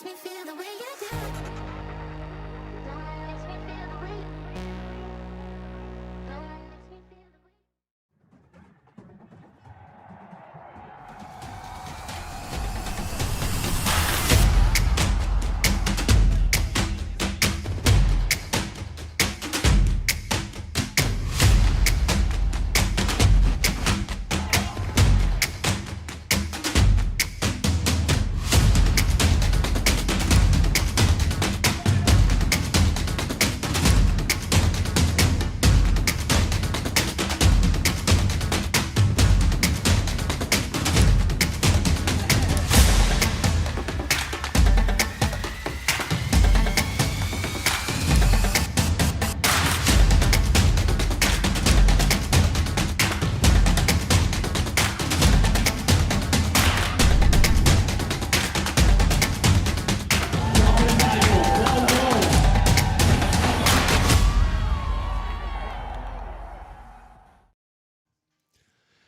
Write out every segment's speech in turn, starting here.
lets me feel the way you do. No one lets me feel the way. No one lets me feel the way.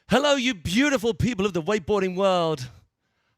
Hello, you beautiful people of the wakeboarding world.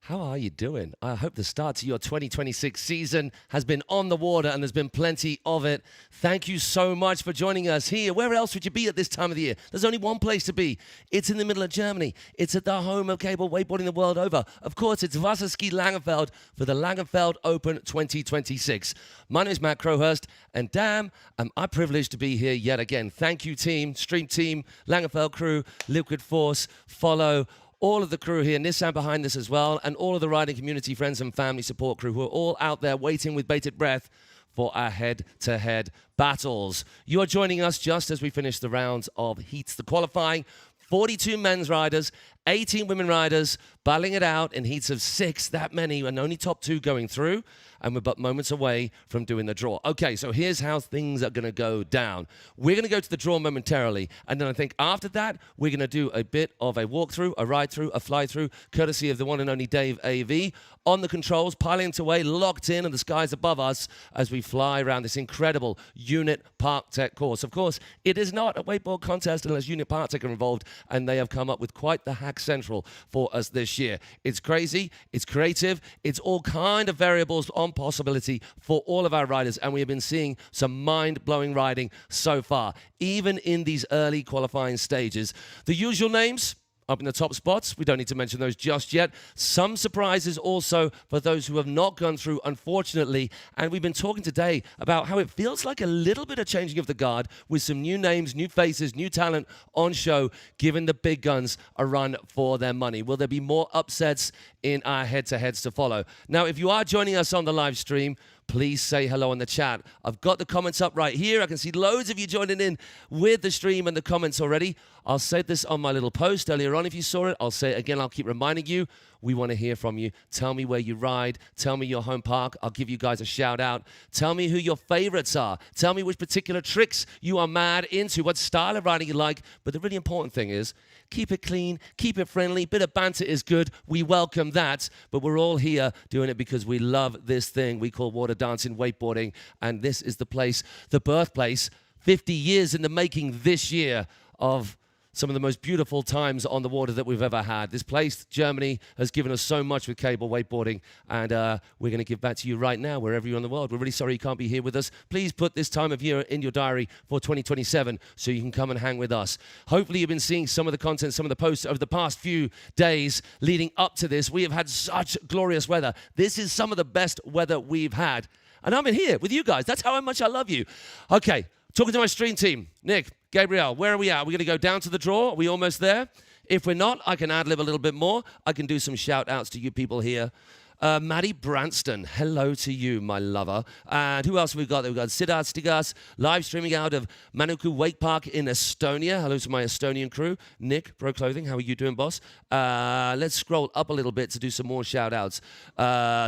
How are you doing? I hope the start to your 2026 season has been on the water and there's been plenty of it. Thank you so much for joining us here. Where else would you be at this time of the year? There's only one place to be. It's in the middle of Germany. It's at the home of cable wakeboarding the world over. Of course, it's Wasserski Langenfeld for the LANGENFELD Open 2026. My name is Matt Crowhurst, and damn, am I privileged to be here yet again. Thank you, team, stream team, Langenfeld crew, Liquid Force, Follow, all of the crew here, Nissan behind this as well, and all of the riding community, friends and family support crew who are all out there waiting with bated breath for our head-to-head battles. You are joining us just as we finish the rounds of heats. The qualifying, 42 men's riders, 18 women riders, battling it out in heats of 6, that many, and only top 2 going through, and we're but moments away from doing the draw. Okay, so here's how things are going to go down. We're going to go to the draw momentarily, and then I think after that, we're going to do a bit of a walkthrough, a ride-through, a fly-through, courtesy of the one and only Dave AV, on the controls, piling away, locked in, and the skies above us as we fly around this incredible UNIT Parktech course. Of course, it is not a wakeboard contest unless UNIT Parktech are involved, and they have come up with quite the hack central for us this year. It's crazy, it's creative, it's all kind of variables on possibility for all of our riders, and we have been seeing some mind-blowing riding so far, even in these early qualifying stages. The usual names up in the top spots. We don't need to mention those just yet. Some surprises also for those who have not gone through, unfortunately. And we've been talking today about how it feels like a little bit of changing of the guard with some new names, new faces, new talent on show, giving the big guns a run for their money. Will there be more upsets in our head-to-heads to follow? Now, if you are joining us on the live stream, please say hello in the chat. I've got the comments up right here. I can see loads of you joining in with the stream and the comments already. I'll say this on my little post earlier on if you saw it. I'll say it again. I'll keep reminding you. We want to hear from you. Tell me where you ride. Tell me your home park. I'll give you guys a shout out. Tell me who your favorites are. Tell me which particular tricks you are mad into, what style of riding you like. But the really important thing is, keep it clean, keep it friendly. Bit of banter is good. We welcome that. But we're all here doing it because we love this thing we call water dancing, wakeboarding. And this is the place, the birthplace, 50 years in the making this year of some of the most beautiful times on the water that we've ever had. This place, Germany, has given us so much with cable wakeboarding, and we're going to give back to you right now, wherever you're in the world. We're really sorry you can't be here with us. Please put this time of year in your diary for 2027 so you can come and hang with us. Hopefully you've been seeing some of the content, some of the posts over the past few days leading up to this. We have had such glorious weather. This is some of the best weather we've had. And I'm in here with you guys. That's how much I love you. Okay, talking to my stream team. Nick, Gabriel, where are we at? Are we going to go down to the draw? Are we almost there? If we're not, I can ad-lib a little bit more. I can do some shout-outs to you people here. Matty Branston, hello to you, my lover. And who else have we got? We've got Siddharth Stigas, live streaming out of Manuku Wake Park in Estonia. Hello to my Estonian crew. Nick, Pro Clothing, how are you doing, boss? Let's scroll up a little bit to do some more shout-outs.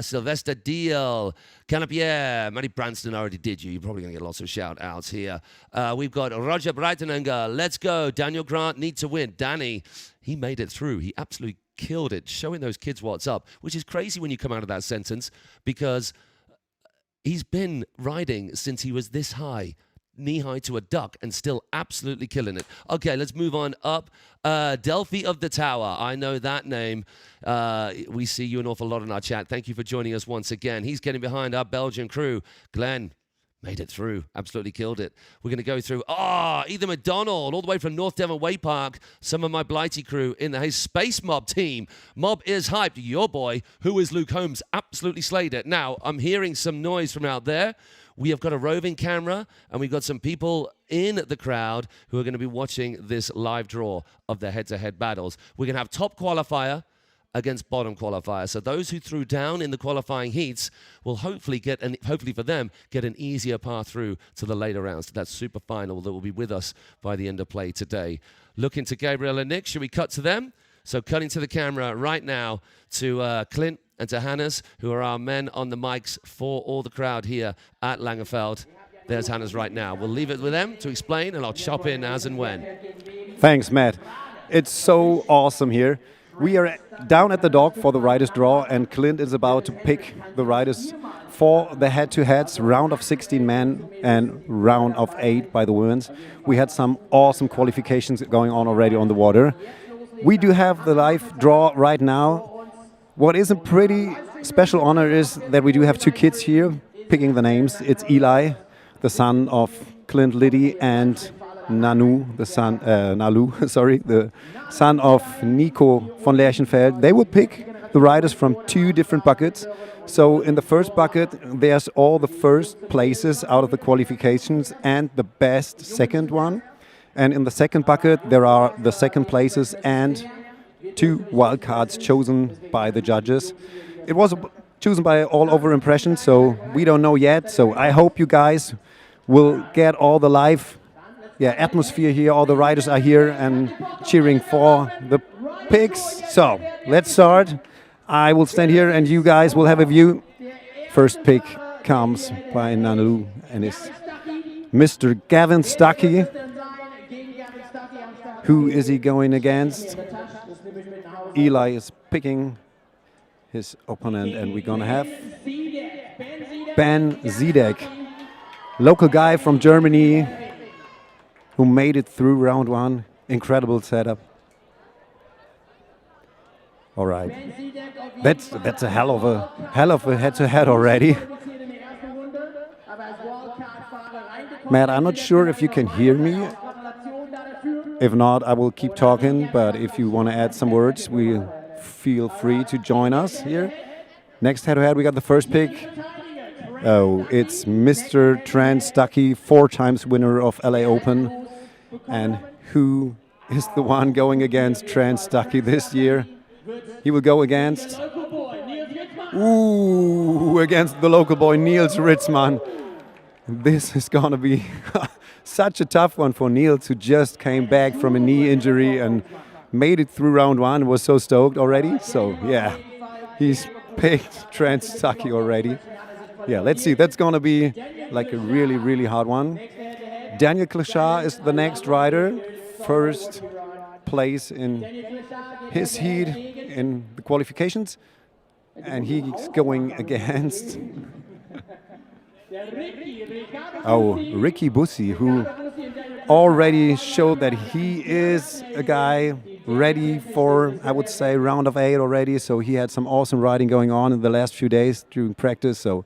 Sylvester Deal, Canapier, Matty Branston, I already did you. You're probably going to get lots of shout-outs here. We've got Roger Breiteninger, let's go. Daniel Grant, need to win. Danny, he made it through. He absolutely killed it, showing those kids what's up, which is crazy when you come out of that sentence because he's been riding since he was this high. knee-high to a duck and still absolutely killing it. Okay, let's move on up. Delphi of the Tower. I know that name. We see you an awful lot in our chat. Thank you for joining us once again. He's getting behind our Belgian crew. Glenn made it through. Absolutely killed it. We're going to go through, Ethan McDonald, all the way from North Devon Way Park. Some of my Blighty crew in the Space Mob team. Mob is hyped. Your boy, who is Luke Holmes, absolutely slayed it. Now, I'm hearing some noise from out there. We have got a roving camera, and we've got some people in the crowd who are going to be watching this live draw of the head-to-head battles. We're going to have top qualifier against bottom qualifier. So those who threw down in the qualifying heats will hopefully for them, get an easier path through to the later rounds, to that super final that will be with us by the end of play today. Looking to Gabriel and Nick, should we cut to them? So cutting to the camera right now to Clint and to Hannes, who are our men on the mics for all the crowd here at Langenfeld. There's Hannes right now. We'll leave it with them to explain, and I'll chop in as and when. Thanks, Matt. It's so awesome here. We are down at the dock for the riders draw, and Clint is about to pick the riders for the head-to-heads, round of 16 men and round of 8 by the women's. We had some awesome qualifications going on already on the water. We do have the live draw right now. What is a pretty special honor is that we do have 2 kids here picking the names. It's Eli, the son of Clint Liddy, and Nalu, the son of Nico von Lerchenfeld. They will pick the riders from 2 different buckets. So in the first bucket, there's all the first places out of the qualifications and the best second one. And in the second bucket, there are the second places and 2 wildcards chosen by the judges. It was chosen by all-over impression, so we don't know yet. So I hope you guys will get all the live atmosphere here. All the riders are here and cheering for the picks. So let's start. I will stand here and you guys will have a view. First pick comes by Nalu and it's Mr. Gavin Stuckey. Who is he going against? Eli is picking his opponent, and we're gonna have Ben Zidek, local guy from Germany who made it through round 1. Incredible setup. All right, that's a hell of a head-to-head already. Matt, I'm not sure if you can hear me. If not, I will keep talking, but if you want to add some words, we feel free to join us here. Next head-to-head, we got the first pick. Oh, it's Mr. Trent Stuckey, 4 times winner of LA Open. And who is the one going against Trent Stuckey this year? He will go against the local boy Niels Ritzmann. This is going to be such a tough one for Niels, who just came back from a knee injury and made it through round 1, was so stoked already. So, yeah, he's picked Trent Stuckey already. Yeah, let's see. That's going to be like a really, really hard one. Daniel Klashar is the next rider. First place in his heat in the qualifications. And he's going against Ricky Bussi, who already showed that he is a guy ready for, I would say, round of 8 already. So he had some awesome riding going on in the last few days during practice. So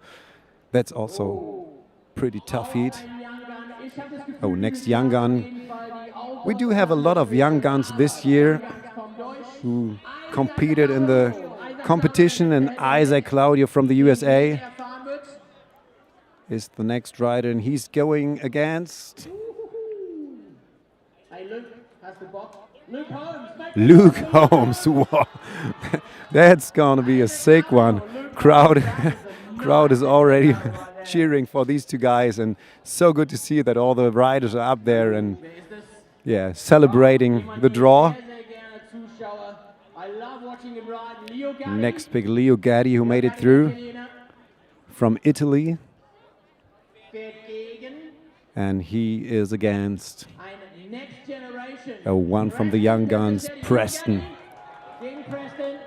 that's also pretty tough heat. Oh, next young gun. We do have a lot of young guns this year who competed in the competition, and Isaac Claudio from the USA is the next rider, and he's going against Luke Holmes. Wow. That's gonna be a sick one. Crowd is already cheering for these 2 guys, and so good to see that all the riders are up there and celebrating the draw. Next pick, Leo Gatti, who made it through from Italy. And he is against one from the young guns, Preston.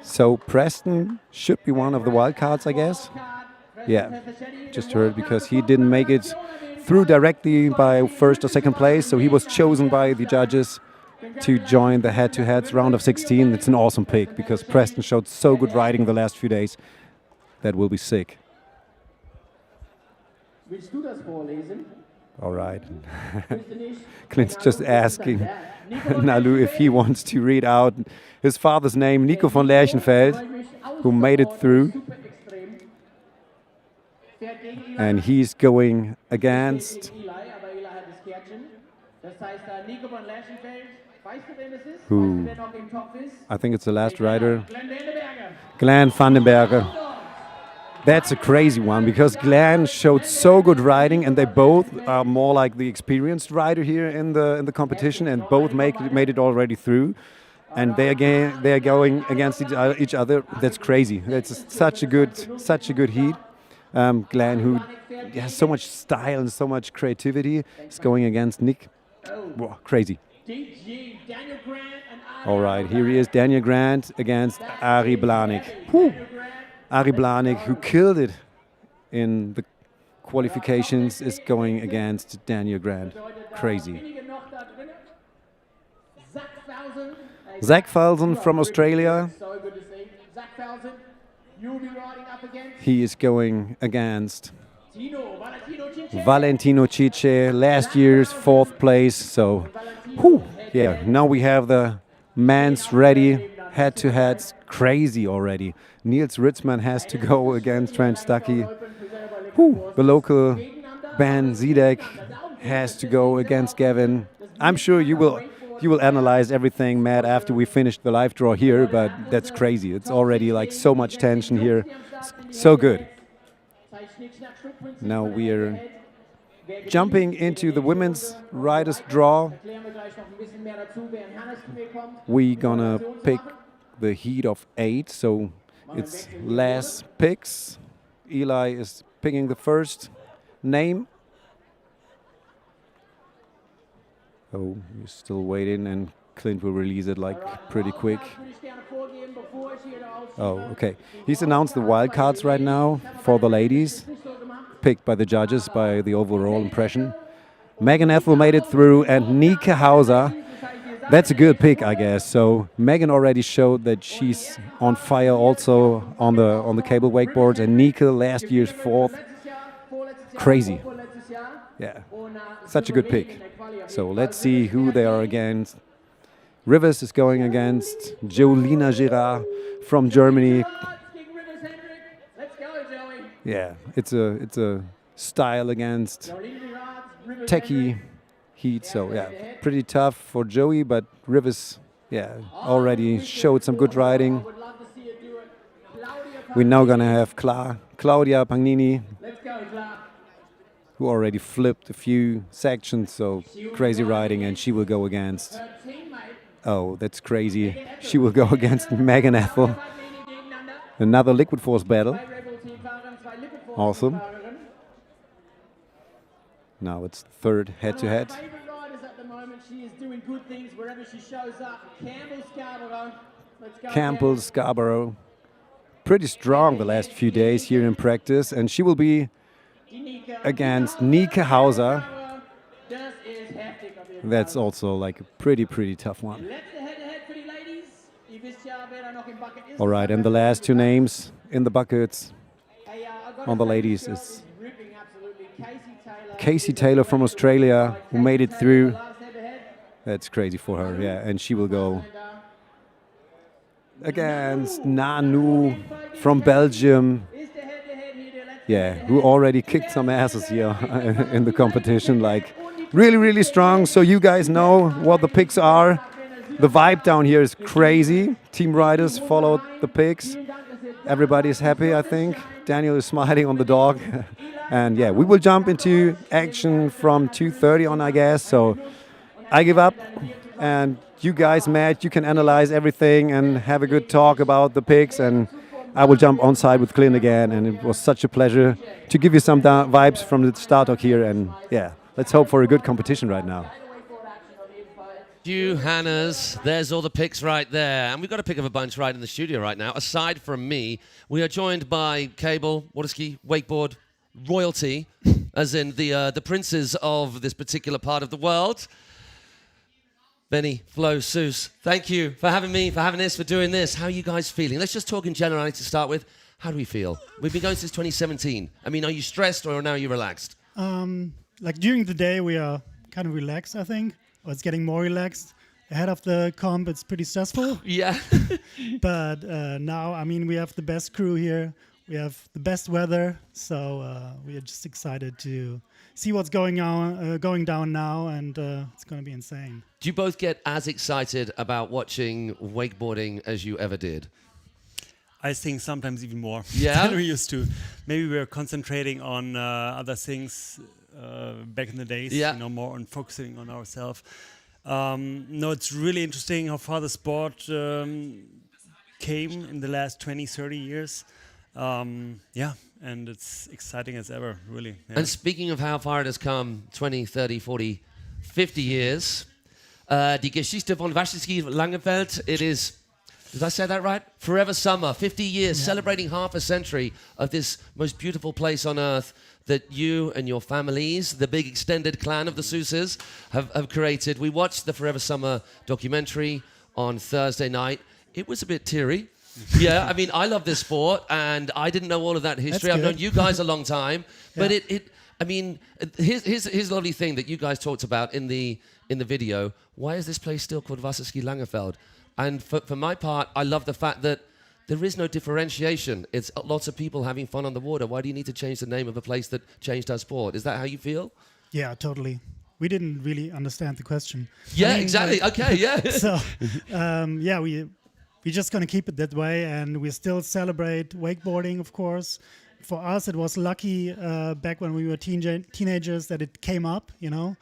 So Preston should be one of the wildcards, I guess. Yeah, just heard, because he didn't make it through directly by first or second place, so he was chosen by the judges to join the head-to-heads round of 16. It's an awesome pick because Preston showed so good riding the last few days. That will be sick. Willst du das vorlesen? All right. Clint's just asking Nalu if he wants to read out his father's name, Nico von Lerchenfeld, who made it through. And he's going against who? I think it's the last rider. Glenn Vandenberger. That's a crazy one because Glenn showed so good riding, and they both are more like the experienced rider here in the competition, and both made it already through. And they are going against each other. That's crazy. That's such a good heat. Glenn, who has so much style and so much creativity, is going against Nick. Whoa, crazy. All right, here he is, Daniel Grant against Ari Blanik. Whew. Ari Blanik, who killed it in the qualifications, is going against Daniel Grant. Crazy. Zach Falson from Australia. He is going against Valentino Cicce, last year's 4th place. So, yeah, now we have the men's ready, head-to-heads, crazy already. Niels Ritzmann has to go against Trent Stuckey. The local Ben Zidek has to go against Gavin. I'm sure you will analyze everything, Matt, after we finish the live draw here, but that's crazy. It's already like so much tension here. So good. Now we're jumping into the women's riders draw. We're gonna pick the heat of 8, so it's less picks. Eli is picking the first name. Oh, you're still waiting, and Clint will release it like pretty quick. Oh, okay. He's announced the wildcards right now for the ladies, picked by the judges by the overall impression. Megan Ethel made it through, and Nike Hauser. That's a good pick, I guess. So Megan already showed that she's on fire also on the cable wakeboards, and Nika last year's 4th. Crazy. Yeah, such a good pick. So let's see who they are against. Rivers is going against Jolina Girard from Germany. Yeah, it's a style against techie heat. So yeah, pretty tough for Joey, but Rivers, yeah, already showed some good riding. We're now gonna have Claudia Pagnini, who already flipped a few sections, so crazy riding, and she will go against. Oh, that's crazy. She will go against Megan Ethel. Another Liquid Force battle. Awesome. Now it's third head-to-head. Campbell Scarborough. Pretty strong the last few days here in practice, and she will be against Nike Hauser. That's also like a pretty tough one. All right, and the last 2 names in the buckets on the ladies is Casey Taylor from Australia, who made it through. That's crazy for her, yeah, and she will go against Nanu from Belgium. Yeah, who already kicked some asses here in the competition, like really strong. So you guys know what the picks are. The vibe down here is crazy. Team riders followed the picks. Everybody's happy, I think. Daniel is smiling on the dog. And yeah, we will jump into action from 2:30 on, I guess. So I give up. And you guys, Matt, you can analyze everything and have a good talk about the picks. And I will jump on side with Clint again. And it was such a pleasure to give you some vibes from the start talk here. And yeah, let's hope for a good competition right now. You, Hannahs. There's all the picks right there. And we've got a pick of a bunch right in the studio right now. Aside from me, we are joined by Cable, Wasserski, Wakeboard, Royalty, as in the princes of this particular part of the world. Benny, Flo, Seuss, thank you for having me, for having this, for doing this. How are you guys feeling? Let's just talk in generality to start with. How do we feel? We've been going since 2017. I mean, are you stressed or now are you relaxed? Like during the day, we are kind of relaxed, I think. Or it's getting more relaxed. Ahead of the comp, it's pretty stressful. Yeah. But now, I mean, we have the best crew here. We have the best weather. So we are just excited to see what's going down now. And it's going to be insane. Do you both get as excited about watching wakeboarding as you ever did? I think sometimes even more Yeah? than we used to. Maybe we're concentrating on other things back in the days, Yeah. you know, more on focusing on ourselves. No, it's really interesting how far the sport came in the last 20, 30 years. Yeah, and it's exciting as ever, really. Yeah. And speaking of how far it has come, 20, 30, 40, 50 years, die Geschichte von Wasserski Langenfeld, it is, did I say that right? Forever summer, 50 years, celebrating half a century of this most beautiful place on earth that you and your families, the big extended clan of the Sousas, have created. We watched the Forever Summer documentary on Thursday night. It was a bit teary. Yeah, I mean, I love this sport, and I didn't know all of that history. I've known you guys a long time, but I mean, here's a lovely thing that you guys talked about in the video. Why is this place still called Wasserski Langenfeld? And for my part, I love the fact that there is no differentiation. It's lots of people having fun on the water. Why do you need to change the name of a place that changed our sport? Is that how you feel? Yeah, totally. We didn't really understand the question. Yeah, I mean, exactly. like, Okay, yeah. So, yeah, we're just going to keep it that way. And we still celebrate wakeboarding, of course. For us, it was lucky back when we were teenagers that it came up, you know,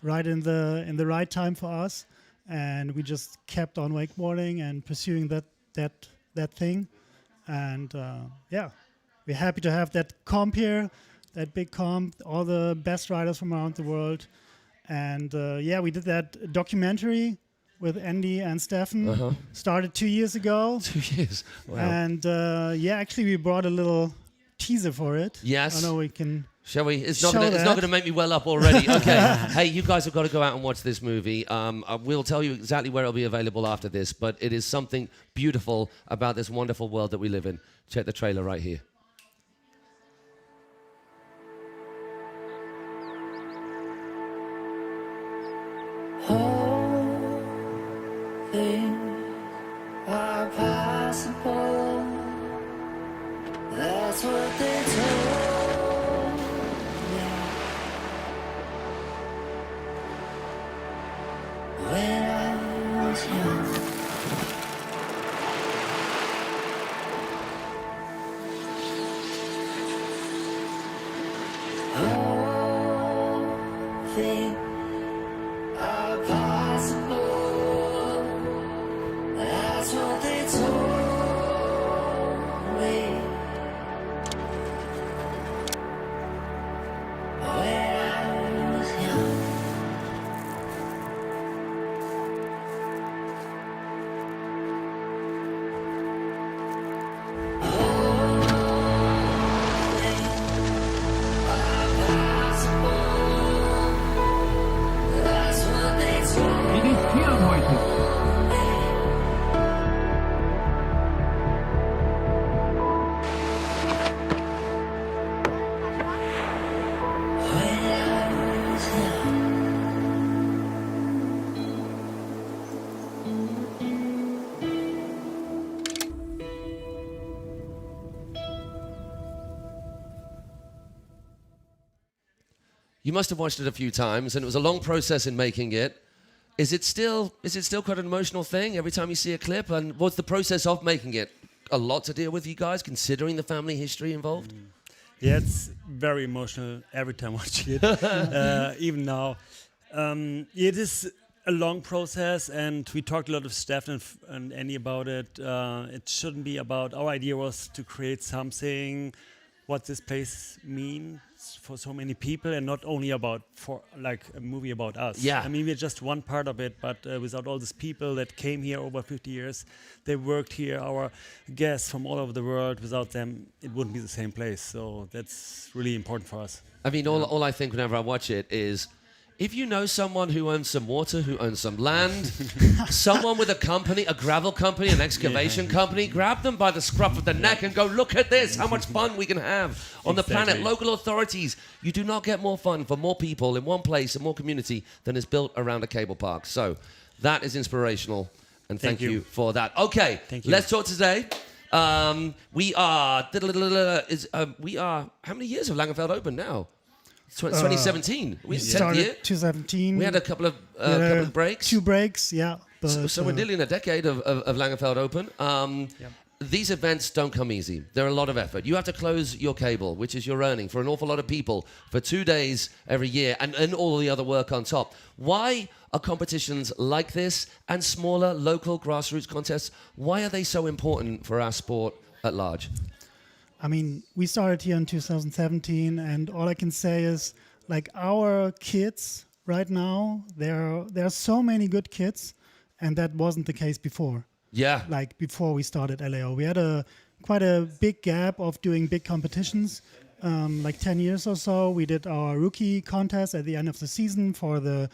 right in the right time for us. And we just kept on wakeboarding and pursuing that thing. And yeah, we're happy to have that comp here, that big comp, all the best riders from around the world. And yeah, we did that documentary with Andy and Stefan. Started 2 years ago. 2 years. Wow. And yeah, actually we brought a little teaser for it. Yes. I know we can. Shall we? It's not Show going that. to make me well up already. Okay. Hey, you guys have got to go out and watch this movie. We'll tell you exactly where it'll be available after this, but it is something beautiful about this wonderful world that we live in. Check the trailer right here. All things are possible. That's what they told me when I was young. All things are possible. That's what they told me when I was young. That's what they told me. When I was young. You must have watched it a few times, and it was a long process in making it. Is it still quite an emotional thing every time you see a clip? And what's the process of making it? A lot to deal with, you guys, considering the family history involved? Yeah, it's very emotional every time watching it, even now. It is a long process, and we talked a lot of Stefan and Andy about it. It shouldn't be about, our idea was to create something what this place means for so many people, and not only about for like a movie about us. Yeah. I mean, we're just one part of it, but without all these people that came here over 50 years, they worked here, our guests from all over the world, without them, it wouldn't be the same place. So that's really important for us. I mean, all I think whenever I watch it is, if you know someone who owns some water, who owns some land, someone with a company, a gravel company, an excavation company, grab them by the scruff of the neck and go, look at this, how much fun we can have on the planet. Local authorities, you do not get more fun for more people in one place and more community than is built around a cable park. So that is inspirational, and thank you for that. Okay, let's talk today. We are, how many years have Langenfeld open now? 2017. We started 2017. We had a couple of breaks. 2 breaks, yeah. But, So we're nearly in a decade of Langenfeld Open. These events don't come easy. They're a lot of effort. You have to close your cable, which is your earning for an awful lot of people, for 2 days every year, and all the other work on top. Why are competitions like this and smaller local grassroots contests, why are they so important for our sport at large? I mean, we started here in 2017, and all I can say is, like, our kids right now, there are so many good kids, and that wasn't the case before. Yeah. Like, before we started LAO, we had quite a big gap of doing big competitions. Like 10 years or so, we did our rookie contest at the end of the season for the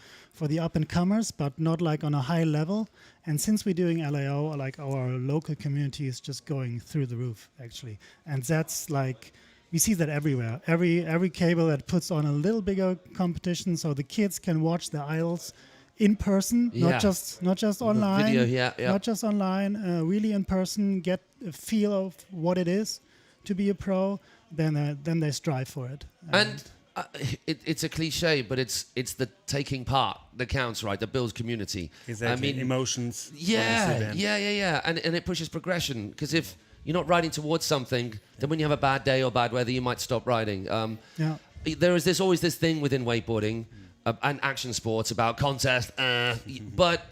up-and-comers, but not like on a high level. And since we're doing LAO, like, our local community is just going through the roof, actually. And that's like, we see that everywhere. Every cable that puts on a little bigger competition, so the kids can watch the idols in person, not just online. Video, Not just online, really in person, get a feel of what it is to be a pro. Then they strive for it. And it's a cliche, but it's the taking part that counts, right? That builds community. Exactly. I mean, emotions. Yeah. And it pushes progression, because if you're not riding towards something, then when you have a bad day or bad weather, you might stop riding. There is always this thing within wakeboarding and action sports about contest, but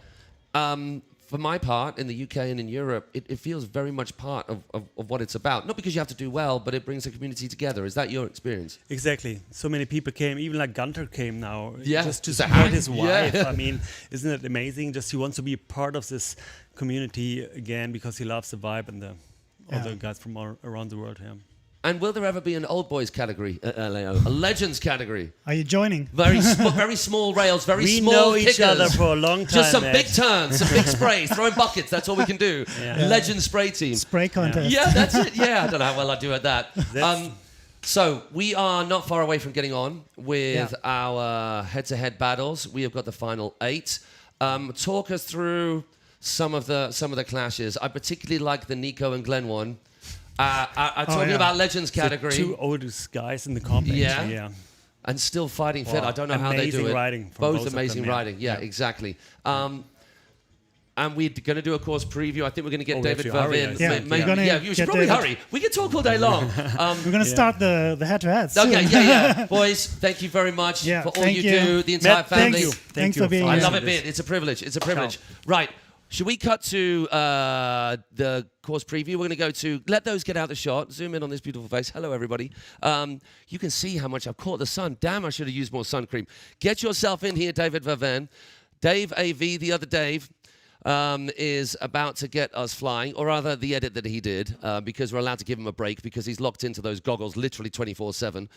for my part, in the UK and in Europe, it feels very much part of what it's about. Not because you have to do well, but it brings the community together. Is that your experience? Exactly. So many people came. Even like Gunter came now. Yeah. Just to Is that support right? his wife. Yeah. I mean, isn't it amazing? Just he wants to be a part of this community again because he loves the vibe and the other guys from all around the world. Yeah. And will there ever be an old boys category at LAO? A legends category? Are you joining? Very small rails, very We small know kickers. each other for a long time. Just some Matt. big turns, some big sprays, throwing buckets. That's all we can do. Legend spray team. Spray contest. Yeah, that's it. Yeah, I don't know how well I do at that. So we are not far away from getting on with our head-to-head battles. We have got the final 8. Talk us through some of the clashes. I particularly like the Nico and Glenn one. Talking about legends category. The 2 oldest guys in the comp. actually, yeah. And still fighting fit. Wow. I don't know how they do Amazing it. riding from Both both of amazing them, yeah. riding. Yeah, exactly. And we're going to do a course preview. I think we're going to get we have David to hurry, I Vervin. think. You should probably hurry. We can talk all day long. We're going to start the head-to-heads. Okay, Boys, thank you very much for all you do, the entire Matt, family. Thanks for being I here. love it, It's a privilege. It's a privilege. Right. Should we cut to the course preview? We're going to go to, let those get out of the shot. Zoom in on this beautiful face. Hello, everybody. You can see how much I've caught the sun. Damn, I should have used more sun cream. Get yourself in here, David Vervin. Dave AV, the other Dave, is about to get us flying, or rather the edit that he did, because we're allowed to give him a break because he's locked into those goggles literally 24/7.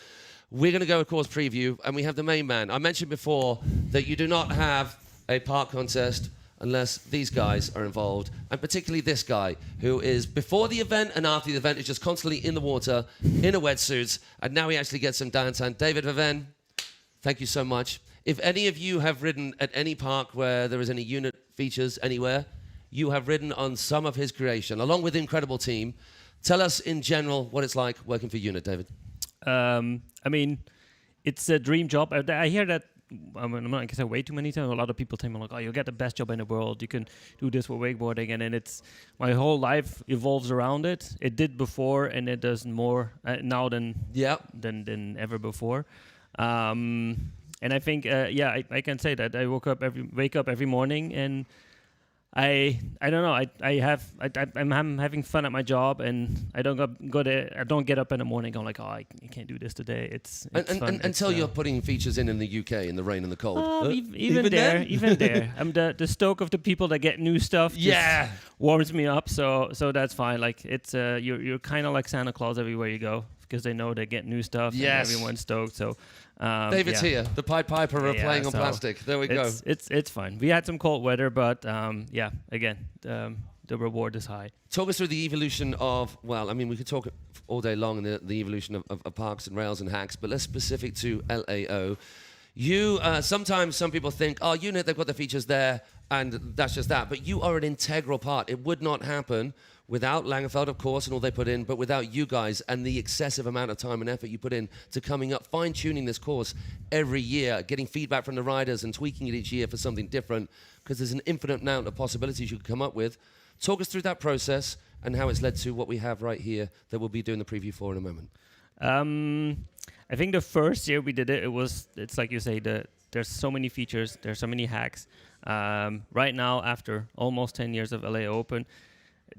We're going to go a course preview, and we have the main man. I mentioned before that you do not have a park contest unless these guys are involved, and particularly this guy, who is before the event and after the event is just constantly in the water, in a wetsuit, and now he actually gets some downtime. David Vervin, thank you so much. If any of you have ridden at any park where there is any UNIT features anywhere, you have ridden on some of his creation, along with the incredible team. Tell us in general what it's like working for UNIT, David. I mean, it's a dream job. I hear that. I'm not going to say way too many times. A lot of people tell me like, "Oh, you get the best job in the world. You can do this with wakeboarding," and then it's my whole life evolves around it. It did before, and it does more now than ever before. And I think, I can say that I wake up every morning, and I don't know. I'm having fun at my job, and I don't I don't get up in the morning going like, oh, I can't do this today. It's fun. Until you're putting features in the UK in the rain and the cold. Even there. I'm the stoke of the people that get new stuff. Yeah. Warms me up. So that's fine. Like it's you're kind of like Santa Claus everywhere you go, because they know they get new stuff. Yes. And everyone's stoked. So David's here. The Pied Piper are playing on plastic. There we go. It's fine. We had some cold weather, but again, the reward is high. Talk us through the evolution of, well, I mean, we could talk all day long in the evolution of parks and rails and hacks, but let's specific to LAO. You, sometimes some people think, oh, UNIT, they've got the features there, and that's just that. But you are an integral part. It would not happen without Langenfeld, of course, and all they put in, but without you guys and the excessive amount of time and effort you put in to coming up, fine-tuning this course every year, getting feedback from the riders and tweaking it each year for something different, because there's an infinite amount of possibilities you could come up with. Talk us through that process and how it's led to what we have right here that we'll be doing the preview for in a moment. I think the first year we did it, it's like you say, there's so many features, there's so many hacks. Right now, after almost 10 years of LA Open,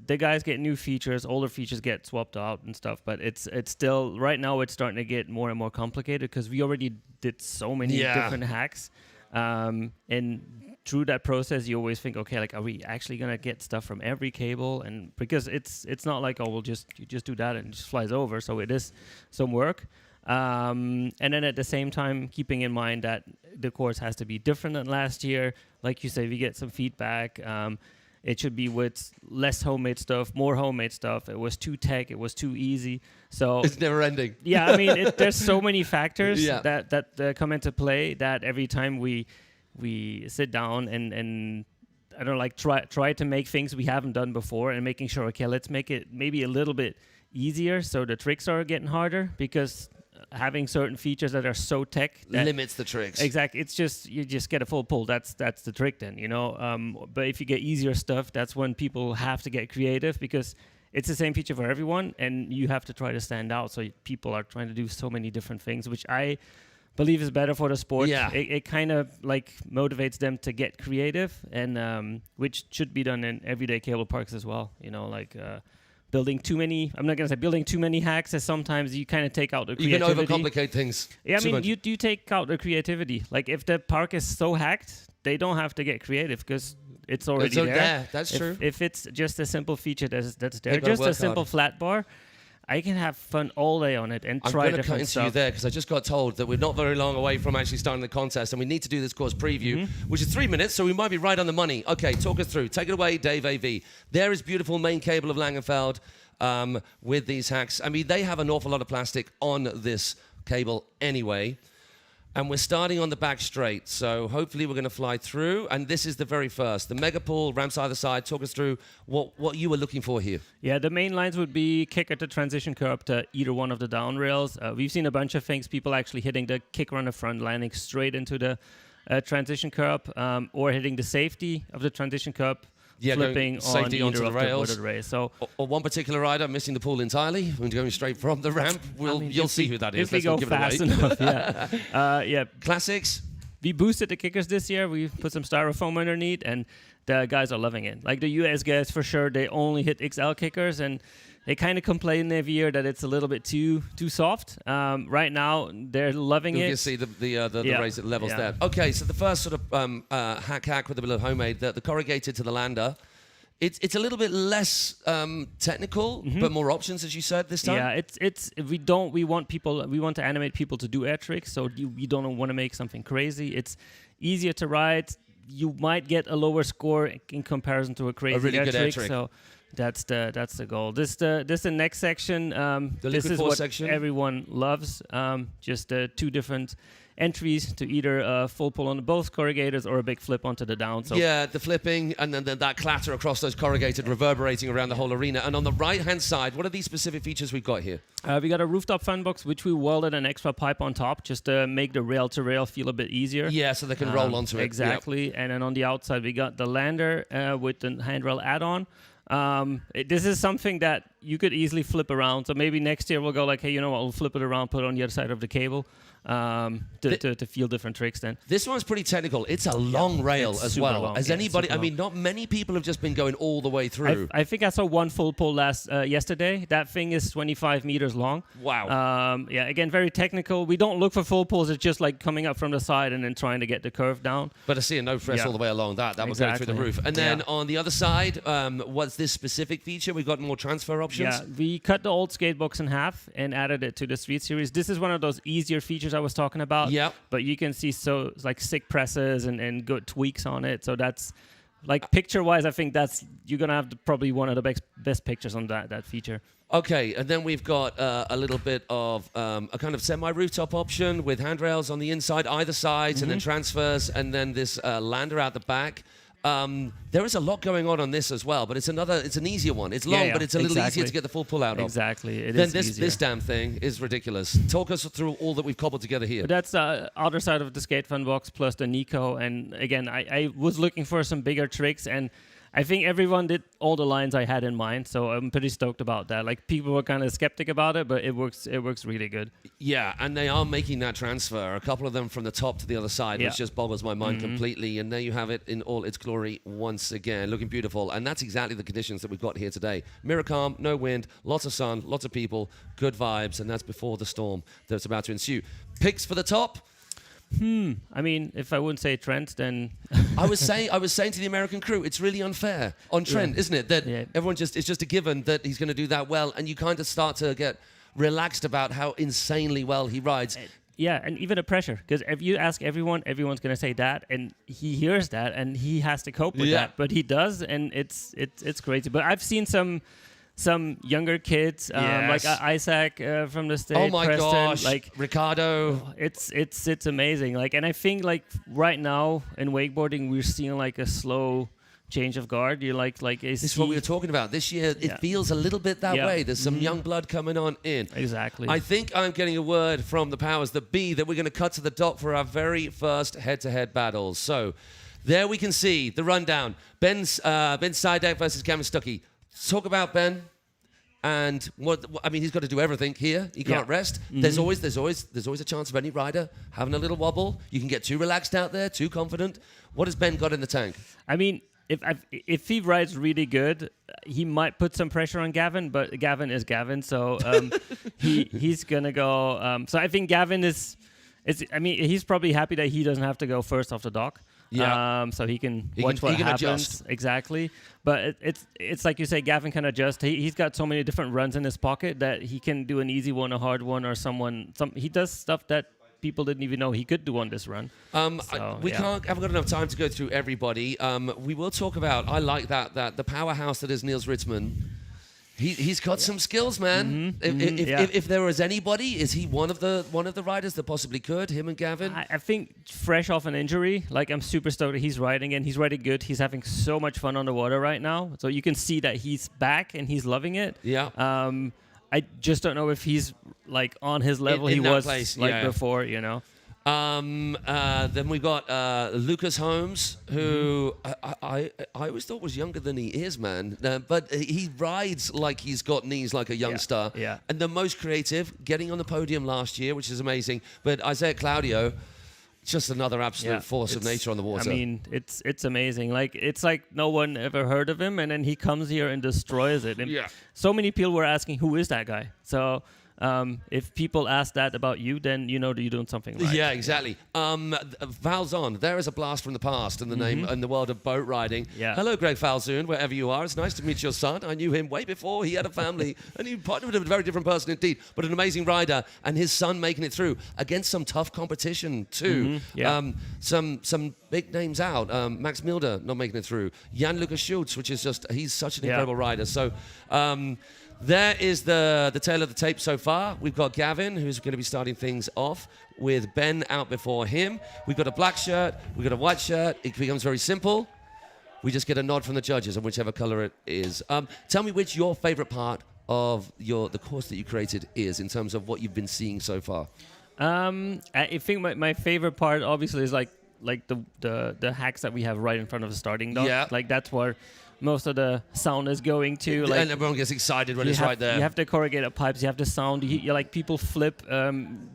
the guys get new features, older features get swapped out and stuff, but it's still, right now it's starting to get more and more complicated because we already did so many different hacks. And through that process, you always think, okay, like, are we actually gonna get stuff from every cable? And because it's not like, oh, you just do that and it just flies over. So it is some work. And then at the same time, keeping in mind that the course has to be different than last year. Like you say, we get some feedback. It should be with less homemade stuff, more homemade stuff. It was too tech. It was too easy. So it's never ending. Yeah, I mean, there's so many factors that come into play that every time we sit down and I don't know, like try to make things we haven't done before and making sure, okay, let's make it maybe a little bit easier so the tricks are getting harder, because having certain features that are so tech that limits the tricks. Exactly. It's just, you just get a full pull. That's the trick then, you know. But if you get easier stuff, that's when people have to get creative, because it's the same feature for everyone and you have to try to stand out. So people are trying to do so many different things, which I believe is better for the sport. Yeah. It kind of like motivates them to get creative, and which should be done in everyday cable parks as well. You know, like building too many, I'm not going to say building too many hacks, as sometimes you kind of take out the creativity. You can overcomplicate things. Yeah, I mean, you take out the creativity. Like if the park is so hacked, they don't have to get creative because it's already there. That's true. If it's just a simple feature that's there, just a simple flat bar, I can have fun all day on it and try different stuff. I'm going to cut into you there because I just got told that we're not very long away from actually starting the contest, and we need to do this course preview, which is 3 minutes, so we might be right on the money. Okay, talk us through. Take it away, Dave AV. There is beautiful main cable of Langenfeld with these hacks. I mean, they have an awful lot of plastic on this cable anyway. And we're starting on the back straight, so hopefully we're going to fly through. And this is the very first. The mega pool, ramps either side. Talk us through what you were looking for here. Yeah, the main lines would be kick at the transition curb to either one of the down rails. We've seen a bunch of things, people actually hitting the kick runner front, landing straight into the transition curb, or hitting the safety of the transition curb, flipping on either onto the rails. So, or one particular rider missing the pool entirely, when going straight from the ramp. You'll see who that is. If we go fast enough, yeah. Classics. We boosted the kickers this year. We put some styrofoam underneath, and the guys are loving it. Like the US guys, for sure, they only hit XL kickers, and they kind of complain every year that it's a little bit too soft. Right now, they're loving it. You can see the raised levels there. Okay, so the first sort of hack with a bit of homemade, the corrugated to the lander. It's a little bit less technical, but more options, as you said this time. Yeah, we want to animate people to do air tricks, so we don't want to make something crazy. It's easier to ride. You might get a lower score in comparison to a crazy really good air trick. So that's the goal. This the next section. This is what section everyone loves. Just two different entries to either a full pull on both corrugators or a big flip onto the down. So yeah, the flipping and then that clatter across those corrugated, reverberating around the whole arena. And on the right-hand side, what are these specific features we've got here? We got a rooftop fun box, which we welded an extra pipe on top just to make the rail-to-rail feel a bit easier. Yeah, so they can roll onto it. Exactly. Yep. And then on the outside, we got the lander with the handrail add-on. This is something that you could easily flip around. So maybe next year we'll go like, hey, you know what, we'll flip it around, put it on the other side of the cable. to feel different tricks then. This one's pretty technical. It's a long rail it's as super well. long. As Yeah, anybody, super I mean, not many people have just been going all the way through. I think I saw one full pull yesterday. That thing is 25 meters long. Wow. Yeah, again, very technical. We don't look for full pulls. It's just like coming up from the side and then trying to get the curve down. But I see a no press Yeah. all the way along that. That will go through the Exactly. roof. And then Yeah. on the other side, what's this specific feature? We've got more transfer options. Yeah, we cut the old skatebox in half and added it to the Street Series. This is one of those easier features I was talking about. Yep. But you can see so like sick presses and good tweaks on it. So that's like picture-wise, I think you're gonna have probably one of the best pictures on that feature. Okay, and then we've got a little bit of a kind of semi-rooftop option with handrails on the inside, either sides, and then transfers, and then this lander out the back. There is a lot going on this as well, but it's an easier one. It's long, Yeah, but it's a little easier exactly. to get the full pull out of. Exactly, it Then is this easier. this damn thing is ridiculous. Talk us through all that we've cobbled together here. But that's the other side of the skate fun box plus the Nico. And again, I was looking for some bigger tricks, and I think everyone did all the lines I had in mind. So I'm pretty stoked about that. Like people were kind of skeptic about it, but it works really good. Yeah, and they are making that transfer. A couple of them from the top to the other side, Yeah. which just boggles my mind completely. And there you have it in all its glory once again, looking beautiful. And that's exactly the conditions that we've got here today. Mirror calm, no wind, lots of sun, lots of people, good vibes, and that's before the storm that's about to ensue. Picks for the top. I mean, if I wouldn't say Trent, then I was saying to the American crew, it's really unfair on Trent, isn't it? That everyone it's just a given that he's going to do that well, and you kind of start to get relaxed about how insanely well he rides. yeah, and even the pressure. Because if you ask everyone, everyone's going to say that, and he hears that, and he has to cope with that. But he does, and it's crazy. But I've seen some younger kids, like Isaac from the state. Oh my Preston, gosh, like Ricardo. it's amazing. Like, and I think like right now in wakeboarding, we're seeing like a slow change of guard. You like This is what we were talking about. This year, it Yeah. feels a little bit that Yeah. way. There's some young blood coming on in. Exactly. I think I'm getting a word from the powers that be that we're going to cut to the dock for our very first head-to-head battles. So there we can see the rundown. Ben Sidek versus Gavin Stuckey. Talk about Ben. And I mean, he's got to do everything here. He can't rest. There's always a chance of any rider having a little wobble. You can get too relaxed out there, too confident. What has Ben got in the tank? I mean, if he rides really good, he might put some pressure on Gavin, but Gavin is Gavin, so he's gonna go. So I think Gavin is. I mean, he's probably happy that he doesn't have to go first off the dock. Yeah. So he can He watch can what happens. adjust. Exactly. But it's like you say, Gavin can adjust. He's got so many different runs in his pocket that he can do an easy one, a hard one, or he does stuff that people didn't even know he could do on this run. Haven't got enough time to go through everybody. We will talk about. I like that the powerhouse that is Niels Ritzmann. He's got some skills, man. If there was anybody, is he one of the riders that possibly could? Him and Gavin. I think fresh off an injury, like I'm super stoked that he's riding, and he's riding good. He's having so much fun on the water right now, so you can see that he's back and he's loving it. Yeah. I just don't know if he's like on his level In he that was place, like yeah. before, you know. Then we've got Lucas Holmes, who I always thought was younger than he is, man. But he rides like he's got knees like a young star. Yeah. And the most creative, getting on the podium last year, which is amazing. But Isaiah Claudio, just another absolute force of nature on the water. I mean, it's amazing. Like, it's like no one ever heard of him, and then he comes here and destroys it. And so many people were asking, who is that guy? So if people ask that about you, then you know that you're doing something right. Yeah, exactly. Valzon, there is a blast from the past in the name in the world of boat riding. Yeah. Hello, Greg Falzoon, wherever you are. It's nice to meet your son. I knew him way before he had a family, and he partnered with a very different person indeed, but an amazing rider, and his son making it through against some tough competition too. Some big names out. Max Milder not making it through. Jan Lucas Schultz, which is just, he's such an incredible rider. So there is the tale of the tape so far. We've got Gavin, who's going to be starting things off with Ben out before him. We've got a black shirt. We've got a white shirt. It becomes very simple. We just get a nod from the judges on whichever color it is. Tell me which your favorite part of the course that you created is in terms of what you've been seeing so far. I think my favorite part obviously is like the hacks that we have right in front of the starting dock. Yeah. Like that's where most of the sound is going to. Like, and everyone gets excited when you it's have, right there. You have the corrugated pipes. You have the sound. You like people flip.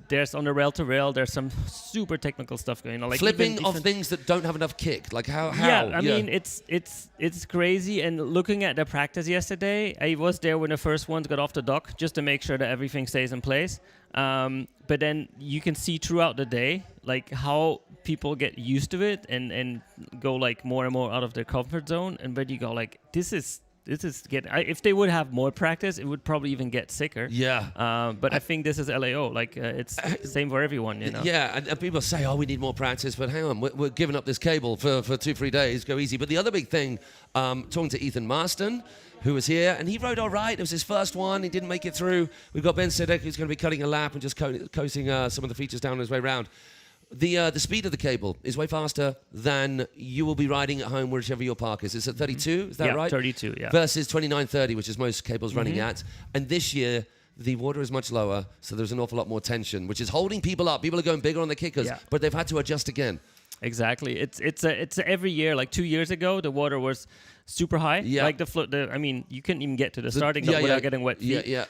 There's on the rail to rail. There's some super technical stuff going on. Like Flipping of things that don't have enough kick. Like how? Yeah, I mean it's crazy. And looking at the practice yesterday, I was there when the first ones got off the dock just to make sure that everything stays in place. But then you can see throughout the day like how people get used to it and go like more and more out of their comfort zone. And when you go like this is if they would have more practice, it would probably even get sicker. Yeah. But I think this is LAO. Like it's the same for everyone, you know. Yeah, and people say, "Oh, we need more practice," but hang on, we're giving up this cable for 2-3 days. Go easy. But the other big thing, talking to Ethan Marston, who was here, and he rode all right. It was his first one. He didn't make it through. We've got Ben Sidek, who's going to be cutting a lap and just coasting some of the features down on his way round. The speed of the cable is way faster than you will be riding at home, whichever your park is. It's at 32, is that right? 32, yeah. Versus 29-30, which is most cables running at. And this year, the water is much lower, so there's an awful lot more tension, which is holding people up. People are going bigger on the kickers, but they've had to adjust again. Exactly. It's every year. Like 2 years ago, the water was super high. Yeah. Like I mean, you couldn't even get to the starting dock without getting wet feet. Yeah.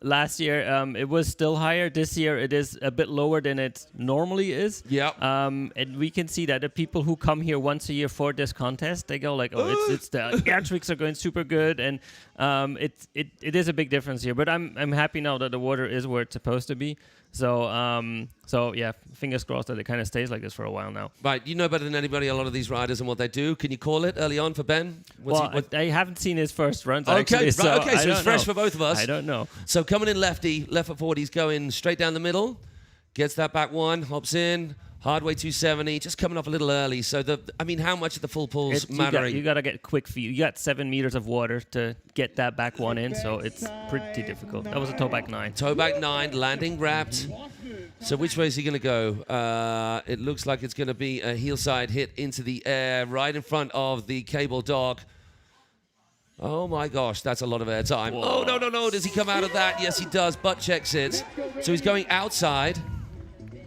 Last year, it was still higher. This year, it is a bit lower than it normally is. Yeah. And we can see that the people who come here once a year for this contest, they go like, "Oh, it's the air tricks are going super good," and it is a big difference here. But I'm happy now that the water is where it's supposed to be. So yeah, fingers crossed that it kind of stays like this for a while now. Right, you know better than anybody a lot of these riders and what they do. Can you call it early on for Ben? I haven't seen his first runs. Okay, actually, right, so okay, so it's fresh for both of us. I don't know. So coming in lefty, left foot forward, he's going straight down the middle, gets that back one, hops in, hardway 270, just coming off a little early. So how much of the full pull's mattering? You got to get quick feet. You got 7 meters of water to get that back one in, so it's pretty difficult. That was a toe back 9. Toe back 9, landing wrapped. So which way is he going to go? It looks like it's going to be a heel side hit into the air right in front of the cable dock. Oh my gosh, that's a lot of air time. Whoa. Oh, no. Does he come out of that? Yes, he does. Butt checks it. So he's going outside.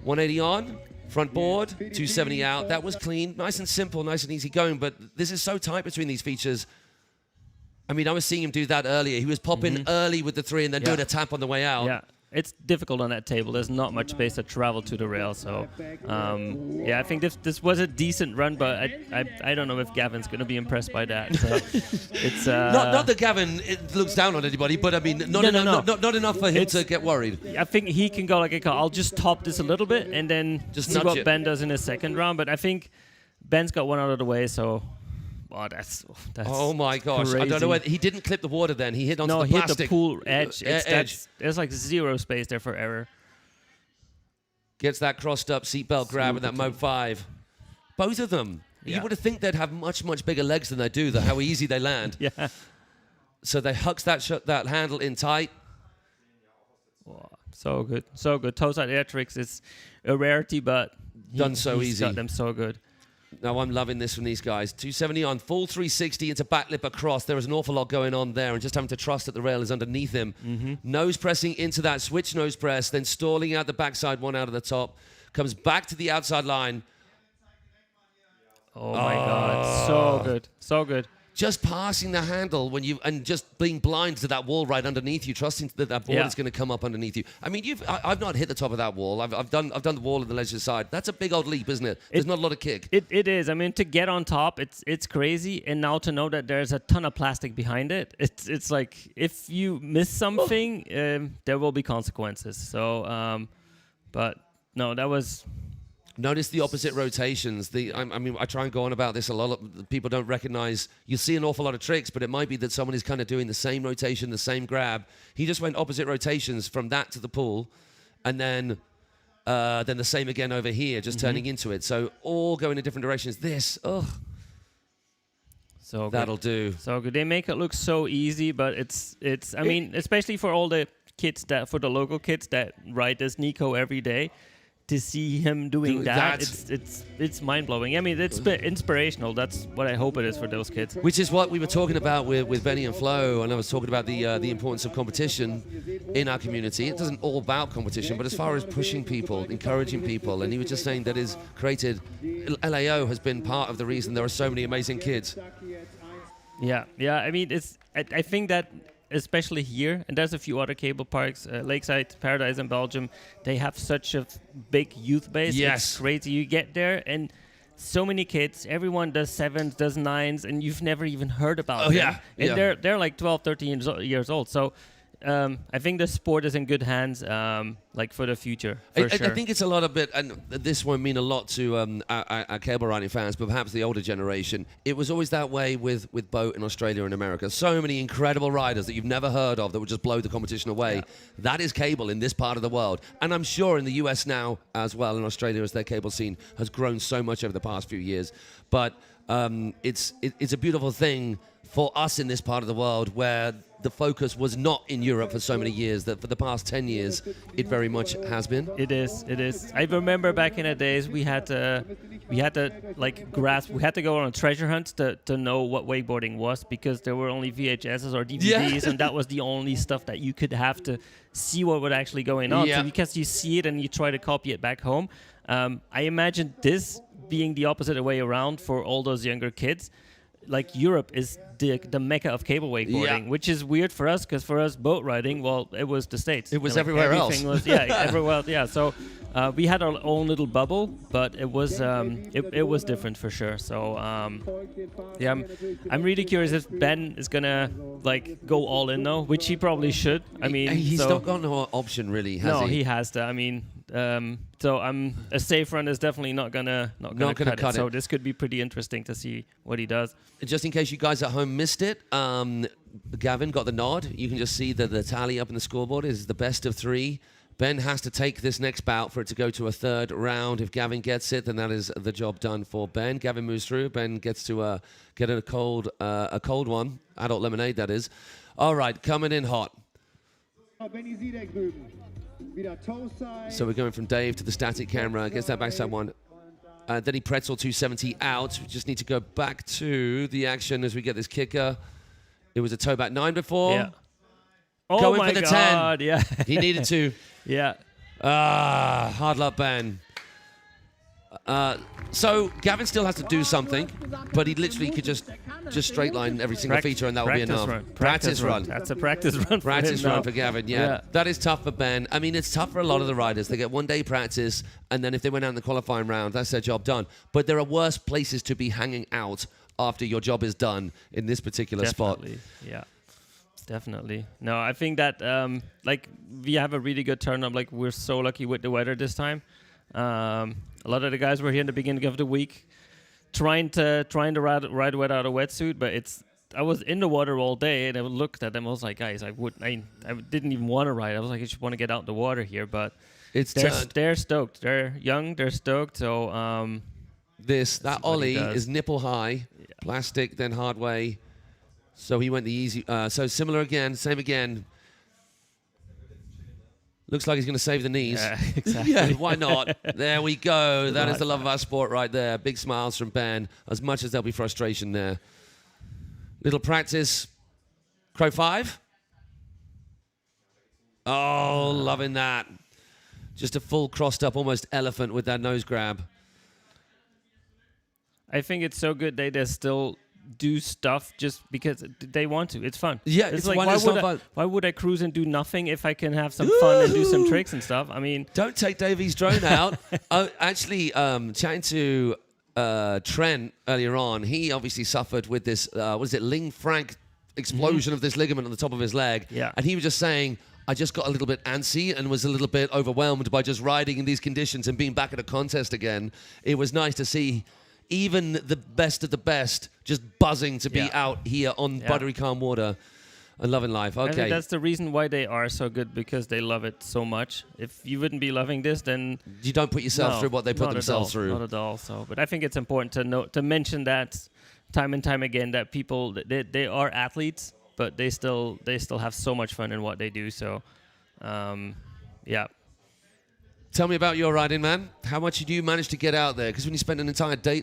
180 on. Front board. 270 out. That was clean. Nice and simple. Nice and easy going. But this is so tight between these features. I mean, I was seeing him do that earlier. He was popping early with the 3 and then doing a tap on the way out. Yeah. It's difficult on that table. There's not much space to travel to the rail. So, I think this was a decent run, but I don't know if Gavin's going to be impressed by that. So it's not that Gavin looks down on anybody, but I mean, not enough for him to get worried. I think he can go like, I'll just top this a little bit and then just see what Ben does in his second round. But I think Ben's got one out of the way, so... Oh, that's oh my gosh! crazy. I don't know whether he didn't clip the water. Then he hit onto the plastic. No, he hit the pool edge. There's like zero space there for error. Gets that crossed up seatbelt grab with that Mob 5. Both of them. Yeah. You would have think they'd have much bigger legs than they do. How easy they land. Yeah. So they hucks that handle in tight. Oh, so good. Toe side air tricks is a rarity, but he's easy. Got them so good. Now I'm loving this from these guys. 270 on, full 360 into backlip across. There is an awful lot going on there, and just having to trust that the rail is underneath him. Nose pressing into that switch nose press, then stalling out the backside one out of the top. Comes back to the outside line. Oh my God, so good. Just passing the handle and just being blind to that wall right underneath you, trusting that board is going to come up underneath you. I mean, I've not hit the top of that wall. I've done the wall on the leisure side. That's a big old leap, isn't it? There's not a lot of kick. It is. I mean, to get on top, it's crazy. And now to know that there's a ton of plastic behind it, it's like if you miss something, there will be consequences. So, but no, that was. Notice the opposite rotations. I try and go on about this a lot. People don't recognize. You see an awful lot of tricks, but it might be that someone is kind of doing the same rotation, the same grab. He just went opposite rotations from that to the pool, and then the same again over here, just turning into it. So all going in different directions. So that'll do. So good. They make it look so easy, but it's. I mean, especially for all the kids for the local kids that ride this Nico every day. To see him doing that, it's mind-blowing. I mean, it's inspirational. That's what I hope it is for those kids. Which is what we were talking about with Benny and Flo, and I was talking about the importance of competition in our community. It isn't all about competition, but as far as pushing people, encouraging people, and he was just saying that is created. LAO has been part of the reason there are so many amazing kids. Yeah. I mean, I think that especially here, and there's a few other cable parks, Lakeside Paradise in Belgium. They have such a big youth base. Yes. It's crazy. You get there and so many kids. Everyone does 7s, does 9s, and you've never even heard about them. Yeah. And Yeah. they're like 12, 13 years old. So I think the sport is in good hands, like for the future. For sure. I think it's a lot of it, and this won't mean a lot to our cable riding fans, but perhaps the older generation. It was always that way with boat in Australia and America. So many incredible riders that you've never heard of that would just blow the competition away. Yeah. That is cable in this part of the world. And I'm sure in the US now as well, in Australia, as their cable scene has grown so much over the past few years. But it's a beautiful thing for us in this part of the world where the focus was not in Europe for so many years, that for the past 10 years, it very much has been. It is. I remember back in the days we had to like grasp. We had to go on a treasure hunt to know what wakeboarding was, because there were only VHSs or DVDs, Yeah. and that was the only stuff that you could have to see what was actually going on. Yeah. So because you see it and you try to copy it back home, I imagine this being the opposite way around for all those younger kids. Like Europe is the mecca of cable wakeboarding, Yeah. which is weird for us, because for us boat riding, well, it was the States. It was Like, everywhere else. everything was, everywhere. Yeah, so we had our own little bubble, but it was it was different for sure. So yeah, I'm really curious if Ben is gonna like go all in now, which he probably should. I mean, He's so not got no option really, has no, he? he has to. I mean, so a safe run is definitely not gonna cut it. So this could be pretty interesting to see what he does. Just in case you guys at home missed it, Gavin got the nod. You can just see that the tally up in the scoreboard is the best of 3. Ben has to take this next bout for it to go to a third round. If Gavin gets it, then that is the job done for Ben. Gavin moves through. Ben gets to get a cold one, adult lemonade, that is. All right, coming in hot. So we're going from Dave to the static camera. Gets that backside one. Then he pretzel 270 out. We just need to go back to the action as we get this kicker. It was a toe back 9 before. Yeah. Oh Going my for the God! 10. Yeah. He needed to. Yeah. Hard luck, Ben. So Gavin still has to do something, but he literally could just straight line every single feature, and that would be enough. Practice run. That's a practice run. Practice for him run now. for Gavin, yeah. That is tough for Ben. I mean, it's tough for a lot of the riders. They get one day practice, and then if they went out in the qualifying round, that's their job done. But there are worse places to be hanging out after your job is done in this particular spot. Definitely. Yeah. Definitely. No, I think that like we have a really good turn up. Like we're so lucky with the weather this time. A lot of the guys were here in the beginning of the week, trying to ride without a wetsuit, but I was in the water all day, and I looked at them. I was like, guys, I didn't even want to ride. I was like, I just want to get out in the water here, but they're stoked. They're young. They're stoked. So that ollie does. is nipple high, plastic, then hard way. So he went the easy. So similar again, same again. Looks like he's going to save the knees. Yeah, exactly. Yeah, why not? There we go. That is the love of our sport right there. Big smiles from Ben, as much as there'll be frustration there. Little practice. Crow 5. Oh, loving that. Just a full crossed up, almost elephant with that nose grab. I think it's so good they still do stuff just because they want to. It's fun. Yeah, it's it's like when it's not fun. why would I cruise and do nothing if I can have some fun and do some tricks and stuff? I mean, don't take Davey's drone out. Actually, chatting to Trent earlier on, he obviously suffered with this. Ling Frank explosion of this ligament on the top of his leg. Yeah. And he was just saying, I just got a little bit antsy and was a little bit overwhelmed by just riding in these conditions and being back at a contest again. It was nice to see even the best of the best just buzzing to be out here on buttery calm water and loving life. Okay. I think that's the reason why they are so good, because they love it so much. If you wouldn't be loving this, then you don't put yourself through what they put themselves through. Not at all. So, but I think it's important to mention that time and time again, that people they are athletes, but they still have so much fun in what they do. So, yeah. Tell me about your riding, man. How much did you manage to get out there? Because when you spent an entire day...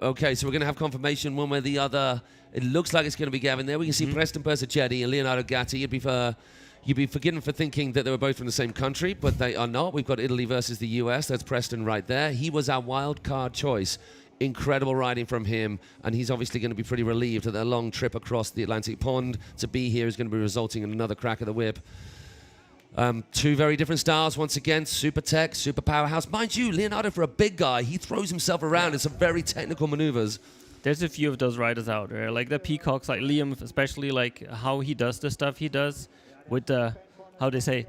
Okay, so we're going to have confirmation one way or the other. It looks like it's going to be Gavin there. We can see Preston Persichetti and Leonardo Gatti. You'd be forgiven for thinking that they were both from the same country, but they are not. We've got Italy versus the US. That's Preston right there. He was our wild card choice Incredible riding from him, and he's obviously going to be pretty relieved that their long trip across the Atlantic pond to be here is going to be resulting in another crack of the whip. Two very different styles, once again, super tech, super powerhouse. Mind you, Leonardo, for a big guy, he throws himself around in some very technical maneuvers. There's a few of those riders out there, like the peacocks, like Liam, especially, like how he does the stuff he does with the, how they say,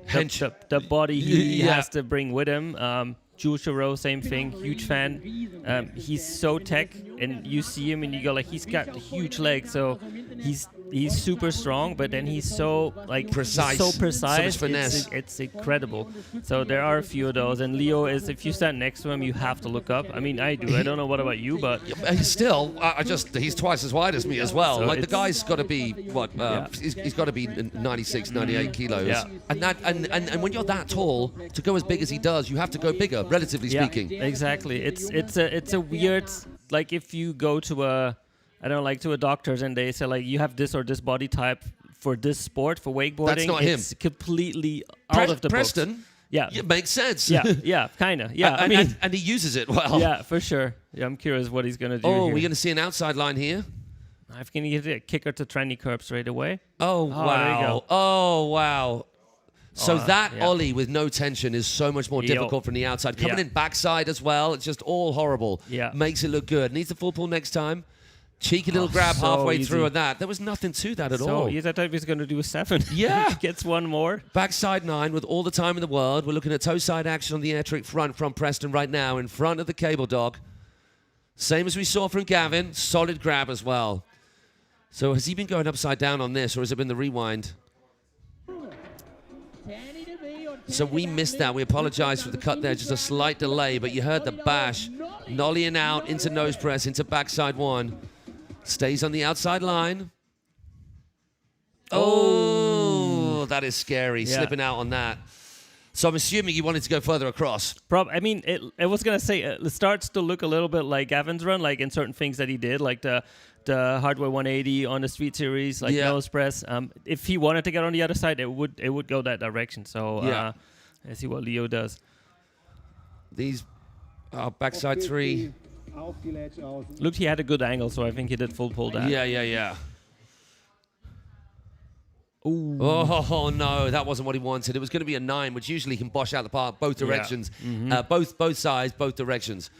the body he has to bring with him. Jules Chareau, same thing, huge fan. He's so tech, and you see him and you go like, he's got huge legs, so he's super strong, but then he's so like precise, so precise. So much finesse. It's incredible. So there are a few of those, and Leo is, if you stand next to him, you have to look up. I mean, I do. I don't know what about you, but Still, he's twice as wide as me as well. So like the guy's got to be what? He's got to be 96, 98 kilos. Yeah. And when you're that tall, to go as big as he does, you have to go bigger, relatively speaking. Exactly. It's a weird, like if you go to a doctor's and they say like you have this or this body type for this sport, for wakeboarding. That's not him. It's completely out of the Preston. books. Yeah. It makes sense. Yeah, kind of. Yeah, and he uses it well. Yeah, for sure. Yeah, I'm curious what he's gonna do. Oh, here. we're gonna see an outside line here. I'm gonna give it a kicker to tranny curb straight away. Oh, there you wow. go. Oh, wow. So that yeah. ollie with no tension is so much more difficult from the outside. Coming in backside as well, it's just all horrible. Yeah. Makes it look good. Needs the full pull next time. Cheeky little grab so halfway easy. through of that. There was nothing to that at all. So I thought he was gonna do a 7. Yeah. Gets one more. Backside 9 with all the time in the world. We're looking at toe side action on the air trick front from Preston right now in front of the cable dog. Same as we saw from Gavin. Solid grab as well. So has he been going upside down on this, or has it been the rewind? So we missed that. We apologize for the cut there. Just a slight delay, but you heard the bash. Nollying out into nose press, into backside 1. Stays on the outside line. Oh, that is scary. Yeah. Slipping out on that. So I'm assuming you wanted to go further across. I mean, I was gonna say it starts to look a little bit like Gavin's run, like in certain things that he did, like the hardware 180 on the Street Series, like nose press. If he wanted to get on the other side, it would go that direction. So let's see what Leo does. These are backside 3. Looked, he had a good angle, so I think he did full pull that. Yeah. Ooh. Oh no, that wasn't what he wanted. It was going to be a 9, which usually can bosh out the park both directions, both sides, both directions.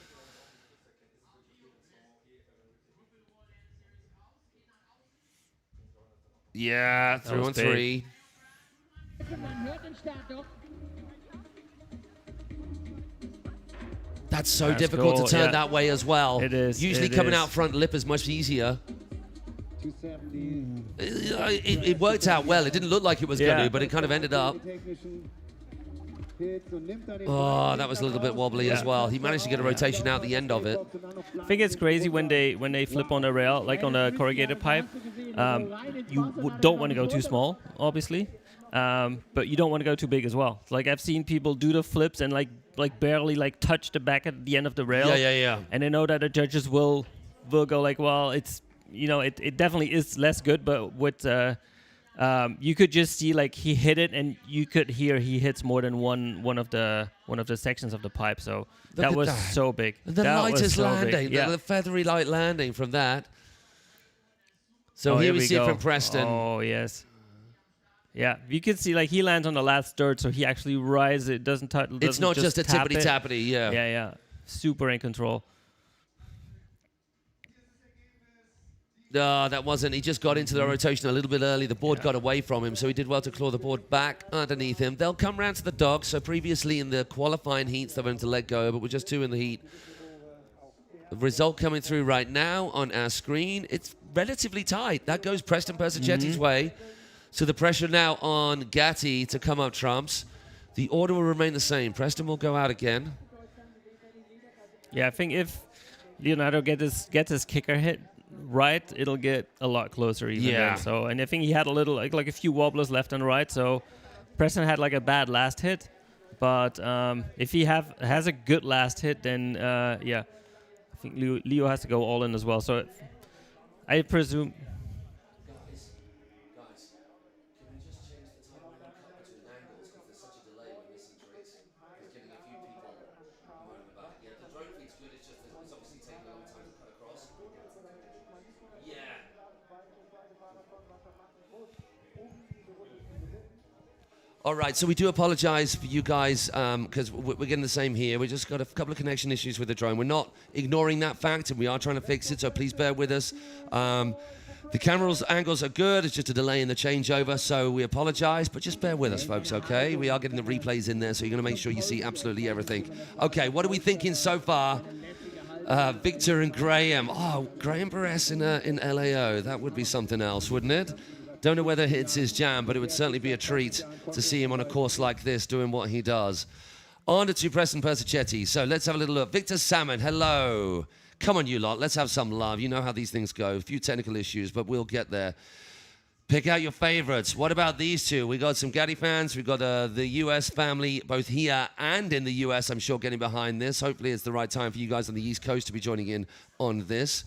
Yeah, through on 3. That's so difficult to turn that way as well. It is. Usually coming out front lip is much easier. It worked out well. It didn't look like it was going to, but it kind of ended up. Oh, that was a little bit wobbly as well. He managed to get a rotation out the end of it. I think it's crazy when they flip on a rail, like on a corrugated pipe. You don't want to go too small, obviously, but you don't want to go too big as well. Like I've seen people do the flips and like barely like touch the back at the end of the rail. Yeah. And I know that the judges will go like, well, it's it definitely is less good, but with you could just see like he hit it, and you could hear he hits more than one of the sections of the pipe. So that was so big. The that lightest so landing, big. Yeah. the feathery light landing from that. So here we see it from Preston. Oh yes. Yeah, you can see like he lands on the last third, so he actually rises. It doesn't touch. It's not just a tippity-tappity, yeah. Yeah. Super in control. No, that wasn't. He just got into the rotation a little bit early. The board got away from him, so he did well to claw the board back underneath him. They'll come round to the dog. So previously in the qualifying heats, they went to let go, but we're just 2 in the heat. The result coming through right now on our screen. It's relatively tight. That goes Preston Persicetti's way. So the pressure now on Gatti to come up trumps. The order will remain the same. Preston will go out again. Yeah, I think if Leonardo gets his kicker hit right, it'll get a lot closer even then. So, and I think he had a little like a few wobblers left and right. So Preston had like a bad last hit, but if he has a good last hit, then I think Leo has to go all in as well. So I presume. All right, so we do apologize for you guys because we're getting the same here. We just got a couple of connection issues with the drone. We're not ignoring that fact, and we are trying to fix it, so please bear with us. The camera's angles are good. It's just a delay in the changeover, so we apologize, but just bear with us, folks, okay? We are getting the replays in there, so you're going to make sure you see absolutely everything. Okay, what are we thinking so far? Victor and Graham. Oh, Graham Perez in LAO. That would be something else, wouldn't it? Don't know whether it's his jam, but it would certainly be a treat to see him on a course like this doing what he does. On to Preston Persichetti. So let's have a little look. Victor Salmon, hello. Come on, you lot. Let's have some love. You know how these things go. A few technical issues, but we'll get there. Pick out your favorites. What about these two? We got some Gaddy fans. We've got the US family, both here and in the US, I'm sure, getting behind this. Hopefully it's the right time for you guys on the East Coast to be joining in on this.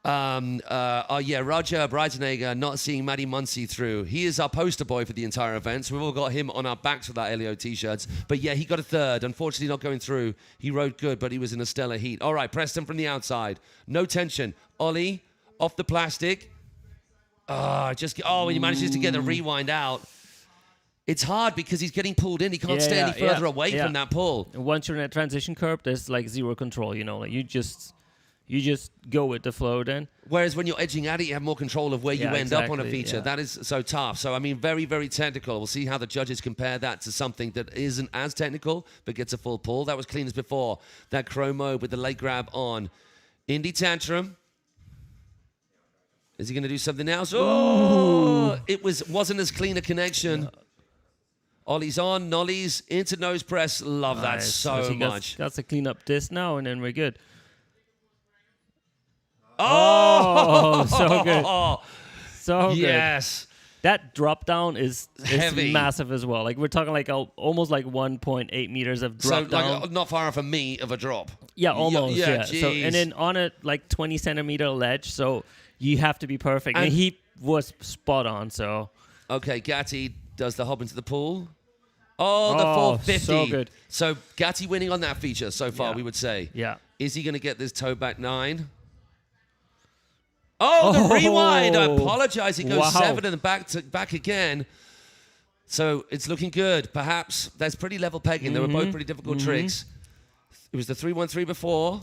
Roger Breitenegger not seeing Matty Muncy through. He is our poster boy for the entire event, so we've all got him on our backs with our LEO t-shirts. But yeah, he got a third. Unfortunately, not going through. He rode good, but he was in a stellar heat. All right, Preston from the outside. No tension. Ollie, off the plastic. When he manages to get the rewind out. It's hard because he's getting pulled in. He can't stay any further away from that pull. And once you're in a transition curve, there's like zero control, you know. Like you just go with the flow then. Whereas when you're edging at it, you have more control of where you end up on a feature. That is so tough. So, I mean, very, very technical. We'll see how the judges compare that to something that isn't as technical, but gets a full pull. That was clean as before. That chromo with the leg grab on. Indy Tantrum. Is he going to do something else? Oh! It wasn't as clean a connection. No. Ollie's on, nollies, into nose press. Love that so much. Got to clean up this now, and then we're good. Oh, so good. So good. Yes. That drop down is heavy, massive as well. Like we're talking like almost like 1.8 meters of drop down. Like not far off of me of a drop. Yeah, almost. Yeah. So Geez. and then on a like 20 centimeter ledge, so you have to be perfect. And he was spot on. So okay, Gatti does the hop into the pool. Oh, the 450. So good. So Gatti winning on that feature so far, we would say. Yeah. Is he going to get this toe back 9? Oh, the rewind. I apologize. It goes 7 and back again. So it's looking good. Perhaps that's pretty level pegging. They were both pretty difficult tricks. It was the 313 before.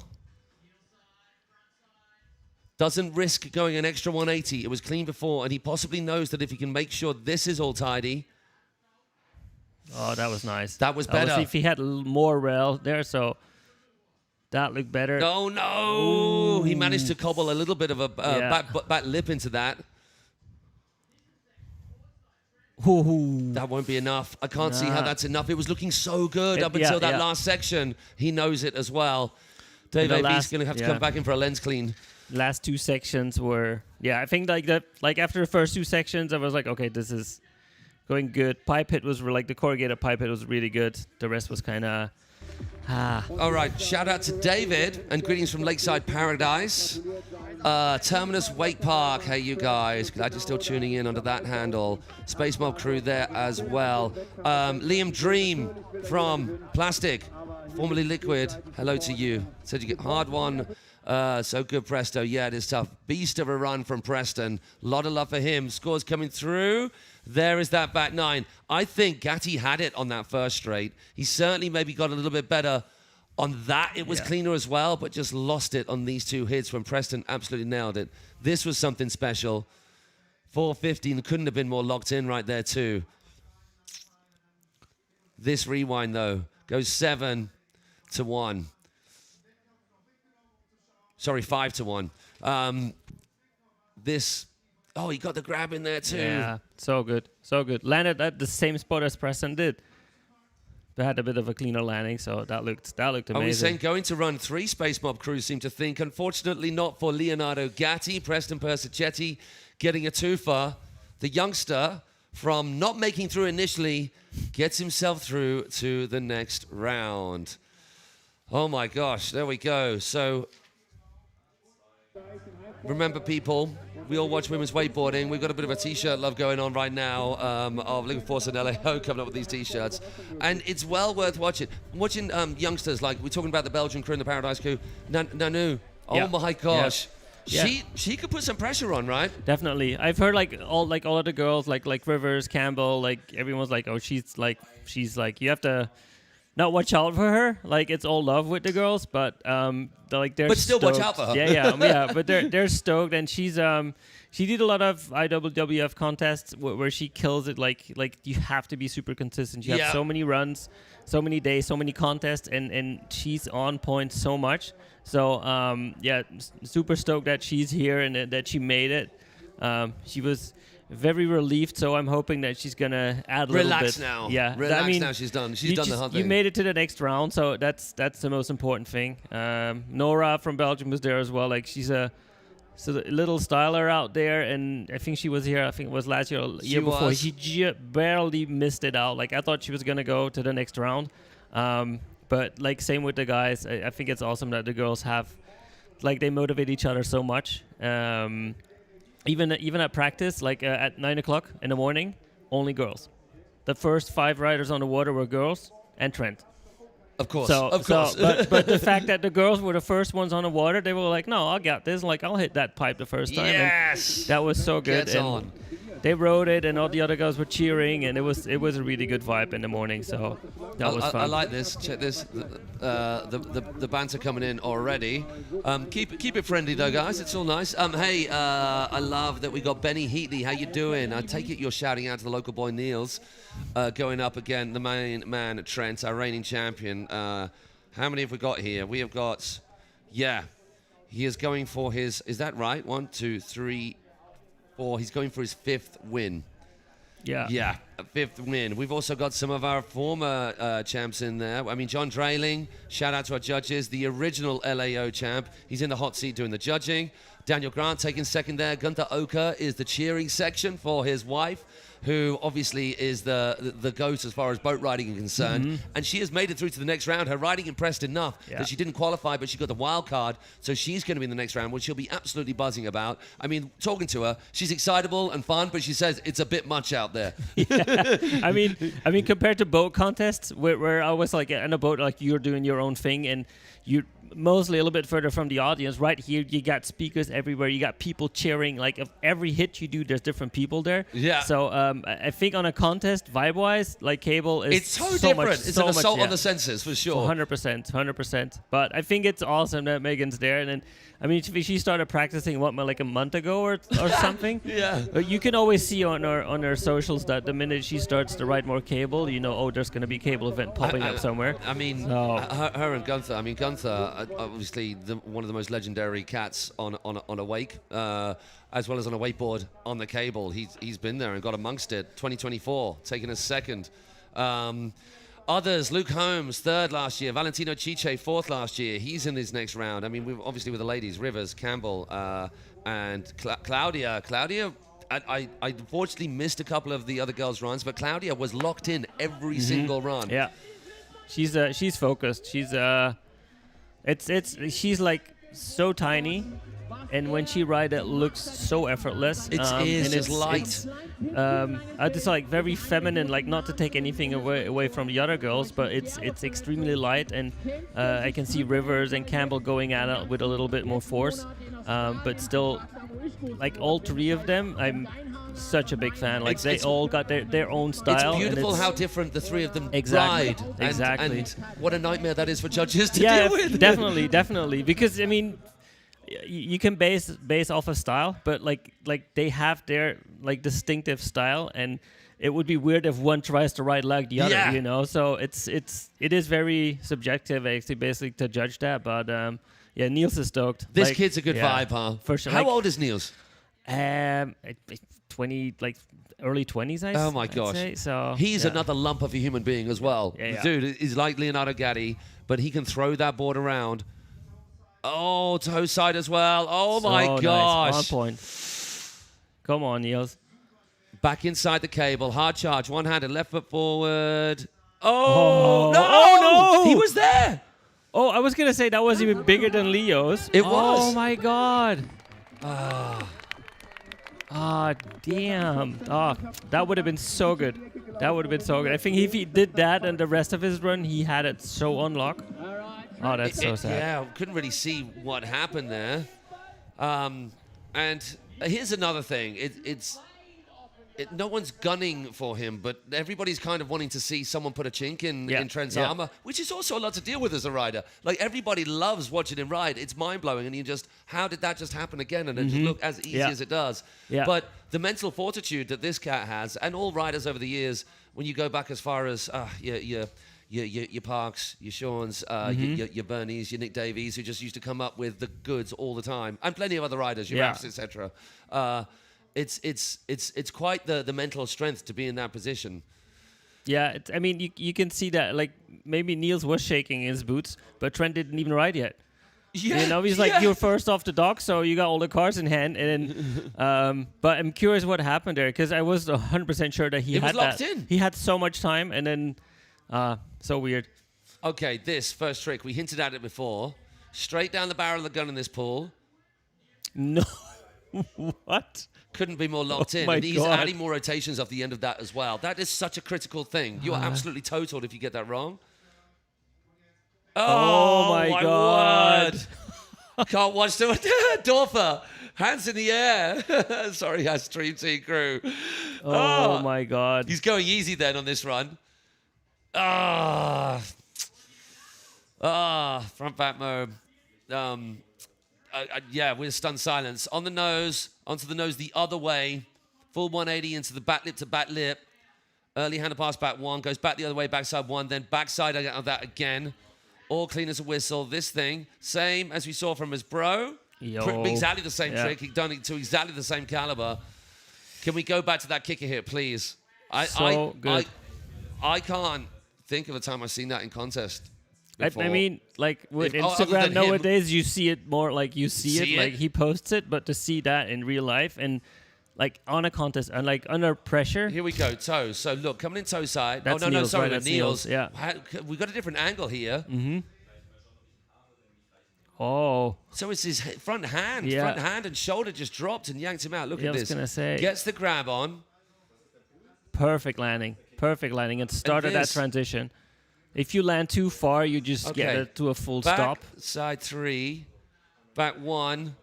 Doesn't risk going an extra 180. It was clean before, and he possibly knows that if he can make sure this is all tidy. Oh, that was nice. That was better. If he had more rail there, so that looked better. Oh, no. Ooh. He managed to cobble a little bit of a back lip into that. Ooh. That won't be enough. I can't see how that's enough. It was looking so good up until that last section. He knows it as well. Dave AV's going to have to come back in for a lens clean. Last 2 sections were, I think like that. Like after the first 2 sections, I was like, okay, this is going good. Pipe hit was like the corrugated pipe hit was really good. The rest was kind of. All right, shout out to David and greetings from Lakeside Paradise. Terminus Wake Park, hey you guys, glad you're still tuning in under that handle. Space Mob crew there as well. Liam Dream from Plastic, formerly Liquid, hello to you. Said you get hard one. So good, Presto. Yeah, it is tough. Beast of a run from Preston. Lot of love for him. Scores coming through. There is that back 9. I think Gatti had it on that first straight. He certainly maybe got a little bit better on that. It was cleaner as well, but just lost it on these 2 hits when Preston absolutely nailed it. This was something special. 415 couldn't have been more locked in right there too. This rewind though goes 7-1. Sorry, 5-1. Oh, he got the grab in there too. Yeah, so good, so good. Landed at the same spot as Preston did. They had a bit of a cleaner landing, so that looked amazing. Are we saying going to run 3 Space Mob crews seem to think? Unfortunately not for Leonardo Gatti. Preston Persichetti getting a twofer. The youngster, from not making through initially, gets himself through to the next round. Oh my gosh, there we go. So remember, people, we all watch women's wakeboarding. We've got a bit of a t-shirt love going on right now of Living Force and LAO coming up with these t-shirts. And it's well worth watching. I'm watching youngsters, like we're talking about the Belgian crew and the Paradise crew. Nanu. Oh my gosh. Yeah. She could put some pressure on, right? Definitely. I've heard like all of the girls like Rivers, Campbell, like everyone's like, oh, she's like you have to not watch out for her. Like it's all love with the girls, but they're But still watch stoked. out for her. Yeah. But they're stoked, and she did a lot of IWWF contests where she kills it. Like you have to be super consistent. You have so many runs, so many days, so many contests, and she's on point so much. So super stoked that she's here and that she made it. She was very relieved, so I'm hoping that she's gonna add a little bit. Relax now. Yeah, Relax now. She's done. She's done the whole thing. You made it to the next round, so that's the most important thing. Nora from Belgium was there as well. Like she's a little styler out there, and I think she was here. I think it was last year, or year before. Was. She barely missed it out. Like I thought she was gonna go to the next round, but like same with the guys. I think it's awesome that the girls have, like they motivate each other so much. Even at practice, like at 9 o'clock in the morning, only girls. The first 5 riders on the water were girls and Trent. Of course. But the fact that the girls were the first ones on the water, they were like, no, I got this. Like, I'll hit that pipe the first time. Yes. And that was so good. Gets on. They rode it, and all the other guys were cheering, and it was a really good vibe in the morning. So that was fun. I like this. Check this. The banter coming in already. Keep it friendly though, guys. It's all nice. Hey, I love that we got Benny Heatley. How you doing? I take it you're shouting out to the local boy Niels, going up again. The main man Trent, our reigning champion. How many have we got here? We have got. Yeah, he is going for his. Is that right? 1, 2, 3. He's going for his 5th win. Yeah, a 5th win. We've also got some of our former champs in there. I mean, John Drayling, shout out to our judges. The original LAO champ. He's in the hot seat doing the judging. Daniel Grant taking second there. Gunther Oker is the cheering section for his wife, who obviously is the GOAT as far as boat riding is concerned. And she has made it through to the next round. Her riding impressed enough that she didn't qualify, but she got the wild card. So she's going to be in the next round, which she'll be absolutely buzzing about. I mean, talking to her, she's excitable and fun, but she says it's a bit much out there. I mean, compared to boat contests, where I was like in a boat, like you're doing your own thing, and you're mostly a little bit further from the audience. Right here, you got speakers everywhere. You got people cheering. Like of every hit you do, there's different people there. Yeah. So I think on a contest, vibe-wise, like cable is It's so different. Much, It's so an assault much, on the senses for sure. 100%. But I think it's awesome that Megan's there. And then, I mean, she started practicing like a month ago or something. Yeah. But you can always see on her socials that the minute she starts to ride more cable, you know, there's going to be a cable event popping up somewhere. I mean, her and Gunther. I mean, Gunther, obviously one of the most legendary cats on a wake, as well as on a wakeboard on the cable. He's been there and got amongst it. 2024, taking a second. Others, Luke Holmes, 3rd last year. Valentino Chiche, 4th last year. He's in his next round. I mean, we've obviously with the ladies, Rivers, Campbell, and Claudia. Claudia, I unfortunately missed a couple of the other girls' runs, but Claudia was locked in every single run. Yeah, she's focused. She's she's like so tiny, and when she rides, it looks so effortless. It's just light. It's like very feminine, like not to take anything away from the other girls, but it's extremely light, and I can see Rivers and Campbell going at it with a little bit more force, but still, like all 3 of them, I'm such a big fan. Like they all got their own style. It's beautiful and how different the 3 of them Exactly. ride. Exactly. And what a nightmare that is for judges to deal with. definitely. Because I mean, you can base off a style, but like they have their like distinctive style, and it would be weird if one tries to ride like the other, you know. So it is very subjective actually, basically to judge that. But yeah, Niels is stoked. This like, kid's a good vibe, huh? For sure. How like, old is Niels? 20, like early 20s. Oh my gosh! Say. So he's another lump of a human being as well. Yeah. Dude, he's like Leonardo Gatti, but he can throw that board around. Oh, toe side as well. Oh my gosh! Nice. On point. Come on, Niels. Back inside the cable, hard charge, one-handed, left foot forward. Oh no! Oh, no! He was there. Oh, I was gonna say that was even bigger than Leo's. It was. Oh my god. Damn. That would have been so good. I think if he did that and the rest of his run, he had it so on lock. Oh, that's so sad. Yeah, couldn't really see what happened there. And here's another thing. No one's gunning for him, but everybody's kind of wanting to see someone put a chink in Trent's armor, which is also a lot to deal with as a rider. Like, everybody loves watching him ride. It's mind-blowing, and how did that just happen again? And it just look as easy as it does. Yeah. But the mental fortitude that this cat has, and all riders over the years, when you go back as far as your Parks, your Sean's, your Bernies, your Nick Davies, who just used to come up with the goods all the time, and plenty of other riders, your Raps, etc. It's quite the mental strength to be in that position. Yeah, I mean, you can see that, like, maybe Niels was shaking in his boots, but Trent didn't even ride yet. Yeah, you know, he's like, you're first off the dock, so you got all the cars in hand. And then, but I'm curious what happened there, because I was 100% sure that he was locked in. He had so much time, and then so weird. Okay, this first trick, we hinted at it before. Straight down the barrel of the gun in this pool. No. What? Couldn't be more locked in. And he's adding more rotations off the end of that as well. That is such a critical thing. You are absolutely totaled if you get that wrong. Oh my God. Word. Can't watch the Dorfer. Hands in the air. Sorry, our stream team crew. Oh my God. He's going easy then on this run. Front back mode. Yeah, we're stunned silence. On the nose, onto the nose the other way. Full 180 into the back lip to back lip. Early handle pass back one, goes back the other way, backside one, then backside of that again. All clean as a whistle. This thing, same as we saw from his bro. Exactly the same trick. He's done it to exactly the same caliber. Can we go back to that kicker here, please? Good. I can't think of a time I've seen that in contest. I mean, like with Instagram nowadays, you see it more. Like you see it, like he posts it, but to see that in real life and like on a contest and like under pressure. Here we go, toes. So look, coming in toe side. That's Niels, right, Niels. Yeah, we got a different angle here. Oh, so it's his front hand and shoulder just dropped and yanked him out. Look at this. I was gonna say, gets the grab on. Perfect landing, and started that transition. If you land too far, you just get it to a full stop. Side three, back one,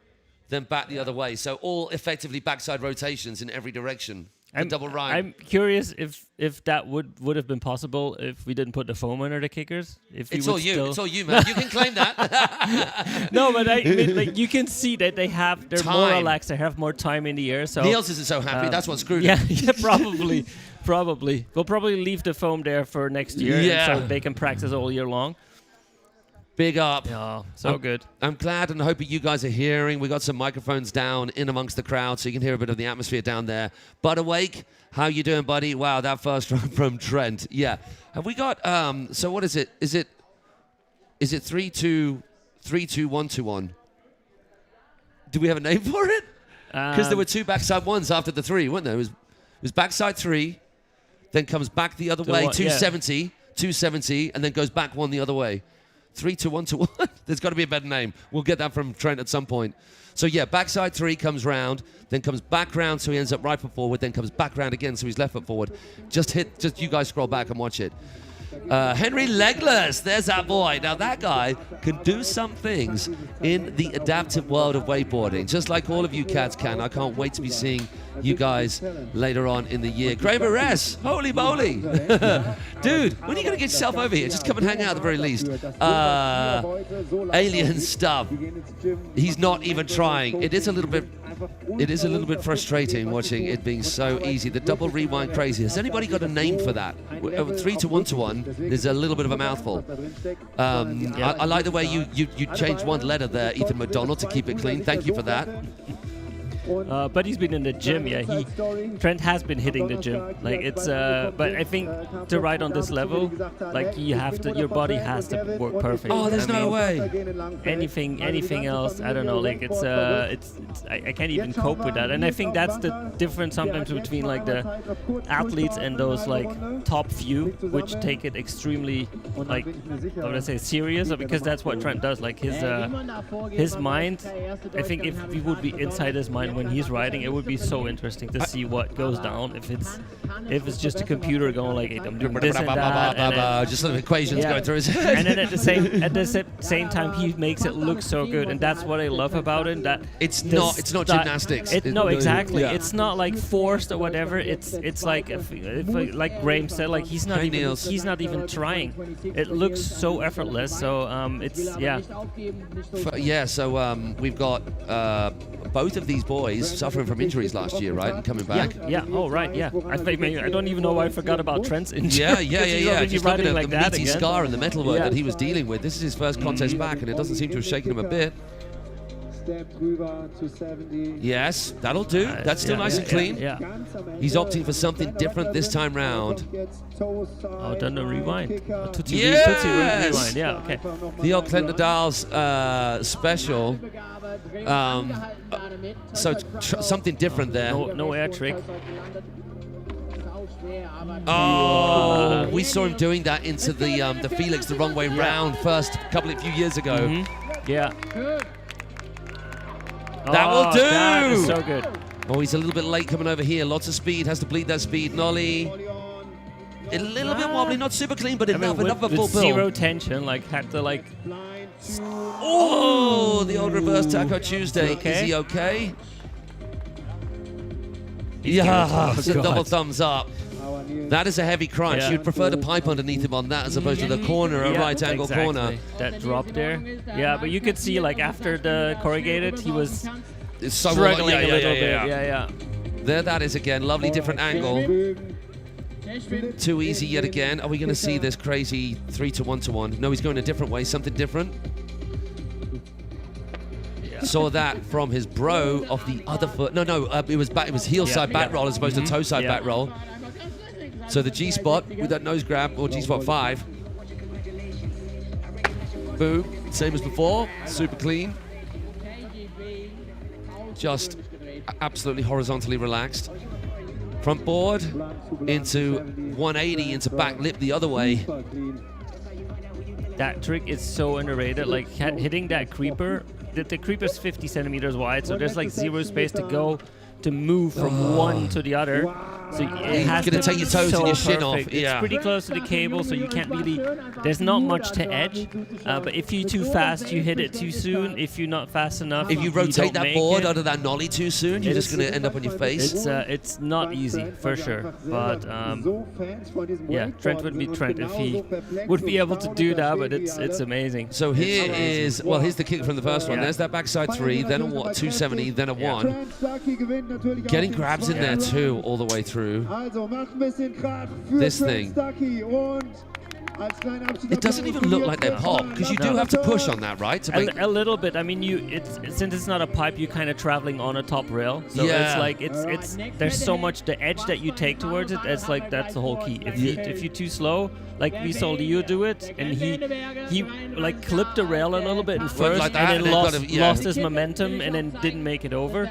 then back the other way. So all effectively backside rotations in every direction. Double ride. I'm curious if that would have been possible if we didn't put the foam under the kickers. It's all you, man. You can claim that. No, but I mean, like you can see that they're more relaxed. They have more time in the air. So Niels isn't so happy. That's what screwed him. Yeah, probably. We'll probably leave the foam there for next year, so they can practice all year long. Big up. Yeah, good. I'm glad and hoping you guys are hearing. We got some microphones down in amongst the crowd, so you can hear a bit of the atmosphere down there. Bud Awake, how you doing, buddy? Wow, that first run from Trent. Yeah. Have we got, so what is it? Is it 3-2, 1-2-1? Do we have a name for it? Because there were two backside ones after the three, weren't there? It was backside three, then comes back the other way, 270, and then goes back one the other way. 3-2-1-2-1. There's got to be a better name. We'll get that from Trent at some point. So yeah, backside three comes round, then comes back round, so he ends up right foot forward, then comes back round again, so he's left foot forward. Just you guys scroll back and watch it. Henry Legless, there's that boy. Now that guy can do some things in the adaptive world of wakeboarding, just like all of you cats can. I can't wait to be seeing you guys later on in the year. Kramer S, holy moly. Dude, when are you going to get yourself over here? Just come and hang out at the very least. Alien stuff. He's not even trying. It is a little bit frustrating watching it being so easy. The double rewind crazy. Has anybody got a name for that? 3-1-1 is a little bit of a mouthful. I like the way you changed one letter there, Ethan McDonald, to keep it clean. Thank you for that. But he's been in the gym, Trent has been hitting the gym. Like it's, but I think to ride on this level, like your body has to work perfect. Oh, there's no way. Anything else, I don't know. Like it's I can't even cope with that. And I think that's the difference sometimes between like the athletes and those like top few, which take it extremely like I would say serious, because that's what Trent does. Like his mind, I think if we would be inside his mind when he's riding, it would be so interesting to see what goes down if it's just a computer going like, hey, I'm doing this and that, and then, just sort of equations going through his head. and then at the same time he makes it look so good, and that's what I love about it. That it's not gymnastics. No, exactly. Yeah. It's not like forced or whatever. It's like if like Graham said, like he's not even trying. It looks so effortless. So So we've got both of these boys suffering from injuries last year, right, and coming back. Yeah. Oh, right. Yeah. I think I don't even know why I forgot about Trent's injury. Yeah. Just looking at like the that meaty again. scar and the metalwork that he was dealing with. This is his first contest back, and it doesn't seem to have shaken him a bit. Yes, that'll do. That's still nice and clean. Yeah. He's opting for something different this time round. Oh, done a rewind. Tootsie Yes! rewind. Yeah. Okay. The old Clint Nadal's special. So something different there. No air trick. Oh, we saw him doing that into the Felix the wrong way round first few years ago. Yeah. That will do. That is so good. Oh, he's a little bit late coming over here. Lots of speed. Has to bleed that speed. Nollie. A little bit wobbly, not super clean, but enough with for full zero bill. tension, like had to like. Oh, the old reverse taco Tuesday. Okay. Is he okay? Oh, It's a God. double thumbs up. That is a heavy crunch. Yeah. You'd prefer to pipe underneath him on that as opposed to the corner, a right angle corner. That drop there. Yeah, but you could see like after the corrugated, he was It's so struggling a little bit. yeah. Yeah. There that is again. Lovely different angle. Too easy yet again. Are we going to see this crazy 3 to 1 to 1? No, he's going a different way, something different. Saw that from his bro off the other foot. No, it was back. It was heel side back roll as opposed to toe side back roll. So the G spot with that nose grab, or G spot 5. Boom, same as before. Super clean. Just absolutely horizontally relaxed. Front board into 180 into back lip the other way. That trick is so underrated. Like hitting that creeper. The creeper's 50 centimeters wide, so there's like zero space to move from one to the other. So it has You're gonna to take be your toes so and your shin off. perfect. Yeah. It's pretty close to the cable, so you can't really. There's not much to edge. But if you're too fast, you hit it too soon. If you're not fast enough, If you rotate don't that make board it. out of that nollie too soon, you're just going to end up on your face. It's not easy for sure, but yeah, Trent would be Trent if he would be able to do that. But it's amazing. So here is, well, here's the kick from the first one. Yeah. There's that backside 3, then a 270, then a 1. Getting grabs in there too, all the way through. This thing. It doesn't even look like they're pop, because you do have to push on that, right? To make A little bit. I mean, since it's not a pipe, you're kind of traveling on a top rail. So Yeah. it's like it's there's so much the edge that you take towards it. It's like that's the whole key. If you're too slow, like we saw Leo do it, and he like clipped the rail a little bit in first, like that, and and then then lost his momentum, and then didn't make it over.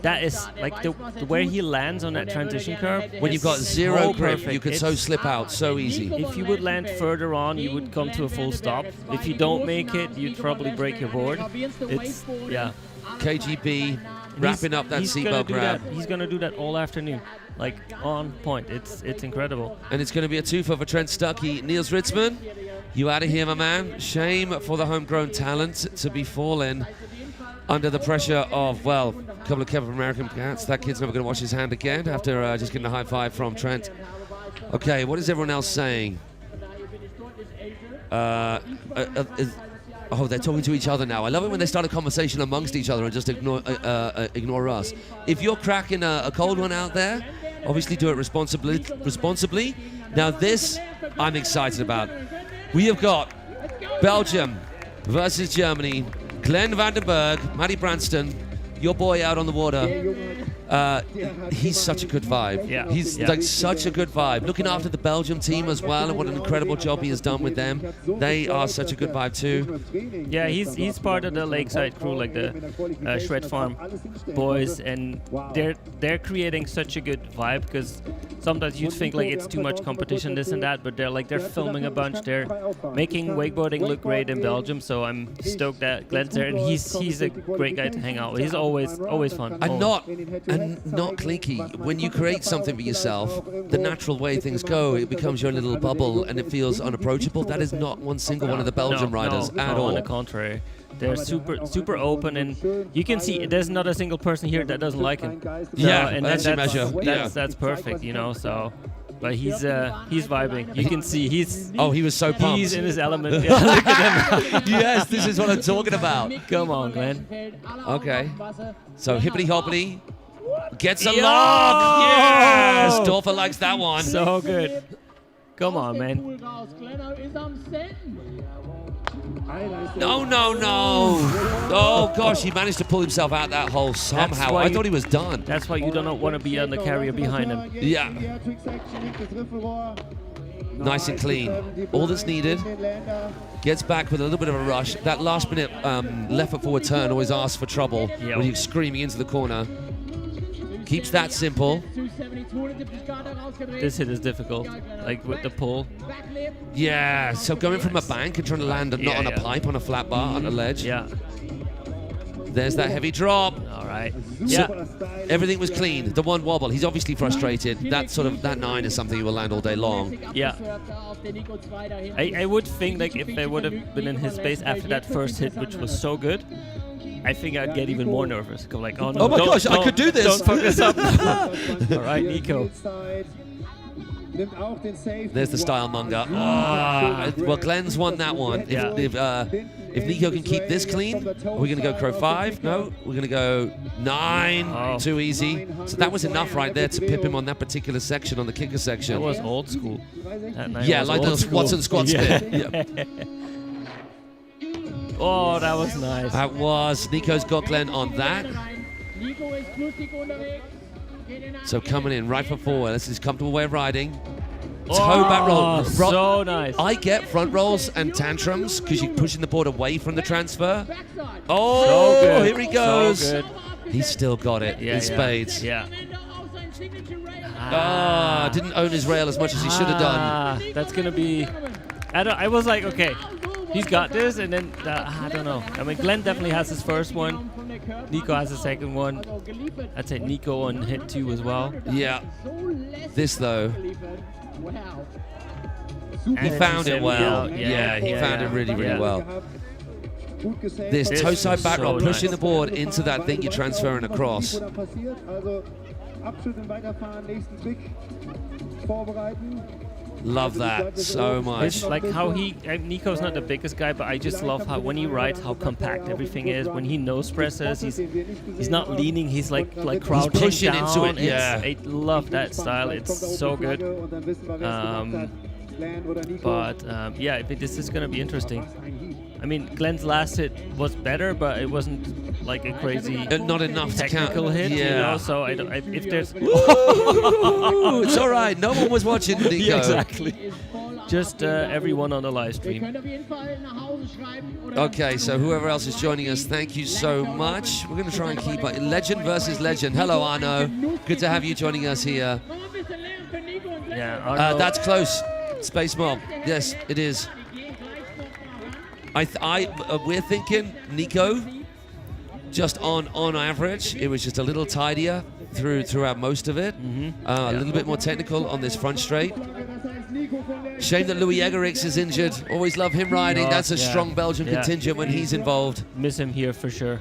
That is like the way he lands on that transition curve. when you've got is zero so grip, perfect. you could so It's- slip out so easy. If you would land further on, you would come to a full stop. If you don't make it, you'd probably break your board. It's yeah. KGB wrapping up that He's gonna seatbelt do grab. that. He's gonna do that all afternoon, like on point. It's incredible. And it's going to be a 2 for Trent Stuckey. Niels Ritzman, you out of here, my man. Shame for the homegrown talent to be falling under the pressure of, well, a couple of Kevin American cats. That kid's never going to wash his hand again after just getting a high five from Trent. Okay, what is everyone else saying? Oh, they're talking to each other now. I love it when they start a conversation amongst each other and just ignore us. If you're cracking a cold one out there, obviously do it responsibly. Now this, I'm excited about. We have got Belgium versus Germany. Glenn Vandenberg, Matty Branston, your boy out on the water. He's such a good vibe. Yeah. He's Yeah. like such a good vibe. Looking after the Belgium team as well, and what an incredible job he has done with them. They are such a good vibe too. Yeah, he's part of the Lakeside crew, like the Shred Farm boys, and they're creating such a good vibe because sometimes you think like it's too much competition, this and that, but they're filming a bunch. They're making wakeboarding look great in Belgium, so I'm stoked that Glenn's there, and he's a great guy to hang out with. He's always always fun. And Always. not clinky. When you create something for yourself, the natural way things go, it becomes your little bubble and it feels unapproachable. That is not one single one of the Belgian riders at all. On the contrary, they're super open, and you can see there's not a single person here that doesn't like him. Yeah, and that's your measure. Yeah. That's perfect, you know. So, but he's vibing. You can see he's he was so pumped. he's in his element. Yeah, look at him. Yes, this is what I'm talking about. Come on, Glenn. Okay. So hippity hoppity gets a Yo! lock. Yes, Dorfer likes that one. So good. Come on, man. No. Oh gosh, he managed to pull himself out that hole somehow. why I you- thought he was done. That's why you do not want to be on the carrier behind him. Yeah. Nice and clean. All that's needed. Gets back with a little bit of a rush. That last minute left foot forward turn always asks for trouble Yeah. when you're screaming into the corner. Keeps that simple. This hit is difficult, like with the pull. Yeah, so going from a bank and trying to land not on a pipe, on a flat bar, on a ledge. Yeah. There's that heavy drop. All right. Yeah. Everything was clean. The one wobble, he's obviously frustrated. That 9 is something he will land all day long. Yeah. I would think like if I would have been in his space after that first hit, which was so good, I think I'd get even more nervous. Go like, oh no! Oh my gosh, I could do this. Don't fuck this up. All right, Nico. There's the style monger. Well, Glenn's won that one. Yeah. If Nico can keep this clean, are we going to go crow 5? No, we're going to go 9. Oh. Too easy. So that was enough right there to pip him on that particular section, on the kicker section. That was old school. That night Yeah, was like old the school. Watson squat spin. Yeah. Oh, that was nice. That was. Nico's got Glenn on that. So coming in right foot forward. This is his comfortable way of riding. Toe back roll. So nice. I get front rolls and tantrums because you're pushing the board away from the transfer. Oh, So good. here he goes. So good. He's still got it in spades. Yeah. Didn't own his rail as much as he should have done. That's gonna be. I was like, okay, he's got this, and then I don't know. I mean, Glenn definitely has his first one. Nico has the second one. I'd say Nico on hit 2 as well. Yeah. This though, he And found it well. Yeah, He found it really, really yeah. well. This This toe is side back so roll, pushing nice. the board into that thing you're transferring across. Love that so much. It's like how Nico's not the biggest guy, but I just love how when he rides, how compact everything is. When he nose presses, he's not leaning. He's like crouching pushing down. into it, yeah. I love that style. It's so good. Yeah, this is gonna be interesting. I mean, Glenn's last hit was better, but it wasn't like a crazy Not enough to count. technical hit, you Yeah. know. So if there's Ooh, it's all right. No one was watching, Nico. yeah, exactly, just everyone on the live stream. Okay, so whoever else is joining us, thank you so much. We're going to try and keep up. Legend versus legend. Hello, Arno. Good to have you joining us here. Yeah, That's close. Space Mob. Yes, it is. We're thinking Nico, just on average, it was just a little tidier throughout most of it. A little bit more technical on this front straight. Shame that Louis Egerix is injured. Always love him riding. That's a strong Belgian contingent when he's involved. Miss him here for sure.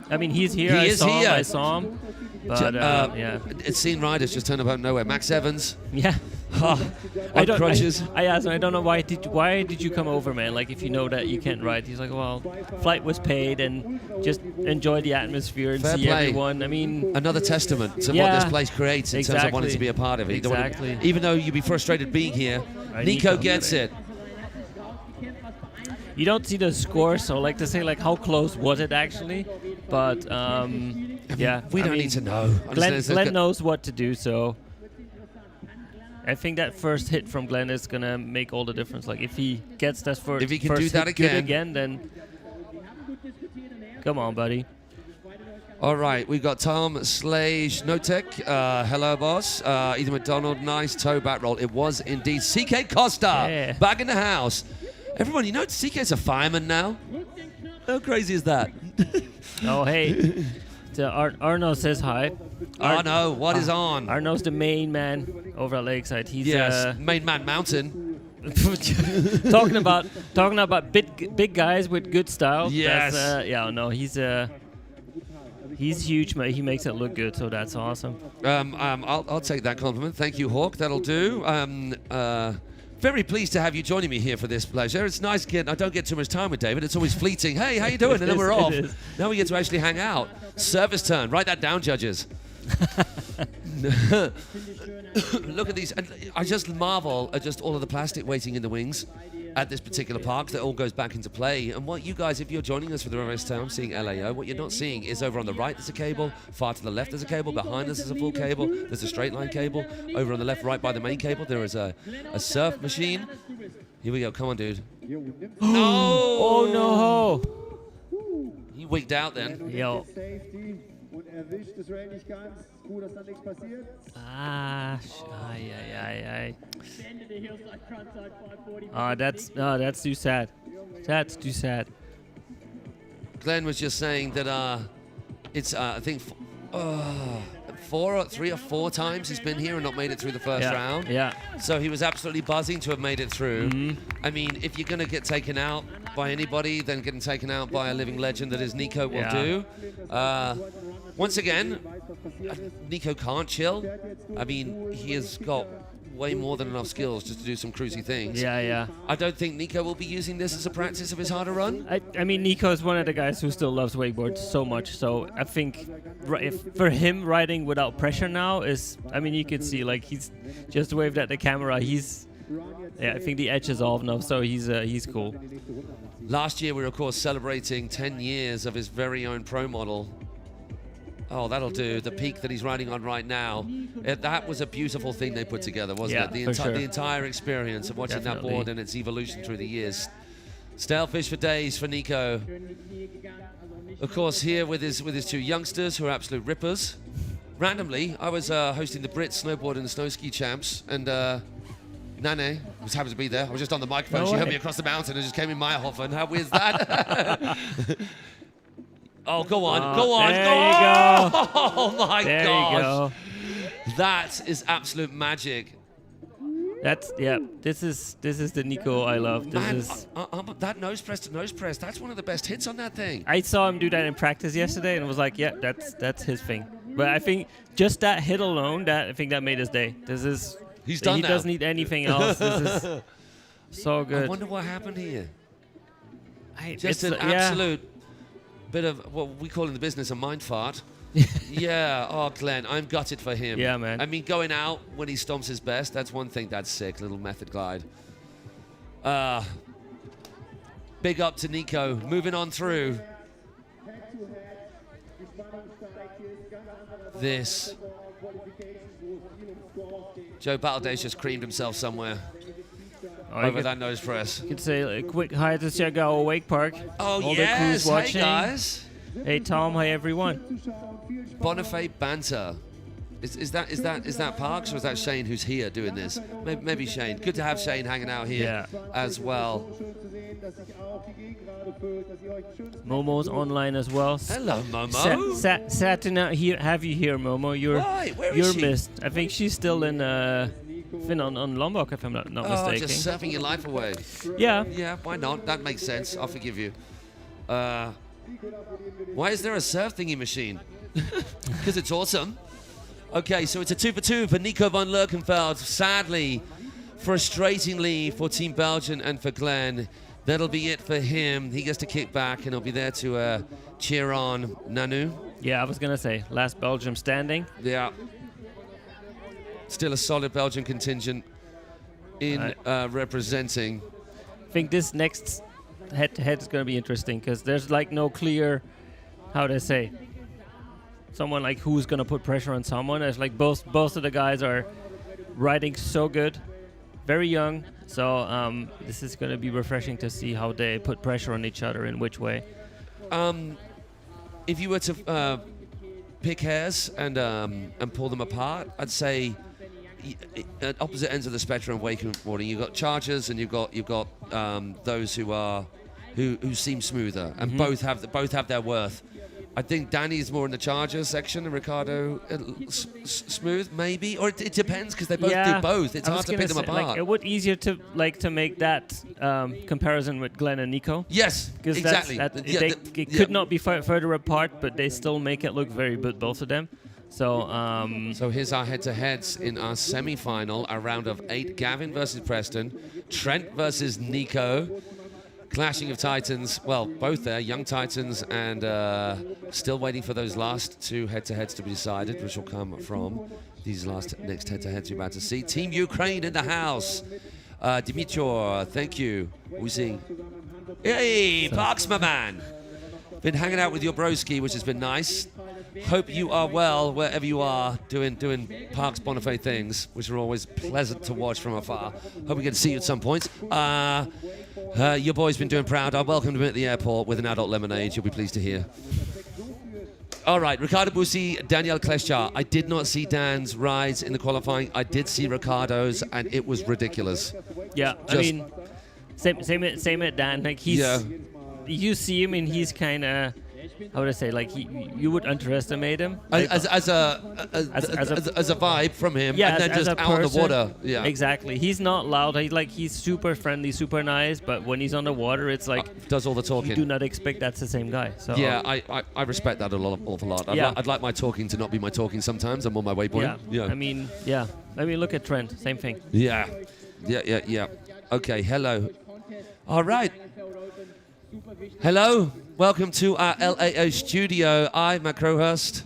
I mean, he's here. He I is saw here. Him, I saw him. But yeah, It's seen riders just turn up out of nowhere. Max Evans. yeah. On crutches. I asked him. I don't know why did you come over, man? Like if you know that you can't ride. He's like, well, flight was paid and just enjoy the atmosphere and Fair see play. everyone. I mean, Another testament to what Yeah. this place creates in terms of wanting Exactly. to be a part of it. You don't wanna- Exactly. even though you'd be frustrated being here, Right, Nico Nico. gets it. you don't see the score, so like to say like how close was it actually? But yeah, We I don't mean, need to know. Glenn knows what to do, so I think that first hit from Glenn is gonna make all the difference. Like if he gets that If he can first do that hit good again. then come on, buddy. All right, we've got Tom Slage Notek. Hello, boss. Ethan McDonald, nice toe back roll. It was indeed CK Costa Yeah. back in the house. Everyone, you know CK's a fireman now? How crazy is that? Oh, hey. Arno says hi. Arno, what is on? Arno's the main man over at Lakeside. He's Yes, Main Man Mountain. talking about big guys with good style. Yes. He's huge, mate. He makes it look good, so that's awesome. I'll take that compliment. Thank you, Hawk. That'll do. Very pleased to have you joining me here for this pleasure. It's nice I don't get too much time with David. It's always fleeting. Hey, how you doing? And then we're off. Now we get to actually hang out. Service turn. Write that down, judges. Look at these. And I just marvel at just all of the plastic waiting in the wings at this particular park that all goes back into play. And what you guys, if you're joining us for the first time, seeing LAO, what you're not seeing is over on the right there's a cable, far to the left there's a cable, behind us is a full cable, there's a straight line cable, over on the left right by the main cable there is a surf machine. Here we go, come on dude. No! Oh no! He wigged out then. Yo. That's too sad. That's too sad. Glenn was just saying that it's I think 3 or 4 times he's been here and not made it through the first round. Yeah. So he was absolutely buzzing to have made it through. I mean, if you're going to get taken out by anybody, then getting taken out by a living legend that is Nico will do. Once again, Nico can't chill. I mean, he has got way more than enough skills just to do some cruisy things. Yeah. I don't think Nico will be using this as a practice of his harder run. I mean, Nico is one of the guys who still loves wakeboard so much. So I think if for him riding without pressure now is, I mean, you could see like he's just waved at the camera. I think the edge is off now, so he's cool. Last year we were of course celebrating 10 years of his very own pro model. Oh, that'll do. The peak that he's riding on right now. That was a beautiful thing they put together, wasn't it? The entire experience of watching that board and its evolution through the years. Stale fish for days for Nico. Of course, here with his 2 youngsters who are absolute rippers. Randomly, I was hosting the Brits Snowboard and Snow Ski Champs, and Nane was happy to be there. I was just on the microphone. She heard me across the mountain and just came in Meyerhofen. How weird is that? Oh, go on, go on, there go you on! go. Oh my There gosh. you go. That is absolute magic. This is the Nico I love. Man, that nose press to nose press, that's one of the best hits on that thing. I saw him do that in practice yesterday and was like, yeah, that's his thing. But I think just that hit alone, I think that made his day. He's done He now. doesn't need anything else. This is so good. I wonder what happened here. Just It's an absolute bit of what we call in the business a mind fart. Yeah, oh Glenn, I'm gutted for him. Yeah, man. I mean, going out when he stomps his best, that's one thing, that's sick, little method glide. Big up to Nico, moving on through. This. Joe Battleday's just creamed himself somewhere over that nose press. You could say a quick hi to Siagao Wake Park. Oh, all yes, the crews watching. hey guys. Hey Tom, hi everyone. Bonifay banter. Is that Parks or is that Shane who's here doing this? Maybe Shane. Good to have Shane hanging out here as well. Momo's online as well. Hello, Momo. Sad to not have you here, Momo. Where is you're she? missed. I think she's still in on Lombok, if I'm not mistaken. Just surfing your life away. Yeah. Yeah, why not? That makes sense. I'll forgive you. Why is there a surf thingy machine? Because it's awesome. Okay, so it's a 2 for 2 for Nico van Lerkenveld. Sadly, frustratingly for Team Belgium and for Glenn, that'll be it for him. He gets to kick back and he'll be there to cheer on Nanu. Yeah, I was going to say, last Belgium standing. Yeah. Still a solid Belgian contingent in representing. I think this next head-to-head is going to be interesting because there's like no clear, how do I say, someone like who's going to put pressure on someone. It's like both of the guys are riding so good, very young. So this is going to be refreshing to see how they put pressure on each other in which way. If you were to pick hairs and pull them apart, I'd say at opposite ends of the spectrum of wakeboarding, you've got chargers and you've got those who are who seem smoother, and both have their worth. I think Danny is more in the charger section, and Ricardo smooth, maybe, or it depends because they both do both. It's hard to pick them apart. Like, it would easier to make that comparison with Glenn and Nico. Yes, Because exactly. It could not be further apart, but they still make it look very good, both of them. So So here's our head-to-heads in our semi-final, a round of 8. Gavin versus Preston, Trent versus Nico. Clashing of Titans, well, both there, young Titans, and still waiting for those last 2 head-to-heads to be decided, which will come from these next head-to-heads you're about to see. Team Ukraine in the house. Dimitrov, thank you. Uzi. Hey, Parks, my man. Been hanging out with your broski, which has been nice. Hope you are well wherever you are doing Parks Bonifay things, which are always pleasant to watch from afar. Hope we get to see you at some point. Your boy's been doing proud. I welcomed him at the airport with an adult lemonade. You'll be pleased to hear. All right, Ricardo Busi, Daniel Kleshar. I did not see Dan's rides in the qualifying. I did see Ricardo's, and it was ridiculous. yeah, I mean, same at Dan. Like you see him and he's kind of, how would I say, like you would underestimate him like, as a vibe from him, yeah, and then as just a out on the person. water. Yeah, Exactly. He's not loud. He's super friendly, super nice. But when he's on the water, it's like does all the talking. you do not expect that's the same guy. So Yeah, I respect that awful lot. I'd like my talking to not be my talking sometimes. I'm on my wakeboarding. yeah. I mean, look at Trent. Same thing. Yeah. Okay, hello. All right. Hello. Welcome to our LAO studio. I'm Matty Crowhurst,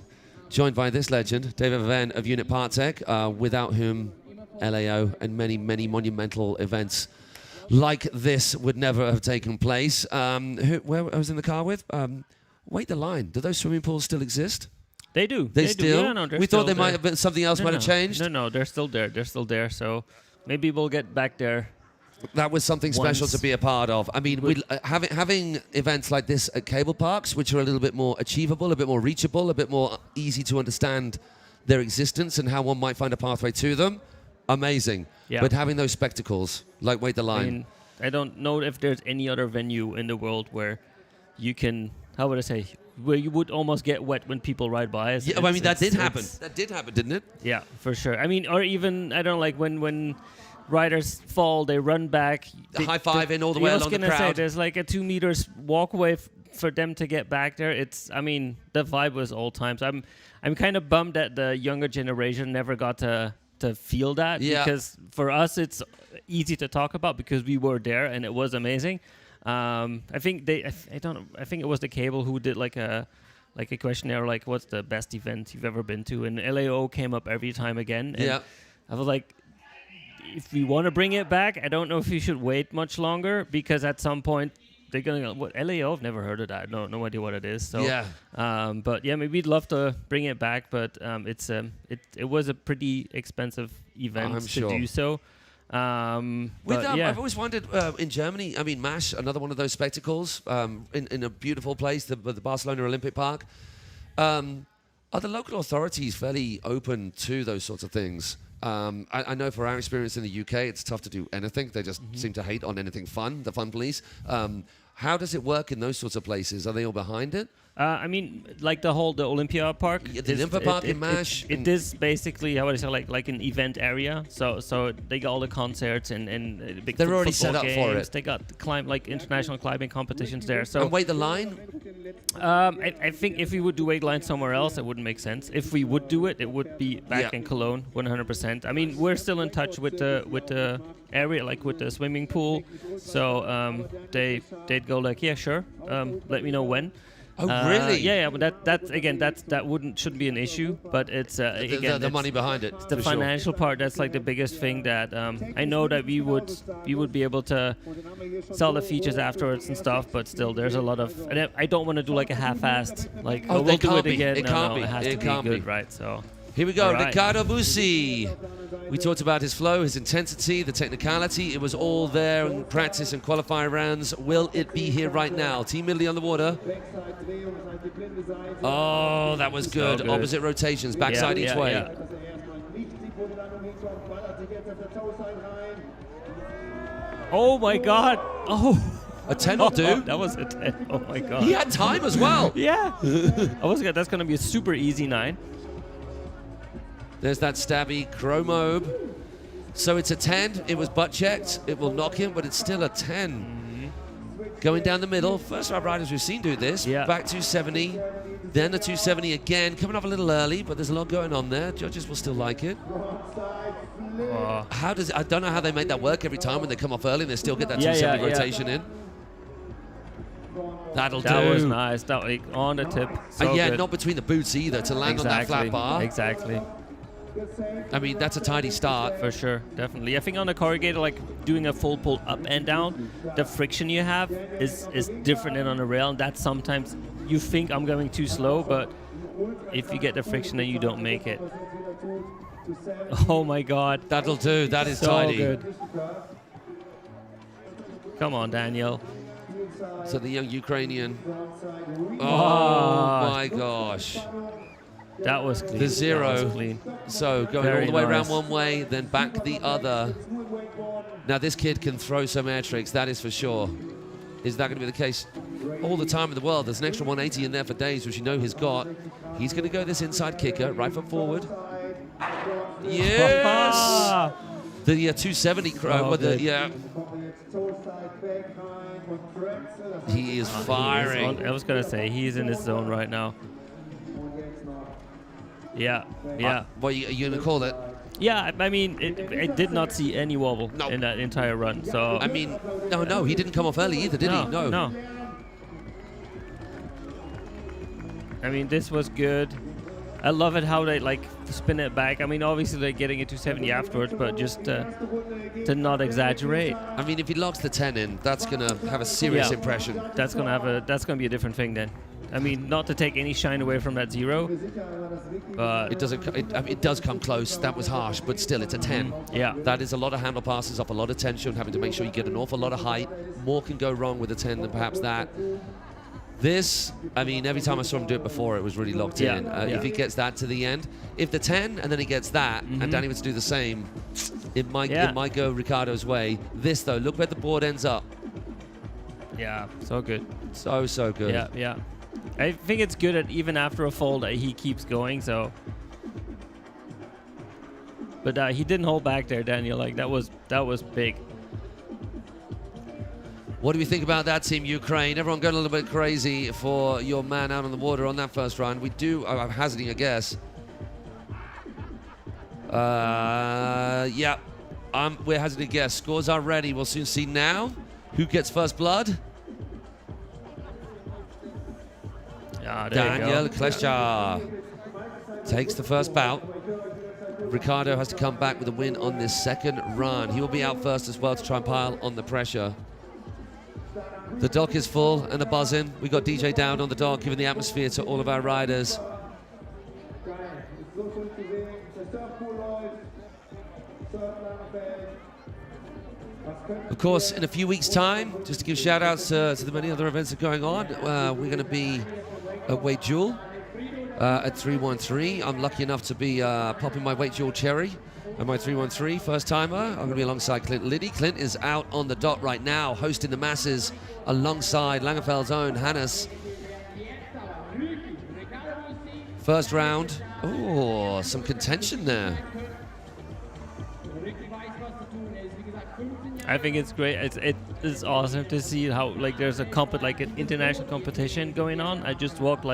joined by this legend, David Van of UNIT Parktech, without whom LAO and many, many monumental events like this would never have taken place. Where I was in the car with? Wait the line. Do those swimming pools still exist? They do. They do. still? Yeah, no, We thought they might have been something else might have changed. No, they're still there. They're still there. So maybe we'll get back there. That was something special Once. to be a part of. I mean, having events like this at cable parks, which are a little bit more achievable, a bit more reachable, a bit more easy to understand their existence and how one might find a pathway to them, amazing. Yeah. But having those spectacles, like Wait the Line. I mean, I don't know if there's any other venue in the world where you can, how would I say, where you would almost get wet when people ride by. Yeah, I mean, that did happen. That did happen, didn't it? Yeah, for sure. I mean, or even, I don't know, like when riders fall, they run back. High-fiving all the way along the I was going to say, crowd. there's like a 2 meters walkway for them to get back there. I mean, the vibe was old times. I'm kind of bummed that the younger generation never got to feel that. Yeah. Because for us, it's easy to talk about because we were there and it was amazing. I think I think it was the cable who did like a questionnaire, like what's the best event you've ever been to, and LAO came up every time again. And Yeah. I was like, if we want to bring it back, I don't know if we should wait much longer because at some point they're gonna go, what, LAO? I've never heard of that. No idea what it is. So Yeah. but yeah, maybe we'd love to bring it back, but it was a pretty expensive event I'm to sure. do so. But yeah. I've always wondered, in Germany, I mean, MASH, another one of those spectacles, in a beautiful place, the Barcelona Olympic Park. Are the local authorities fairly open to those sorts of things? I know for our experience in the UK, it's tough to do anything. They just seem to hate on anything fun, the fun police. How does it work in those sorts of places? Are they all behind it? I mean, like the Olympia Park. Yeah, the Olympia Park in MASH. It is basically, how would I say, like an event area. So they got all the concerts and big They're already set football up for games. it. They got international climbing competitions there. So And Wait the Line? I think if we would do Wait Line somewhere else, it wouldn't make sense. If we would do it, it would be back in Cologne, 100%. I mean, we're still in touch with the area, like with the swimming pool. So they'd go like, yeah, sure. Let me know when. Oh, really? Yeah, but that shouldn't be an issue. But it's again the money behind it. the for sure. financial part. That's like the biggest thing that I know that we would be able to sell the features afterwards and stuff. But still, there's a lot of. And I don't want to do like a half-assed like. Oh, we'll they do can't it be. again. It No, can't be. It has It to be can't good, be. right? So. Here we go, All right. Ricardo Busi. We talked about his flow, his intensity, the technicality. It was all there in practice and qualifying rounds. Will it be here right now? Team Italy on the water. Oh, that was good. good. Opposite rotations, backside each way. Yeah. Oh my God! Oh, A 10 will do. That was a 10. Oh my god. He had time as well. Yeah. That's going to be a super easy 9. There's that stabby chromobe. So it's a 10. It was butt checked. It will knock him, but it's still a 10. Going down the middle. First time riders we've seen do this. Yeah. Back 270. Then a 270 again. Coming off a little early, but there's a lot going on there. Judges will still like it. I don't know how they make that work every time when they come off early and they still get that 270 rotation in. That'll do. That was nice. That like on the tip. So yeah, good. not between the boots either to land on that flat bar. Exactly. I mean, that's a tidy start. For sure, definitely. I think on the corrugator, like doing a full pull up and down, the friction you have is different than on the rail, and that sometimes you think I'm going too slow, but if you get the friction, then you don't make it. Oh my God. That'll do. That is so tidy. Good. Come on, Daniel. So the young Ukrainian. Oh my gosh. That was clean. The 0. That was clean. So going Very all the way around nice. one way, then back the other. Now this kid can throw some air tricks, that is for sure. Is that going to be the case all the time in the world? There's an extra 180 in there for days, which you know he's got. He's going to go this inside kicker, right foot forward. Yes! The 270 crow. He is firing. I was going to say, he's in his zone right now. Yeah, yeah. What are you going to call it? Yeah, I mean, it did not see any wobble in that entire run. So I mean, no, he didn't come off early either, did he? No. I mean, this was good. I love it how they like spin it back. I mean, obviously they're getting it to 70 afterwards, but just to not exaggerate. I mean, if he locks the 10 in, that's gonna have a serious impression. That's gonna be a different thing then. I mean, not to take any shine away from that 0, but it doesn't. It does come close. That was harsh, but still, it's a 10. Yeah, that is a lot of handle passes off a lot of tension, having to make sure you get an awful lot of height. More can go wrong with a 10 than perhaps that. This, I mean, every time I saw him do it before, it was really locked in. If he gets that to the end, if the 10 and then he gets that, and Danny was to do the same, it might go Ricardo's way. This though, look where the board ends up. Yeah, so good. So good. Yeah, yeah. I think it's good that even after a fall that he keeps going. So, but he didn't hold back there, Daniel. Like that was big. What do we think about that, Team Ukraine? Everyone going a little bit crazy for your man out on the water on that first run. We do. I'm hazarding a guess. Yeah, we're hazarding a guess. Scores are ready. We'll soon see now who gets first blood. Daniel Klescha takes the first bout. Ricardo has to come back with a win on this second run. He will be out first as well to try and pile on the pressure. The dock is full and the buzzing. We got DJ down on the dock, giving the atmosphere to all of our riders. Of course, in a few weeks' time, just to give shout-outs to the many other events that are going on, we're going to be at Weight Jewel at 313. I'm lucky enough to be popping my Weight Jewel cherry and my 313 first timer. I'm going to be alongside Clint Liddy. Clint is out on the dot right now, hosting the masses alongside Langenfeld's own Hannes. First round. Oh, some contention there. I think it's great. It's awesome to see how like there's a an international competition going on. I just walked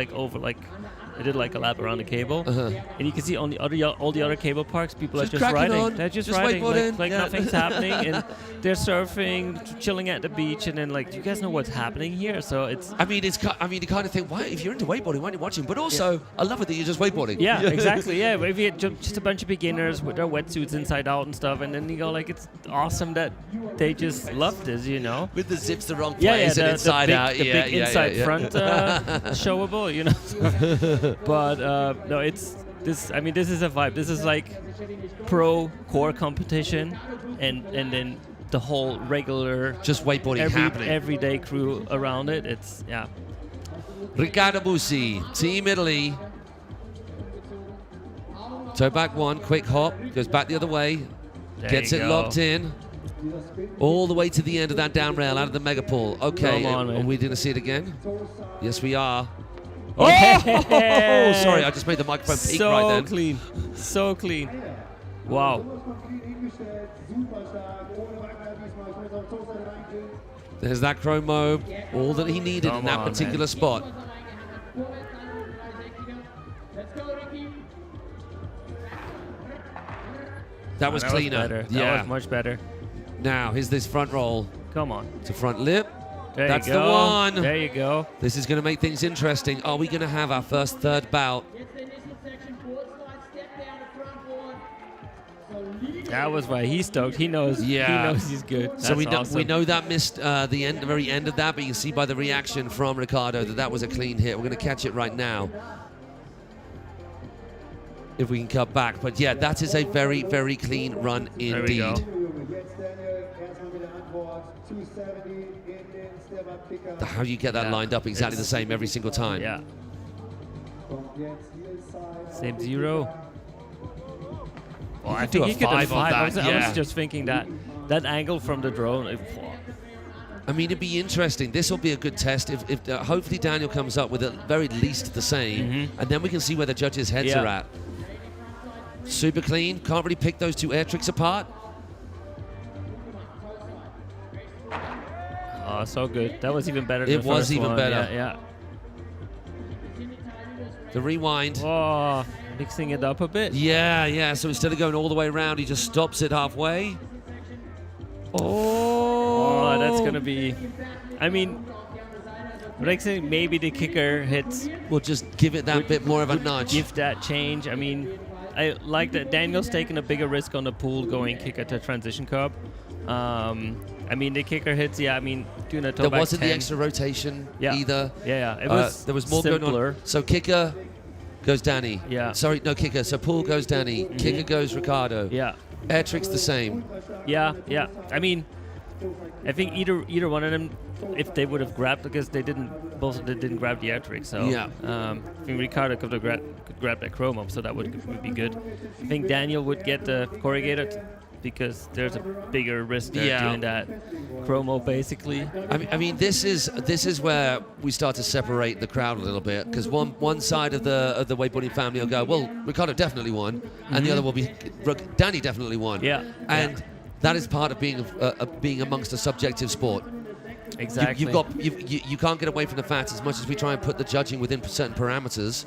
I did like a lap around the cable, and you can see on all the other cable parks, people Just are just riding. on. They're just Just riding, wakeboarding. like Yeah. nothing's happening, and they're surfing, chilling at the beach, and then like, do you guys know what's happening here? So it's. I mean, you kind of think, why? If you're into wakeboarding, why aren't you watching? But also, I love it that you're just wakeboarding. Yeah, exactly. Yeah, if you had just a bunch of beginners with their wetsuits inside out and stuff, and then you go like, it's awesome that they just love this, you know. With the zips the wrong place and inside out. The big inside front showable, you know. But no, it's this. I mean, this is a vibe. This is like pro core competition, and then the whole regular just wakeboarding happening. Everyday crew around it. It's Riccardo Bussi, Team Italy. Toe back one, quick hop, goes back the other way, gets it locked in. All the way to the end of that down rail, out of the mega pool. Okay, Come on, man. are we going to see it again? Yes, we are. Oh, Oh, sorry, I just made the microphone peak so right then. clean, so clean. Wow. There's that chromo, all that he needed Come in that on, particular man. spot. That was That cleaner. Was better. Yeah. That was much better. Now, here's this front roll Come on. to front lip. There That's you the go. one. There you go. This is going to make things interesting. Are we going to have our first third bout? That was why he's stoked. He knows. Yeah. He knows he's good. So we That's awesome. know that missed the very end of that, but you can see by the reaction from Ricardo that was a clean hit. We're going to catch it right now, if we can cut back. But yeah, that is a very, very clean run There we go. indeed. How do you get that Yeah. lined up exactly the It's- same every single time? Yeah. Same zero. Oh, I do think a he could have 5 on five. that, I yeah. was just thinking that angle from the drone. I mean, it'd be interesting. This will be a good test if hopefully Daniel comes up with at very least the same, and then we can see where the judges' heads Yeah. are at. Super clean. Can't really pick those two air tricks apart. Oh, so good. That was even better than It the was first even one. better. Yeah, The rewind. yeah. Oh, mixing it up a bit. Yeah. So instead of going all the way around, he just stops it halfway. Oh, that's gonna be. I mean, Rexing, maybe the kicker hits. We'll just give it that would- bit more of a would nudge. Give that change. I mean, I like that Daniel's taking a bigger risk on the pool going kicker to transition curb. I mean, the kicker hits. Yeah, I mean, doing a toe There back wasn't 10. the extra rotation Yeah. either. Yeah. It was. There was more simpler. going on. So kicker goes Danny. Yeah. Sorry, no kicker. So pool goes Danny. Kicker goes Ricardo. Yeah. Air trick's the same. Yeah. I mean, I think either one of them, if they would have grabbed, because both of them didn't grab the air trick. So Yeah. I think Ricardo could grab that chrome up, so that would be good. I think Daniel would get the corrugated because there's a bigger risk there Yeah. doing that chromo basically. I mean, this is where we start to separate the crowd a little bit, because one side of the wakeboarding family will go, well, Ricardo definitely won, and the other will be, Danny definitely won. Yeah. And that is part of being amongst a subjective sport. Exactly. You can't get away from the fact, as much as we try and put the judging within certain parameters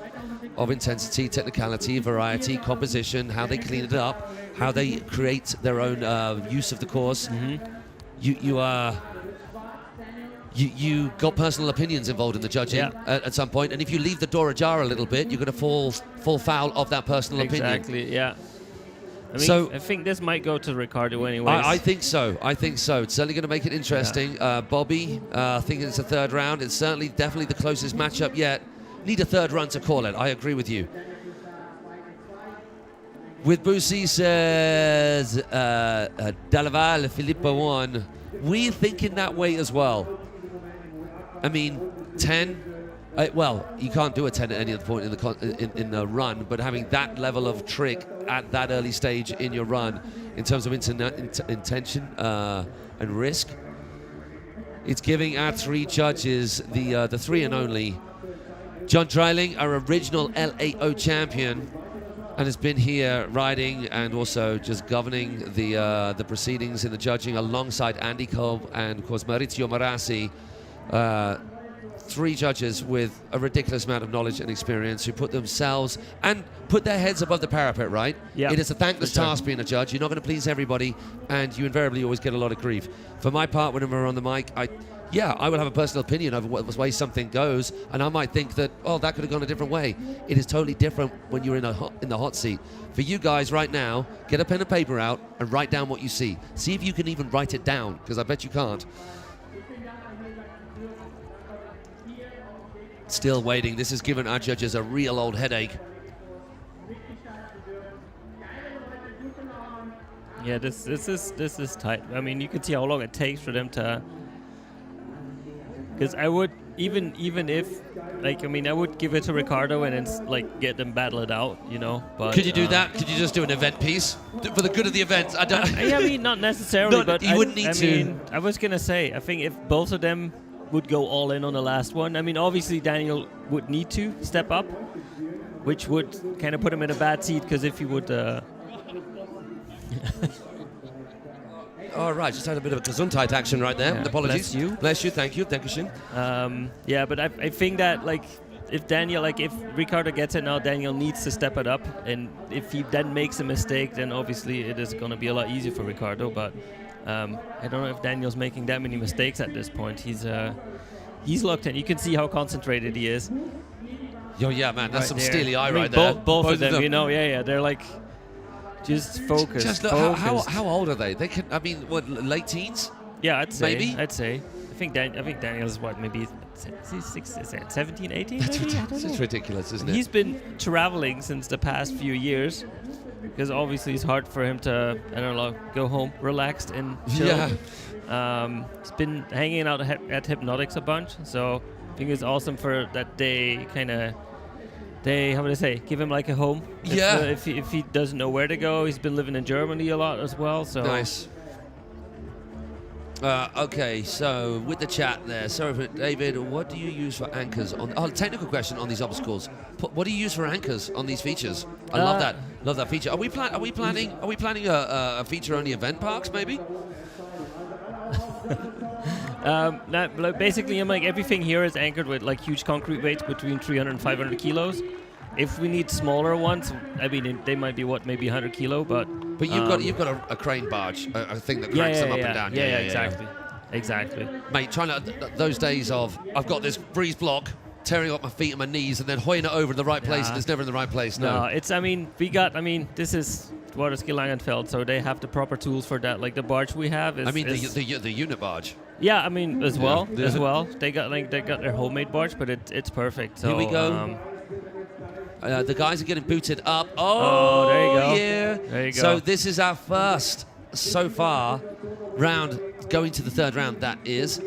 of intensity, technicality, variety, composition, how they clean it up, how they create their own use of the course. You got personal opinions involved in the judging at some point, and if you leave the door ajar a little bit, you're going to fall foul of that personal opinion. Exactly. Yeah. I mean, So- I think this might go to Ricardo anyways. I think so. It's certainly going to make it interesting. Bobby, I think it's a third round. It's definitely the closest matchup yet. Need a third run to call it. I agree with you. With Boussy says Dalaval, Filippo won. We're thinking that way as well. I mean, 10. Well, you can't do a 10 at any other point in the run, but having that level of trick at that early stage in your run, in terms of intention and risk, it's giving our three judges the three and only. John Dreiling, our original LAO champion, and has been here riding and also just governing the proceedings in the judging alongside Andy Kolb and, of course, Maurizio Marassi. Three judges with a ridiculous amount of knowledge and experience who put themselves and put their heads above the parapet, right? Yeah, It is a thankless for sure. task being a judge. You're not going to please everybody, and you invariably always get a lot of grief. For my part, whenever we're on the mic, I will have a personal opinion over what way something goes, and I might think that, oh, that could have gone a different way. It is totally different when you're in the hot seat. For you guys right now, get a pen and paper out and write down what you see. See if you can even write it down, because I bet you can't. Still waiting. This has given our judges a real old headache. Yeah, this is tight. I mean, you can see how long it takes for them to Because I would even if like I would give it to Ricardo and then like get them battle it out, you know. But Could you do that? Could you just do an event piece for the good of the event? I don't. I mean, not necessarily, No, but you wouldn't need to. mean, I was gonna say, I think if both of them would go all in on the last one, I mean, obviously Daniel would need to step up, which would kind of put him in a bad seat because if he would. All right, just had a bit of a Gesundheit action right there. Yeah, Apologies. bless you. Bless you. Thank you. Thank you, Shin. Yeah, but I think that like if Daniel, like if Ricardo gets it now, Daniel needs to step it up, and if he then makes a mistake, then obviously it is going to be a lot easier for Ricardo. But I don't know if Daniel's making that many mistakes at this point. He's locked in. You can see how concentrated he is. Yo, yeah, man, that's Right some there. steely eye I mean, right there. Both of them, you know, yeah, they're like just focused. Just look, focused. how old are they? They can, I mean, what, late teens? Yeah, I'd say. Maybe? I'd say. I think Daniel's what, maybe 17, 18? That's maybe? I don't ridiculous. It's know. ridiculous, isn't it? He's been traveling since the past few years because obviously it's hard for him to, I don't know, go home relaxed and chill. Yeah. He's been hanging out at Hypnotics a bunch, so I think it's awesome for that they kind of, how would I say, give him like a home. Yeah. If he doesn't know where to go, he's been living in Germany a lot as well. So Nice. Okay, so with the chat there, sorry for David, what do you use for anchors on? Oh, technical question on these obstacles. What do you use for anchors on these features? I love that. Love that feature. Are we planning a feature-only event parks maybe? Basically, I'm like everything here is anchored with like huge concrete weights between 300 and 500 kilos. If we need smaller ones, I mean, they might be maybe 100 kilo, but you've got a crane barge, a thing that cranks them up and down. Yeah, exactly. Mate, trying to those days of I've got this breeze block tearing up my feet and my knees and then hoying it over in the right place and it's never in the right place. No, it's this is Wasserski Langenfeld, so they have the proper tools for that. Like the barge we have is. the unit barge. Yeah, I mean as well. Yeah. They got their homemade barge, but it's perfect. So, Here we go. The guys are getting booted up. Oh, there you go. Yeah. There you go. So this is our first so far round, going to the third round. That is,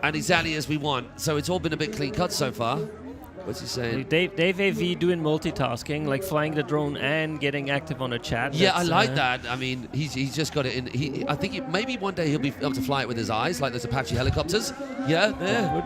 and exactly as we want. So it's all been a bit clean cut so far. What's he saying? Dave AV doing multitasking, like flying the drone and getting active on a chat. Yeah, I like that. I mean, he's just got it in. I think maybe one day he'll be able to fly it with his eyes, like those Apache helicopters. Yeah.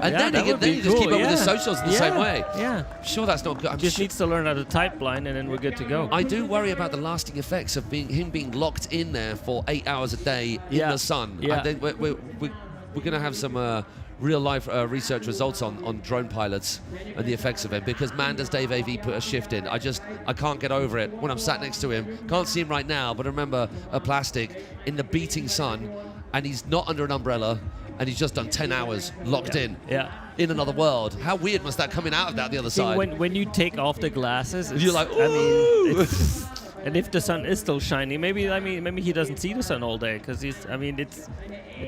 And then he can just keep up with his socials in the same way. Yeah. I'm sure that's not good. Just needs to learn how to type blind, and then we're good to go. I do worry about the lasting effects of him being locked in there for 8 hours a day in the sun. Yeah. I think we're going to have some real life research results on drone pilots and the effects of it, because man, does Dave AV put a shift in. I can't get over it when I'm sat next to him. Can't see him right now, but I remember a plastic in the beating sun, and he's not under an umbrella, and he's just done 10 hours locked in in another world. How weird must that coming out of that the other side? When you take off the glasses, you're like, ooh! I mean, it's, and if the sun is still shining, maybe he doesn't see the sun all day, because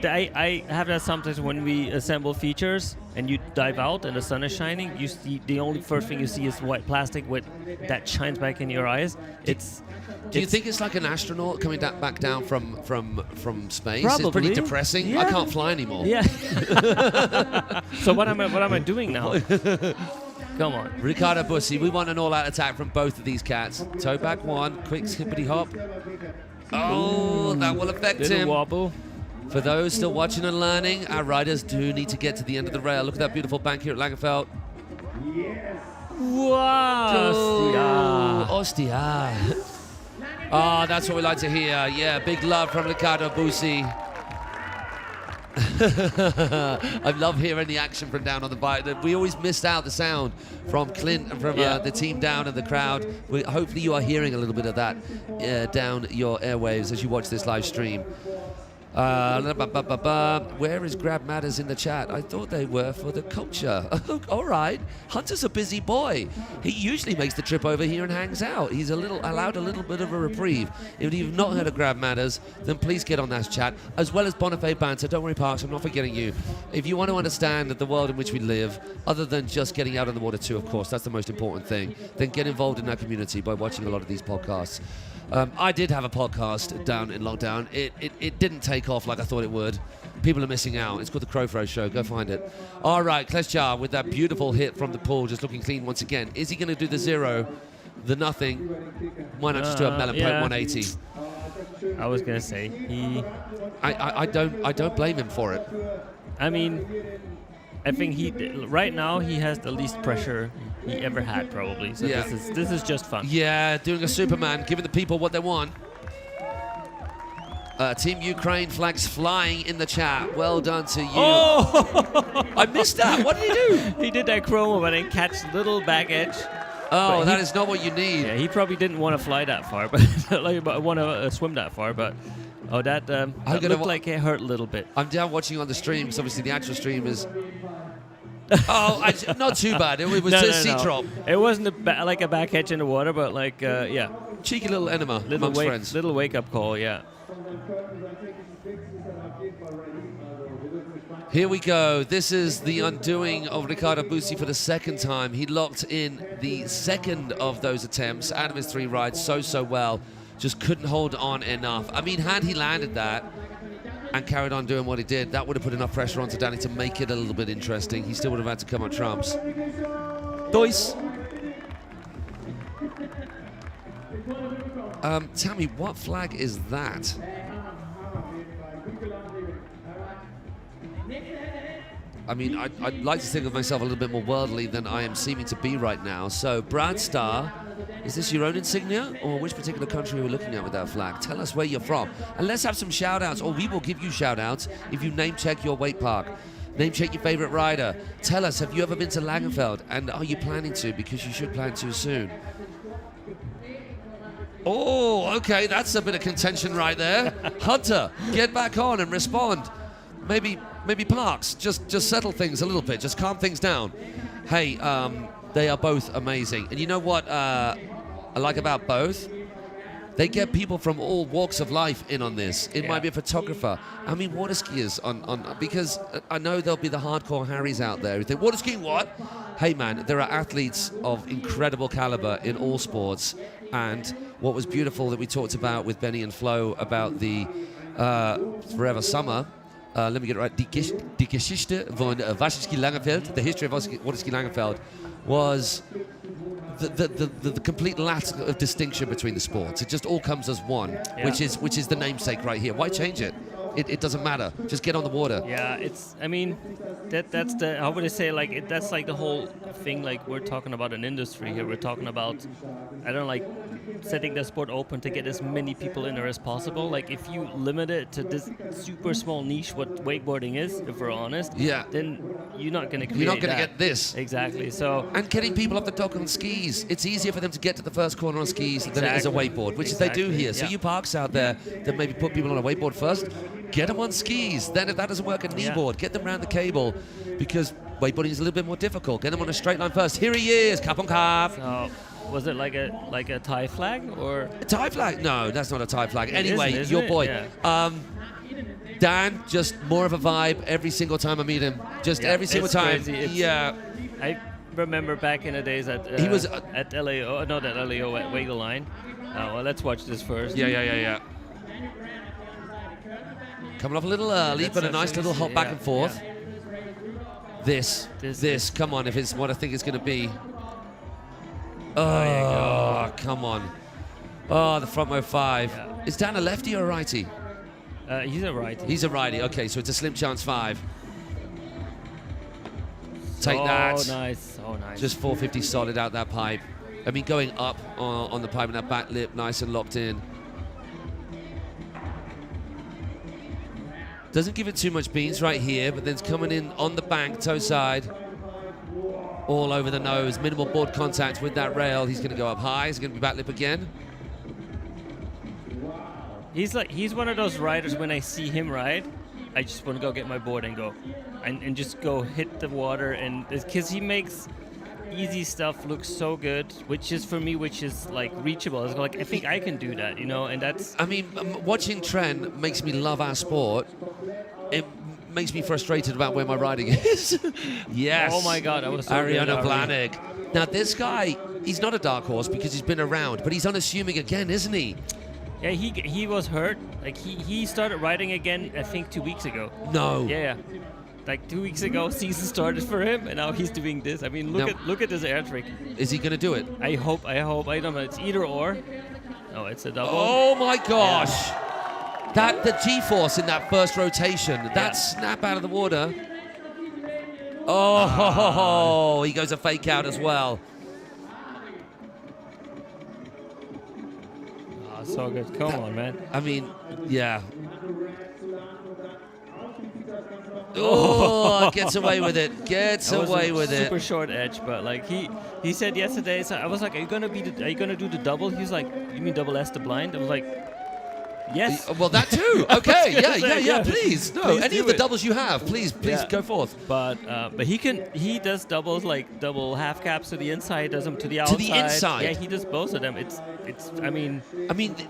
I have that sometimes when we assemble features and you dive out and the sun is shining. You see the only first thing you see is white plastic that shines back in your eyes. Do you think it's like an astronaut coming back down from space? Probably. It's pretty depressing. Yeah. I can't fly anymore. Yeah. So what am I doing now? Come on. Ricardo Bussi, we want an all-out attack from both of these cats. Toe back one, quick skippity hop. Oh, that will affect Little him. wobble. For those still watching and learning, our riders do need to get to the end of the rail. Look at that beautiful bank here at Langenfeld. Wow. Ostia. Oh, that's what we like to hear. Yeah, big love from Ricardo Bussi. I love hearing the action from down on the bike. We always missed out the sound from Clint and from the team down and the crowd. Hopefully you are hearing a little bit of that down your airwaves as you watch this live stream. Where is Grab Matters in the chat? I thought they were for the culture. All right. Hunter's a busy boy. He usually makes the trip over here and hangs out. He's allowed a little bit of a reprieve. If you've not heard of Grab Matters, then please get on that chat, as well as Bonifay Banter. Don't worry, Parks, I'm not forgetting you. If you want to understand the world in which we live, other than just getting out on the water too, of course, that's the most important thing, then get involved in that community by watching a lot of these podcasts. I did have a podcast down in lockdown. It didn't take off like I thought it would. People are missing out. It's called the Crowhurst Show. Go find it. All right, Klesjar with that beautiful hit from the pool, just looking clean once again. Is he going to do the 0, the nothing? Why not just do a melon point 180? I was gonna say I don't blame him for it. I mean, I think right now he has the least pressure he ever had, probably. So Yeah. this is just fun. Yeah, doing a Superman, giving the people what they want. Team Ukraine flags flying in the chat. Well done to you. Oh! I missed that. What did he do? He did that chroma, but then catch little back edge. Oh, But that he- is not what you need. Yeah, he probably didn't want to fly that far, but like want to swim that far. But that gonna looked wa- like it hurt a little bit. I'm down watching on the stream, because obviously the actual stream is... not too bad. It was just a sea drop. It wasn't like a back edge in the water, but like yeah, Cheeky little enema little amongst friends. little wake up call. Yeah. Here we go. This is the undoing of Riccardo Busi for the second time. He locked in the second of those attempts out of his 3 rides so well. Just couldn't hold on enough. I mean, had he landed that and carried on doing what he did, that would have put enough pressure onto Danny to make it a little bit interesting. He still would have had to come on trumps. Dois. Tammy, what flag is that? I mean, I'd like to think of myself a little bit more worldly than I am seeming to be right now. So, Brad Starr, is this your own insignia? Or which particular country are we looking at with that flag? Tell us where you're from. And let's have some shout-outs, or we will give you shout-outs if you name-check your wake park. Name-check your favorite rider. Tell us, have you ever been to Langenfeld? And are you planning to? Because you should plan to soon. Oh, okay, that's a bit of contention right there. Hunter, get back on and respond. Maybe Parks, just settle things a little bit, just calm things down. Hey, they are both amazing. And you know what I like about both? They get people from all walks of life in on this. It might be a photographer. I mean, water skiers on because I know there'll be the hardcore Harrys out there who think, water skiing what? Hey man, there are athletes of incredible caliber in all sports. And what was beautiful that we talked about with Benny and Flo about the Forever Summer, let me get it right, die Geschichte von Wasserski Langenfeld, the history of Wasserski Langenfeld, was the complete lack of distinction between the sports. It just all comes as one, which is the namesake right here. Why change it? It doesn't matter. Just get on the water. Yeah, it's. I mean, that's the. How would I say? Like that's like the whole thing. Like we're talking about an industry here. We're talking about. I don't like setting the sport open to get as many people in there as possible. Like if you limit it to this super small niche, what wakeboarding is, if we're honest. Yeah. Then you're not going to create. You're not going to that. get this. Exactly. So. And getting people off the dock on skis. It's easier for them to get to the first corner on skis than it is a wakeboard, which is they do here. So you parks out there that maybe put people on a wakeboard first, get them on skis. Then if that doesn't work, a kneeboard. Get them around the cable because wakeboarding is a little bit more difficult. Get them on a straight line first. Here he is, cap on cap. So, was it like a Thai flag or? A Thai flag? No, that's not a Thai flag. It Anyway, isn't your it? boy. Yeah. Dan, just more of a vibe every single time I meet him. Just every single it's time. crazy. It's- Yeah. I remember back in the days at He was, at LAO, not at LAO, at Wiggle Line. Well, let's watch this first. Yeah. Coming off a little early, but a nice little hop back and forth. Yeah. This, come on, if it's what I think it's going to be. There you Oh, come on. Oh, the front row 5. Yeah. Is Dan a lefty or a righty? He's a righty. He's a righty. Okay, so it's a slim chance 5. Take that. Oh, nice. Oh, nice. Just 450 solid out that pipe. I mean, going up on the pipe and that back lip, nice and locked in. Doesn't give it too much beans right here, but then it's coming in on the bank, toe side. All over the nose, minimal board contact with that rail. He's going to go up high. He's going to be back lip again. He's one of those riders, when I see him ride, I just want to go get my board and go. And just go hit the water. And because he makes easy stuff look so good, which is like reachable. It's like, I think I can do that, and that's... I mean, watching Tren makes me love our sport. It makes me frustrated about where my riding is. Yes. Oh my God, I was so good, Ariana Ari. Blanik. Now this guy, he's not a dark horse because he's been around, but he's unassuming again, isn't he? Yeah, he was hurt. Like he started riding again, I think 2 weeks ago. No. Yeah. Like 2 weeks ago, season started for him, and now he's doing this. I mean, look at this air trick. Is he going to do it? I hope. I don't know. It's either or. No, it's a double. Oh my gosh! That the G-force in that first rotation, that snap out of the water. Oh, he goes a fake out as well. Oh, so good. Come on, man. I mean, yeah. Oh, gets away with it. Gets That was away a with it. super short edge, but like he said yesterday. So I was like, "Are you gonna do the double?" He was like, "You mean double S the blind?" I was like, "Yes." Well, that too. Okay, say, yeah. Please, no. Please Any do of the it. doubles you have, please go forth. But he does doubles like double half caps to the inside, does them to the outside. To the inside. Yeah, he does both of them. I mean,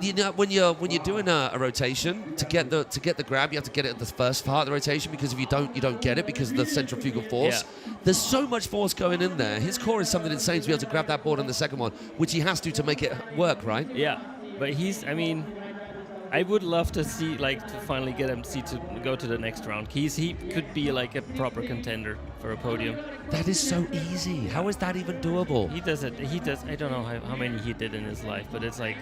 you know, when you're doing a rotation to get the grab, you have to get it at the first part of the rotation, because if you don't get it because of the centrifugal force. Yeah. There's so much force going in there. His core is something insane to be able to grab that board on the second one, which he has to make it work, right? yeah. But I would love to see, like, to finally get him to go to the next round. He could be like a proper contender for a podium. That is so easy. How is that even doable? He does it. I don't know how many he did in his life, but it's like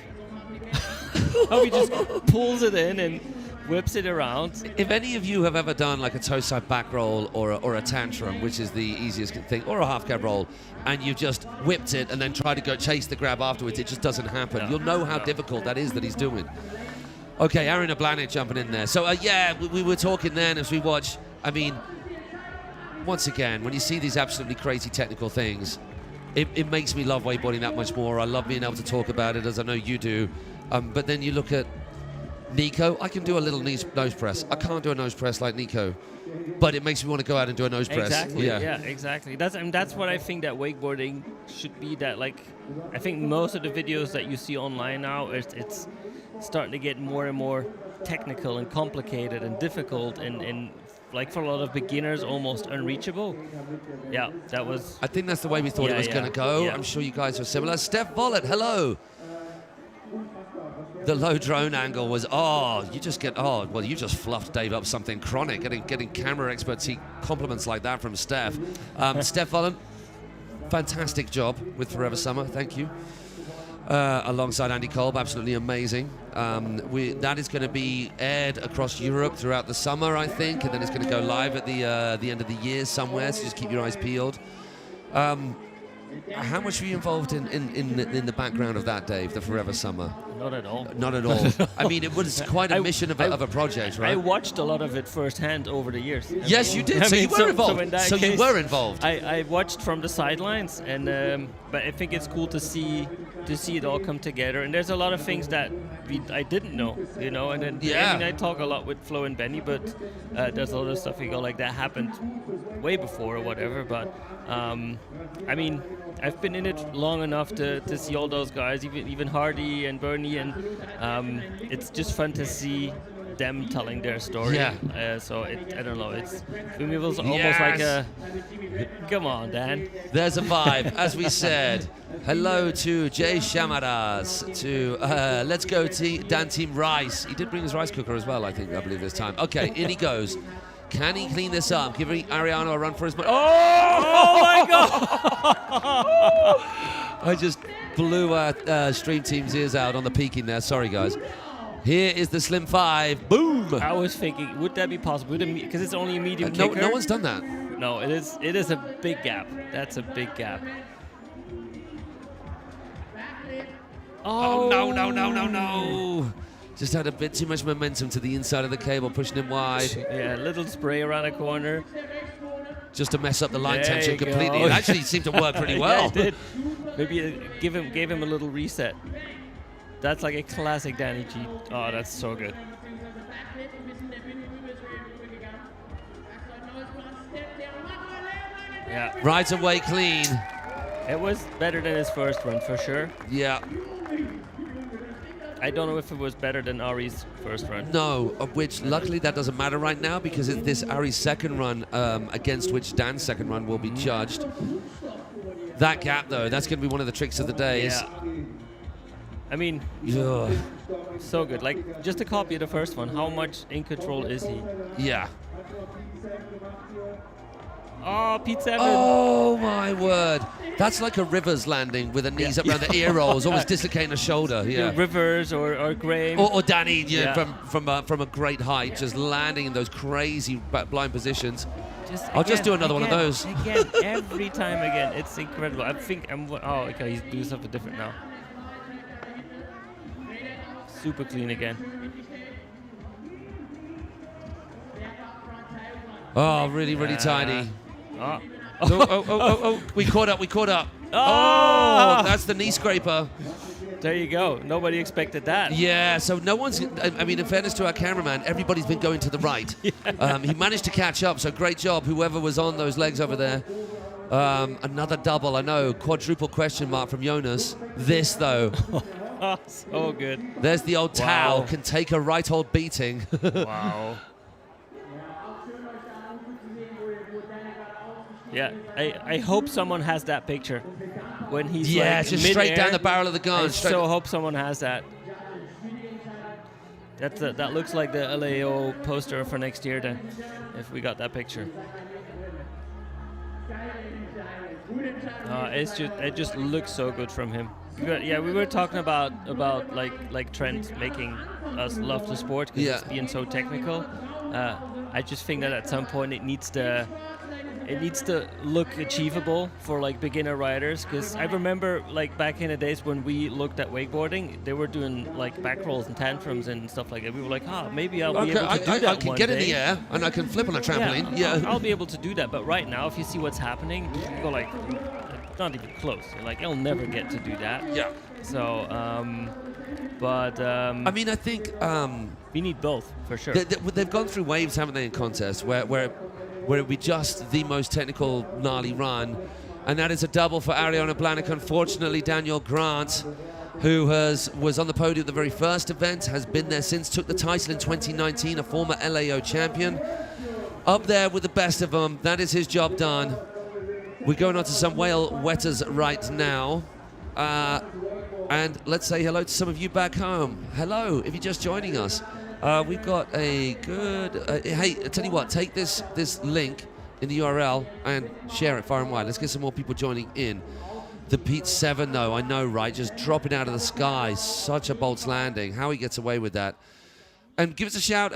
how he just pulls it in and whips it around. If any of you have ever done like a toe side back roll or a tantrum, which is the easiest thing, or a half cab roll, and you've just whipped it and then try to go chase the grab afterwards, it just doesn't happen. No, You'll know how difficult that is that he's doing. Okay, Aaron Ablanet jumping in there. So, we were talking then as we watch. I mean, once again, when you see these absolutely crazy technical things, it makes me love wakeboarding that much more. I love being able to talk about it, as I know you do. But then you look at Nico. I can do a little nose press. I can't do a nose press like Nico, but it makes me want to go out and do a nose press. Exactly. Yeah, exactly. That's what I think that wakeboarding should be. That, like, I think most of the videos that you see online now, it's starting to get more and more technical and complicated and difficult and like for a lot of beginners almost unreachable. Yeah, that was. I think that's the way we thought it was going to go. Yeah. I'm sure you guys are similar. Steph Vollett, hello. The low drone angle was, you just fluffed Dave up something chronic. Getting camera expertise compliments like that from Steph. Steph Vollett, fantastic job with Forever Summer. Thank you. Alongside Andy Kolb, absolutely amazing. That is going to be aired across Europe throughout the summer, I think, and then it's going to go live at the end of the year somewhere. So just keep your eyes peeled. How much were you involved in the background of that, Dave? The Forever Summer? Not at all. Not at all. I mean, it was quite a mission of a project, right? I watched a lot of it firsthand over the years. Yes, you did. So you were involved. So you were involved. I watched from the sidelines, and but I think it's cool to see it all come together. And there's a lot of things that I didn't know, you know. And then I talk a lot with Flo and Benny, but there's a lot of stuff you go like that happened way before or whatever. But I mean, I've been in it long enough to see all those guys, even Hardy and Bernie, and it's just fun to see them telling their story. Yeah. So I don't know. For me, it was almost like a. Come on, Dan. There's a vibe, as we said. Hello to Jay Shamaras, to Let's Go Dan Team Rice. He did bring his rice cooker as well, I believe this time. Okay, in he goes. Can he clean this up? Giving Ariano a run for his money. Oh my God! I just blew Stream Team's ears out on the peaking there. Sorry, guys. Here is the Slim 5. Boom! I was thinking, would that be possible? Because it's only a medium kicker. No one's done that. No, it is a big gap. That's a big gap. Oh, no. Just had a bit too much momentum to the inside of the cable, pushing him wide. Yeah, a little spray around the corner. Just to mess up the line There tension you completely. go. It actually seemed to work pretty well. Yeah, it did. Maybe gave him a little reset. That's like a classic Danny G. Oh, that's so good. Yeah. Right away clean. It was better than his first run, for sure. Yeah. I don't know if it was better than Ari's first run. No, of which luckily that doesn't matter right now, because it's this Ari's second run against which Dan's second run will be judged. That gap, though, that's going to be one of the tricks of the day. Yeah. I mean, Ugh. So good. Like, just a copy of the first one. How much in control is he? Yeah. Oh, Pete Seven. Oh my word! That's like a Rivers landing with the knees up around the ear rolls, almost dislocating the shoulder. Yeah. Rivers or Graham. Or Danny, Yeah. from a great height, just landing in those crazy blind positions. Just I'll just do another one of those. Again, every time again. It's incredible. I think oh, okay, he's doing something different now. Super clean again. Oh, really tiny. Oh. Oh, we caught up. Oh! Oh, that's the knee scraper. There you go. Nobody expected that. Yeah, so no one's... I mean, in fairness to our cameraman, everybody's been going to the right. He managed to catch up, so great job, whoever was on those legs over there. Another double, I know. Quadruple question mark from Jonas. This, though. Oh, so good. There's the old towel. Wow. Can take a right old beating. Wow. Yeah, I hope someone has that picture when he's Yeah, like just mid-air. straight down the barrel of the gun. I straight- so hope someone has that. That looks like the LAO poster for next year then, if we got that picture. It just looks so good from him. We were talking about like Trent making us love the sport because it's being so technical. I just think that at some point it needs to look achievable for like beginner riders, because I remember like back in the days when we looked at wakeboarding, they were doing like back rolls and tantrums and stuff like that. We were like, maybe I'll be able to do that I can one get day. in the air and I can flip on a trampoline. Yeah. I'll be able to do that. But right now, if you see what's happening, you go like, not even close. You're like, I'll never get to do that. Yeah. So, I mean, I think we need both for sure. they've gone through waves, haven't they, in contests where it be just the most technical, gnarly run. And that is a double for Ariana Blanick. Unfortunately, Daniel Grant, who was on the podium at the very first event, has been there since, took the title in 2019, a former LAO champion. Up there with the best of them. That is his job done. We're going on to some whale wetters right now. And let's say hello to some of you back home. Hello, if you're just joining us. We've got a good... hey, I tell you what, take this link in the URL and share it far and wide. Let's get some more people joining in. The Pete 7, though, I know, right? Just dropping out of the sky. Such a bolts landing. How he gets away with that. And give us a shout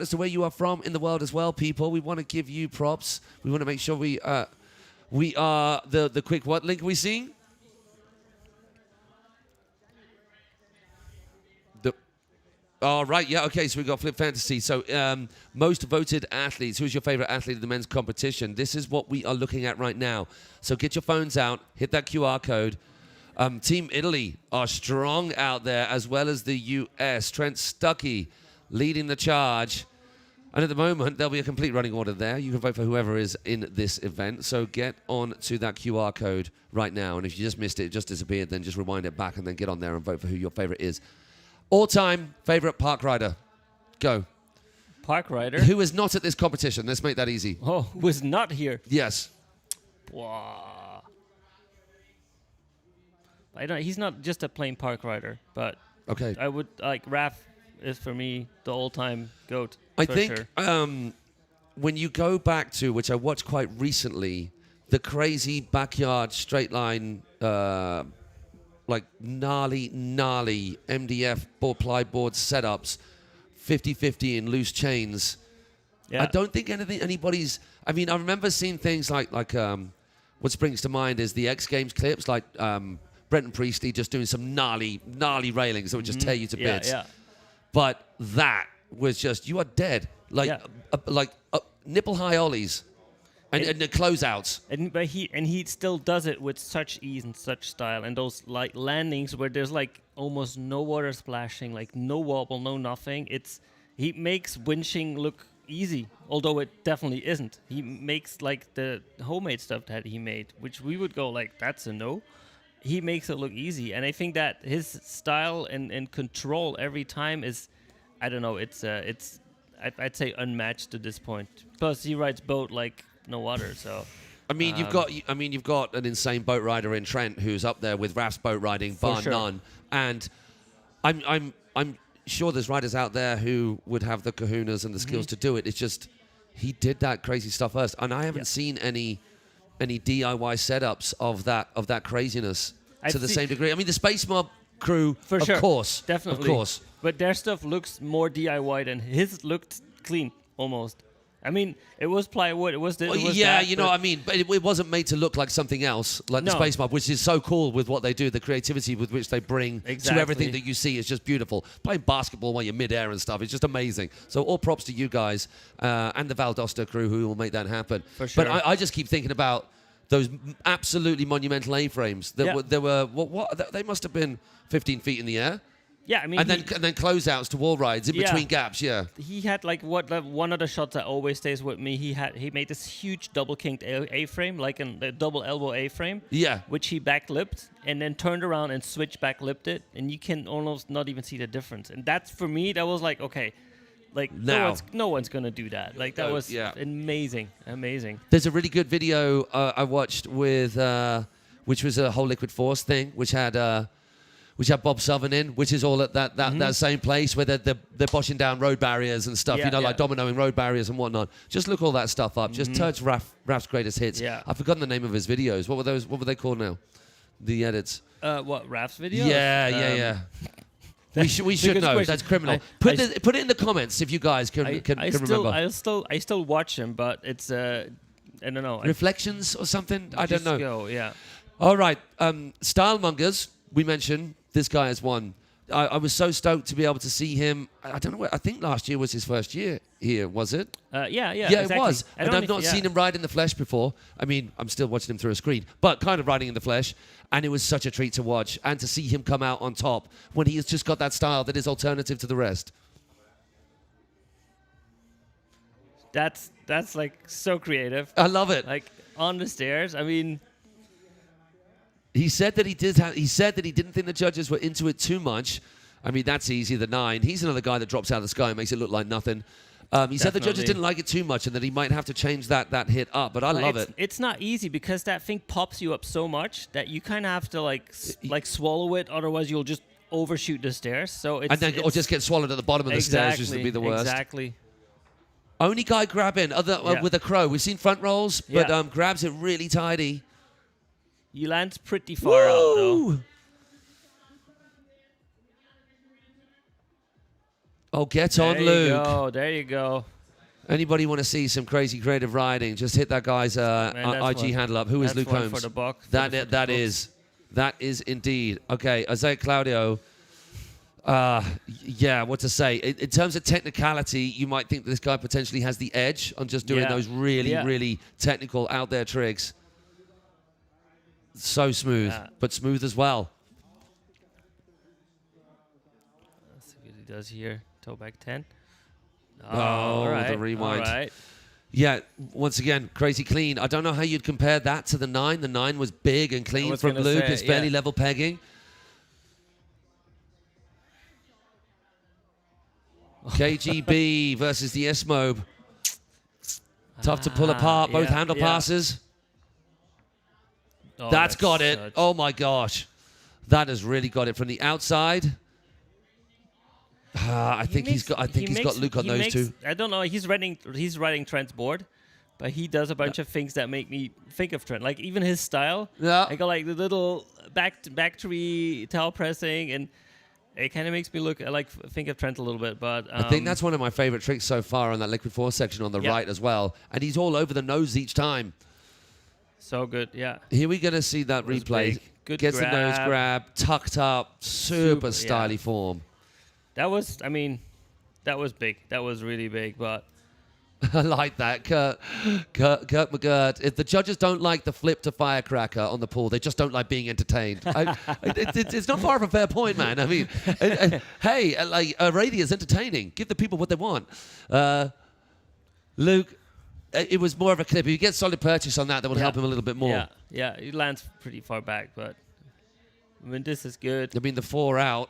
as to where you are from in the world as well, people. We want to give you props. We want to make sure we are the quick... What link are we seeing? Oh, right, yeah, okay, so we've got Flip Fantasy. So, most voted athletes. Who's your favorite athlete in the men's competition? This is what we are looking at right now. So get your phones out, hit that QR code. Team Italy are strong out there, as well as the US. Trent Stuckey leading the charge. And at the moment, there'll be a complete running order there. You can vote for whoever is in this event. So get on to that QR code right now. And if you just missed it, it just disappeared, then just rewind it back and then get on there and vote for who your favorite is. All-time favorite park rider. Go. Park rider? Who is not at this competition? Let's make that easy. Oh, who is not here? Yes. Wow. He's not just a plain park rider, but Okay. I would like Raph is for me the all-time GOAT. I for think sure. when you go back to, which I watched quite recently, the crazy backyard straight line, like gnarly MDF ply board setups, 50-50 in loose chains. Yeah. I don't think anybody's... I mean, I remember seeing things like what springs to mind is the X Games clips, like Brenton Priestley just doing some gnarly railings that would just tear you to bits. Yeah. But that was just, you are dead. Like nipple-high ollies and the closeouts. But he still does it with such ease and such style, and those like landings where there's like almost no water splashing, like no wobble, no nothing. He makes winching look easy, although it definitely isn't. He makes like the homemade stuff that he made, which we would go like, that's a no. He makes it look easy, and I think that his style and control every time is, I don't know, I'd say unmatched to this point. Plus he rides boat like no other, so. I mean, you've got an insane boat rider in Trent who's up there with Raf's boat riding, bar sure. none. And I'm I'm sure there's riders out there who would have the kahunas and the skills to do it. It's just he did that crazy stuff first, and I haven't seen any DIY setups of that craziness to the same degree. I mean, the Space Mob crew, For of sure. course, Definitely. of course. But their stuff looks more DIY than his looked clean, almost. I mean, it was plywood. It was Well, it was yeah, that, you know what I mean, but it wasn't made to look like something else, like the No. Space Mob, which is so cool with what they do, the creativity with which they bring to Exactly. everything that you see is just beautiful. Playing basketball while you're midair and stuff, it's just amazing. So all props to you guys and the Valdosta crew who will make that happen. For sure. But I just keep thinking about those absolutely monumental A-frames that Yeah. they were they must have been 15 feet in the air, Yeah, I mean, and then closeouts to wall rides in Yeah. between gaps. Yeah. he had like one of the shots that always stays with me. He made this huge double kinked A-frame, like a double elbow A-frame. Yeah. Which he backlipped and then turned around and switch backlipped it, and you can almost not even see the difference. And that's for me. That was like, okay, like Now. no one's gonna do that. Like that was yeah. amazing. There's a really good video I watched with, which was a whole liquid force thing, which had Bob Southern in, which is all at that same place where they're boshing down road barriers and stuff, Yeah, you know, yeah. like dominoing road barriers and whatnot. Just look all that stuff up. Just search Raf's greatest hits. Yeah. I've forgotten the name of his videos. What were those? What were they called now? The edits. What Raf's video? Yeah. We should good know. question. That's criminal. Put it in the comments if you guys can remember. I still watch him, but it's I don't know. Reflections or something? I don't just know. Go, yeah. All right. Stylemongers, we mentioned. This guy has won. I was so stoked to be able to see him. I don't know. I think last year was his first year here, was it? Yeah, It was. I And don't I've not seen him ride in the flesh before. I mean, I'm still watching him through a screen, but kind of riding in the flesh. And it was such a treat to watch and to see him come out on top when he has just got that style that is alternative to the rest. That's like so creative. I love it. Like on the stairs. I mean, He said that he didn't think the judges were into it too much. I mean, that's easy, the 9. He's another guy that drops out of the sky and makes it look like nothing. He said the judges Definitely. didn't like it too much and that he might have to change that hit up, but I love it. It's not easy because that thing pops you up so much that you kind of have to like swallow it, otherwise you'll just overshoot the stairs. So it's Or just get swallowed at the bottom of the stairs, which would be the worst. Exactly. Only guy grabbing with a crow. We've seen front rolls, but Yeah. grabs it really tidy. You land pretty far out though. Woo! Oh, get on, Luke. There you go. Anybody want to see some crazy creative riding? Just hit that guy's that's IG one- handle up. Who is that's Luke one Holmes? for the box. That is indeed. Okay, Isaiah Claudio. What to say? In terms of technicality, you might think that this guy potentially has the edge on just doing Yeah. those really, Yeah. really technical out there tricks. So smooth, Yeah. but smooth as well. Let's see what he does here. Toe back 10. Oh, all right, the rewind. All right. Yeah, once again, crazy clean. I don't know how you'd compare that to the 9. The 9 was big and clean was from gonna Luke. say, It's fairly yeah. level pegging. KGB versus the S-Mobe. Tough to pull apart, both handle passes. Oh, That's got it. such- Oh my gosh. That has really got it from the outside. I think he's got Luke on those two. I don't know. He's riding Trent's board, but he does a bunch of things that make me think of Trent. Like even his style. Yeah. I got like the little back tree towel pressing, and it kind of makes me think of Trent a little bit. But I think that's one of my favorite tricks so far on that liquid force section on the right as well. And he's all over the nose each time. so good. Yeah. Here we're going to see that was replay. big. Good Gets the nose grab. grab, tucked up, super styly yeah. form. That was big. That was really big. But I like that. Kurt McGirt. If the judges don't like the flip to firecracker on the pool, they just don't like being entertained. It's not far of a fair point, man. I mean, hey, like radio is entertaining. Give the people what they want. Luke, it was more of a clip. If you get solid purchase on that will help him a little bit more. Yeah. He lands pretty far back, but I mean, this is good. I mean, the 4 out.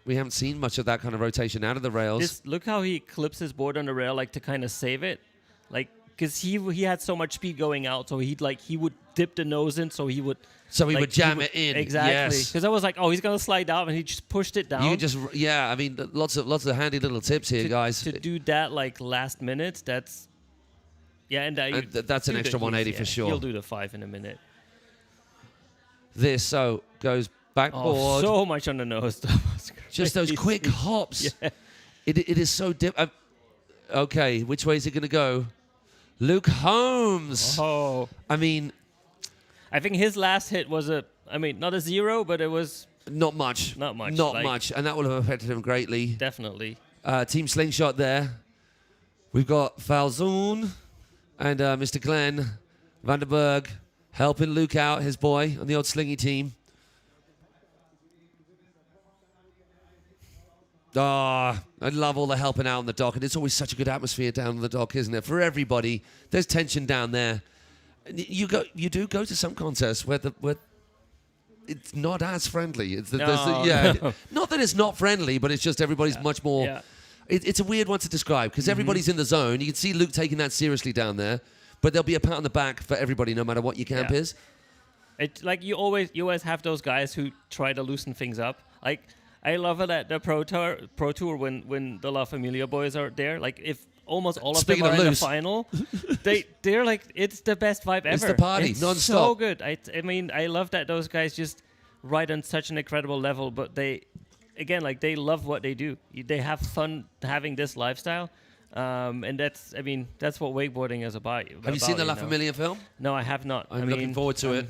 We haven't seen much of that kind of rotation out of the rails. Look how he clips his board on the rail, like to kind of save it, like because he had so much speed going out, so he would dip the nose in, so he would. So he like, would jam it in. Exactly. Yes. Because I was like, oh, he's gonna slide down, and he just pushed it down. You just, yeah. I mean, lots of handy little tips here, guys. To do that like last minute, that's and that's an extra 180 for sure. He'll do the 5 in a minute. This goes backboard. Oh, so much on the nose. That was Just those crazy. quick hops. Yeah. It is so okay, which way is it going to go? Luke Holmes. Oh, I mean, I think his last hit was not a 0, but it was not much. Not much, Not like- much. And that will have affected him greatly. definitely. Team Slingshot there. We've got Falzoon and Mr. Glenn Vanderberg helping Luke out, his boy, on the old Slingy team. Ah, I love all the helping out on the dock, and it's always such a good atmosphere down on the dock, isn't it? For everybody, there's tension down there. And you do go to some contests where it's not as friendly. It's No. not that it's not friendly, but it's just everybody's much more. Yeah. It's a weird one to describe because everybody's in the zone. You can see Luke taking that seriously down there, but there'll be a pat on the back for everybody, no matter what your camp Yeah. is. It's like you always have those guys who try to loosen things up. Like I love it at the Pro Tour when the La Familia boys are there. Like if almost all of Speaking them of are in the loose. final, they're like it's the best vibe ever. It's the party, it's non-stop. so good. I mean I love that those guys just ride on such an incredible level, but they love what they do. They have fun having this lifestyle. And that's what wakeboarding is about. Have you seen the La Familia film? No, I have not. I'm looking forward to it.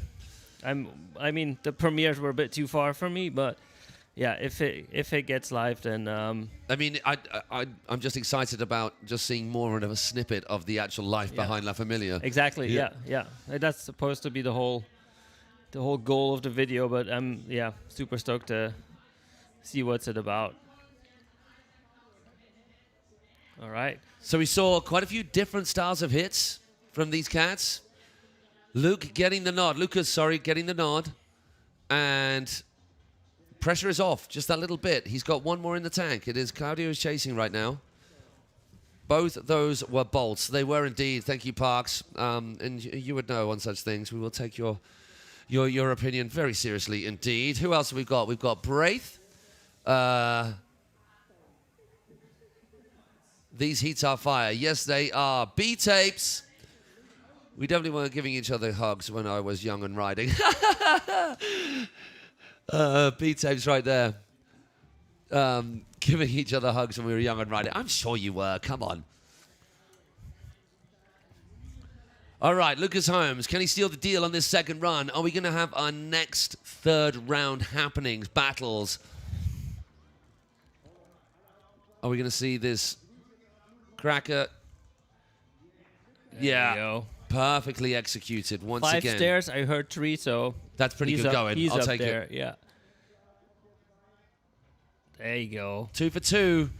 I mean, the premieres were a bit too far for me, but yeah, if it gets live, then I mean, I'm just excited about just seeing more of a snippet of the actual life behind La Familia. exactly, yeah. That's supposed to be the whole goal of the video, but I'm super stoked to see what's it about. All right. So we saw quite a few different styles of hits from these cats. Lucas getting the nod. And pressure is off just that little bit. He's got one more in the tank. It is Claudio who's chasing right now. Both those were bolts. They were indeed. Thank you, Parks. And you would know on such things. We will take your opinion very seriously indeed. Who else have we got? We've got Braith. These heats are fire. Yes, they are. B-tapes. We definitely weren't giving each other hugs when I was young and riding. B-tapes right there. Giving each other hugs when we were young and riding. I'm sure you were. Come on. All right, Lucas Holmes. Can he steal the deal on this second run? Are we going to have our next third round happenings, battles? Are we going to see this cracker? There you Yeah. go. Perfectly executed once 5 again. stairs. I heard 3, so That's pretty he's good up, going. He's I'll up take there. it. Yeah. There you go. 2 for 2.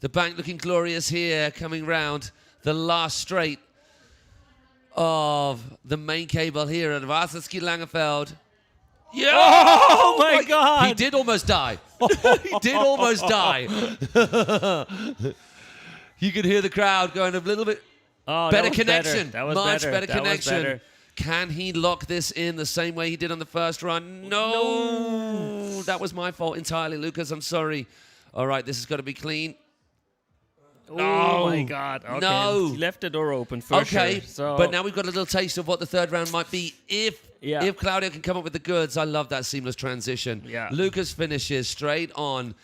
The bank looking glorious here, coming round the last straight of the main cable here at Wasserski Langenfeld. Yeah! Oh my God! He did almost die. He did almost die. You could hear the crowd going a little bit. Oh, Better that was connection. That was Much better That was connection. better. Can he lock this in the same way he did on the first run? No. That was my fault entirely, Lucas. I'm sorry. All right, this has got to be clean. Oh my God! Okay. No. He left the door open for Okay, sure. So but now we've got a little taste of what the third round might be if Claudio can come up with the goods. I love that seamless transition. Yeah. Lucas finishes straight on.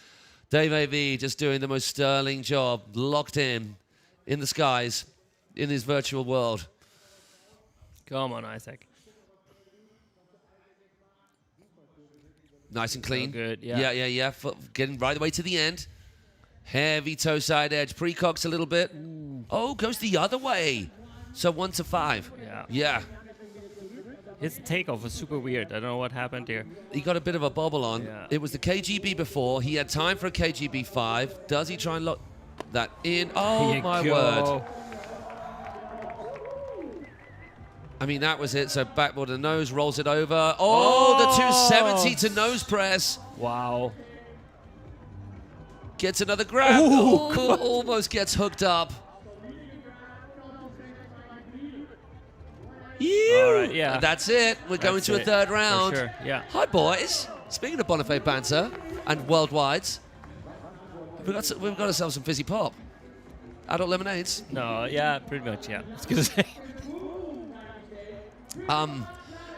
Dave A.V. just doing the most sterling job, locked in the skies, in his virtual world. come on, Isaac. Nice and clean. good, yeah. Yeah. Getting right away to the end. Heavy toe side edge. Precocks a little bit. Oh, goes the other way. So 1 to 5. Yeah. His takeoff was super weird. I don't know what happened here. He got a bit of a bobble on. Yeah. It was the KGB before. He had time for a KGB 5. Does he try and lock that in? Oh, Here you my go. word. I mean, that was it. So backboard to nose, rolls it over. Oh, the 270 to nose press. Wow. Gets another grab. Ooh, almost gets hooked up. All right, yeah. That's it. We're going That's to a it, third for round. sure, yeah. Hi, boys. Speaking of Bonifay banter and worldwides, we've got ourselves some fizzy pop. Adult lemonades. No, yeah, pretty much, yeah. I was gonna say.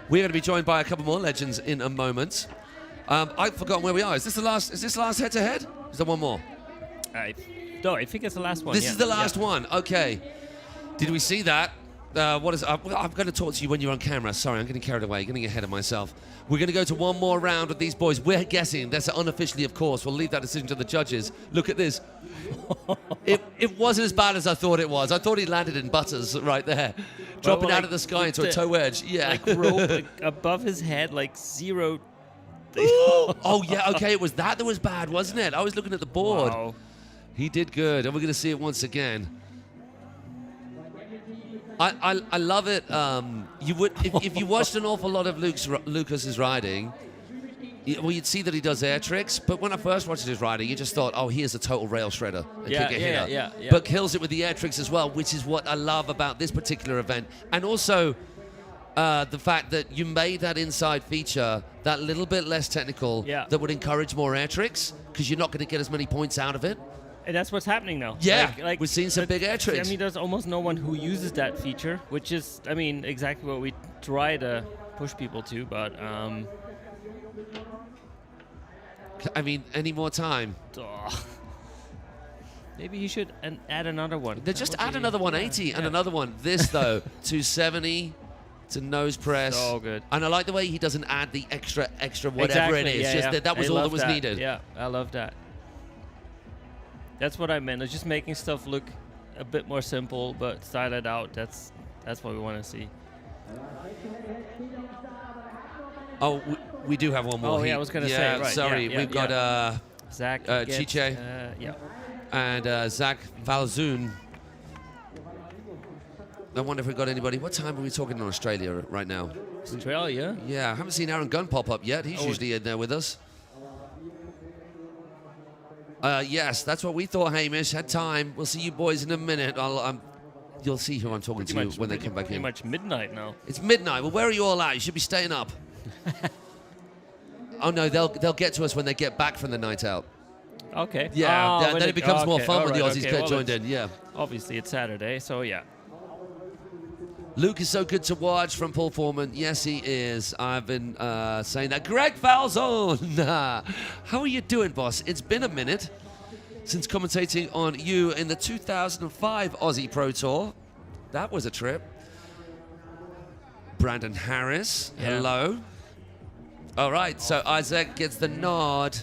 We're going to be joined by a couple more legends in a moment. I've forgotten where we are. Is this the last head-to-head? Is there one more? I think it's the last one. This yeah. is the last Yeah. one. Okay. Did we see that? What is? I'm going to talk to you when you're on camera. Sorry, I'm getting carried away, getting ahead of myself. We're going to go to one more round with these boys. We're guessing. That's unofficially, of course. We'll leave that decision to the judges. Look at this. It wasn't as bad as I thought it was. I thought he landed in butters right there, dropping out of the sky into a toe edge. Yeah. Like rope like, above his head, like 0. Oh yeah. Okay, it was that was bad, wasn't it? I was looking at the board. Wow. He did good, and we're going to see it once again. I love it. You would if you watched an awful lot of Lucas's riding, you'd see that he does air tricks. But when I first watched his riding, you just thought, oh, he is a total rail shredder, a kick hitter. Yeah. But kills it with the air tricks as well, which is what I love about this particular event, and also the fact that you made that inside feature that little bit less technical, that would encourage more air tricks because you're not going to get as many points out of it. And that's what's happening now. Yeah, like we've seen some big air tricks. I mean, there's almost no one who uses that feature, which is, I mean, exactly what we try to push people to. But I mean, any more time? maybe he should add another one. Just add another 180 and another one. This though, 270 to nose press. So good. And I like the way he doesn't add the extra whatever it is. Just that was all that was needed. Yeah, I love that. That's what I meant. It's just making stuff look a bit more simple, but style it out. That's what we want to see. Oh, we do have one more. Oh, yeah, I was going to say, right. Sorry, yeah, we've got Zach Chiche. Yeah. And Zach Valzoon. I wonder if we've got anybody. What time are we talking in Australia right now? Australia? Yeah, I haven't seen Aaron Gunn pop up yet. He's usually in there with us. Yes, that's what we thought, Hamish. Had time. We'll see you boys in a minute. You'll see who I'm talking to when they come back in. Pretty much midnight now. It's midnight. Well, where are you all at? You should be staying up. Oh, no, they'll get to us when they get back from the night out. Okay. Yeah, then it becomes more fun when the Aussies get well, joined in. Yeah. Obviously, it's Saturday, so yeah. Luke is so good to watch from Paul Foreman. Yes, he is. I've been saying that. Greg Falzone. How are you doing, boss? It's been a minute since commentating on you in the 2005 Aussie Pro Tour. That was a trip. Brandon Harris. Yeah. Hello. All right, so Isaac gets the nod.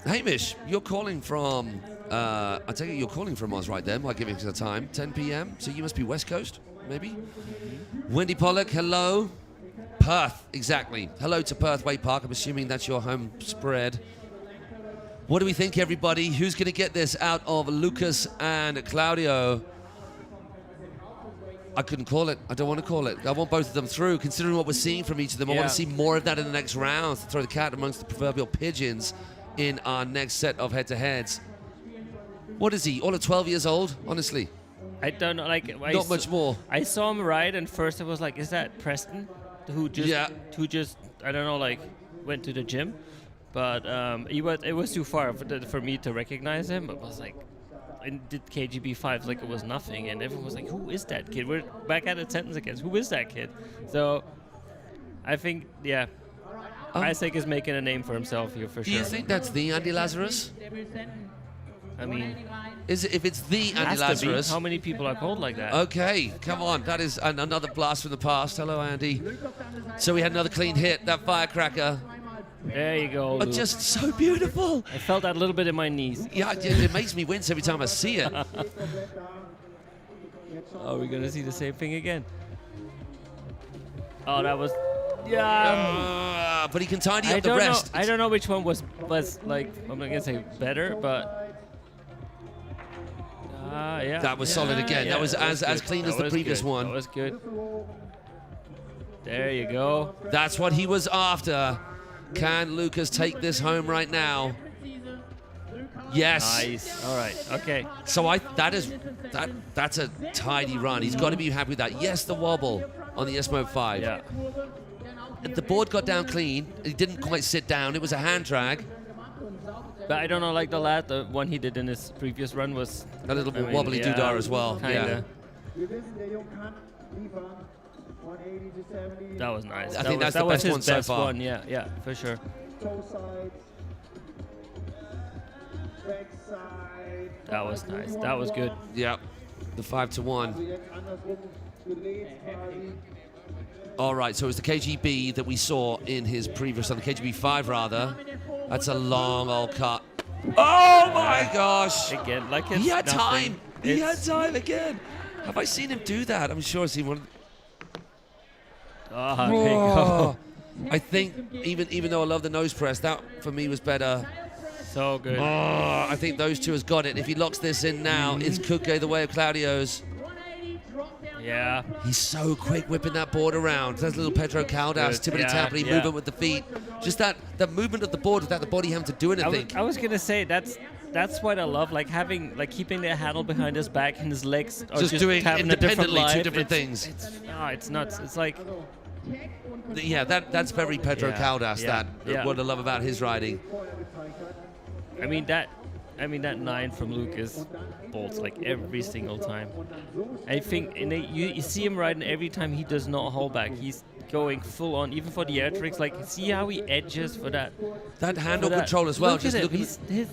Hamish, you're calling from... I take it you're calling from Oz right there, by giving us a time, 10 p.m. So you must be West Coast, maybe? Wendy Pollock, hello. Perth, exactly. Hello to Perth Way Park. I'm assuming that's your home spread. What do we think, everybody? Who's going to get this out of Lucas and Claudio? I couldn't call it. I don't want to call it. I want both of them through, considering what we're seeing from each of them. I want to see more of that in the next round, to throw the cat amongst the proverbial pigeons in our next set of head-to-heads. What is he? All at 12 years old? Honestly. I don't know. Like Not much more. I saw him ride, and first I was like, "Is that Preston?" Who just I don't know, like went to the gym, but it was too far for me to recognize him. I was like, I did KGB 5 like it was nothing, and everyone was like, "Who is that kid?" We're back at the sentence again. Who is that kid? So I think Isaac is making a name for himself here for sure. Do you think that's the Andy Lazarus? I mean, if it's the Andy has to be. Lazarus? How many people are called like that? Okay, come on. That is another blast from the past. Hello, Andy. So we had another clean hit, that firecracker. There you go. Luke. Just so beautiful. I felt that a little bit in my knees. Yeah, it makes me wince every time I see it. Oh, we're gonna see the same thing again. Oh, that was. Yeah. But he can tidy up the rest. I don't know which one was like. I'm not gonna say better, but. Yeah. That was solid again. That was as clean as the previous one. That was good. There you go. That's what he was after. Can Lucas take this home right now? Yes. Nice. All right. Okay. So that's a tidy run. He's got to be happy with that. Yes, the wobble on the S-Mode 5. Yeah. The board got down clean. He didn't quite sit down. It was a hand drag. But I don't know, like the one he did in his previous run was A little bit wobbly doodah as well. Kinda. Yeah. That was nice. I think that's the was best his one so best far. one. Yeah, yeah, for sure. That was nice. That was good. Yeah. The 5-1. All right, so it was the KGB that we saw in his previous one, the KGB 5 rather. That's a long old cut. Oh my gosh! Again, like it's He had nothing. time. He had It's- time again. Have I seen him do that? I'm sure I've seen one. Ah, there you go. I think even though I love the nose press, that for me was better. So good. Oh, I think those two has got it. If he locks this in now, it could go the way of Claudio's. Yeah. He's so quick whipping that board around. There's little Pedro Caldas, Good. tippity Yeah, tappity yeah. movement with the feet. Just that movement of the board without the body having to do anything. I was gonna say that's what I love, like keeping the handle behind his back and his legs are Just doing having a different independently two life. different things. It's nuts. It's like Yeah, that's very Pedro Yeah, Caldas. yeah, That yeah. what I love about his riding. I mean that 9 from Luke is bolts like every single time. I think you see him riding every time he does not hold back. He's going full on, even for the air tricks. Like see how he edges for that. That handle for that. control as well. Look Just at look him. at His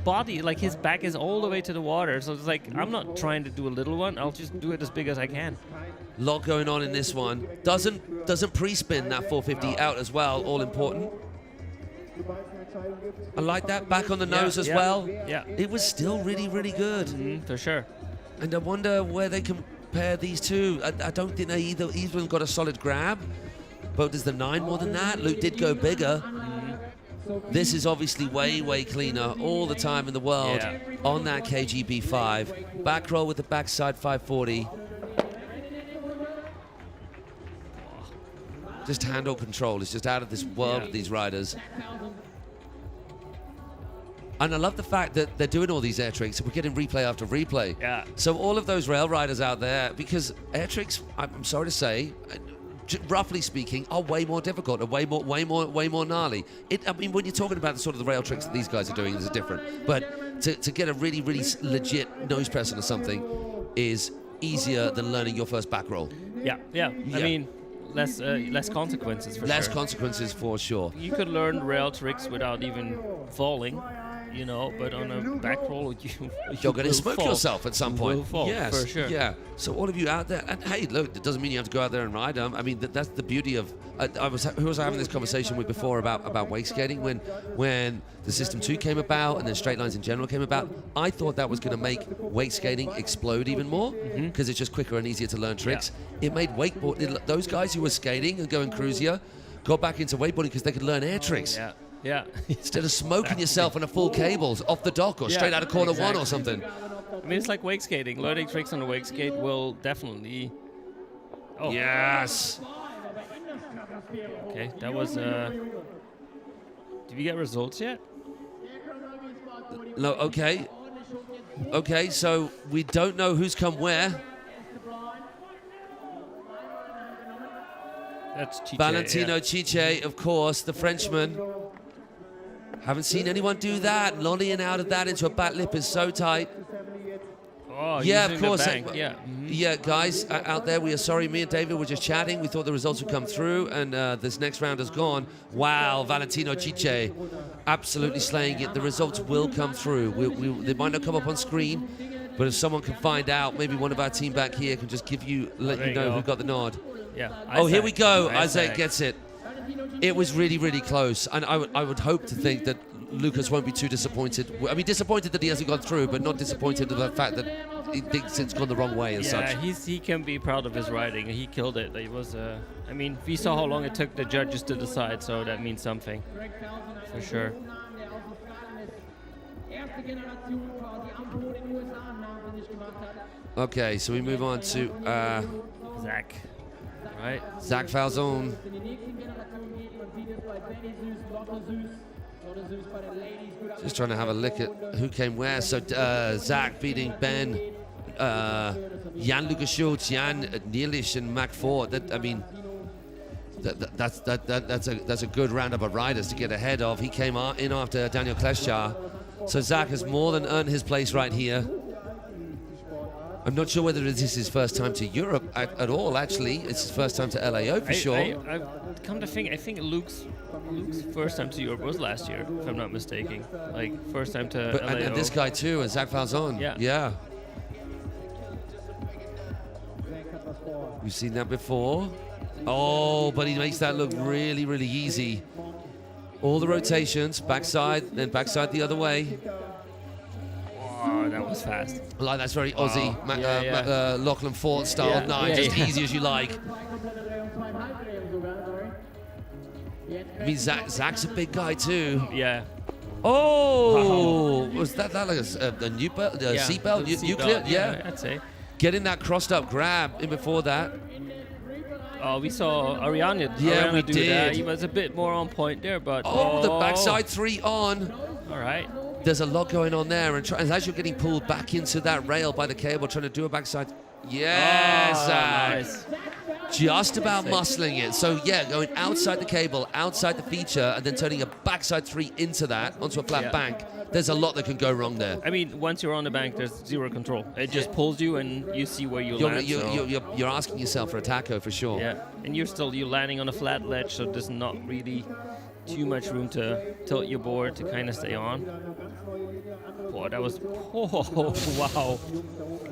body, like his back is all the way to the water. So it's like I'm not trying to do a little one. I'll just do it as big as I can. lot going on in this one. Doesn't pre-spin that 450 out as well. All important. I like that back on the nose as well. Yeah, It was still really, really good. for sure. And I wonder where they compare these two. I don't think they either of them got a solid grab. But does the 9 more than that? Luke did go bigger. This is obviously way, way cleaner all the time in the world Yeah. on that KGB 5. Back roll with the backside 540. Just handle control. It's just out of this world with these riders. And I love the fact that they're doing all these air tricks. We're getting replay after replay. Yeah. So all of those rail riders out there, because air tricks, I'm sorry to say, roughly speaking, are way more difficult and way more gnarly. I mean, when you're talking about the sort of the rail tricks that these guys are doing, is different. But to get a really, really legit nose press on something is easier than learning your first back roll. Yeah. I mean, less consequences for Less sure. consequences for sure. You could learn rail tricks without even falling, but on a back roll, You're going to will smoke fall. yourself at some You point. will fall, Yes, for sure. Yeah. So all of you out there, and hey, look, it doesn't mean you have to go out there and ride them. I mean, that's the beauty of. Who was I having this conversation with before about wake skating when the System 2 came about and then straight lines in general came about? I thought that was going to make wake skating explode even more because it's just quicker and easier to learn tricks. It made wakeboard. Those guys who were skating and going cruisier got back into wakeboarding because they could learn air tricks. Yeah. Instead of smoking yourself on a full cables off the dock or straight out of corner one or something. I mean, it's like wake skating. Learning tricks on a wake skate will definitely. Oh. Yes. Okay, that was. Did we get results yet? No. Okay. Okay. So we don't know who's come where. That's Chiche, Valentino yeah. Chiche, of course, the Frenchman. Haven't seen anyone do that. Lollying out of that into a back lip is so tight. Oh, Yeah, using of the course. bank, yeah. Yeah, guys out there, we are sorry. Me and David were just chatting. We thought the results would come through, and this next round has gone. Wow, Valentino Chiche, absolutely slaying it. The results will come through. They might not come up on screen, but if someone can find out, maybe one of our team back here can just let There you you know go. who got the nod. Yeah. Oh, here we go. Isaac. Isaac gets it. It was really, really close, and I would hope to think that Lucas won't be too disappointed. I mean, disappointed that he hasn't gone through, but not disappointed at the fact that he thinks it's gone the wrong way as such. Yeah, he can be proud of his riding. He killed it. It was. I mean, we saw how long it took the judges to decide, so that means something, for sure. Okay, so we move on to Zach. Right. Zach Falzone. Just trying to have a look at who came where. So Zach beating Ben, Jan Lucas Schultz, Jan Nielisch, and Mac Ford. I mean, that's a good roundup of riders to get ahead of. He came in after Daniel Kleschar. So Zach has more than earned his place right here. I'm not sure whether this is his first time to Europe at all, actually. It's his first time to LAO for sure. I come to think, I think Luke's first time to Europe was last year, if I'm not mistaken. Like, first time to LAO. And this guy too, and Zach Falzon. Yeah. We've seen that before. Oh, but he makes that look really, really easy. All the rotations, backside, then backside the other way. Oh, that was fast. Like, that's very Aussie, Lachlan Ford style. Just easy as you like. I mean, Zach's a big guy too. Yeah. Oh, was that like a seatbelt? Nuclear? Yeah, I'd say. Getting that crossed up grab in before that. Oh, we saw Ariane. Yeah, we do did. That. He was a bit more on point there, but The backside 3 on. All right. There's a lot going on there, and as you're getting pulled back into that rail by the cable, trying to do a backside. Yes, Zach. Nice. Just about muscling it. So yeah, going outside the cable, outside the feature, and then turning a backside 3 into that, onto a flat bank. There's a lot that can go wrong there. I mean, once you're on the bank, there's zero control. It just pulls you, and you see where you land. You're asking yourself for a taco for sure. Yeah, and you're landing on a flat ledge, so there's not really too much room to tilt your board to kind of stay on. Boy, that was wow.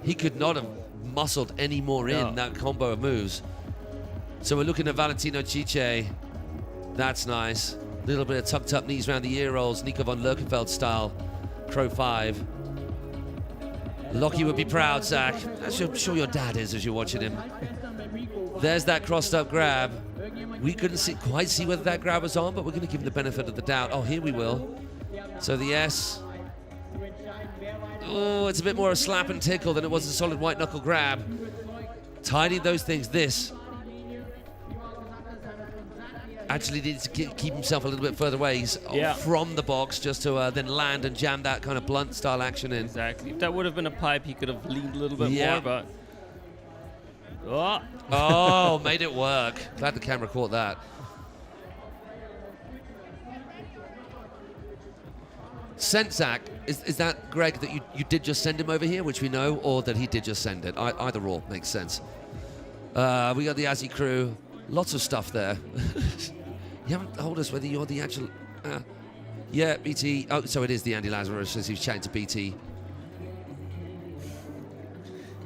He could not have muscled any more in that combo of moves. So we're looking at Valentino Cice. That's nice. A little bit of tucked up knees around the ear rolls, Nico von Lerchenfeld style. Crow 5. Lockie would be proud, Zach. I'm sure your dad is as you're watching him. There's that crossed up grab. We couldn't quite see whether that grab was on, but we're going to give him the benefit of the doubt. Oh, here we will. So the S. Oh, it's a bit more a slap and tickle than it was a solid white knuckle grab. Tidying those things. This actually needs to keep himself a little bit further away from the box, just to then land and jam that kind of blunt style action in. Exactly. If that would have been a pipe, he could have leaned a little bit more, but... Oh, made it work. Glad the camera caught that. Sent Zach, is that Greg that you did just send him over here, which we know, or that he did just send it? Either or makes sense. We got the Aussie crew. Lots of stuff there. You haven't told us whether you're the actual... yeah, BT. Oh, so it is the Andy Lazarus as he's chatting to BT.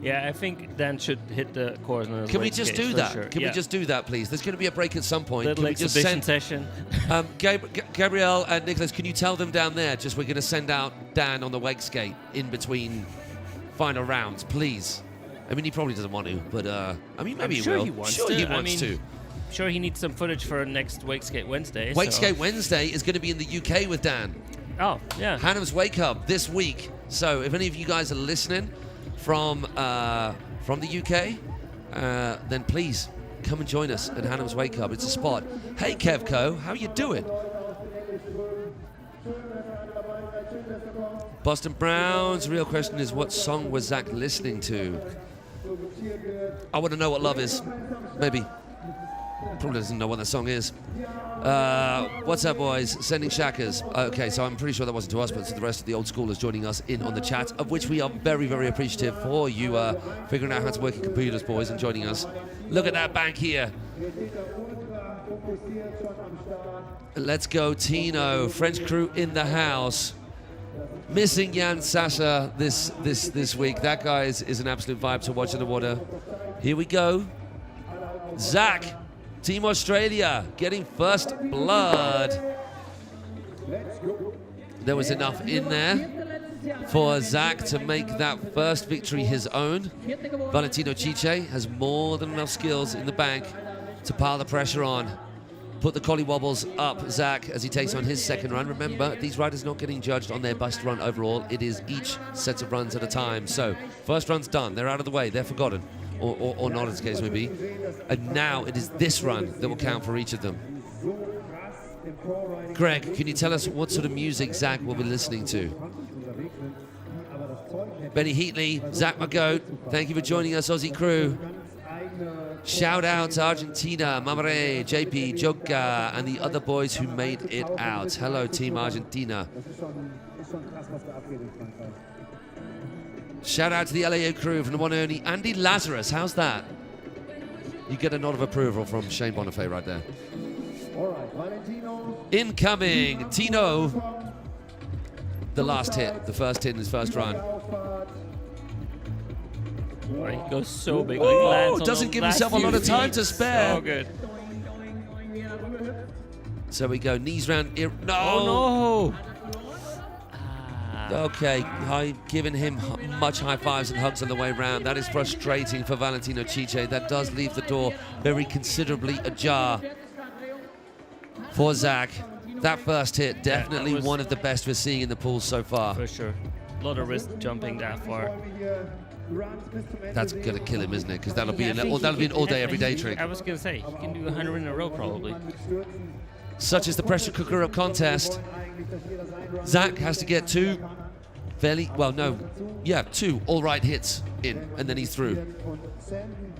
Yeah, I think Dan should hit the course. Can we just do that? Sure. Can we just do that, please? There's going to be a break at some point. Little can we just exhibition session. Gabrielle and Nicholas, can you tell them down there, just we're going to send out Dan on the wake skate in between final rounds, please? I mean, he probably doesn't want to, but I mean, maybe he will. He wants sure to. he wants to. Sure, he needs some footage for next Wake Skate Wednesday. Wake Skate Wednesday is going to be in the UK with Dan. Oh, yeah. Hannam's Wake Hub this week. So if any of you guys are listening from the UK, then please come and join us at Hannam's Wake Hub. It's a spot. Hey, Kevco, how you doing? Boston Browns. Real question is, what song was Zach listening to? I want to know what love is. Maybe. Probably doesn't know what that song is. What's up, boys? Sending shackers. Okay, so I'm pretty sure that wasn't to us, but to the rest of the old schoolers joining us in on the chat, of which we are very, very appreciative for you figuring out how to work your computers, boys, and joining us. Look at that bank here. Let's go, Tino. French crew in the house. Missing Jan Sasha this week. That guy is an absolute vibe to watch in the water. Here we go. Zach, Team Australia, getting first blood. There was enough in there for Zach to make that first victory his own. Valentino Cice has more than enough skills in the bank to pile the pressure on. Put the collie wobbles up, Zach, as he takes on his second run. Remember, these riders are not getting judged on their best run overall. It is each set of runs at a time. So, first run's done. They're out of the way. They're forgotten. Or not, as the case may be. And now it is this run that will count for each of them. Greg, can you tell us what sort of music Zach will be listening to? Benny Heatley, Zach Magoat, thank you for joining us, Aussie crew. Shout out to Argentina, Mamare, JP, Joga, and the other boys who made it out. Hello, Team Argentina. Shout out to the LAO crew from the one and only Andy Lazarus. How's that? You get a nod of approval from Shane Bonifay right there. Incoming, Tino. The last hit, the first hit in his first run. He goes so big. Oh, doesn't give himself a lot of time to spare. So good. So we go, knees round, ear. No! Oh, no! Okay, giving him much high fives and hugs on the way round. That is frustrating for Valentino Chiche. That does leave the door very considerably ajar for Zach. That first hit, definitely one of the best we're seeing in the pool so far. For sure. A lot of wrist jumping that far. That's gonna kill him, isn't it? Because that'll be an all day, every day trick. I was gonna say, he can do 100 in a row probably. Such is the pressure cooker of contest. Zach has to get two all right hits in, and then he's through.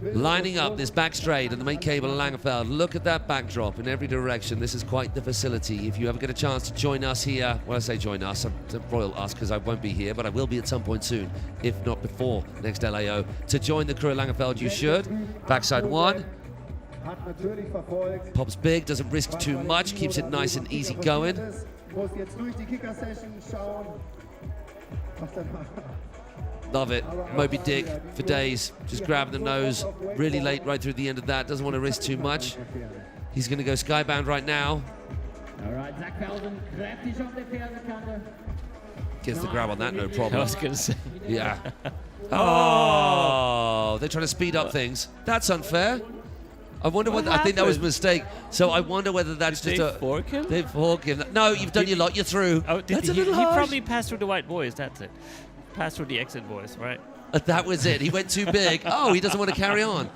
Lining up this back straight and the main cable of Langenfeld. Look at that backdrop in every direction. This is quite the facility. If you ever get a chance to join us here, well, I say join us, I'm royal us because I won't be here, but I will be at some point soon, if not before next LAO. To join the crew at Langenfeld, you should. Backside one. Pops big, doesn't risk too much, keeps it nice and easy going. Love it. Moby Dick for days. Just grabbing the nose really late right through the end of that. Doesn't want to risk too much. He's going to go skybound right now. Gets the grab on that, no problem. I was going to say. Yeah. Oh, they're trying to speed up things. That's unfair. I wonder what I think that was a mistake. So I wonder whether that's Did just they fork him? They fork him. No, you've done your lot. You're through. Oh, that's a he little harsh. probably passed through the white boys, that's it. Passed through the exit boys, right? That was it. He went too big. Oh, he doesn't want to carry on.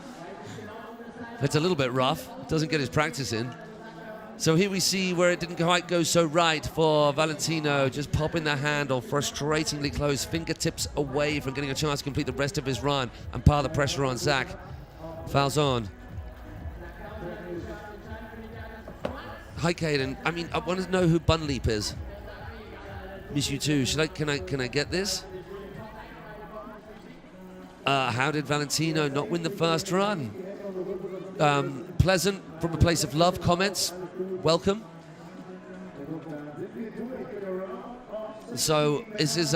That's a little bit rough. Doesn't get his practice in. So here we see where it didn't quite go so right for Valentino. Just popping the handle, frustratingly close, fingertips away from getting a chance to complete the rest of his run and pile the pressure on Zach. Fouls on. Hi, Caden. I mean, I want to know who Bun Leap is. Miss you too. Can I get this? How did Valentino not win the first run? Pleasant from a place of love comments. Welcome. So this is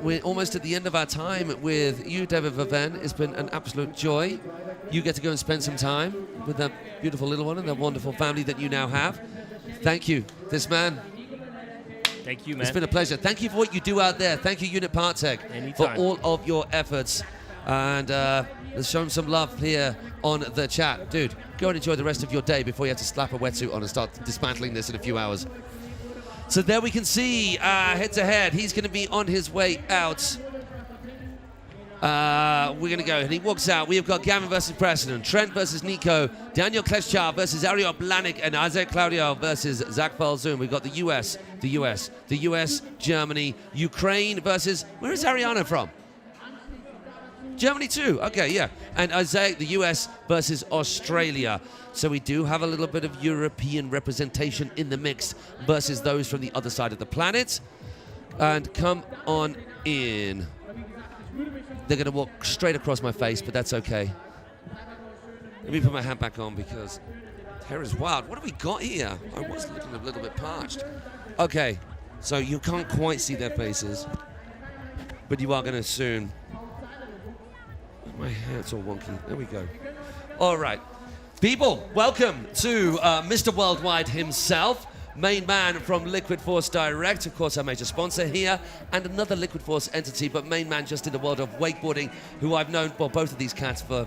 we're almost at the end of our time with you, David Verven. It's been an absolute joy. You get to go and spend some time with that beautiful little one and that wonderful family that you now have. Thank you, this man. Thank you, man. It's been a pleasure. Thank you for what you do out there. Thank you, UNIT Parktech, for all of your efforts. And let's show them some love here on the chat. Dude, go and enjoy the rest of your day before you have to slap a wetsuit on and start dismantling this in a few hours. So there we can see head-to-head. He's going to be on his way out. We're going to go, and he walks out. We have got Gavin versus Preston, Trent versus Nico, Daniel Kleschar versus Ariel Blanik, and Isaac Claudio versus Zach Falzoon. We've got the US, Germany, Ukraine versus, where is Ariana from? Germany too, okay, yeah. And Isaac, the US versus Australia. So we do have a little bit of European representation in the mix versus those from the other side of the planet. And come on in. They're going to walk straight across my face, but that's okay. Let me put my hat back on because hair is wild. What have we got here? I was looking a little bit parched. Okay, so you can't quite see their faces, but you are going to soon. My hair's all wonky. There we go. All right. People, welcome to Mr. Worldwide himself, main man from Liquid Force Direct, of course our major sponsor here, and another Liquid Force entity, but main man just in the world of wakeboarding, who I've known, well, both of these cats for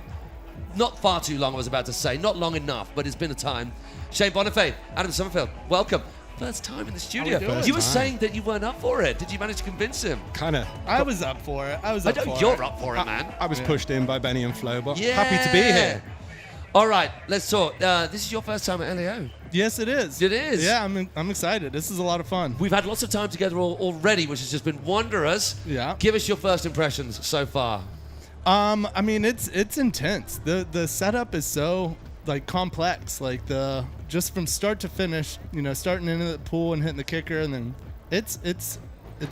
not far too long, I was about to say. Not long enough, but it's been a time. Shane Bonifay, Adam Summerfield, welcome. First time in the studio. You were saying that you weren't up for it. Did you manage to convince him? Kinda. I was up for it. I know you're up for it, man. I was pushed in by Benny and Flo, but Yeah. happy to be here. All right, let's talk. This is your first time at LAO. Yes, it is. It is? Yeah, I'm excited. This is a lot of fun. We've had lots of time together already, which has just been wondrous. Yeah. Give us your first impressions so far. I mean, it's intense. The setup is so like complex. Like just from start to finish, starting into the pool and hitting the kicker, and then it's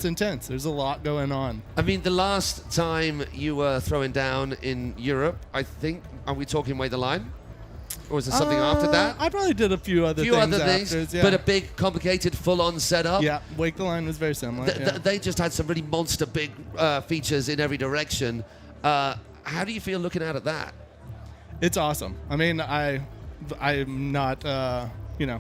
intense. There's a lot going on. I mean, the last time you were throwing down in Europe, I think, are we talking Wait the Line? Or was there something after that? I probably did a few other few things other after, things, yeah. but a big, complicated, full-on setup. Yeah, Wake the Line was very similar. They just had some really monster big features in every direction. How do you feel looking out at that? It's awesome. I mean, I'm not,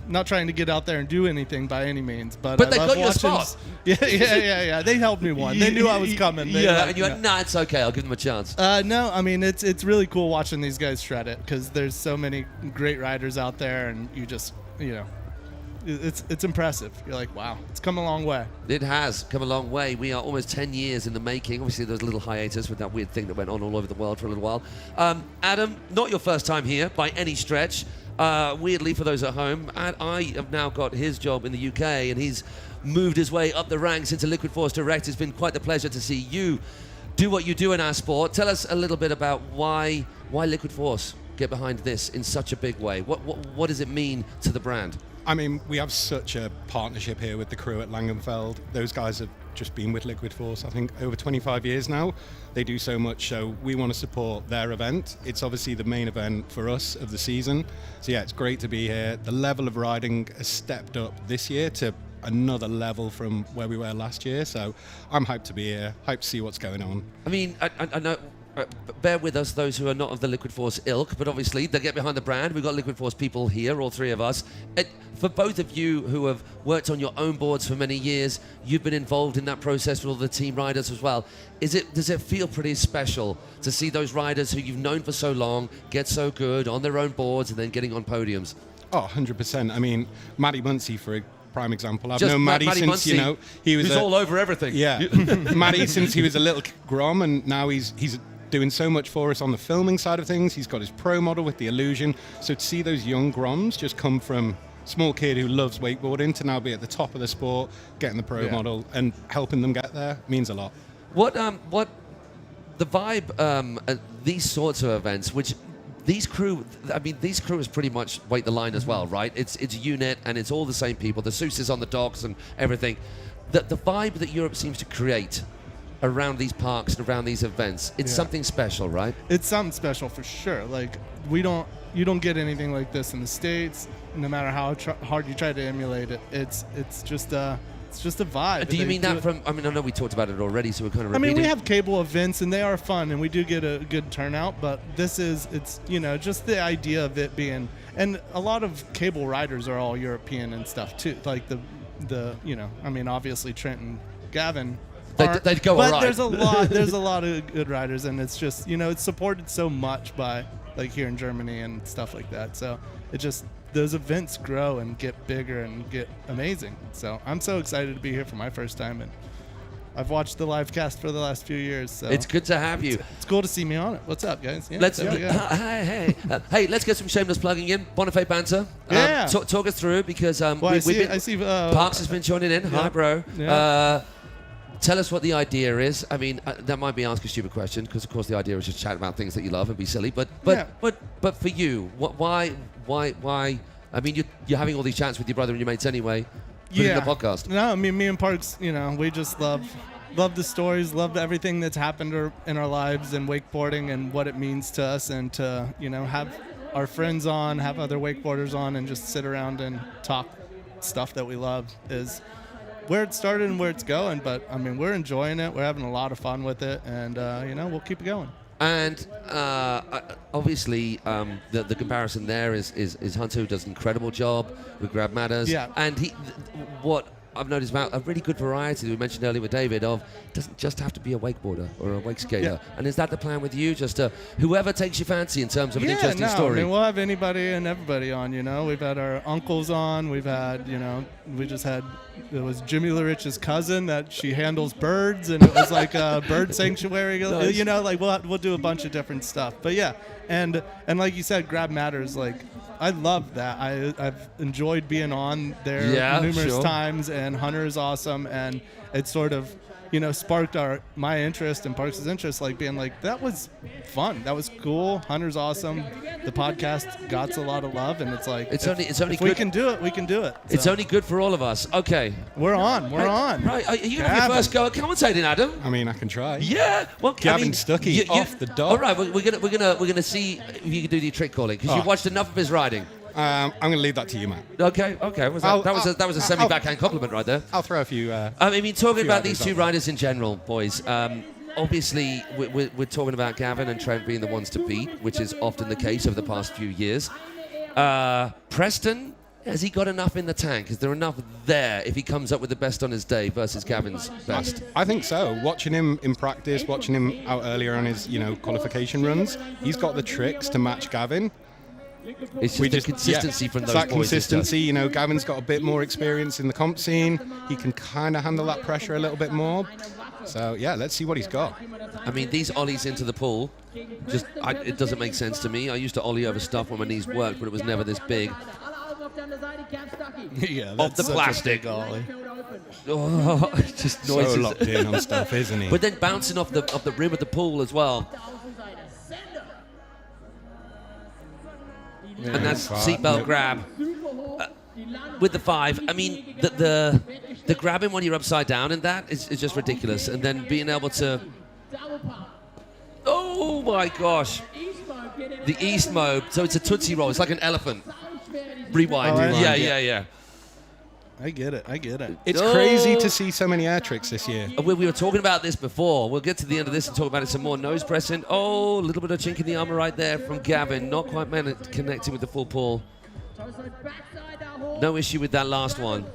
not trying to get out there and do anything by any means, but But I they love got you a watching spot. Yeah. They helped me one. They knew I was coming. They And you went, nah, it's okay. I'll give them a chance. No, I mean it's really cool watching these guys shred it because there's so many great riders out there, and you just it's impressive. You're like, wow, it's come a long way. It has come a long way. We are almost 10 years in the making. Obviously, there was a little hiatus with that weird thing that went on all over the world for a little while. Adam, not your first time here by any stretch. Weirdly, for those at home, and I have now got his job in the UK, and he's moved his way up the ranks into Liquid Force Direct. It's been quite the pleasure to see you do what you do in our sport. Tell us a little bit about why Liquid Force get behind this in such a big way. What does it mean to the brand? I mean, we have such a partnership here with the crew at Langenfeld. Those guys have just been with Liquid Force, I think, over 25 years now. They do so much, so we want to support their event. It's obviously the main event for us of the season. So yeah, it's great to be here. The level of riding has stepped up this year to another level from where we were last year. So I'm hyped to be here, hyped to see what's going on. I mean, I know. Bear with us, those who are not of the Liquid Force ilk, but obviously they get behind the brand. We've got Liquid Force people here, all three of us. For both of you who have worked on your own boards for many years, you've been involved in that process with all the team riders as well. Does it feel pretty special to see those riders who you've known for so long get so good on their own boards and then getting on podiums? Oh, 100%. I mean, Matty Muncy, for a prime example. I've Just known Matty Matty since, Muncy, he was who's all over everything. Yeah, Matty since he was a little grom, and now he's doing so much for us on the filming side of things. He's got his pro model with the Illusion. So to see those young groms just come from small kid who loves wakeboarding to now be at the top of the sport, getting the pro model and helping them get there means a lot. What the vibe at these sorts of events, which these crew is pretty much Wait the Line as well, right? It's UNIT and it's all the same people. The Seuss is on the docks and everything. The vibe that Europe seems to create around these parks and around these events, it's something special, right? It's something special for sure. Like you don't get anything like this in the States. No matter how hard you try to emulate it, it's just a vibe. Do you mean that from? I mean, I know we talked about it already, so we're kind of repeating. I mean, we have cable events and they are fun, and we do get a good turnout. But it's just the idea of it being, and a lot of cable riders are all European and stuff too. Like I mean, obviously Trent and Gavin. They'd go but all right. there's a lot of good riders, and it's just it's supported so much by like here in Germany and stuff like that. So it just those events grow and get bigger and get amazing. So I'm so excited to be here for my first time, and I've watched the live cast for the last few years. So it's good to have you. It's cool to see me on it. What's up, guys? Yeah, Let's there we go. hey, let's get some shameless plugging in. Bonifay banter. Yeah. Talk us through because I see Parks has been joining in. Hi, bro. Yeah. Tell us what the idea is. I mean, that might be asking a stupid question because, of course, the idea is just chat about things that you love and be silly. But for you, why? I mean, you're having all these chats with your brother and your mates anyway. Put in the podcast. No, I mean, me and Parks, we just love the stories, love everything that's happened in our lives and wakeboarding and what it means to us, and to have our friends on, have other wakeboarders on, and just sit around and talk stuff that we love is where it started and where it's going. But I mean, we're enjoying it. We're having a lot of fun with it, and we'll keep it going. And obviously, the comparison there is Hunter, who does an incredible job with grab matters. Yeah. And what I've noticed about a really good variety that we mentioned earlier with David of it doesn't just have to be a wakeboarder or a wake skater. Yeah. And is that the plan with you? Just whoever takes your fancy in terms of an interesting story? I mean, we'll have anybody and everybody on, you know. We've had our uncles on. We've had, you know, it was Jimmy LaRich's cousin that she handles birds, and it was like a bird sanctuary. Nice. You know, like we'll do a bunch of different stuff. But yeah, and like you said, grab matters. Like I love that. I've enjoyed being on there numerous times, and Hunter is awesome, and it's sort of, you know, sparked my interest and Parks' interest, like being like, that was fun, that was cool. Hunter's awesome. The podcast got a lot of love, and it's like it's only if good. we can do it, we can do it. It's only good for all of us. Okay, we're on. Right, are you gonna have your first go at commentating, Adam? I mean, I can try. Yeah. Well, Gavin Stuckey off the dot. All right, we're gonna see if you can do the trick calling because you've watched enough of his riding. I'm going to leave that to you, Matt. Okay. That was a semi-backhand compliment right there. I'll throw a few. I mean, talking about others these two riders in general, boys. Obviously, we're talking about Gavin and Trent being the ones to beat, which is often the case over the past few years. Preston, has he got enough in the tank? Is there enough there if he comes up with the best on his day versus Gavin's best? I think so. Watching him in practice, watching him out earlier on his, qualification runs, he's got the tricks to match Gavin. It's just the consistency from those that boys. Consistency, Gavin's got a bit more experience in the comp scene. He can kind of handle that pressure a little bit more. So, yeah, let's see what he's got. I mean, these ollies into the pool, it doesn't make sense to me. I used to ollie over stuff when my knees worked, but it was never this big. Yeah, off the plastic. Oh, just noises. So locked in on stuff, isn't he? But then bouncing off the rim of the pool as well. Yeah, and that's seatbelt grab. With the 5, I mean, the grabbing when you're upside down and that is just ridiculous. And then being able to... Oh, my gosh. The East Mobe. So it's a Tootsie Roll. It's like an elephant. Rewind. Yeah. I get it. It's crazy to see so many air tricks this year. We were talking about this before. We'll get to the end of this and talk about it some more. Nose pressing. Oh, a little bit of chink in the armor right there from Gavin. Not quite connecting with the full pull. No issue with that last one.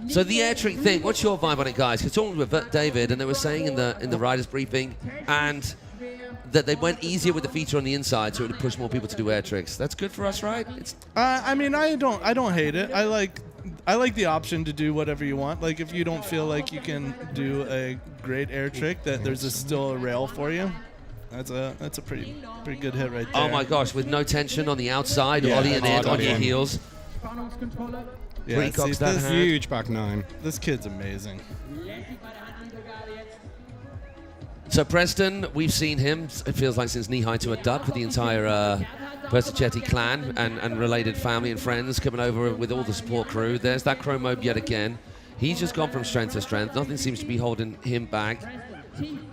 So the air trick thing, what's your vibe on it, guys? Because talking with David, and they were saying in the riders briefing, and that they went easier with the feature on the inside, so it would push more people to do air tricks. That's good for us, right? I mean, I don't hate it. I like the option to do whatever you want. Like if you don't feel like you can do a great air trick, that there's still a rail for you. That's a pretty good hit right there. Oh my gosh, with no tension on the outside, ollieing in on your heels. Yeah, this huge back 9. This kid's amazing. So Preston, we've seen him, it feels like since knee-high to a duck with the entire Persichetti clan and related family and friends coming over with all the support crew. There's that Chrome Mobe yet again. He's just gone from strength to strength. Nothing seems to be holding him back.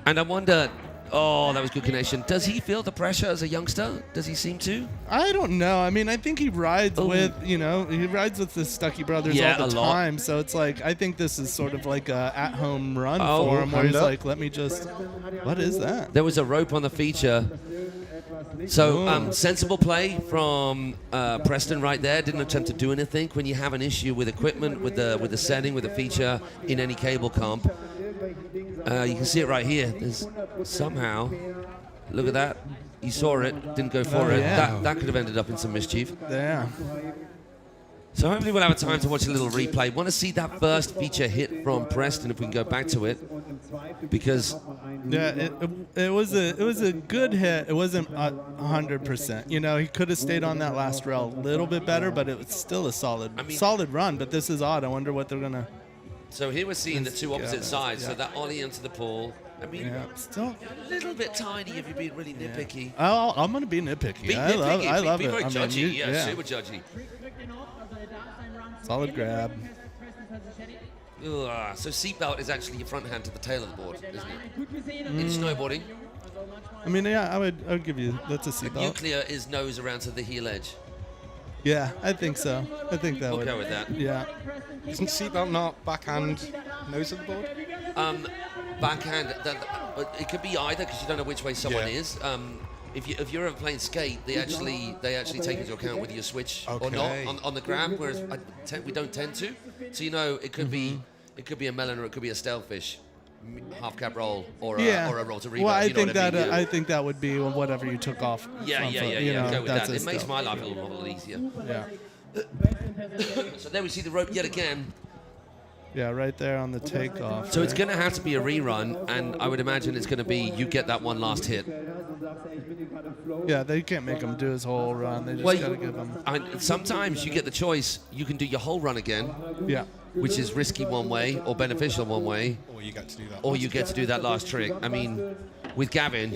And I wonder, oh, that was good connection. Does he feel the pressure as a youngster? Does he seem to? I don't know. I mean, I think he rides with the Stuckey brothers all the time. So it's like, I think this is sort of like a at-home run for him where he's like, let me just, what is that? There was a rope on the feature. So sensible play from Preston right there. Didn't attempt to do anything. When you have an issue with equipment, with the setting, with the feature in any cable comp, you can see it right here. There's somehow, look at that. You saw it, didn't go for it. Yeah. That could have ended up in some mischief. Yeah. So hopefully we'll have a time to watch a little replay. Want to see that first feature hit from Preston if we can go back to it, because it was a good hit. It wasn't 100%. He could have stayed on that last rail a little bit better, but it was still a solid run. But this is odd. I wonder what they're gonna. So here we're seeing the two opposite sides. Yeah. So that ollie into the pool. I mean, still a little bit tiny if you're being really nitpicky. I'm gonna be nitpicky. I love it. Be very judgy. Yeah, super judgy. Solid grab. So seatbelt is actually your front hand to the tail of the board, isn't it? In snowboarding. I mean, yeah, I would give you that's a seatbelt. Nuclear is nose around to the heel edge. Yeah, I think so. I think that we'll go with that. Yeah. Isn't seatbelt not backhand nose of the board? Backhand. It could be either because you don't know which way someone is. If you're ever playing skate, they actually take into account whether you switch or not on the grab, whereas we don't tend to. So it could be It could be a melon or it could be a stalefish, half cap roll or Yeah. a roll to reverse. Well, I you know think what I that mean? I think that would be whatever you took off. Yeah, from yeah, foot, yeah, you yeah. know, Go with that's that. a It makes stealth. my life a little easier. Yeah. So there we see the rope yet again. Yeah, right there on the takeoff. So it's right? going to have to be a rerun, and I would imagine it's going to be you get that one last hit. Yeah, they can't make him do his whole run. They just Well, gotta give him. sometimes you get the choice. You can do your whole run again, Yeah. which is risky one way or beneficial one way, Or you get to do that. or you get to do that last trick. I mean, with Gavin,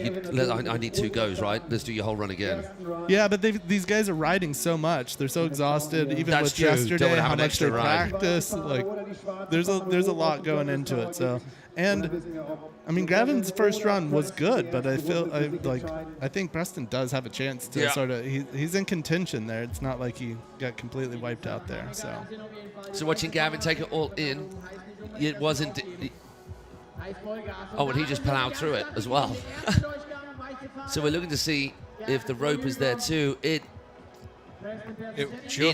I need 2 goes, right? Let's do your whole run again. Yeah, but these guys are riding so much. They're so exhausted. Even That's with true. Don't yesterday, wanna have how an much extra they ride. practice. Like, there's a lot going into it. So, and I mean, Gavin's first run was good, but I think Preston does have a chance to Yeah. sort of. He's in contention there. It's not like he got completely wiped out there. So watching Gavin take it all in, it wasn't. Oh, and he just plowed through it as well. So we're looking to see if the rope is there too. It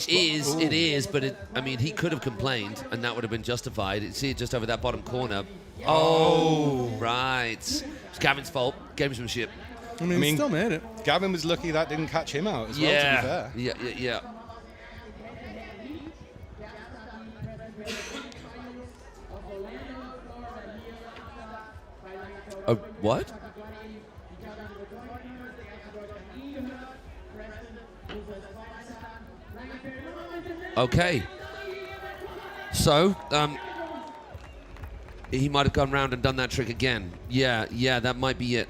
is, but I mean, he could have complained, and that would have been justified. See it just over that bottom corner. Oh, right. It's Gavin's fault. Gamesmanship. I mean, he still made it. Gavin was lucky that didn't catch him out as well, to be fair. Yeah. Oh, what? Okay. So, he might have gone round and done that trick again. Yeah, that might be it.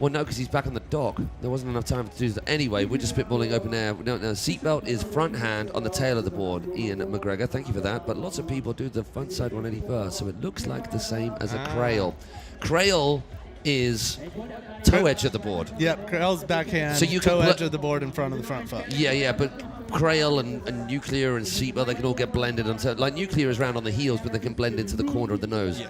Well, no, because he's back on the dock. There wasn't enough time to do that. Anyway, we're just spitballing open air. No, seatbelt is front hand on the tail of the board. Ian McGregor, thank you for that. But lots of people do the front side 180 first, so it looks like the same as a crail. Crail is toe edge of the board. Yep, Crail's backhand, So you toe can edge of the board in front of the front foot. Yeah, but Crail and Nuclear and Seatbelt, they can all get blended. Like Nuclear is round on the heels, but they can blend into the corner of the nose. Yeah.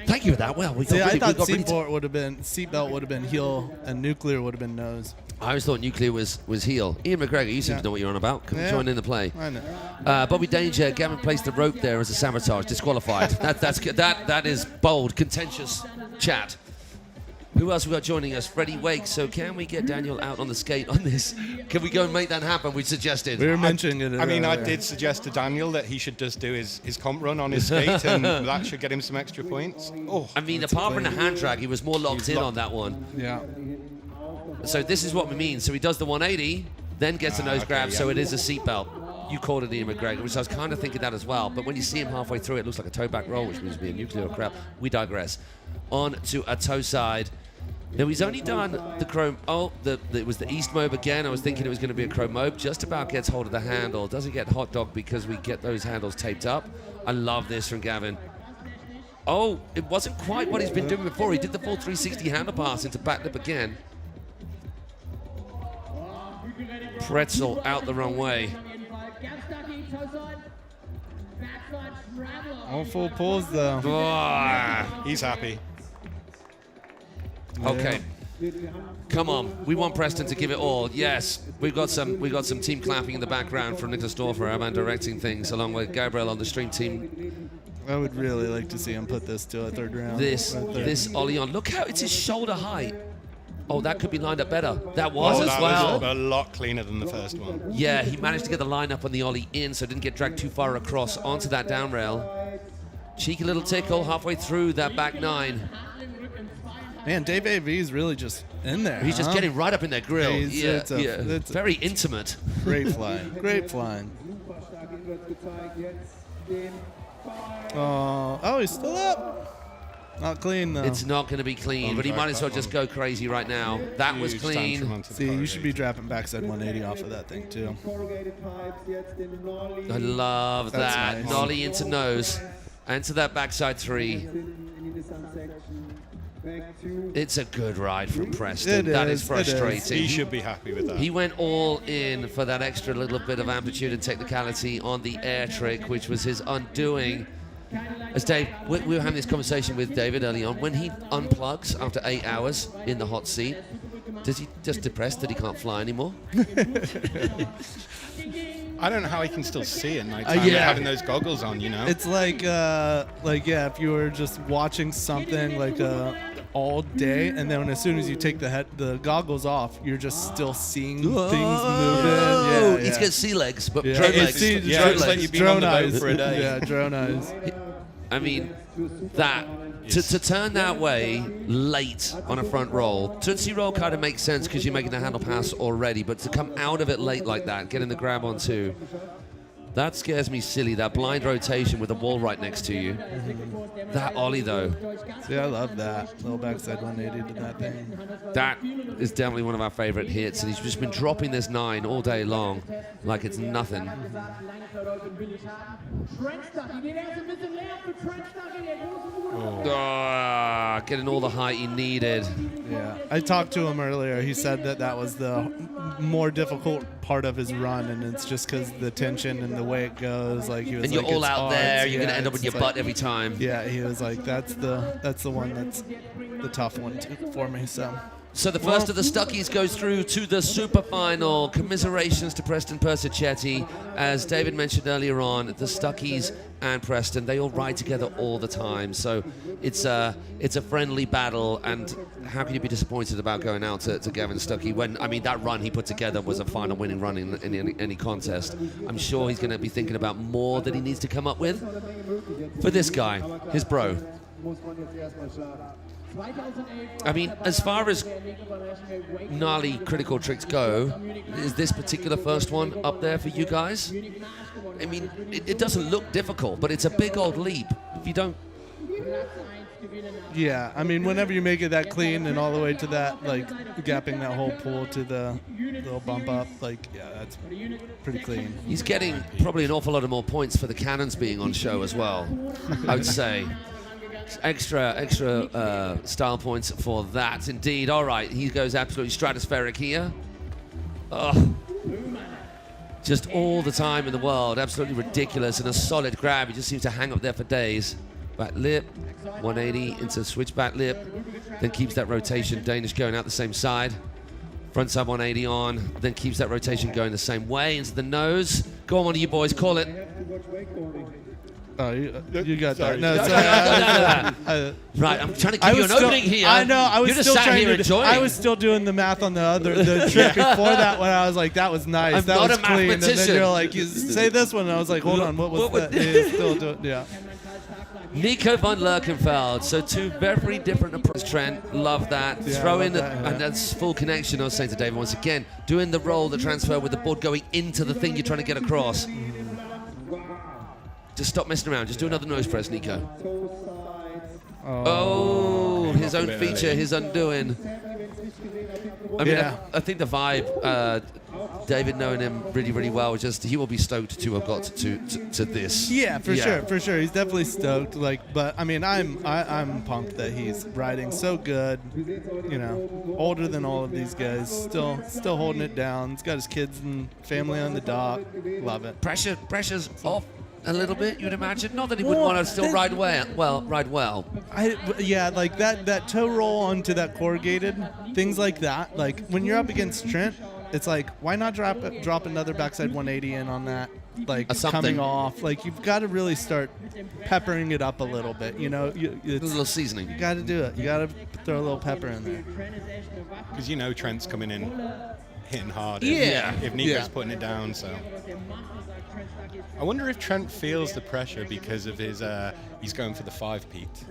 Thank you for that. Well, I thought seatbelt would have been heel and Nuclear would have been nose. I always thought Nuclear was heel. Ian McGregor, you seem to know what you're on about. Come join in the play. I know. Bobby Danger, Gavin placed the rope there as a sabotage, disqualified. that is bold, contentious chat. Who else we got joining us? Freddie Wake. So can we get Daniel out on the skate on this? Can we go and make that happen? We suggested. We were mentioning it. I mean, I earlier. did suggest to Daniel that he should just do his comp run on his skate, and that should get him some extra points. Oh, I mean, apart from the hand drag, he was more locked in on that one. Yeah. So this is what we mean. So he does the 180, then gets a nose grab, so it is a seatbelt. You called it Ian McGregor, which I was kind of thinking that as well. But when you see him halfway through, it looks like a toe back roll, which means to be a Nuclear crab. We digress. On to a toe side. Now he's only done the chrome. It was the East Mobe again. I was thinking it was going to be a chrome Mobe. Just about gets hold of the handle. Doesn't get hot dog because we get those handles taped up. I love this from Gavin. Oh, it wasn't quite what he's been doing before. He did the full 360 handle pass into back lip again. Pretzel out the wrong way. All full pulls though. Oh, he's happy. okay. Come on, we want Preston to give it all. Yes, we've got some team clapping in the background from Nicholas Dorfer, our man directing things, along with Gabriel on the stream team. I would really like to see him put this to a third round. This ollie on. Look how it's his shoulder height. Oh, that could be lined up better. That was as well. Was a lot cleaner than the first one. Yeah, he managed to get the line up on the ollie in, so it didn't get dragged too far across onto that down rail. Cheeky little tickle halfway through that back nine. Man, Dave AV's really just in there. He's just getting right up in their grill. It's very intimate. Great flying. Great flying. Oh, he's still up. Not clean, though. It's not going to be clean, but he might as well just go crazy right now. That was clean. See, you should be dropping backside 180 off of that thing, too. I love that. Nice. Nollie into nose. And to that backside three. It's a good ride from Preston. That is frustrating. He should be happy with that. He went all in for that extra little bit of amplitude and technicality on the air trick, which was his undoing. As Dave, we were having this conversation with David early on. When he unplugs after 8 hours in the hot seat, does he just depressed that he can't fly anymore? I don't know how he can still see at night yeah. having those goggles on, you know? It's like yeah, if you were just watching something like all day, and then as soon as you take the goggles off, you're just still seeing things moving. Yeah, He's got sea legs, but yeah. drone It's- legs. yeah, Drone it's like legs. you've been on the boat eyes. for a day. Yeah, drone eyes. I mean, that to turn that way late on a front roll, Tootsie roll kind of makes sense because you're making the handle pass already, but to come out of it late like that, getting the grab on too, that scares me silly. That blind rotation with the wall right next to you. That ollie though, See, I love that little backside 180 to that thing. that is definitely one of our favorite hits, and he's just been dropping this 9 all day long like it's nothing. Getting all the height he needed. Yeah, I talked to him earlier. He said that was the more difficult part of his run, and it's just because the tension and the way it goes. Like he was And like, you're all it's out hard. there, you're Yeah, gonna end up with it's your butt every time. Yeah, he was like, that's the one that's the tough one for me. So the first of the Stuckies goes through to the super final. Commiserations to Preston Persichetti. As David mentioned earlier on, the Stuckies and Preston, they all ride together all the time. So it's a friendly battle, and how can you be disappointed about going out to Gavin Stuckey when, I mean, that run he put together was a final winning run in any contest. I'm sure he's going to be thinking about more that he needs to come up with. For this guy, his bro. I mean, as far as gnarly critical tricks go, is this particular first one up there for you guys? I mean, it doesn't look difficult, but it's a big old leap. If you don't... Yeah, I mean, whenever you make it that clean and all the way to that, like, gapping that whole pool to the little bump up, like, yeah, that's pretty clean. He's getting probably an awful lot of more points for the cannons being on show as well, I would say. Extra style points for that, indeed. All right, he goes absolutely stratospheric here. Oh, just all the time in the world, absolutely ridiculous, and a solid grab. He just seems to hang up there for days. Back lip, 180 into switch back lip, then keeps that rotation. Danish going out the same side. Front side 180 on, then keeps that rotation going the same way into the nose. Go on, one of you boys, call it. Oh, you got Sorry. that. No, Right, I'm trying to give you an opening here. I know. I was You're just still sat trying here to. enjoying. I was still doing the math on the trick before that one. I was like, that was nice. I'm that not was a clean. And then mathematician. you're like, you say this one. And I was like, hold on, what was that? Yeah, still doing. Yeah. Nico van Lerkenfeld. So two very different approaches. Trent, love that. Yeah, Throw love in, that, yeah. and that's full connection. I was saying to David once again, doing the roll, the transfer with the board going into the thing you're trying to get across. Just stop messing around. Just do another nose press, Nico. Oh, his own feature, his undoing. I mean, Yeah. I think the vibe, David knowing him really well, just he will be stoked to have got to this. Yeah, for sure. He's definitely stoked. Like, but I mean, I'm pumped that he's riding so good. You know, older than all of these guys, still holding it down. He's got his kids and family on the dock. Love it. Pressure's off a little bit, you'd imagine. Not that he wouldn't want to still ride well. Yeah, like that toe roll onto that corrugated, things like that. Like when you're up against Trent, it's like, why not drop another backside 180 in on that? Like coming off, like you've got to really start peppering it up a little bit. You know, A little seasoning. You got to do it. You got to throw a little pepper in there. Because you know Trent's coming in hitting hard. Yeah. If Nico's putting it down, so. I wonder if Trent feels the pressure because of his, he's going for the 5-peat.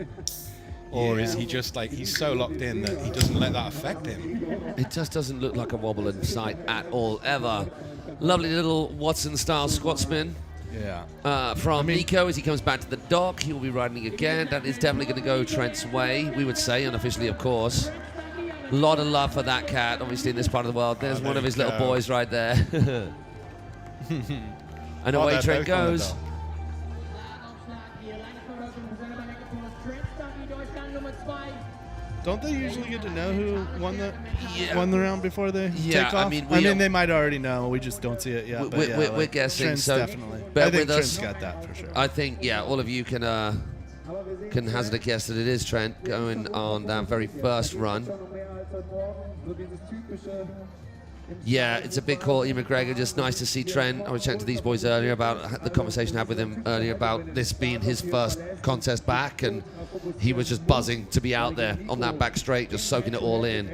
Or is he just like, he's so locked in that he doesn't let that affect him? It just doesn't look like a wobble in sight at all, ever. Lovely little Watson-style squat spin. Yeah. From Nico as he comes back to the dock. He will be riding again. That is definitely going to go Trent's way, we would say, unofficially, of course. A lot of love for that cat, obviously, in this part of the world. There's one of his little boys right there. And away Trent goes. Don't they usually get to know who won the round before they take off? I mean, they might already know. We just don't see it yet. We're guessing. Trent's So definitely. bear I think with us. Trent's got that for sure. I think, all of you can hazard a guess that it is Trent going on that very first run. Yeah, it's a big call, Ian McGregor. Just nice to see Trent. I was chatting to these boys earlier about the conversation I had with him earlier about this being his first contest back, and he was just buzzing to be out there on that back straight, just soaking it all in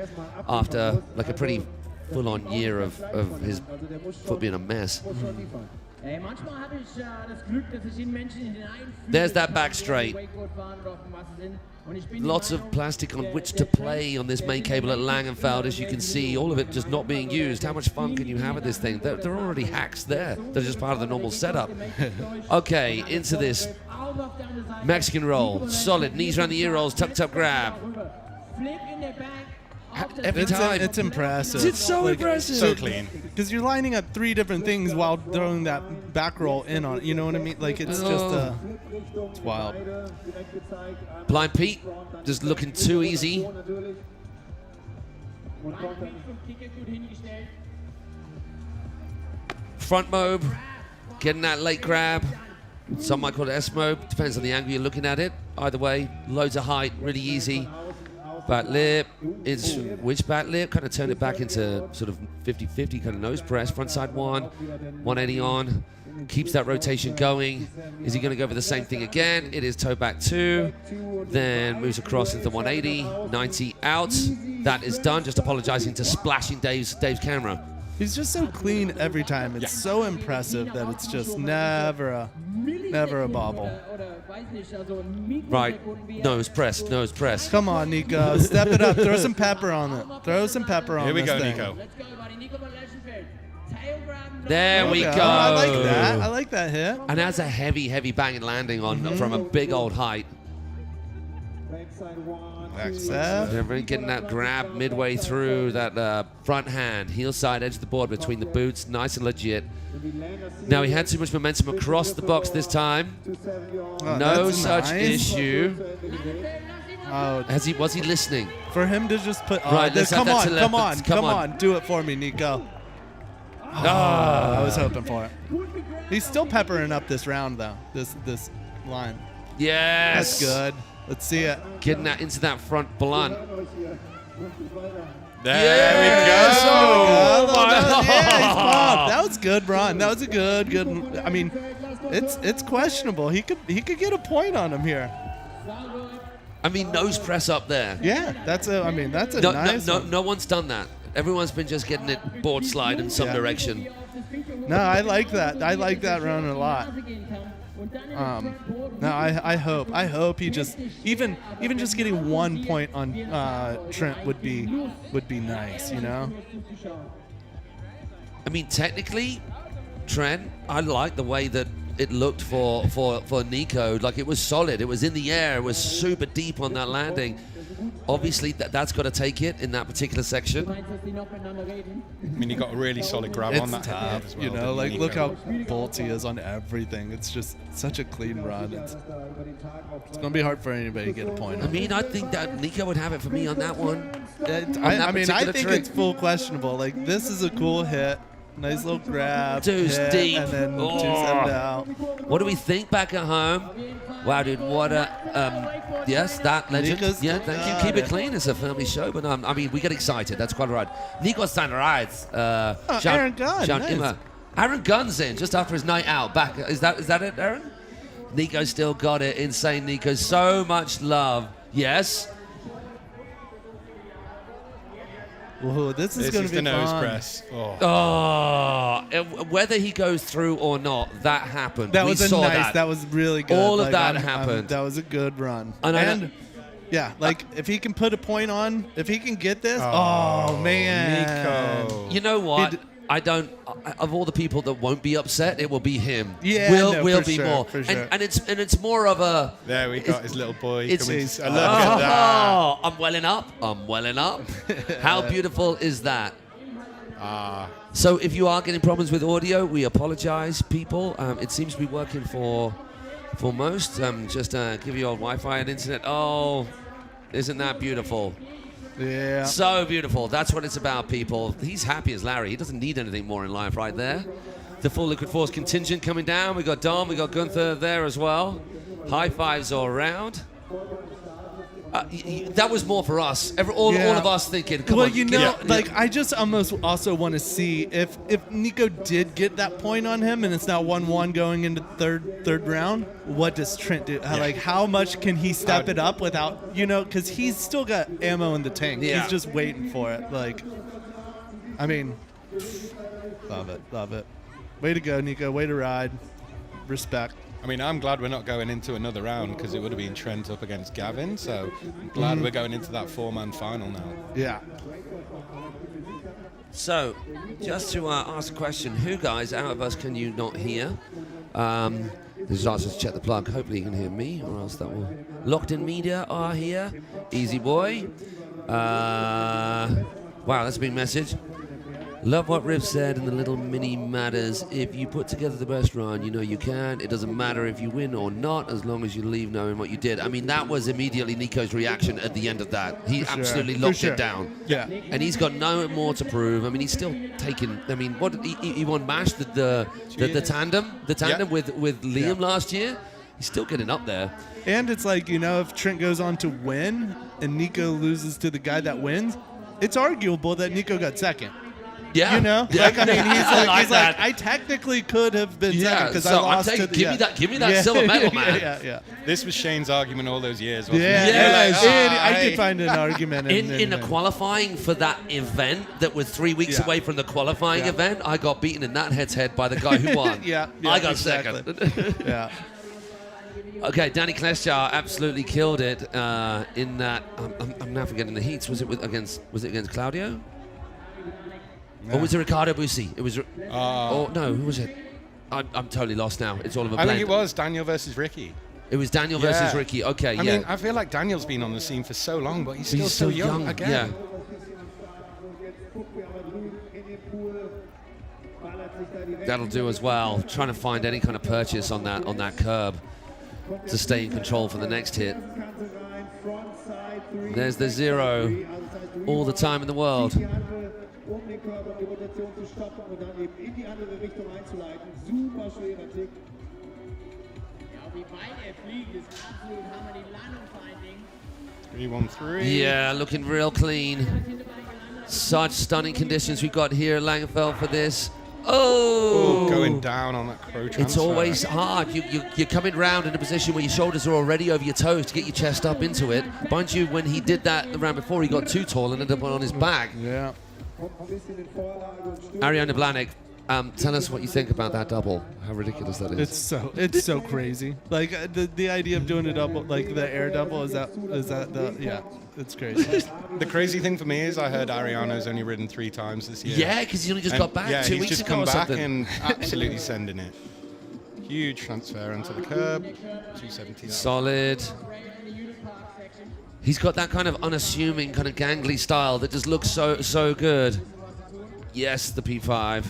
after like a pretty full-on year of his foot being a mess. There's that back straight. Lots of plastic on which to play on this main cable at Langenfeld, as you can see, all of it just not being used. How much fun can you have with this thing? There are already hacks there. They're just part of the normal setup. Okay, into this Mexican roll. Solid, knees around the ear rolls, tuck grab. Every time. It's impressive. It's so impressive. So clean. Because you're lining up 3 different things while throwing that back roll in on it. You know what I mean? Like, it's just, it's wild. Blind Pete, just looking too easy. Front mob, getting that late grab. Some might call it S-mob, depends on the angle you're looking at it. Either way, loads of height, really easy. Back lip, it's which back lip? Kind of turn it back into sort of 50-50 kind of nose press. Front side 1, 180 on. Keeps that rotation going. Is he going to go for the same thing again? It is toe back 2. Then moves across into 180, 90 out. That is done. Just apologizing to splashing Dave's camera. He's just so clean every time. It's so impressive that it's just never a bobble. Right, nose press, nose press. Come on, Nico, step it up. Throw some pepper on it. Throw some pepper on Here we this go, thing. Nico. There we go. Oh, I like that. I like that hit. And that's a heavy banging landing on from a big old height. They're getting that grab midway through that front hand, heel side edge of the board between the boots, nice and legit. Now he had too much momentum across the box this time. Oh, no that's such nice. issue. Oh, Was he listening? for him to just put. Right, let's have that telepathy. Come on, do it for me, Nico. I was hoping for it. He's still peppering up this round though. This line. Yes. That's good. Let's see it. Getting that into that front blunt. There we Oh, go. yeah, he's pumped. That was good, Ron. That was a good. I mean, it's questionable. He could get a point on him here. I mean, nose press up there. Yeah, that's a nice one. No one's done that. Everyone's been just getting it board slide in some direction. No, I like that. I like that run a lot. No, I hope he just even just getting 1 point on Trent would be nice, you know. I mean, technically, Trent, I like the way that it looked for Nico. Like, it was solid. It was in the air. It was super deep on that landing. Obviously, that's got to take it in that particular section. I mean, he got a really solid grab on that tough, head as well. you know, didn't like he, look Nico? how bolty he is on everything. It's just such a clean run. It's gonna be hard for anybody to get a point. I mean, I think that Nico would have it for me on that one. I mean, I think trick. it's full questionable. Like, this is a cool hit. Nice little grab. Two's hit, deep. And then Oh. 2-7 out. What do we think back at home? Wow, dude, what a... yes, that legend. Nico's Yeah, thank you. got Keep it it. clean. It's a family show, but I mean, we get excited. That's quite right. Nico Sunrise. Aaron Gunn, nice. Aaron Gunn's in just after his night out. Back. Is that it, Aaron? Nico still got it. Insane Nico. So much love. Yes. Whoa, this is This gonna is be the nose fun. press. Oh. Oh, whether he goes through or not, that happened. That we was saw nice. That was really good. All of Like, that happened. That was a good run. And yeah, like if he can put a point on, if he can get this, Oh, oh man, Nico. You know what? He I don't. Of all the people that won't be upset, it will be him. Yeah, will no, for be sure, more. for sure. And it's more of a. There we got his little boy. It's- coming. it's- Look at that. Oh, I'm welling up. I'm welling up. How beautiful is that? So if you are getting problems with audio, we apologize, people. It seems to be working for most. Just give you old Wi-Fi and internet. Oh, isn't that beautiful? yeah. So beautiful. That's what it's about, people. He's happy as Larry. He doesn't need anything more in life right there. The full Liquid Force contingent coming down. We got Dom, we got Gunther there as well. High fives all around. That was more for us. All of us thinking, come well, on. you know, I just almost also want to see if Nico did get that point on him and it's now 1-1 going into third round, what does Trent do? Like, how much can he step it up without, because he's still got ammo in the tank. Yeah. He's just waiting for it. Like, I mean, love it. Way to go, Nico. Way to ride. Respect. I mean, I'm glad we're not going into another round because it would have been Trent up against Gavin. So I'm glad we're going into that 4-man final now. Yeah. So, just to ask a question, who guys out of us can you not hear? This is also to check the plug. Hopefully you can hear me, or else that will. Locked in media are here. Easy boy. Wow, that's a big message. Love what Riff said in the little mini matters. If you put together the best run, you know you can. It doesn't matter if you win or not, as long as you leave knowing what you did. I mean, that was immediately Nico's reaction at the end of that. He absolutely locked it down. Yeah. And he's got no more to prove. I mean, he's still taking. I mean, what he won MASH the tandem with Liam last year. He's still getting up there. And it's like, if Trent goes on to win and Nico loses to the guy that wins, it's arguable that Nico got second. Yeah. Like, I mean, he's that. like, I technically could have been second because I lost to the... Give me that silver medal, man. Yeah. This was Shane's argument all those years, wasn't it? I could find an argument. In the qualifying for that event that was 3 weeks away from the qualifying event, I got beaten in that head-to-head by the guy who won. I got second. Yeah. Okay, Danny Klesjar absolutely killed it in that. I'm now forgetting the heats. Was it against Claudio? Or was it Ricardo Busi? It was. No, who was it? I'm totally lost now. It's all of a blend. I think it was Daniel versus Ricky. It was Daniel versus Ricky. Okay, I mean, I feel like Daniel's been on the scene for so long, but he's still so young again. Yeah. That'll do as well. Trying to find any kind of purchase on that curb to stay in control for the next hit. There's the 0. All the time in the world. Den Körper und die Rotation zu stoppen und dann eben in die andere Richtung einzuleiten. Super schwerer Tick. Ja, wie weit fliegt, ist absolut Hammer. Die Landung vor allen Dingen. 3-1-3. Yeah, looking real clean. Such stunning conditions we got here at Langenfeld for this. Oh! Going down on that crow transfer. It's always hard. You're coming round in a position where your shoulders are already over your toes to get your chest up into it. Mind you, when he did that the round before, he got too tall and ended up on his back. Yeah. Ariana Blanik, tell us what you think about that double. How ridiculous that is. It's so crazy. Like the idea of doing a double, like the air double, is that it's crazy. The crazy thing for me is I heard Ariana's only ridden 3 times this year. Yeah, because he only just got back 2 weeks ago or something. And absolutely sending it. Huge transfer onto the curb. 270. Solid. He's got that kind of unassuming, kind of gangly style that just looks so good. Yes, the P5.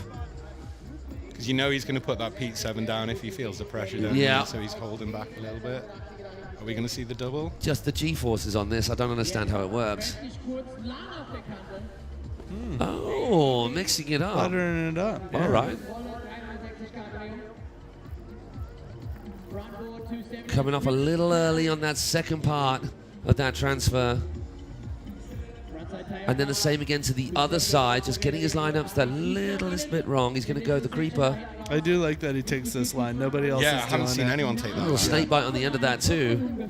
Because he's going to put that Pete 7 down if he feels the pressure, don't Yeah. he? So he's holding back a little bit. Are we going to see the double? Just the G-forces on this. I don't understand how it works. Oh, mixing it up. Buttering it up. All right. Coming off a little early on that second part of that transfer. And then the same again to the other side, just getting his lineups that littlest bit wrong. He's going to go the creeper. I do like that he takes this line. Nobody else is doing it. I haven't seen anyone take that A little line. snake bite on the end of that too.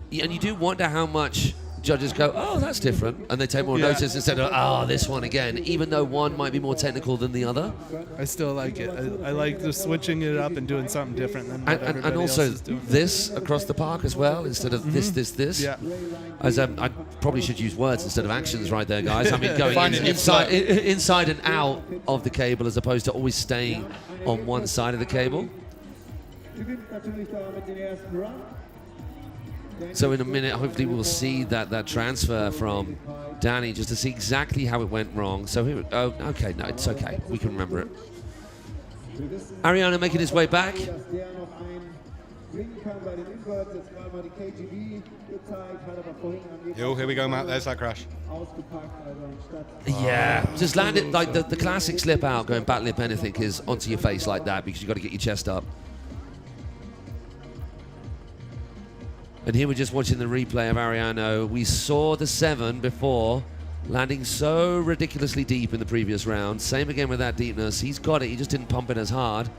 Yeah, and you do wonder how much judges go, oh, that's different, and they take more notice instead of, oh, this one again, even though one might be more technical than the other. I still like it. I like just switching it up and doing something different than what everybody and also else is doing. this across the park as well, instead of this. Yeah. As I probably should use words instead of actions right there, guys. I mean, going Finding your flow. inside and out of the cable as opposed to always staying on one side of the cable. So in a minute, hopefully we'll see that transfer from Danny just to see exactly how it went wrong. So here, okay, no, it's okay. We can remember it. Ariana making his way back. Yo, here we go, Matt. There's that crash. Yeah, just land it like the classic slip out, going back lip anything is onto your face like that because you've got to get your chest up. And here we're just watching the replay of Ariano. We saw the 7 before, landing so ridiculously deep in the previous round. Same again with that deepness. He's got it, he just didn't pump it as hard.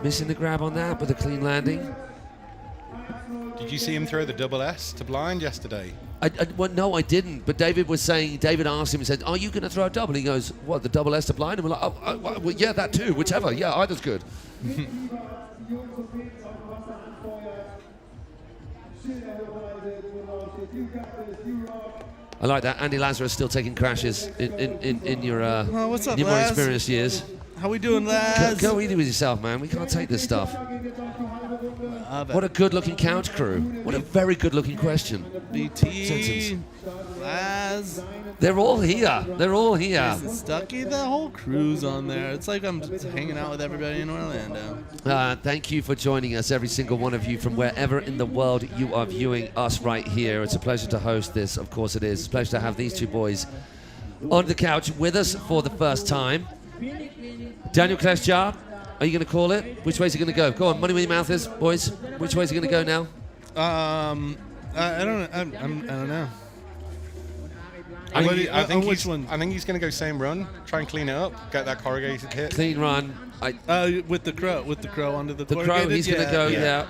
Missing the grab on that, but a clean landing. Did you see him throw the double S to blind yesterday? Well, no, I didn't. But David asked him, he said, are you going to throw a double? He goes, what, the double S to blind? And we're like, well, yeah, that too, whichever. Yeah, either's good. I like that. Andy Lazarus still taking crashes in your, what's up, your more Laz? experienced years. How we doing, Laz? Go easy with yourself, man. We can't take this stuff. What a good-looking couch crew. What a very good-looking question. BT, Sentence. Laz, They're all here. They're all here. Stucky, the whole crew's on there. It's like I'm just hanging out with everybody in Orlando. Thank you for joining us, every single one of you, from wherever in the world you are viewing us right here. It's a pleasure to host this. Of course it is. It's a pleasure to have these two boys on the couch with us for the first time. Daniel Klesjar, are you going to call it? Which way's it going to go? Go on, money where your mouth is, boys. Which way's it going to go now? I don't know. I think which one? I think he's going to go same run, try and clean it up, get that corrugated hit. Clean run. With the crow onto the crow. He's going to go. Yeah.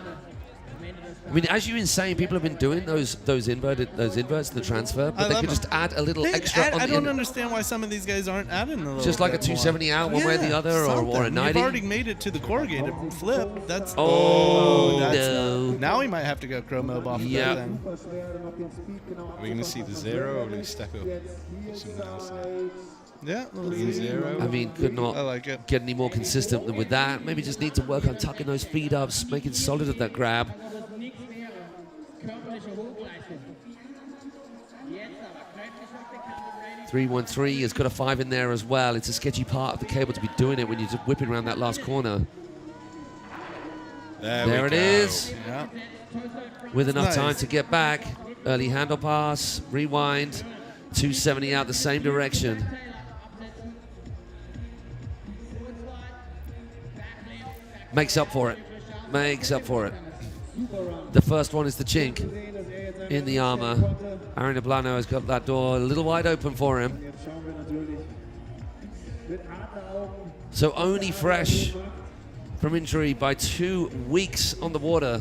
I mean, as you're saying, people have been doing those inverts in the transfer, but they could just add a little extra on the I don't end. understand why some of these guys aren't adding a little. Just like a bit more. 270 out one way or the other, or a 90. You've already made it to the corrugated flip. That's no. Now we might have to go crow mob off of that then. Are we going to see the 0 or will he step up? Something else. Yeah, Clean 0. I mean, could not get any more consistent than with that. Maybe just need to work on tucking those feet up, making solid at that grab. 313 has got a 5 in there as well. It's a sketchy part of the cable to be doing it when you're just whipping around that last corner. There it is. Yeah. With enough time to get back. Early handle pass, rewind, 270 out the same direction. Makes up for it. Makes up for it. The first one is the chink in the armor. Ariano Blano has got that door a little wide open for him. So only fresh from injury by 2 weeks on the water.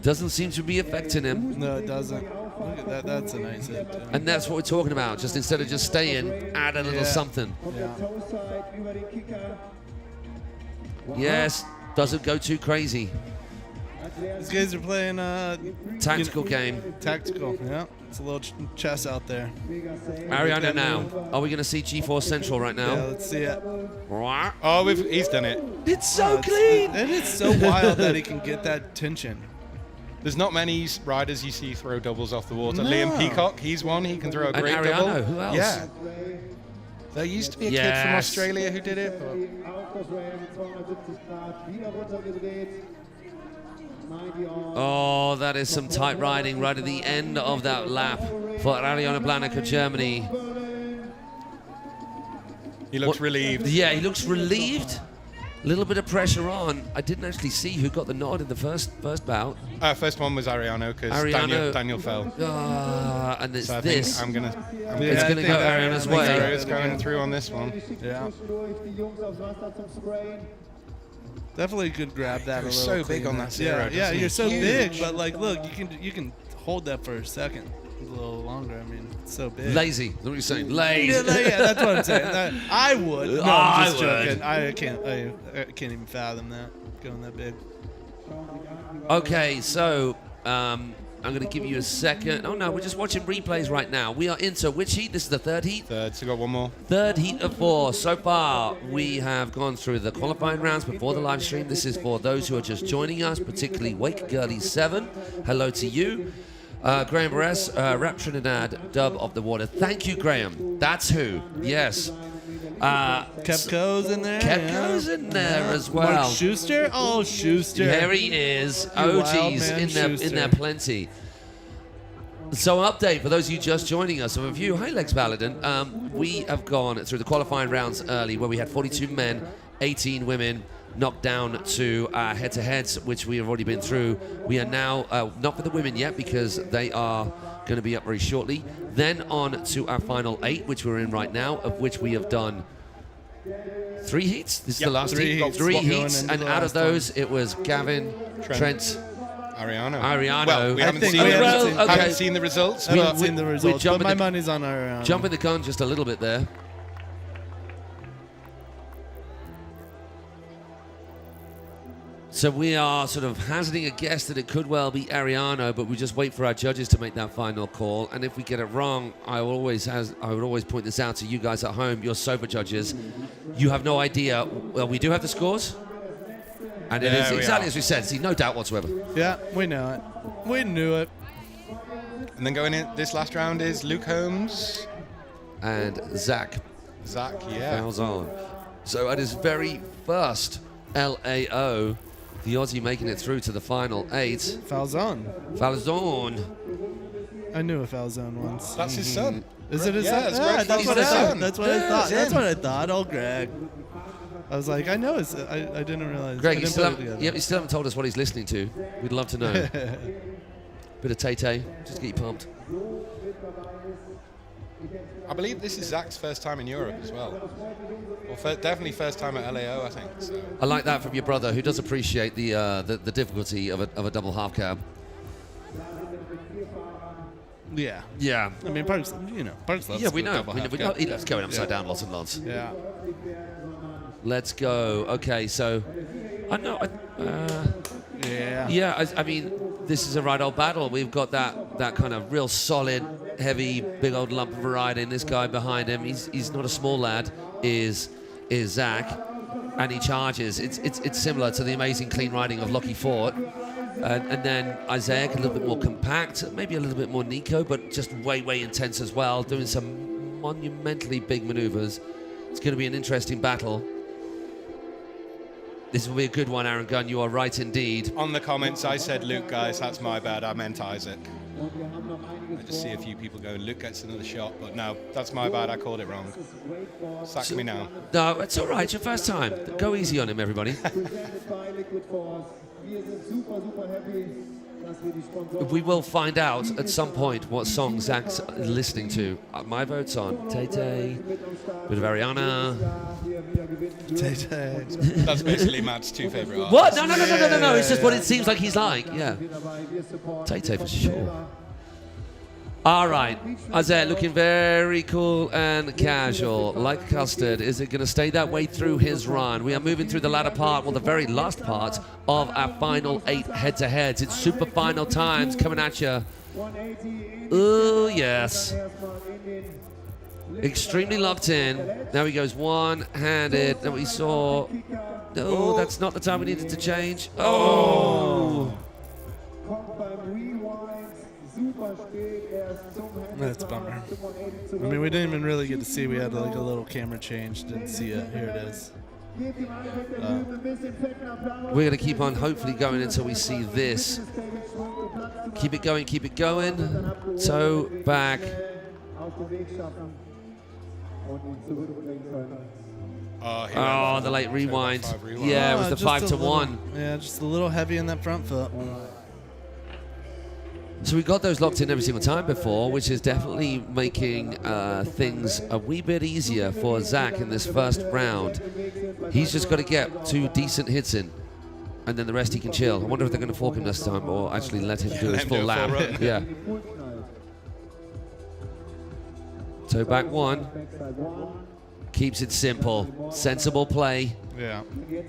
Doesn't seem to be affecting him. No, it doesn't. Look at that. That's a nice hit, too. And that's what we're talking about. Just instead of just staying, add a little something. Yeah. Yes, doesn't go too crazy. These guys are playing tactical game. Tactical, yeah. It's a little chess out there. Ariano now. Are we going to see G4 Central right now? Yeah, let's see it. Oh, he's done it. It's so clean. And it's so wild that he can get that tension. There's not many riders you see throw doubles off the water. No. Liam Peacock, he's one. He can throw a great Ariano, double. who else? Yeah. There used to be a kid from Australia who did it. Oh, that is some tight riding right at the end of that lap for Ariano Blano of Germany. He looks relieved. Yeah, he looks relieved. A little bit of pressure on. I didn't actually see who got the nod in the first bout. First one was Ariano because Daniel fell. And it's so this. I'm gonna it's going to go Ariano's way. Ariano's going through on this one. Yeah. Definitely could grab that a little. So big on that 0. Yeah, you're so big, but like, look, you can hold that for a second, a little longer. I mean, it's so big. Lazy. What are you saying? Lazy. Yeah, that's what I'm saying. I would. No, I I'm just joking. would. I can't even fathom that going that big. Okay, so I'm going to give you a second. Oh no, we're just watching replays right now. We are into which heat? This is the third heat? Third, so we got one more. Third heat of 4. So far, we have gone through the qualifying rounds before the live stream. This is for those who are just joining us, particularly Wake Girlie 7. Hello to you. Graham Barres, Rap Trinidad, Dub of the Water. Thank you, Graham. That's who. Yes. Kepko's in there. Kepko's in there as well. Mark Schuster? Oh, Schuster. There he is. OG's in there plenty. So update for those of you just joining us. Of a view, hi Lex Paladin. We have gone through the qualifying rounds early where we had 42 men, 18 women, knocked down to our head-to-heads, which we have already been through. We are now, not for the women yet, because they are going to be up very shortly. Then on to our final 8, which we're in right now, of which we have done 3 heats. This is the last heat. 3 heats, and out of those, it was Gavin, Trent, Ariano. Well, we haven't seen the results. I haven't seen the results, but my money's on Ariano. Jumping the gun just a little bit there. So we are sort of hazarding a guess that it could well be Ariano, but we just wait for our judges to make that final call. And if we get it wrong, I would always point this out to you guys at home, your sober judges. You have no idea. Well, we do have the scores. And it is exactly as we said. See, no doubt whatsoever. Yeah, we know it. We knew it. And then going in this last round is Luke Holmes. And Zach. Yeah. Falzon. So at his very first LAO, the Aussie making it through to the final 8. Falzon. I knew a Falzon once. That's his son. Is it his son? That's That's what I thought. That's what I thought. That's what I thought. Oh, Greg. I was like, I know it's. I didn't realize. Greg, you still haven't told us what he's listening to. We'd love to know. Bit of Tay-Tay, just to get you pumped. I believe this is Zach's first time in Europe as well. Well, definitely first time at LAO, I think. So. I like that from your brother, who does appreciate the difficulty of a double half cab. Yeah. Yeah. I mean, Parks loves. Yeah, we know. He loves going upside down lots and lots. Yeah. Let's go. Okay, so I know. Yeah. I mean, this is a right old battle. We've got that kind of real solid, heavy, big old lump of variety, and this guy behind him, he's not a small lad, is Zach, and he charges. It's similar to the amazing clean riding of Lockie Fort. And then Isaac, a little bit more compact, maybe a little bit more Nico, but just way intense as well, doing some monumentally big maneuvers. It's going to be an interesting battle. This will be a good one, Aaron Gunn. You are right indeed. On the comments, I said Luke, guys. That's my bad. I meant Isaac. I just see a few people going, Luke gets another shot. But no, that's my bad. I called it wrong. Sack me now. No, it's all right. It's your first time. Go easy on him, everybody. We will find out at some point what song Zach's listening to. My vote's on Tay-Tay, bit of Ariana. Tay-Tay. That's basically Matt's 2 favourite artists. What? No. It's just what it seems like he's like. Yeah. Tay-Tay for sure. All right. Isaiah looking very cool and casual, like custard. Is it going to stay that way through his run? We are moving through the latter part, well, the very last part of our final 8 head-to-heads. It's super final times coming at you. Oh, yes. Extremely locked in. Now he goes one-handed. Then we saw... No, that's not the time we needed to change. Oh! That's a bummer. I mean, we didn't even really get to see. We had like a little camera change. Didn't see it. Here it is. We're going to keep on hopefully going until we see this. Keep it going, keep it going. Toe back. Oh, the late rewind. Yeah, it was the 5-1. Yeah, just a little heavy in that front foot. So we got those locked in every single time before, which is definitely making things a wee bit easier for Zach in this first round. He's just got to get 2 decent hits in, and then the rest he can chill. I wonder if they're going to fork him this time or actually let him do his full lap. Yeah. Toe back 1. Keeps it simple. Sensible play. Yeah.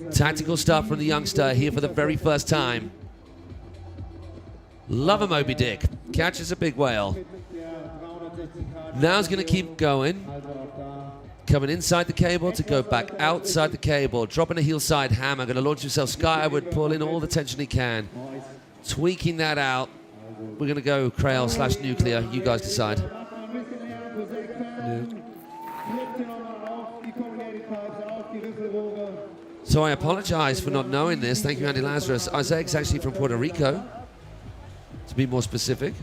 Tactical stuff from the youngster here for the very first time. Love a Moby Dick. Catches a big whale. Now he's going to keep going. Coming inside the cable to go back outside the cable. Dropping a heel side hammer. Going to launch himself skyward. Pull in all the tension he can. Tweaking that out. We're going to go Crail / nuclear. You guys decide. So I apologize for not knowing this. Thank you, Andy Lazarus. Isaac's actually from Puerto Rico, to be more specific.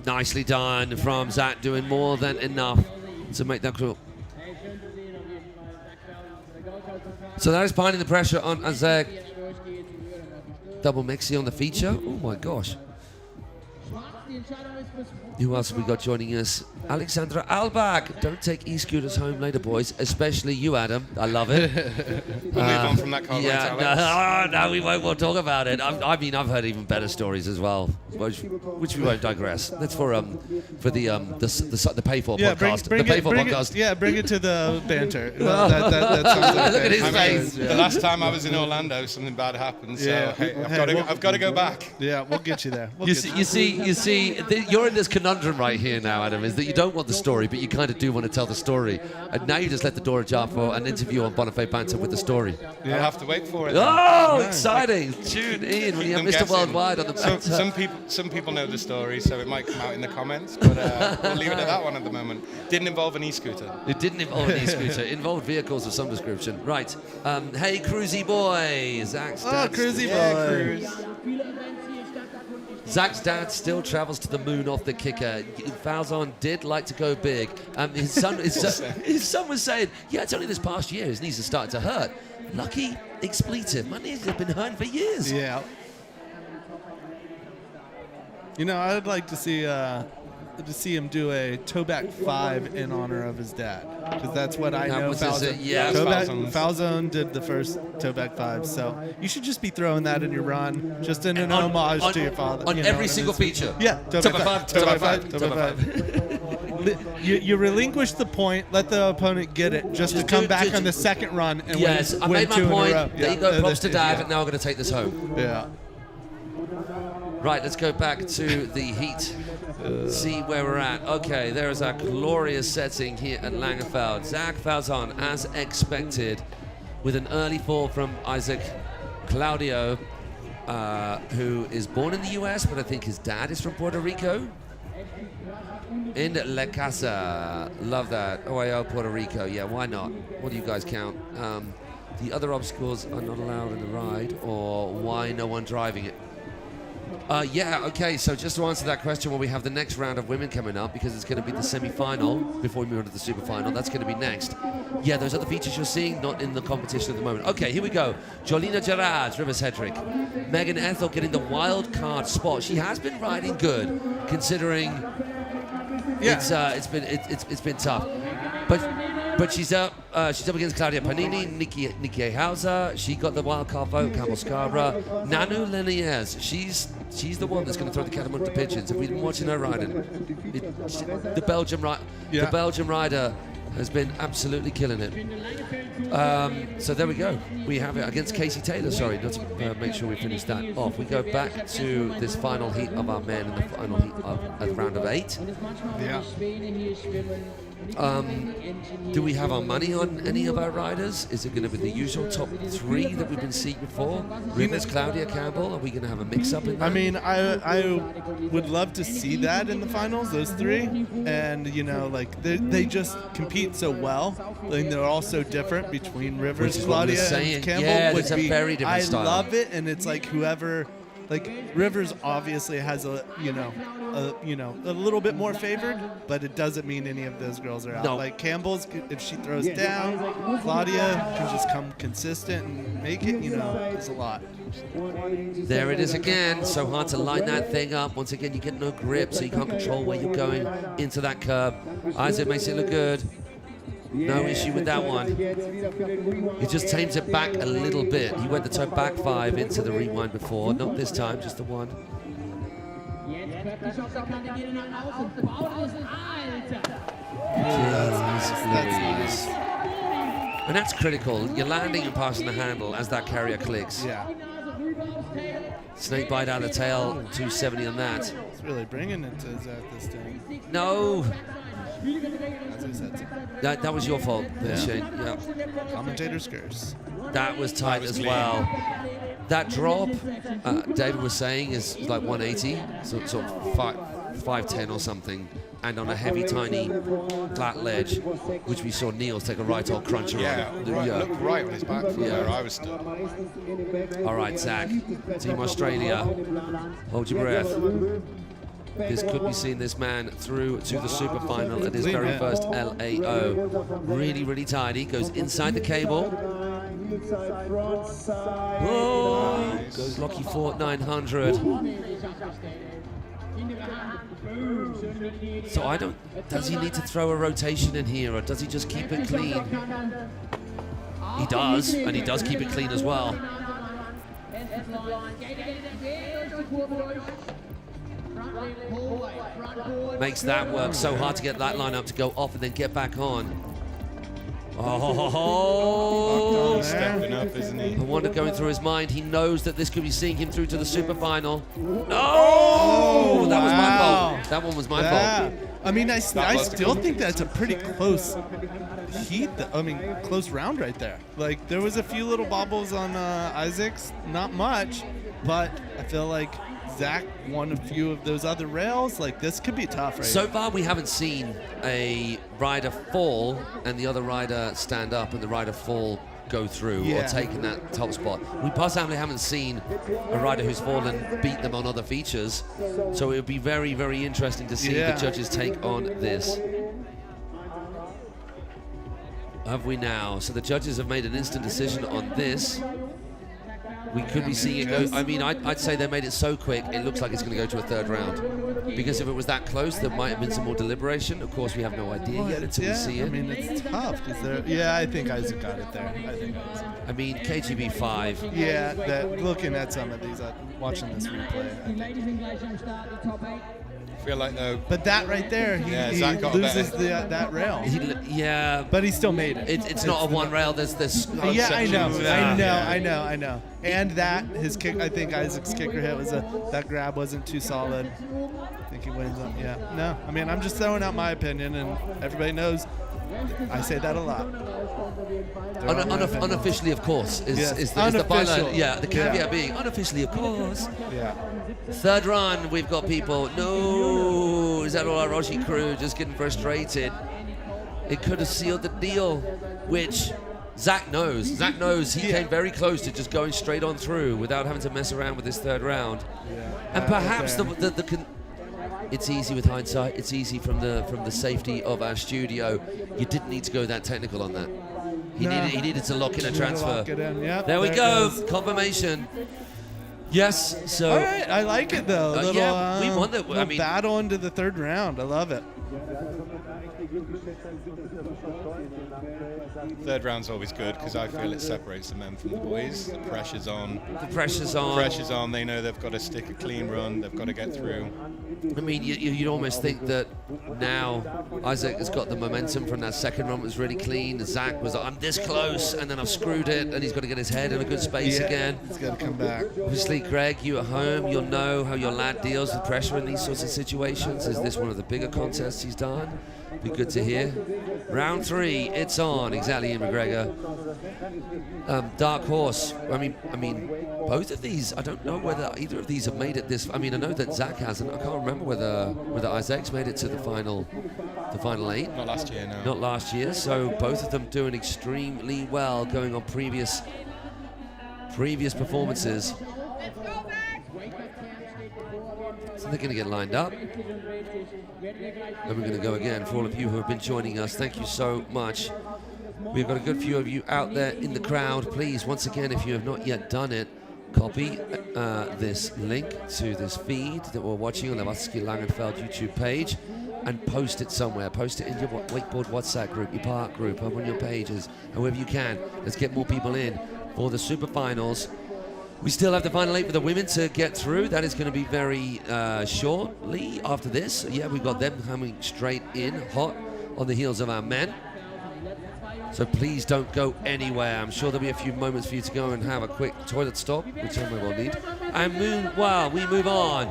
Nicely done from Zach, doing more than enough to make that cool. So that is piling the pressure on Azek. Double mixie on the feature. Oh my gosh. Who else have we got joining us? Alexandra Albach. Don't take e-scooters home later, boys. Especially you, Adam. I love it. We'll move on from that car. No, we won't. We'll talk about it. I mean, I've heard even better stories as well, which we won't digress. That's for the Pay For podcast. Bring the Pay For podcast. Bring it to the banter. Well, that sounds like Look at his face. The last time I was in Orlando, something bad happened. So I've got to go back. Yeah, we'll get you there. You see, you're in this conundrum right here now, Adam, is that you don't want the story, but you kind of do want to tell the story. And now you just let the door ajar for an interview on Bonafide Banter with the story. I'll have to wait for it. Oh, exciting. Tune in when you have Mr. Worldwide on the banter. Some people know the story, so it might come out in the comments, but we'll leave it at that one at the moment. Didn't involve an e-scooter. It didn't involve an e-scooter. It involved vehicles of some description. Right. Hey, Cruisy Boy. Zach's dad. Cruisy Boy. Zach's dad still travels to the moon off the kicker. Falzon did like to go big. His son was saying, yeah, it's only this past year his knees are starting to hurt. Lucky expletive. My knees have been hurting for years. Yeah. You know, I'd like to see him do a Toback 5 in honor of his dad, because that's what I know. Falzone did the first Toback 5, so you should just be throwing that in your run, just in an homage to your father. On every single feature. Yeah, Toback 5. You relinquish the point, let the opponent get it, just to come back on the second run and I win made my two point. in a row. There you go, props to Dad, and now I'm going to take this home. Yeah. Right, let's go back to the heat. See where we're at. Okay, there is our glorious setting here at Langenfeld. Zach Falzon, as expected, with an early fall from Isaac Claudio, who is born in the US, but I think his dad is from Puerto Rico. In La Casa. Love that. OAO Puerto Rico. Yeah, why not? What do you guys count? The other obstacles are not allowed in the ride, or why no one driving it? Okay, so just to answer that question, we have the next round of women coming up, because it's going to be the semi-final before we move on to the super final. That's going to be next. Yeah, those other features you're seeing, not in the competition at the moment. Okay, here we go. Jolina Gerard, Rivers Hedrick. Megan Ethel getting the wild card spot. She has been riding good, considering it's been tough. But she's up against Claudia Panini, Nikki Hauser. She got the wild card vote. Campbell Scarborough, Nanu Leniers. She's the one that's going to throw the catapult to pigeons. Have we been watching her riding? The Belgian rider has been absolutely killing it. So there we go. We have it against Casey Taylor. Sorry, not to make sure we finish that off. We go back to this final heat of our men in the final heat of round of 8. Yeah. Do we have our money on any of our riders? Is it going to be the usual top 3 that we've been seeing before? Rivers, Claudia, Campbell? Are we going to have a mix-up in that? I mean, I would love to see that in the finals, those 3. And, you know, like, they just compete so well. And they're all so different between Rivers, Claudia, and Campbell. Yeah, it's a very different style. I love it, and it's like whoever... Like, Rivers obviously has a little bit more favored, but it doesn't mean any of those girls are out. No. Like, Campbell's, if she throws down, Claudia can just come consistent and make it, it's a lot. There it is again. So hard to line that thing up. Once again, you get no grip, so you can't control where you're going into that curb. Isaac makes it look good. No issue with that one. He just tames it back a little bit. He went the toe back 5 into the rewind before. Not this time, just the one. And that's critical. You're landing and passing the handle as that carrier clicks. Yeah. Snake bite out of the tail, 270 on that. It's really bringing it to Zach this time. No. As I said, That was your fault, Shane. Yeah. Commentator's curse. That was tight as well. That drop, David was saying, is like 180, so sort of 510 or something, and on a heavy, tiny, flat ledge, which we saw Niels take a right old cruncher on. Look right on his back from where I was stood. All right, Zach, Team Australia, hold your breath. This could be seeing this man through to the super final at his very first LAO. Really, really tidy. Goes inside the cable. Oh, goes Locky Fort 900. So I don't. Does he need to throw a rotation in here, or does he just keep it clean? He does, and he does keep it clean as well. Makes that work so hard to get that line up to go off and then get back on. Oh, stepping up, isn't he? I wonder going through his mind. He knows that this could be seeing him through to the super final. No, that was my fault. That one was my fault. I mean, I still think that's a pretty close heat. I mean, close round right there. Like, there was a few little bobbles on Isaac's, not much, but I feel like Zach won a few of those other rails. Like, this could be tough, right? So far, we haven't seen a rider fall and the other rider stand up and the rider fall go through or taking that top spot. We possibly haven't seen a rider who's fallen beat them on other features. So it would be very, very interesting to see the judges' take on this. Have we now? So the judges have made an instant decision on this. We could be seeing it go. I mean, I'd say they made it so quick, it looks like it's going to go to a third round. Because if it was that close, there might have been some more deliberation. Of course, we have no idea yet until we see it. I mean, it's tough. I think Isaac got it there. I mean, KGB 5. Yeah, looking at some of these, watching this replay, I think. I feel like though. But that right there, he loses that rail. But he still made it. It's not a one rail. There's I know. And that his kick, I think Isaac's kicker hit was that grab wasn't too solid. I think he wins on. Yeah. No, I mean, I'm just throwing out my opinion, and everybody knows I say that a lot. Unofficially, of course, is the byline. Yeah, the caveat being unofficially, of course. Yeah. Third run, we've got people. No, is that all our Roshi crew just getting frustrated? It could have sealed the deal, which Zach knows. Zach knows he came very close to just going straight on through without having to mess around with this third round. And perhaps it's easy with hindsight. It's easy from the safety of our studio. You didn't need to go that technical on that. He needed to lock in a transfer. Yep, there we go. Confirmation. Yes. So. All right. I like it though. We won that. I mean, battle into the third round. I love it. Third round's always good because I feel it separates the men from the boys. The pressure's on. The pressure's on. Pressure's on. They know they've got to stick a clean run. They've got to get through. I mean, you'd almost think that now Isaac has got the momentum from that second run. Was really clean. Zach was like, I'm this close, and then I've screwed it, and he's got to get his head in a good space again. He's got to come back. Obviously, Greg, you at home, you'll know how your lad deals with pressure in these sorts of situations. Is this one of the bigger contests he's done? Be good to hear. Round 3, it's on. Exactly, Ian McGregor. Dark Horse. I mean, both of these. I don't know whether either of these have made it this. I mean, I know that Zach hasn't. I can't remember whether Isaac's made it to the final 8. Not last year, no. Not last year. So both of them doing extremely well, going on previous performances. So they're going to get lined up. And we're going to go again. For all of you who have been joining us, thank you so much. We've got a good few of you out there in the crowd. Please, once again, if you have not yet done it, copy this link to this feed that we're watching on the Wasserski Langenfeld YouTube page and post it somewhere. Post it in your Wakeboard WhatsApp group, your park group, up on your pages, however you can. Let's get more people in for the super finals. We still have the final 8 for the women to get through. That is going to be very shortly after this. Yeah, we've got them coming straight in, hot on the heels of our men. So please don't go anywhere. I'm sure there'll be a few moments for you to go and have a quick toilet stop, which I may well need. And meanwhile, we move on.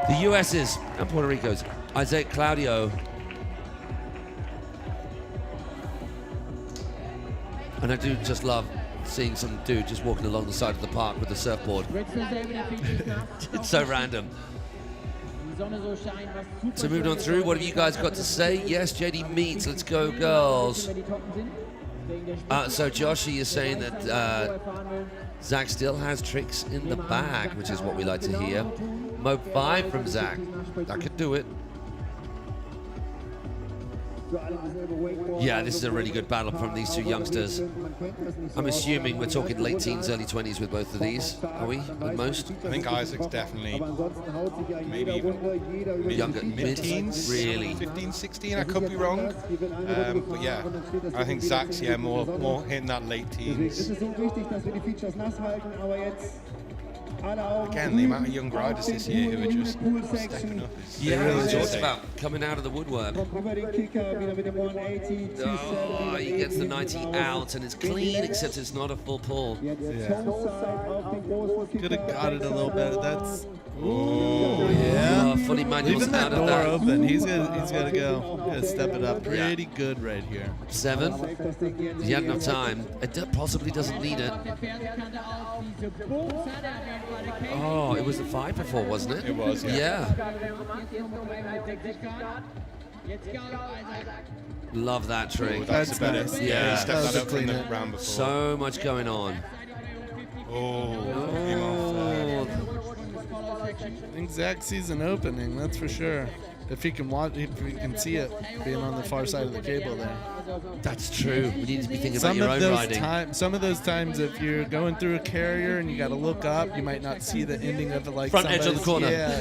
The US's and Puerto Rico's. Isaac Claudio. And I do just love seeing some dude just walking along the side of the park with a surfboard. It's so random. So moving on through, what have you guys got to say? Yes, JD Meets, let's go girls. So Joshi is saying that Zach still has tricks in the bag, which is what we like to hear. Mode 5 from Zach. That could do it. Yeah, this is a really good battle from these two youngsters. I'm assuming we're talking late teens, early 20s with both of these, are we? With most? I think Isaac's definitely maybe even Younger, mid-teens, really. 15, 16. I could be wrong, but yeah, I think Zach's more hitting that late teens. Again, the amount of young riders this year who are just stepping up is Yeah, it's about coming out of the woodwork. Oh, he gets the 90 out, and it's clean, except it's not a full pull. Could have got it a little better. That's Fully manuals leaving out that of door that. open. He's got to go. Gotta step it up. Pretty good right here. 7. He had enough time. It possibly doesn't need it. Oh, it was a 5 before, wasn't it? It was, Yeah. Love that trick. That's better. nice. Yeah. He stepped that That up from the was round before. So much going on. Came off there. I think Zach sees an opening, that's for sure. If he can watch, if he can see it being on the far side of the cable there. That's true. We need to be thinking about your own riding. Some of those times, if you're going through a carrier and you got to look up, you might not see the ending of it, like Front edge of the corner. Yeah,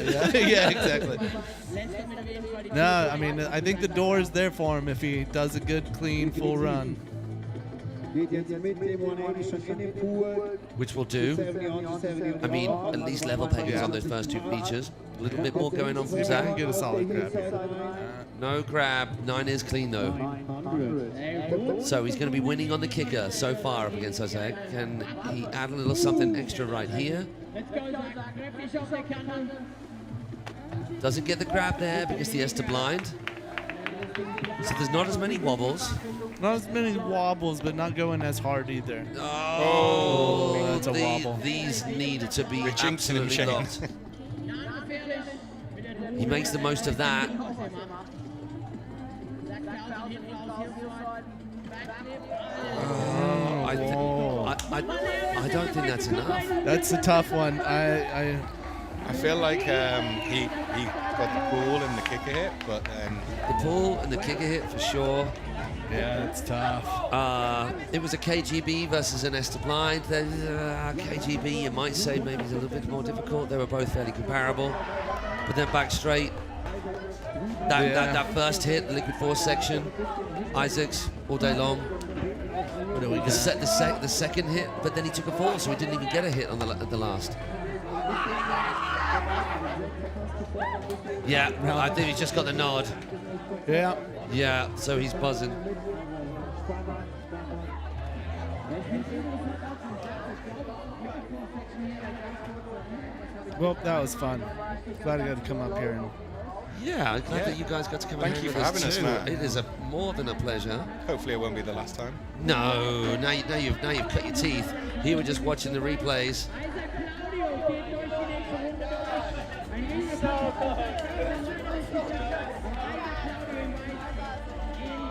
exactly. No, I mean, I think the door is there for him if he does a good, clean, full run. Which will do. I mean, at least level peggings on those first two features. A little bit more going on from Zach. Get a solid grab here. No grab. 9 is clean though. So he's going to be winning on the kicker so far up against Isaac. Can he add a little something extra right here? Doesn't get the grab there because the Esther blind. So there's not as many wobbles. Not as many wobbles, but not going as hard either. Oh, that's a wobble. These need to be jinxing him, absolutely Shane. locked. He makes the most of that. I don't think that's enough. That's a tough one. I feel like he got the pull and the kicker hit, but then The pull and the kicker hit for sure. Yeah, it's tough. It was a KGB versus an Esther blind. KGB, you might say, maybe is a little bit more difficult. They were both fairly comparable. But then back straight. That first hit, the liquid force section, Isaac's all day long. What do we got? The second hit, but then he took a fall, so he didn't even get a hit on the last. Yeah, I think he just got the nod. Yeah. Yeah, so he's buzzing. Well, that was fun. Glad I got to come up here and Yeah, I'm glad that you guys got to come Thank and you hang for with having us, too. Matt. It is more than a pleasure. hopefully it won't be the last time. No, now you've cut your teeth. Here we're just watching the replays.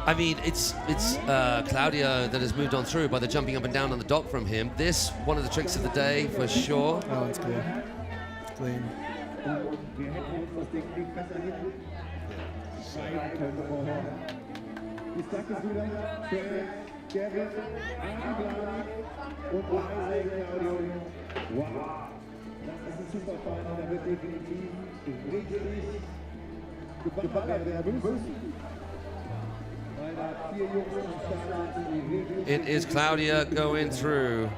I mean, it's Claudio that has moved on through by the jumping up and down on the dock from him. This, one of the tricks of the day for sure. oh, it's cool. It's clean. It is Claudia going through.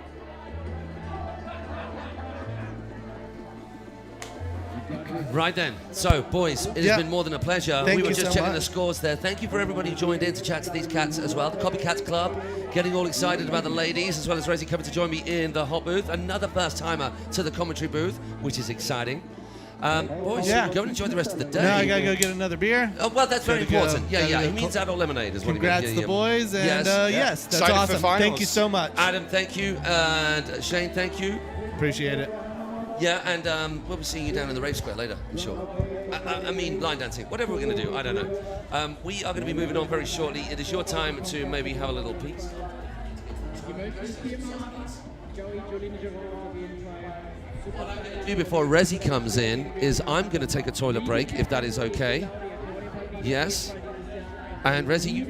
Right then. So, boys, it has Yeah. been more than a pleasure. Thank We were you just so checking much. the scores there. Thank you for everybody who joined in to chat to these cats as well. The Copycats Club, getting all excited about the ladies, as well as Rosie coming to join me in the hot booth. Another first-timer to the commentary booth, which is exciting. Boys, Yeah. go and enjoy the rest of the day. Now I gotta go get another beer. Oh, well, that's very Gotta go. important. Yeah, Gotta yeah. go. He means adult lemonade is what he Congrats means. the Yeah, boys, and Yes. yes, that's Excited for awesome. Thank finals. you so much. Adam, thank you. And Shane, thank you. Appreciate it. Yeah, and we'll be seeing you down in the race square later, I'm sure. I mean, line dancing, whatever we're going to do, I don't know. We are going to be moving on very shortly. It is your time to maybe have a little piece. Before Rezi comes in is I'm going to take a toilet break, if that is okay. Yes. And Rezi, you...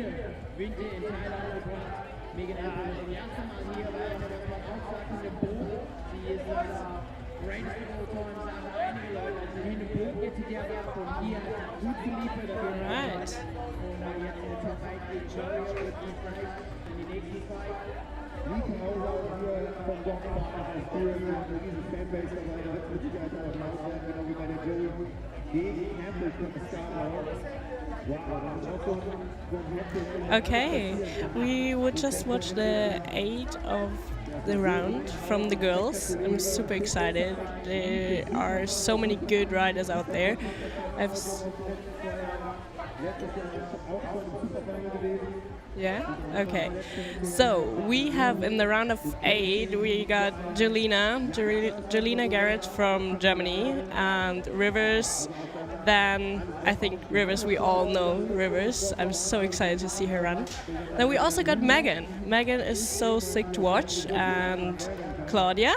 Right. Okay, we would just watch the 8 of the round from the girls. I'm super excited. There are so many good riders out there. Yeah, okay. So we have in the round of 8, we got Jelena Garrett from Germany, and Rivers. Then I think Rivers, we all know Rivers. I'm so excited to see her run. Then we also got Megan. Megan is so sick to watch, and Claudia.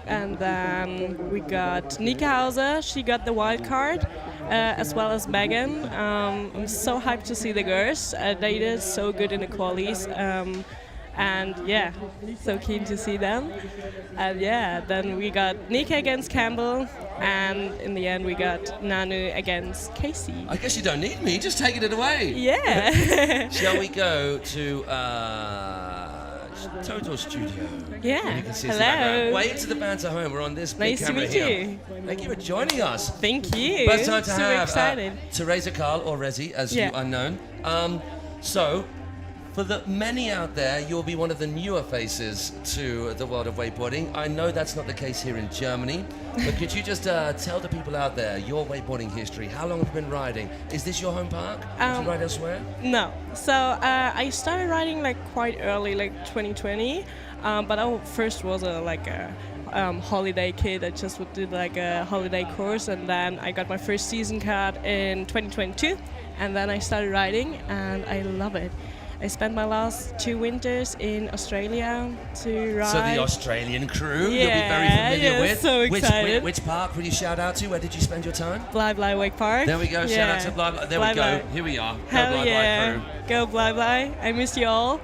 And then we got Nika Hauser. She got the wild card, as well as Megan. I'm so hyped to see the girls. They did so good in the qualies. And yeah, so keen to see them. And yeah, then we got Nika against Campbell, and in the end we got Nanu against Casey. I guess you don't need me, just taking it away. Yeah. Shall we go to Total Studio? Yeah. You can see Hello. Wave to the fans at home. We're on this big Nice to camera meet here. you. Thank you for joining us. Thank you. First time to Super have excited. Teresa Carl, or Rezi, as Yeah. you are known. So, for the many out there, you'll be one of the newer faces to the world of wakeboarding. I know that's not the case here in Germany, but could you just tell the people out there your wakeboarding history? How long have you been riding? Is this your home park? Did you ride elsewhere? No. So I started riding like quite early, like 2020. But I first was a holiday kid. I just did like a holiday course, and then I got my first season card in 2022, and then I started riding, and I love it. I spent my last 2 winters in Australia to ride. So the Australian crew, Yeah, you'll be very familiar yeah, with. so excited. Which park would you shout out to? Where did you spend your time? Bly Bly Wake Park. There we go. Yeah. Shout out to Bly Bly. There Bly we go. Bly. Here we are. Hell Go Bly yeah. Bly crew. Go Bly Bly. I miss you all.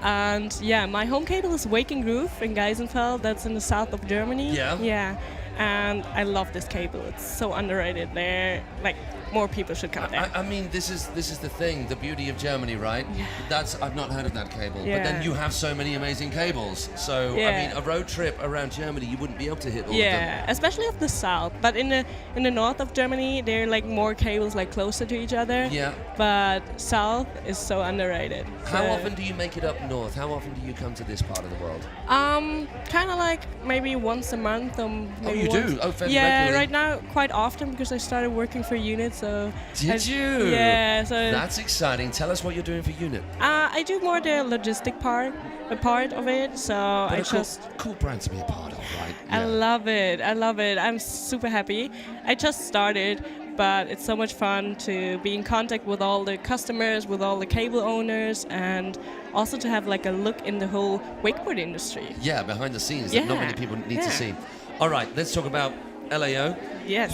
And yeah, my home cable is Wake and Groove in Geisenfeld. That's in the south of Germany. Yeah. Yeah. And I love this cable. It's so underrated there. Like, more people should come there. I mean, this is the thing, the beauty of Germany, right? Yeah. I've not heard of that cable, but Yeah. then you have so many amazing cables. So I Yeah. mean, a road trip around Germany, you wouldn't be able to hit all of them. Yeah, especially of the south. But in the north of Germany, there are like more cables like closer to each other. Yeah. But south is so underrated. How So, often do you make it up north? How often do you come to this part of the world? kind of like maybe once a month. Maybe you once. do? Oh, fairly yeah, regularly. right now quite often because I started working for UNIT. So Did you? Yeah. So That's exciting. Tell us what you're doing for UNIT. I do more the logistic part of it. So But I a just. cool brand to be a part of, right? I love it. I love it. I'm super happy. I just started, but it's so much fun to be in contact with all the customers, with all the cable owners, and also to have like a look in the whole wakeboard industry. Yeah, behind the scenes that not many people need to Yeah. see. All right, let's talk about LAO. Yes.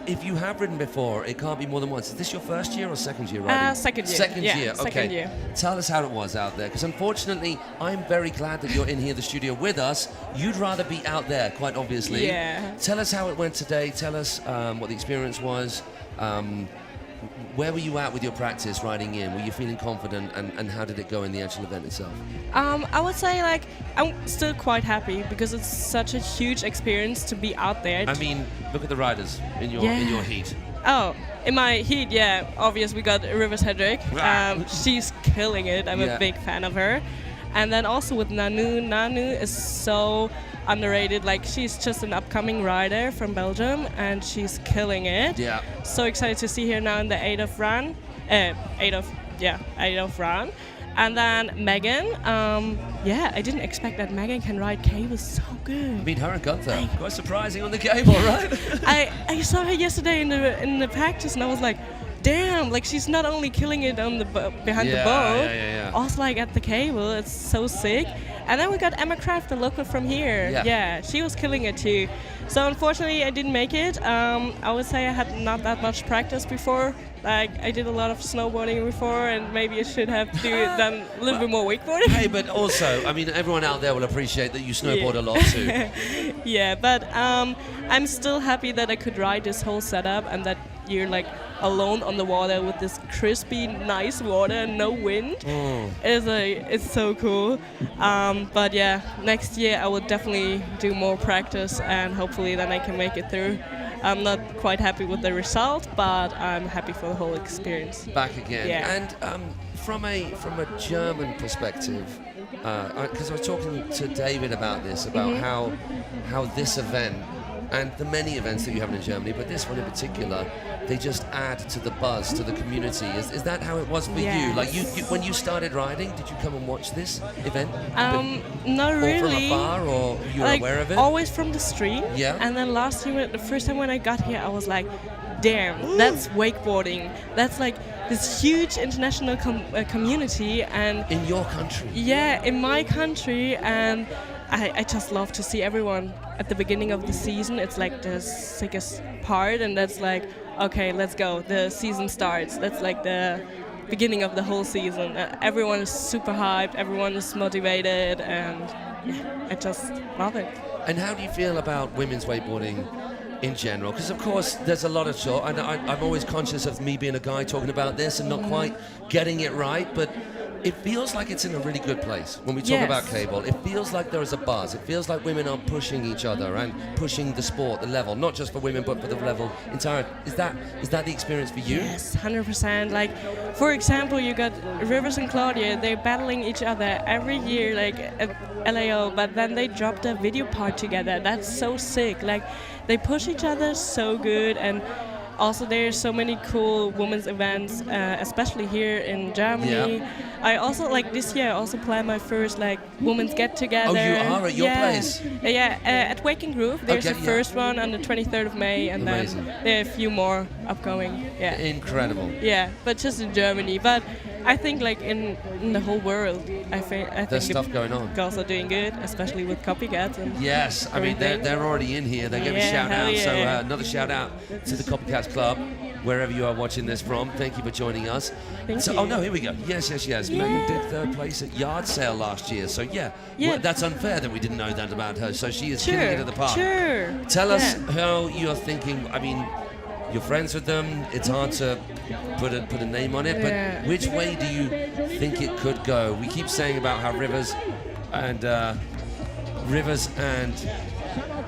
If you have ridden before, it can't be more than once. Is this your first year or second year riding? Second year. Second Yeah, year, okay. second year. Tell us how it was out there, because unfortunately, I'm very glad that you're in here, the studio, with us. You'd rather be out there, quite obviously. Yeah. Tell us how it went today. Tell us what the experience was. Where were you at with your practice riding in? Were you feeling confident, and how did it go in the actual event itself? I would say like I'm still quite happy because it's such a huge experience to be out there. I mean, look at the riders in your heat. Oh, in my heat, yeah. Obvious, we got Rivers Hedrick. She's killing it. I'm Yeah. a big fan of her. And then also with Nanu. Nanu is so underrated. Like, she's just an upcoming rider from Belgium, and she's killing it. Yeah. So excited to see her now in the 8 of run. 8 of run. And then Megan. I didn't expect that Megan can ride cables so good. I mean, her and Gunther, quite surprising on the cable, right? I saw her yesterday in the practice, and I was like, damn, like she's not only killing it on the behind the boat, yeah. also like at the cable. It's so sick. And then we got Emma Kraft, the local from here. Yeah. She was killing it too. So unfortunately, I didn't make it. I would say I had not that much practice before. Like I did a lot of snowboarding before, and maybe I should have done a little bit more wakeboarding. Hey, but also, I mean, everyone out there will appreciate that you snowboard a lot too. Yeah, but I'm still happy that I could ride this whole setup and that you're like alone on the water with this crispy, nice water and no wind. It's so cool. But yeah, next year I will definitely do more practice and hopefully then I can make it through. I'm not quite happy with the result, but I'm happy for the whole experience. Back again. Yeah. And from a German perspective, because I was talking to David about this, about how this event and the many events that you have in Germany, but this one in particular, they just add to the buzz, to the community. Is that how it was for you? Like you when you started riding, did you come and watch this event? Not really. Or from afar, or you were like, aware of it? Always from the street. Yeah. And then last year, the first time when I got here, I was like, damn, that's wakeboarding. That's like this huge international community. And in your country? Yeah, in my country. And I just love to see everyone at the beginning of the season. It's like the sickest part, and that's like, okay, let's go. The season starts. That's like the beginning of the whole season. Everyone is super hyped. Everyone is motivated, and yeah, I just love it. And how do you feel about women's wakeboarding in general? Because of course there's a lot of talk, and I'm always conscious of me being a guy talking about this and not quite getting it right, but it feels like it's in a really good place when we talk about cable. It feels like there is a buzz. It feels like women are pushing each other and pushing the sport, the level, not just for women but for the level entire. Is that the experience for you? Yes, 100%. Like, for example, you got Rivers and Claudia. They're battling each other every year, like at LAO. But then they dropped a video part together. That's so sick. Like, they push each other so good. And also, there's so many cool women's events, especially here in Germany. Yeah. I also, like this year, I also plan my first like women's get together. Oh, you are at your place? Yeah, at Waking Groove. There's the first one on the 23rd of May, and Amazing. then there are a few more upcoming. Yeah. Incredible. Yeah, but just in Germany. But I think like in the whole world, I think there's stuff going on. Girls are doing good, especially with copycats. And yes, I mean they're already in here. They give a shout out. Yeah. So another shout out to the Copycats Club, wherever you are watching this from. Thank you for joining us. Thank you. Oh no, here we go. Yes. Megan did third place at Yard Sale last year. So well, that's unfair that we didn't know that about her. So she is killing it at the park. Sure. Tell us how you're thinking. I mean, you're friends with them. It's hard to put a name on it, but which way do you think it could go? We keep saying about how Rivers and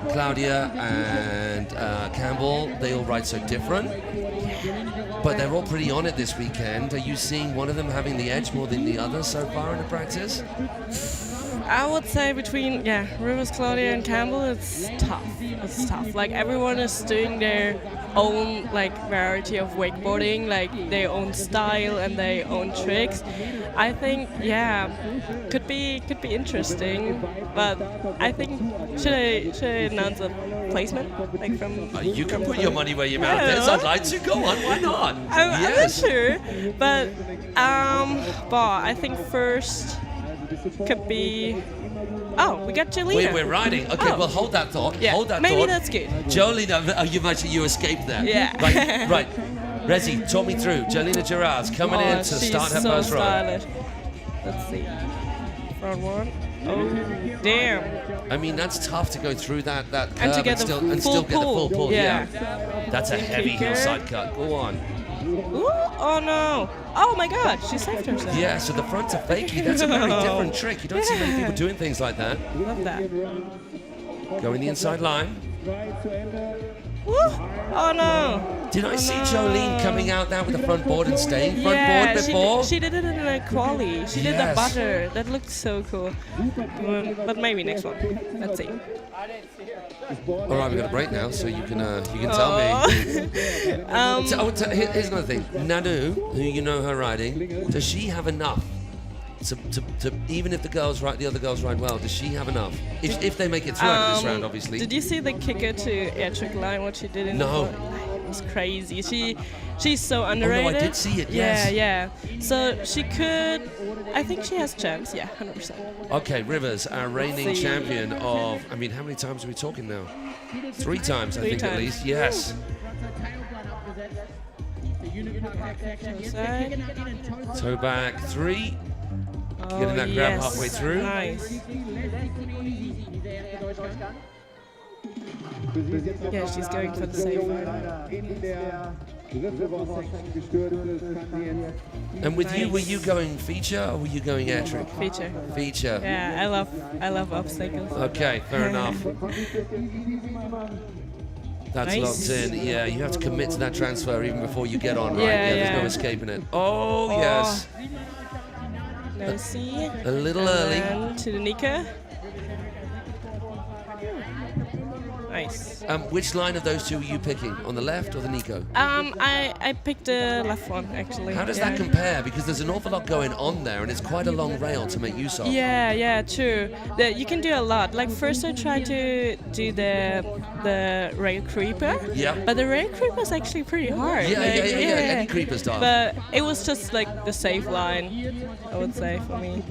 Claudia and Campbell, they all ride so different, but they're all pretty on it this weekend. Are you seeing one of them having the edge more than the other so far in the practice? I would say between Rivers, Claudia, and Campbell, it's tough. It's tough. Like everyone is doing their own like variety of wakeboarding, like their own style and their own tricks. I think could be interesting, but I think should I announce a placement like from? You can put your money where your mouth is. I'd like to go on. Why not? I'm not sure, but I think first could be. Oh, we got Jolina. We're riding. Okay, well, hold that thought. Yeah, hold that maybe thought. That's good. Jolina, you escaped there. Yeah. Right. Rezi, talk me through. Jolina Gerard's coming in to start her first ride. Let's see. Front one. Oh, damn. I mean, that's tough to go through that curve and to get the still full get the full pull. Yeah. That's a heavy hillside cut. Go on. Ooh, oh no. Oh my god, she saved herself. Yeah, so the front's a fakie. That's a very different trick. You don't see many people doing things like that. Love that. Going the inside line. Woo! Oh no. Did I see Jolene coming out there with the front board and staying front board before? She did it in a quali. She did the butter. That looked so cool. But maybe next one. Let's see. All right, we've got a break now, so you can tell me. Here's another thing. Nanu, who you know her riding, does she have enough to even if the other girls ride well, does she have enough? If they make it through out of this round, obviously. Did you see the kicker to air trick line? What she did in No. the was crazy. She's so underrated. I did see it, yes. Yeah. So she could. I think she has chance. Yeah, 100%. Okay, Rivers, our reigning See. champion of. I mean, how many times are we talking now? 3 times, I think, at times. least. Yes. Toe back 3. Oh, Getting that grab yes. halfway through. Nice. Yeah, she's going for the safe line. And with you, Nice. were you going feature or were you going air trick? Feature. Feature. Yeah, I love obstacles. Okay, fair enough. That's Nice. locked in. Yeah, you have to commit to that transfer even before you get on, right? Yeah, There's no yeah. escaping it. Oh, yes. No C. A little And early. then to the Nika. Nice. Which line of those 2 are you picking? On the left or the Nico? I picked the left one actually. How does yeah. that compare? Because there's an awful lot going on there, and it's quite a long rail to make use of. Yeah, true. You can do a lot. Like first I tried to do the rail creeper. Yeah. But the rail creeper is actually pretty hard. Yeah, Like, Any creeper style. But it was just like the safe line, I would say, for me.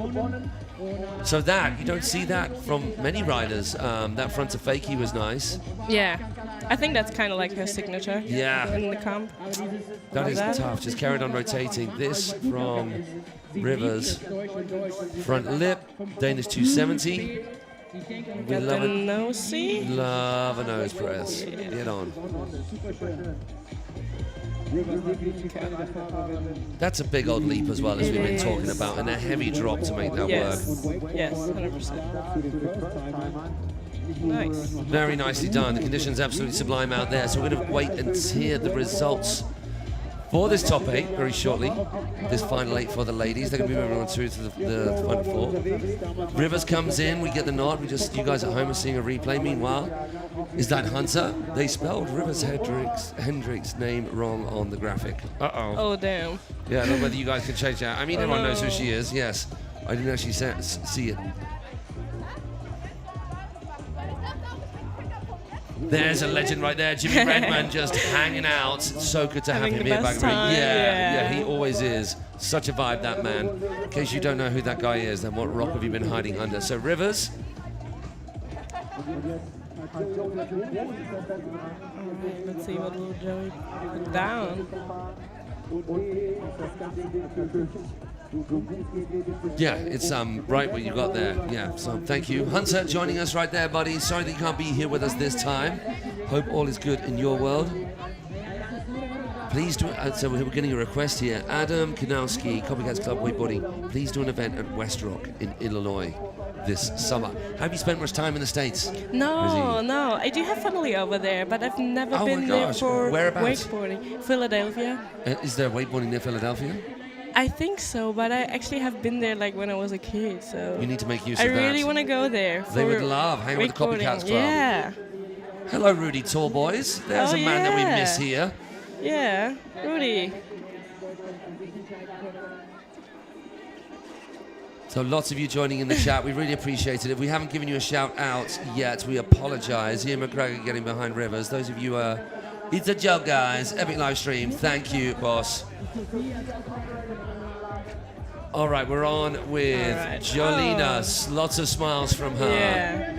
So that, you don't see that from many riders. That front to fakie was nice. Yeah. I think that's kind of like her signature. Yeah. In the comp. That is That. tough. Just carried on rotating. This from Rivers. Front lip, Danish 270. We Got love the it. nosy. Love a nose press. Get on. That's a big old leap as well, as we've been talking about, and a heavy drop to make that work. Yes, 100%. Nice. Very nicely done. The conditions absolutely sublime out there. So we're going to wait and hear the results for this top 8 very shortly. This final 8 for the ladies. They're going to be moving on through to the final 4. Rivers comes in. We get the nod. You guys at home are seeing a replay. Meanwhile, is that Hunter? They spelled Rivers Hendricks' name wrong on the graphic. Uh-oh. Oh, damn. Yeah, I don't know whether you guys can change that. I mean, everyone knows who she is. Yes. I didn't actually see it. There's a legend right there, Jimmy Redman, just hanging out. So good to have Having him the here back best in the time, ring. yeah. Yeah, he always is. Such a vibe, that man. In case you don't know who that guy is, then what rock have you been hiding under? So Rivers. Let's see what little Joey put down. Yeah, it's right what you got there. Yeah, so thank you. Hunter joining us right there, buddy. Sorry that you can't be here with us this time. Hope all is good in your world. Please do, so we're getting a request here. Adam Kanowski, Copycats Club Wakeboarding, please do an event at West Rock in Illinois this summer. Have you spent much time in the States? No. I do have family over there, but I've never Oh been my there gosh. for Whereabouts? wakeboarding. Philadelphia. Is there wakeboarding near Philadelphia? I think so, but I actually have been there like when I was a kid, so You need to make use I of that. really want to go there. They would for love hanging with the wakeboarding. Copycats Club. Yeah. Hello, Rudy Tall Boys. There's Oh, a man that we yeah. miss here. Yeah, Rudy. So lots of you joining in the chat. We really appreciate it. If we haven't given you a shout out yet, we apologize. Ian McGregor getting behind Rivers. Those of you it's a joke, guys. Epic live stream. Thank you, boss. All right, we're on with Jolina. Lots of smiles from her. Yeah.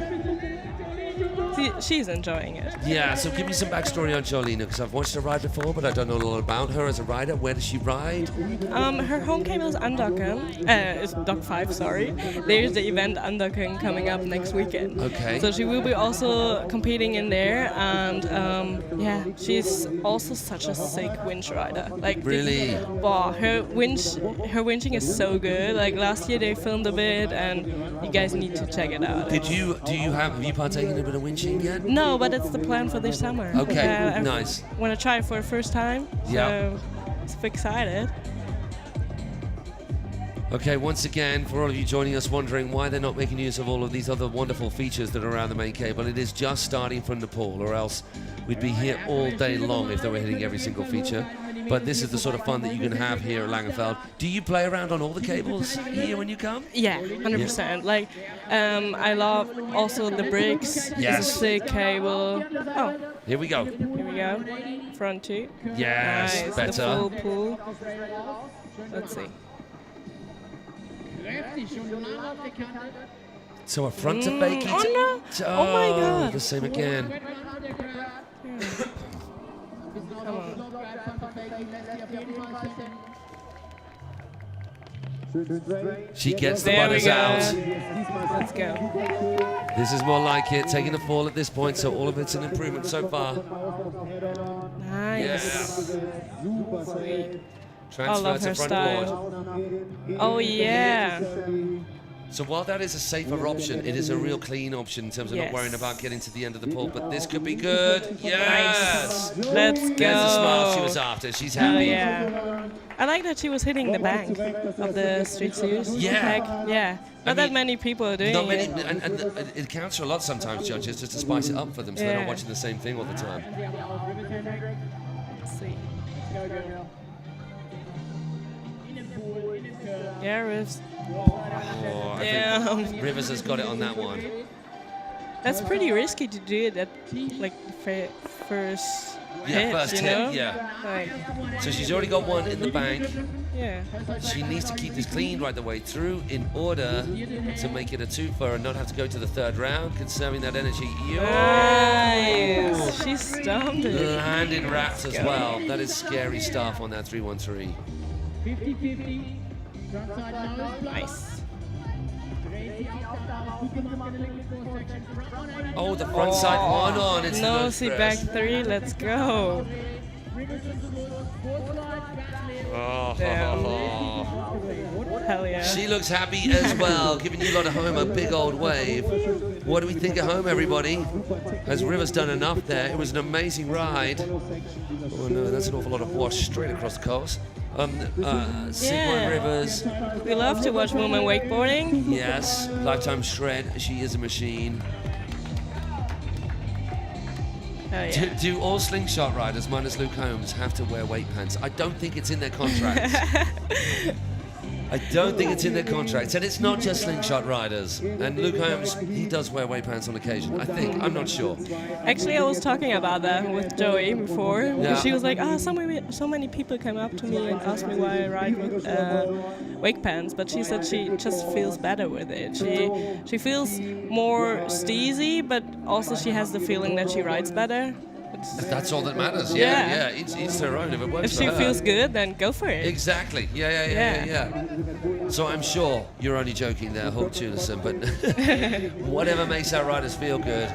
She's enjoying it. Yeah, so give me some backstory on Jolina, because I've watched her ride before, but I don't know a lot about her as a rider. Where does she ride? Her home camp is Andocken. It's Dock 5, sorry. There's the event Andocken coming up next weekend. Okay. So she will be also competing in there, and yeah, she's also such a sick winch rider. Like Really? Wow, her winching is so good. Like last year they filmed a bit, and you guys need to check it out. Have you partaken in a bit of winching yet? No, but it's the plan for this summer. Okay, I nice. Want to try it for the first time. Yeah. So super excited. Okay, once again, for all of you joining us wondering why they're not making use of all of these other wonderful features that are around the main cable, it is just starting from the pool, or else we'd be here all day long if they were hitting every single feature. But this is the sort of fun that you can have here at Langenfeld. Do you play around on all the cables here when you come? Yeah, 100%. Like, I love also the bricks. Yes. It's a sick cable. Oh, Here we go. here we go. Front two. Yes, Nice. better. The full pull. Let's see. So a front to fakie. Oh no! Oh my God! The same again. Come on. She gets the There we runners go. out. Let's go. This is more like it, taking the fall at this point, so all of it's an improvement so far. Nice. Sweet. I Transfer love to her front style. board. Oh yeah. So while that is a safer option, it is a real clean option in terms of not Yes. worrying about getting to the end of the pool, but this could be good. Yes! Nice. Let's go. There's the smile she was after. She's Hell happy. yeah. I like that she was hitting the bank of the Street Series. Yeah. Like, yeah. Not that mean, many people are doing Not many, it. and it counts for a lot sometimes, judges, just to spice it up for them so they're not Yeah. watching the same thing all the time. Let's see. Yeah, Rivs. Oh, I Damn. think Rivers has got it on that one. That's pretty risky to do it at like the first Yeah, hit, first you hit, know? yeah. Like, So she's already got one in the bank. yeah. She needs to keep this clean right the way through in order to make it a twofer and not have to go to the third round, conserving that energy. Nice. She stumped it. Landing wraps as well. That is scary stuff on that 3-1-3. 50-50. Nice. Oh, the front side one on. It's No, the see back three. Let's go. Oh, Damn. Hell yeah. She looks happy as well, giving you lot at home a big old wave. What do we think at home, everybody? Has Rivers done enough there? It was an amazing ride. Oh no, that's an awful lot of wash straight across the coast. Sigmund Rivers, We love to watch women wakeboarding. yes, lifetime shred. She is a machine. Hell yeah. Do all slingshot riders, minus Luke Holmes, have to wear weight pants? I don't think it's in their contracts. I don't think it's in their contracts. And it's not just slingshot riders. And Luke Holmes, he does wear weight pants on occasion, I think. I'm not sure. Actually, I was talking about that with Joey before. Yeah. She was like, so many people come up to me and ask me why I ride with wake pants. But she said she just feels better with it. She feels more steezy, but also she has the feeling that she rides better. That's all that matters. Yeah. Each their own. If it works If for she her. feels good, then go for it. Exactly. Yeah. So I'm sure you're only joking there, Hope Tunison, but whatever makes our riders feel good.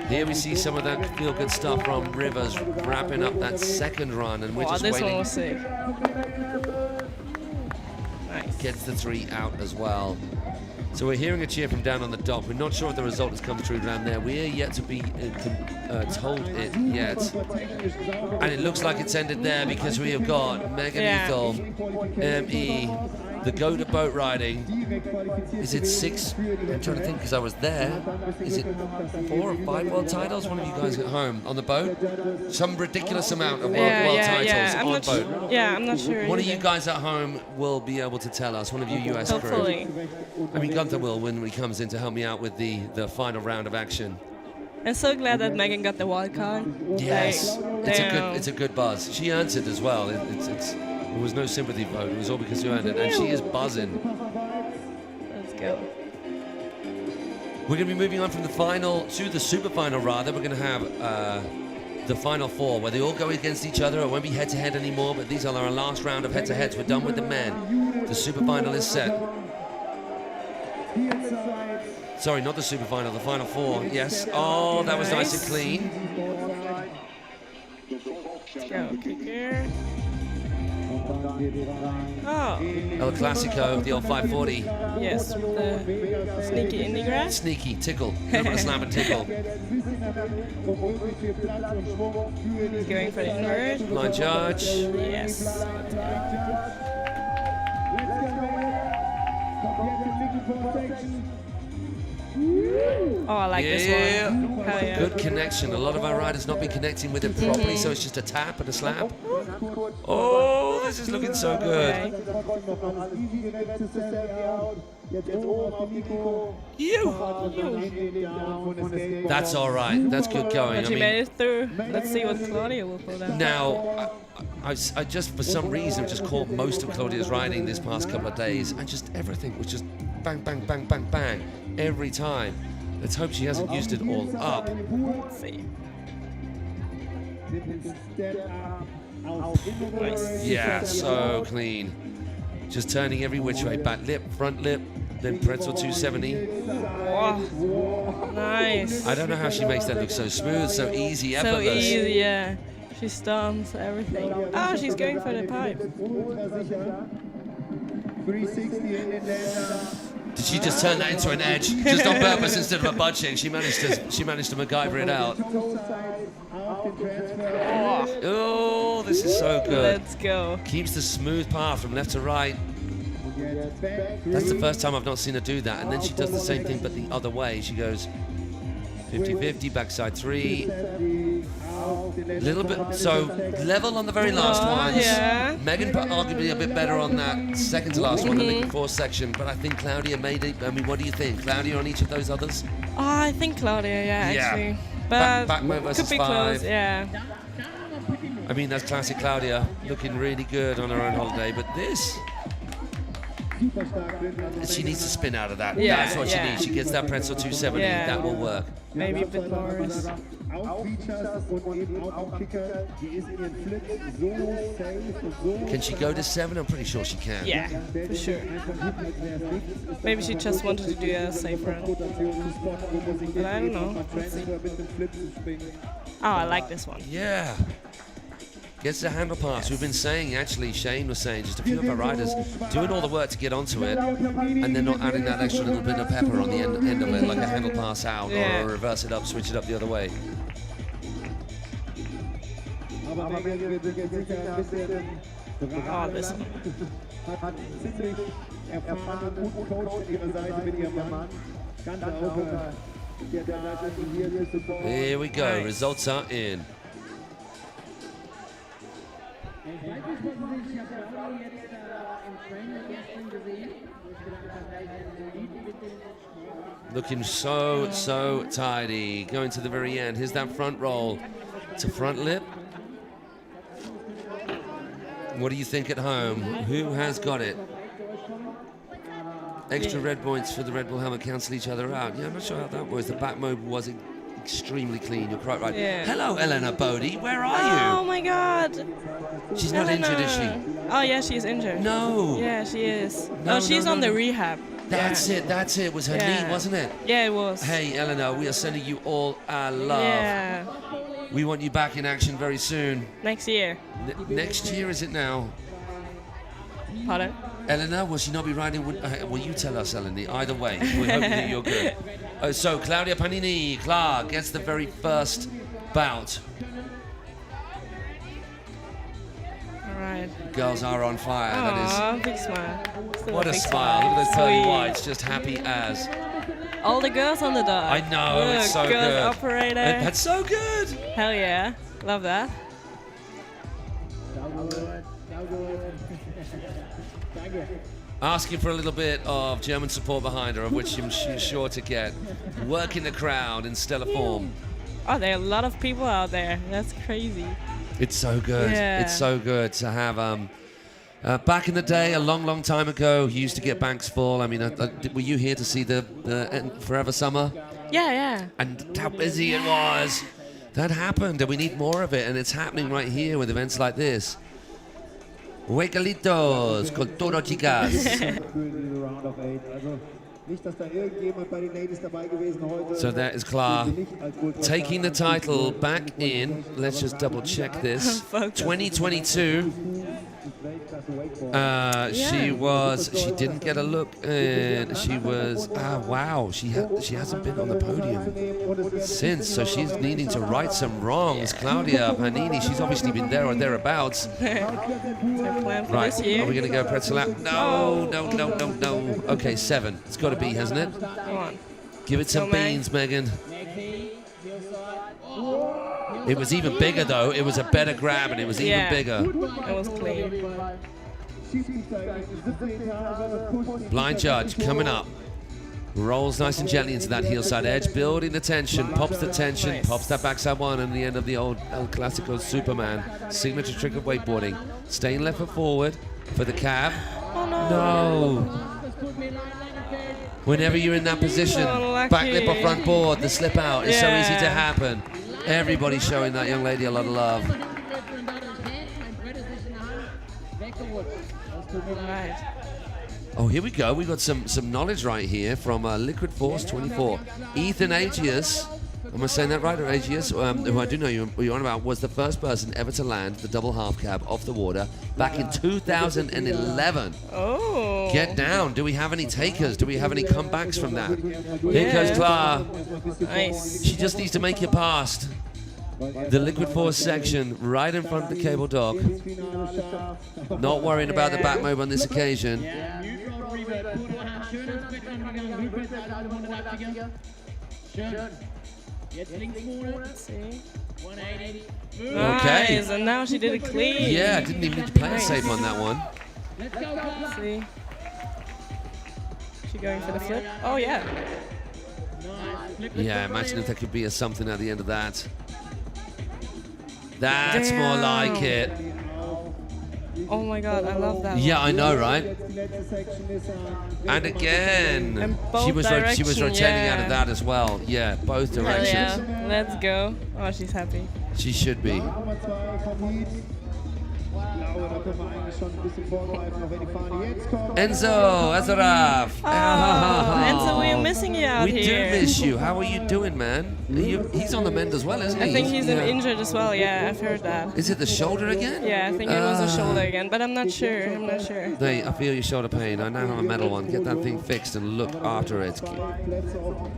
Here we see some of that feel-good stuff from Rivers wrapping up that second run, and we're Oh, just this waiting. one was sick. Nice. Gets the 3 out as well. So we're hearing a cheer from down on the dock. We're not sure if the result has come through down there. We're yet to be told it yet. And it looks like it's ended there because we have got Megan Ethel, ME, the go-to boat riding. Is it 6? I'm trying to think because I was there. Is it 4 or 5 world titles? One of you guys at home on the boat? Some ridiculous amount of world titles I'm on not boat. I'm not sure. One of either. you guys at home will be able to tell us. One of you US Hopefully. crew. I mean, Gunther will when he comes in to help me out with the final round of action. I'm so glad that Megan got the wild card. Yes, Like, it's a good buzz. She earns it as well. It was no sympathy vote. It was all because you earned it, and she is buzzing. Let's go. We're going to be moving on from the final to the super final. Rather, we're going to have the final 4 where they all go against each other. It won't be head-to-head anymore. But these are our last round of head-to-heads. We're done with the men. The super final is set. Sorry, not the super final, the final 4. Yes. Oh, that was nice and clean. Let's go, kicker. Oh. El Clasico, the old 540. Yes, with the sneaky indie grab. Sneaky, tickle. A little bit of slam and tickle. He's going for the invert. Line charge. Yes. Oh, I like this one. Hell yeah. Good connection. A lot of our riders not been connecting with it properly, so it's just a tap and a slap. Oh, this is looking so good. That's all right. That's good going. But she made it through. Let's see what Claudia will pull down. Now, I just, for some reason, just caught most of Claudia's riding this past couple of days, and just everything was just bang, bang, bang, bang, bang every time. Let's hope she hasn't used it all up. Let's see. Nice. Yeah, so clean. Just turning every which way. Back lip, front lip, then pretzel 270. Oh, nice. I don't know how she makes that look so smooth, so easy, So effortless. easy, yeah. She stunts everything. Oh, she's going for the pipe. 360 in the lander. Did she just turn that into an edge, just on purpose instead of a butt check? She managed to MacGyver it out. Oh, this is so good. Let's go. Keeps the smooth path from left to right. That's the first time I've not seen her do that. And then she does the same thing, but the other way. She goes 50-50, backside 3. Little bit, so level on the very last ones. Yeah. Megan arguably a bit better on that second to last one, the fourth section, but I think Claudia made it. I mean, what do you think? Claudia on each of those others? Oh, I think Claudia, yeah, Yeah. actually. But Backmo versus could be 5. close, yeah. I mean, that's classic Claudia, looking really good on her own holiday, but this, she needs to spin out of that. Yeah, That's what she yeah. needs. She gets that pretzel 270, Yeah. that will work. Maybe a bit more. Can she go to 7? I'm pretty sure she can. Yeah, for sure. Maybe she just wanted to do a safe run. But I don't know. Let's see. Oh, I like this one. Yeah. Gets the handle pass. We've been saying, actually, Shane was saying, just a few of our riders doing all the work to get onto it, and then not adding that extra little bit of pepper on the end of it, like a handle pass out, Yeah. or reverse it up, switch it up the other way. Oh, this one. Here we go. Nice. Results are in. Looking so tidy. Going to the very end. Here's that front roll to front lip. What do you think at home? Who has got it? Extra red points for the Red Bull helmet cancel each other out. Yeah, I'm not sure how that was. The back mode was extremely clean. You're quite right. Yeah. Hello, Elena Bodie. Where are Oh you? my god. She's not injured, is she? Oh yeah, she's injured. No. Yeah, she is. No, Oh, she's no, on no. the rehab. That's it. That's it. It was her Yeah. knee, wasn't it? Yeah, it was. Hey, Eleanor, we are sending you all our love. Yeah. We want you back in action very soon. Next year. Next year, is it now? Pardon? Eleanor, will she not be riding? Will you tell us, Eleanor? Either way, we hope that you're good. So, Claudia Panini, Clark gets the very first bout. All right. Girls are on fire. Aw, big smile. That Still is. What a big smile. Look at those pearly Sweet. whites, just happy as. All the girls on the dog. I know, Look, it's so girls good. operator. That's so good. Hell yeah. Love that. Asking for a little bit of German support behind her, of which she's sure to get. Working the crowd in stellar form. Oh, there are a lot of people out there. That's crazy. It's so good. Yeah. It's so good to have. Back in the day, a long time ago, you used to get banks full. I mean, were you here to see the Forever Summer? Yeah, yeah. And how busy it was. That happened, and we need more of it, and it's happening right here with events like this. Huecalitos con todo, chicas. So that is Clara taking the title back in. Let's just double check this. 2022. She didn't get a look, and she was wow. She hasn't been on the podium since, so she's needing to right some wrongs. Claudia Panini, she's obviously been there or thereabouts. Right, are we gonna go pretzel out? No. Okay, 7. It's got to be, hasn't it? Come on. Give it some Go, Meg. beans, Megan. It was even bigger, though. It was a better grab, and it was even bigger. It was clean. Blind judge coming up. Rolls nice and gently into that heel side edge, building the tension, pops the tension, Nice. pops that backside one, and the end of the old El Clasico Superman signature trick of wakeboarding. Staying left foot forward for the cab. Oh no. No. Whenever you're in that position, Unlucky. back lip or front board, the slip out is so easy to Yeah. happen. Everybody's showing that young lady a lot of love. Right. Oh, here we go. We got some knowledge right here from Liquid Force 24. Ethan Agius, am I saying that right, or Agius, who I do know you're on about, was the first person ever to land the double half cab off the water back in 2011. Oh. Get down. Do we have any takers? Do we have any comebacks from that? Here goes Clara. Nice. She just needs to make it past the Liquid Force section right in front of the cable dock. Not worrying about the back move on this occasion. Let's see. Okay. Nice, and now she did it clean. Yeah, didn't even need to play it safe on that one. Let's see. She going for the flip? Oh yeah. Yeah, imagine if there could be a something at the end of that. That's more Damn. like it. Oh my god, I love that. Yeah, I know, right? And again, And she both was rotating out of yeah. that as well. Yeah, both Hell directions. yeah. Let's go. Oh, she's happy. She should be. Enzo Azaraf. Oh, Enzo, we're missing you out We here. do miss you. How are you doing, man? He's on the mend as well, isn't he? I think he's Yeah. injured as well. Yeah, I've heard that. Is it the shoulder again? Yeah, I think it was a shoulder again, but I'm not sure. I'm not sure. Hey, I feel your shoulder pain. I now have a metal one. Get that thing fixed and look after it.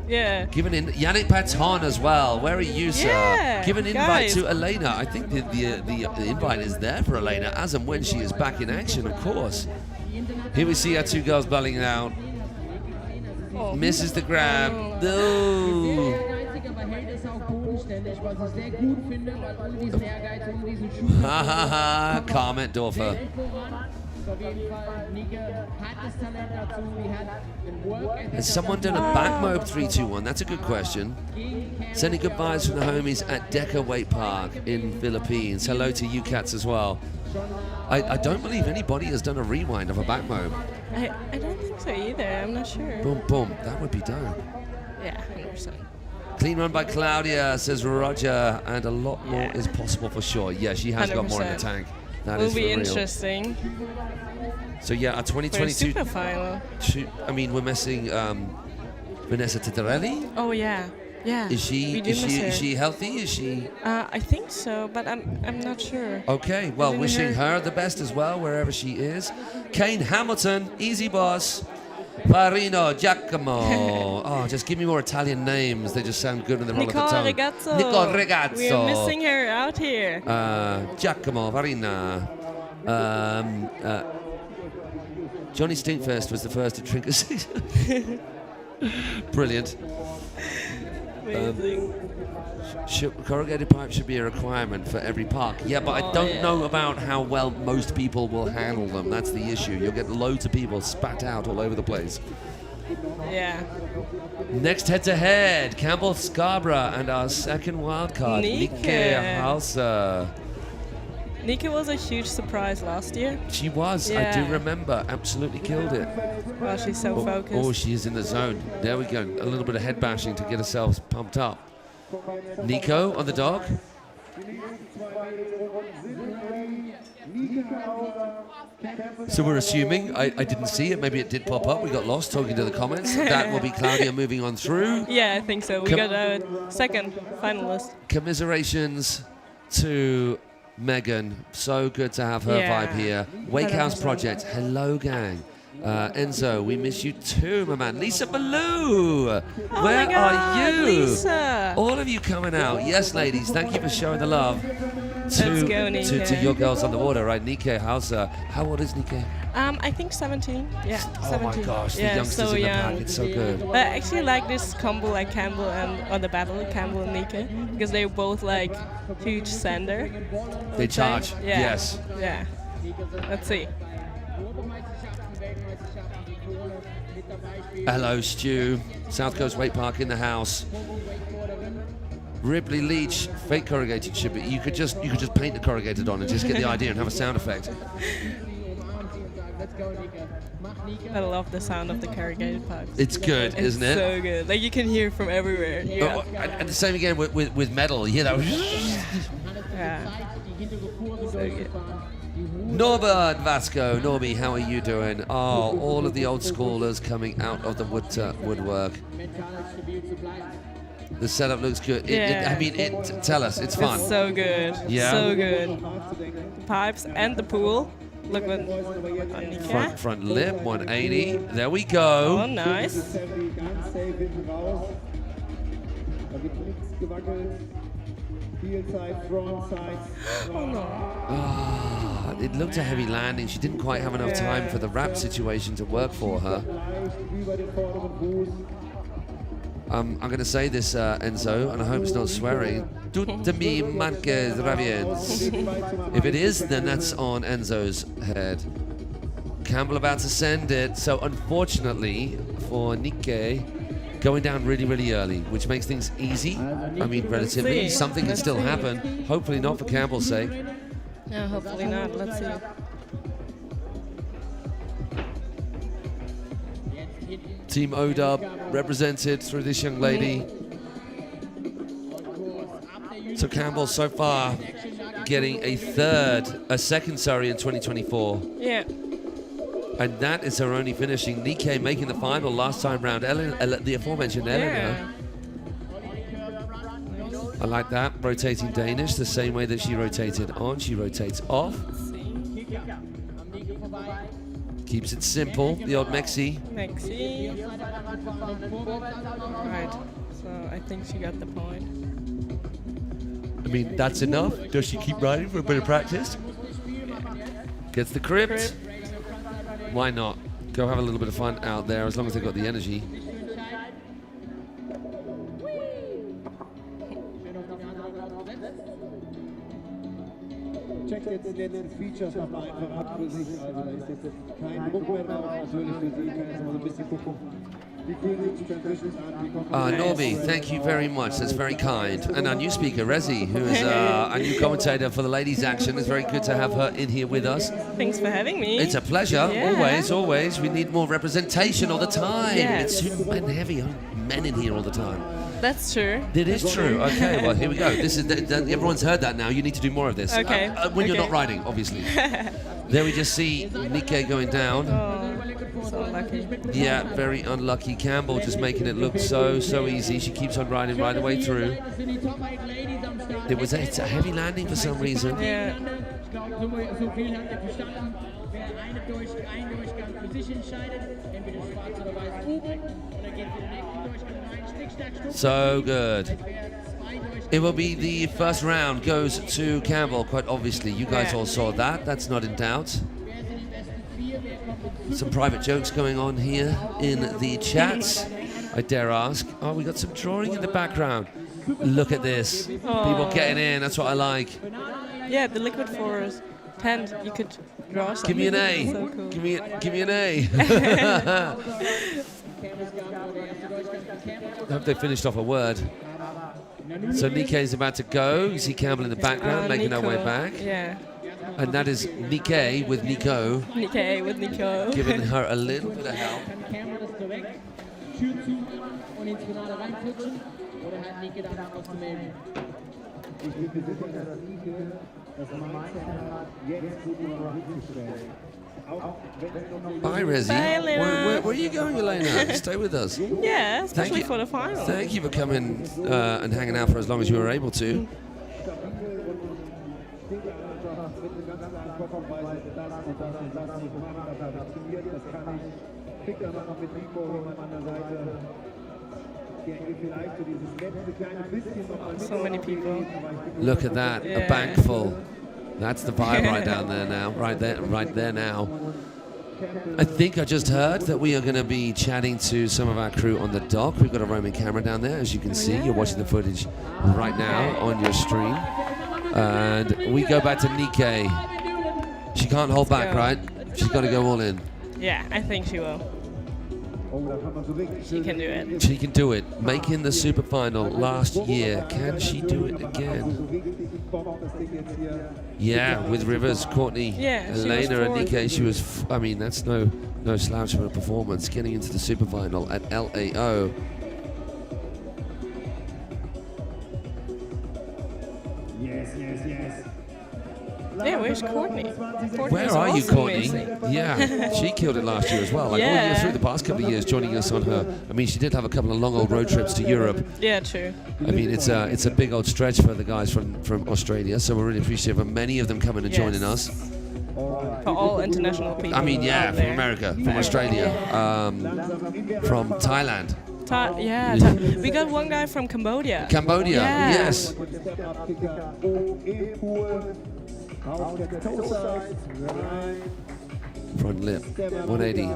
Yeah. Give an Yannick Paton as well. Where are you, sir? Yeah, Give an invite guys. to Elena. I think the invite is there for Elena as and when she is back in action, of course. Here we see our two girls battling it out. Oh. Misses the grab. No. Ha ha ha. Comment Dorfer. Has someone done a back mob 3-2-1? That's a good question. Sending good vibes from the homies at Deca Wake Park in Philippines. Hello to you cats as well. I don't believe anybody has done a rewind of a back mob. I don't think so either. I'm not sure. Boom, boom. That would be dope. Yeah, 100%. Clean run by Claudia, says Roger, and a lot more is possible for sure. Yeah, she has got more in the 100%. tank. That Will is be for real. interesting. So yeah, our For a 2022. super final. I mean, we're missing Vanessa Titarelli. Oh yeah, yeah. Is she We do miss her. is she healthy? Is she I think so, but I'm not sure. okay? Well, Isn't wishing her the best as well wherever she is. Kane Hamilton, easy boss. Farino Giacomo. Oh, just give me more Italian names. They just sound good when they roll Nicole off the tongue. Regazzo. Nicole Regazzo. We're missing her out here. Giacomo Farina. Johnny Stinkfest was the first to drink a season. Brilliant. Amazing. Corrugated pipe should be a requirement for every park. Yeah, but I don't know about how well most people will handle them. That's the issue. You'll get loads of people spat out all over the place. Yeah. Next head-to-head, Campbell Scarborough and our second wildcard, Nike. Nike Hauser. Nika was a huge surprise last year. She was, I do remember, absolutely killed it. Well, she's so focused. Oh, she is in the zone. There we go. A little bit of head bashing to get herself pumped up. Nico on the dog. So we're assuming, I didn't see it, maybe it did pop up, we got lost talking to the comments. That will be Claudia moving on through. Yeah, I think so. We got a second finalist. Commiserations to Megan. So good to have her Yeah. vibe here. Wake House Project. Hello, gang. Enzo, we miss you too, my man. Lisa Ballou, where my God, are you? Lisa. All of you coming out. Yes, ladies, thank you for showing the love. Let's go, Nikke. to your girls on the water, right? Nikke, how old is Nikke? I think 17. Yeah, 17. Oh my gosh, the yeah, youngsters so in the young. pack, it's so good. I actually like this combo, like Campbell or the battle, Campbell and Nikke, because they're both like huge sender. They charge, Yeah. yes. Yeah. Let's see. Hello, Stu. South Coast Wake Park in the house. Ripley Leach, fake corrugated should be. You could just paint the corrugated on and just get the idea and have a sound effect. I love the sound of the corrugated pipes. It's good, isn't it? So good. Like you can hear from everywhere. Yeah. Oh, and the same again with metal. You hear that? Yeah. So good. Norbert Vasco, Norby, how are you doing? Oh, all of the old schoolers coming out of the woodwork. The setup looks good. Tell us, it's fun. It's so good. Yeah. So good. The pipes and the pool. Look what Nikke. Front lip, 180. There we go. Oh, nice. Oh no. It looked a heavy landing. She didn't quite have enough time for the wrap situation to work for her. I'm going to say this, Enzo, and I hope it's not swearing. Tutte mi manche raviens. If it is, then that's on Enzo's head. Campbell about to send it. So unfortunately for Nikke, going down really, really early, which makes things easy. I mean, relatively. Something can still happen. Hopefully not for Campbell's sake. No, hopefully not. Let's see. Team ODub represented through this young lady. So Campbell so far getting a second, in 2024. Yeah. And that is her only finishing. Nikke making the final last time round. The aforementioned Eleanor. I like that. Rotating Danish the same way that she rotated on. She rotates off. Keeps it simple. The old Mexi. Mexi. Right. So I think she got the point. I mean, that's enough. Does she keep riding for a bit of practice? Gets the crypt. Why not? Go have a little bit of fun out there as long as they've got the energy. Checkt jetzt die letzten Features nochmal einfach ab für sich. Also da ist jetzt kein Druck mehr drauf, natürlich für Sie. Können jetzt mal so ein bisschen gucken. Wie fühlen sich die Transitions an? Wie kommt Norby, thank you very much. That's very kind. And our new speaker, Rezi, who is our new commentator for the ladies' action. It's very good to have her in here with us. Thanks for having me. It's a pleasure. Yeah. Always. We need more representation all the time. Yes. It's too men-heavy. Men in here all the time. That's true. It is true. Okay, well, here we go. This is everyone's heard that now. You need to do more of this. Okay. When you're not riding, obviously. There we just see Nikke going down. Oh, so unlucky. Yeah, very unlucky. Campbell just making it look so easy. She keeps on riding right the way through. It's a heavy landing for some reason. Yeah. So good. It will be the first round goes to Campbell, quite obviously. You guys all saw that. That's not in doubt. Some private jokes going on here in the chats, I dare ask. Oh, we got some drawing in the background. Look at this. People getting in. That's what I like. Yeah, the liquid forest pen. You could draw something. Give me an A. So cool. Give me an A. I hope they finished off a word. So Nikke is about to go. You see Campbell in the background making her way back. Yeah. And that is Nikke with Nico. Nikke with Nico. Giving her a little bit of help. Bye, Rezi. Bye, Elena. Where are you going, Elena? Stay with us. Yeah, especially for the final. Thank you for coming and hanging out for as long as you were able to. So many people. Look at that, a bank full. That's the vibe right down there now, right there now. I think I just heard that we are going to be chatting to some of our crew on the dock. We've got a roaming camera down there, as you can see. You're watching the footage right now on your stream. And we go back to Nikkei. She can't hold back, right? She's got to go all in. Yeah, I think she will. She can do it. She can do it. Making the super final last year. Can she do it again? Yeah, with Rivers, Courtney, Elena, and Nikkei, she was. I mean, that's no slouch of a performance. Getting into the super final at LAO. Yeah, where's Courtney? Where are you, Courtney? Yeah, she killed it last year as well. Like all year through the past couple of years, joining us on her. I mean, she did have a couple of long old road trips to Europe. Yeah, true. I mean, it's a big old stretch for the guys from Australia. So we're really appreciative of many of them coming and joining us. For all international people. I mean, yeah, from America, from Australia, from Thailand. We got one guy from Cambodia. Cambodia, yes. Front lip, 180.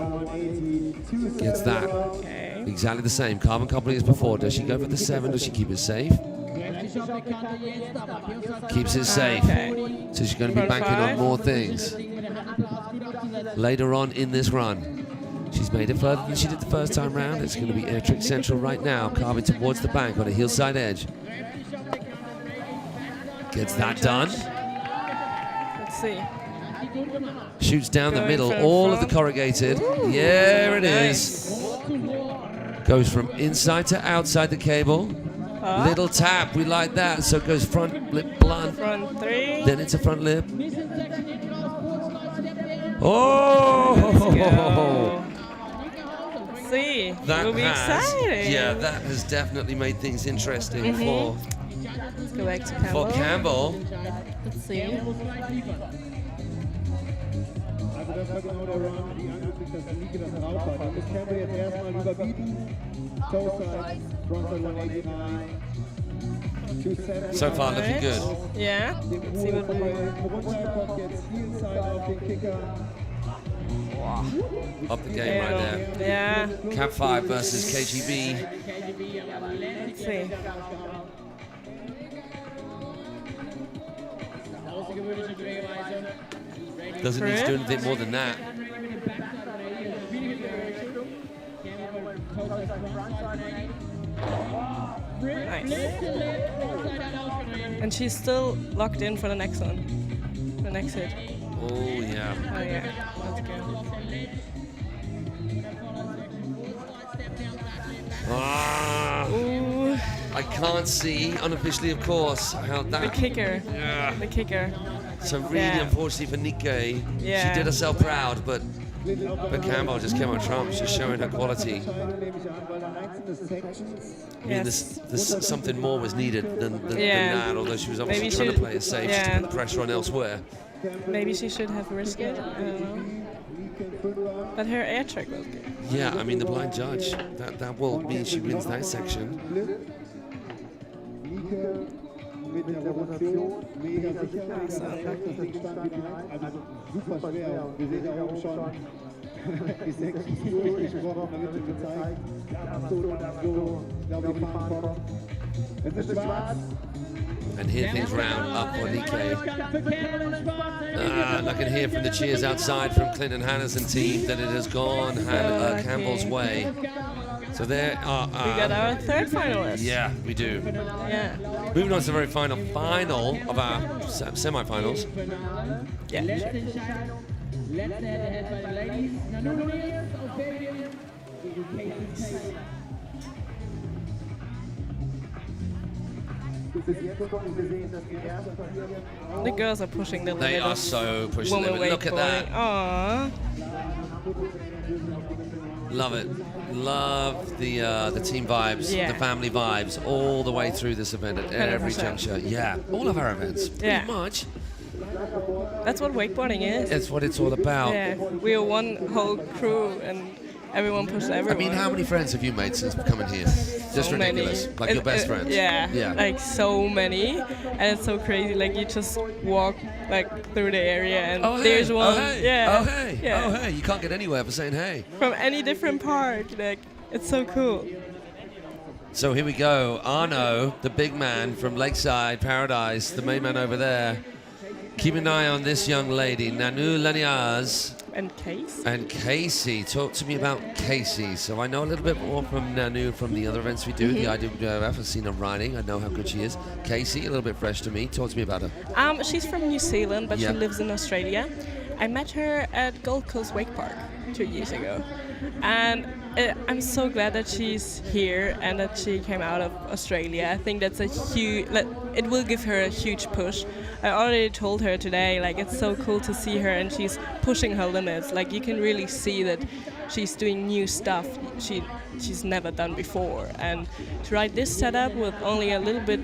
Gets that. Okay. Exactly the same. Carbon copy as before. Does she go for the 7? Does she keep it safe? Keeps it safe. Okay. So she's going to be banking on more things later on in this run. She's made it further than she did the first time round. It's going to be air trick central right now. Carving towards the bank on a hillside edge. Gets that done. Let's see. Shoots down the middle, all of the corrugated. There it is. Goes from inside to outside the cable. Little tap, we like that. So it goes front lip blunt. Front 3. Then it's a front lip. Oh! Let's see. That will be exciting. Yeah, that has definitely made things interesting for. Let's go back to Campbell. For Campbell. Let's see. Das war genau der Run, die angekündigt, dass Nike das drauf hat. Dann muss Campbell jetzt erstmal überbieten. Toe-side, frontside 189. So far looking good. Yeah. Let's see what we Runterkommt jetzt Heelside auf den Kicker. Up the game right there. Yeah. Cap 5 versus KGB. Let's see. Doesn't need to do anything more than that. Nice. And she's still locked in for the next one. The next hit. Oh, yeah. Oh, yeah. That's good. Ooh. I can't see, unofficially, of course, how that. The kicker. Yeah. The kicker. So really, unfortunately for Nikkei, Yeah. she did herself proud, but Campbell just came on trumps, just showing her quality. I mean, there's something more was needed than that, although she was obviously trying to play it safe just to put the pressure on elsewhere. Maybe she should have risked it. I don't know. But her air trick was good. Yeah, I mean, the blind judge, that will mean she wins that section. Mit der Rotation mega sicher. Also super schwer. Wir sehen ja oben schon die Sections durchgesprochen, da wird schon gezeigt. So, glaube ich, fahren kommt. Es ist schwarz. And here things round up for Nikkei. I can hear from the cheers outside from Clinton Hannes and team that it has gone Campbell's way. So there are. We got our third finalist. Yeah, we do. Yeah. Moving on to the very final of our semi-finals. Yeah. The girls are pushing the limit. They are so pushing the limit. Look at that. Aww. Love it. Love the team vibes, the family vibes, all the way through this event at every 100%. juncture. Yeah, all of our events, pretty much. That's what wakeboarding is. It's what it's all about. Yeah, we are one whole crew, and everyone pushes everyone. I mean, how many friends have you made since coming here? Just So ridiculous. many. Like your best friends. Yeah, like so many, and it's so crazy. Like you just walk like through the area, and there's one. Oh, hey. Yeah. Oh, hey. Yeah. Oh, hey. You can't get anywhere for saying hey. From any different park, like it's so cool. So here we go. Arno, the big man from Lakeside Paradise, the main man over there. Keep an eye on this young lady, Nanu Laniaz. And Casey. And Casey. Talk to me about Casey. So I know a little bit more from Nanu from the other events we do, the IWF. I've seen her riding. I know how good she is. Casey, a little bit fresh to me. Talk to me about her. She's from New Zealand, but Yeah. she lives in Australia. I met her at Gold Coast Wake Park 2 years ago. And I'm so glad that she's here and that she came out of Australia. I think that's a huge, it will give her a huge push. I already told her today, like, it's so cool to see her and she's pushing her limits. Like, you can really see that she's doing new stuff she's never done before. And to ride this setup with only a little bit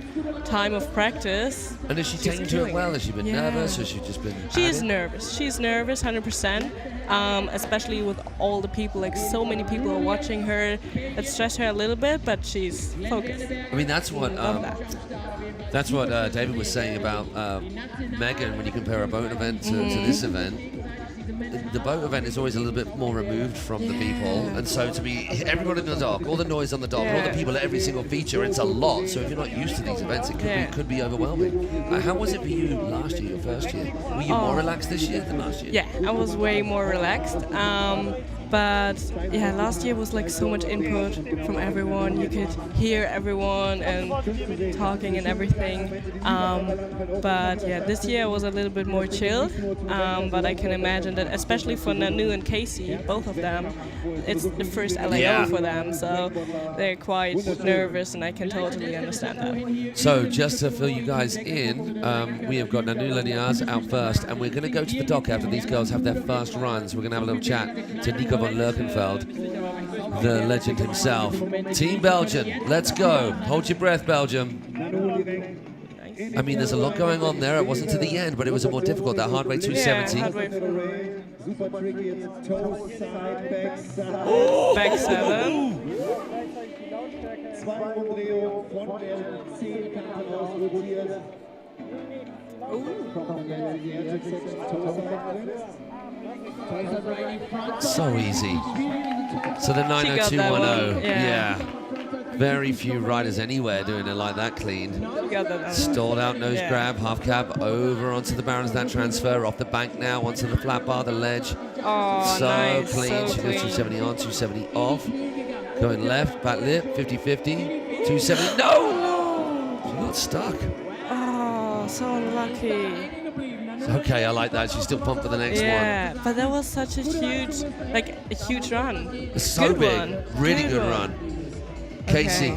time of practice. And has she taken to it well? Has she been nervous? Has she just been... She is nervous. She's nervous, 100%. Especially with all the people, like so many people are watching her. It stressed her a little bit, but she's focused. I mean, that's what that's what David was saying about Megan when you compare a boat event to this event. The boat event is always a little bit more removed from the people, and so to be everyone in the dock, all the noise on the dock, all the people at every single feature, it's a lot. So if you're not used to these events, it could be overwhelming. How was it for you last year, your first year? Were you more relaxed this year than last year? Yeah, I was way more relaxed. But yeah, last year was like so much input from everyone. You could hear everyone and talking and everything. But yeah, this year was a little bit more chilled. But I can imagine that, especially for Nanu and Casey, both of them, it's the first LAO for them. So they're quite nervous, and I can totally understand that. So just to fill you guys in, we have got Nanu Laniaz out first, and we're going to go to the dock after these girls have their first runs. We're going to have a little chat to Nico van Lerkenfeld, the legend himself. Team Belgium, let's go. Hold your breath, Belgium. I mean, there's a lot going on there. It wasn't to the end, but it was a more difficult, that hard way 270. Yeah, hard way. Super tricky, it's toe, side, back, side. Back 7. Zwei Umdrehungen von der 10 Kante aus rotiert. So easy. So the 90210, yeah. Very few riders anywhere doing it like that clean. Stalled out nose grab, half cab, over onto the Baronsdam transfer, off the bank now, onto the flat bar, the ledge. Oh, so nice, clean. so She clean. goes 270 on, 270 off. Going left, back lip, 50-50, 270. No! She got stuck. Oh, so unlucky. Okay, I like that. She's still pumped for the next one. Yeah, but that was such a huge run. It's so Good big. one. Really good run. Casey,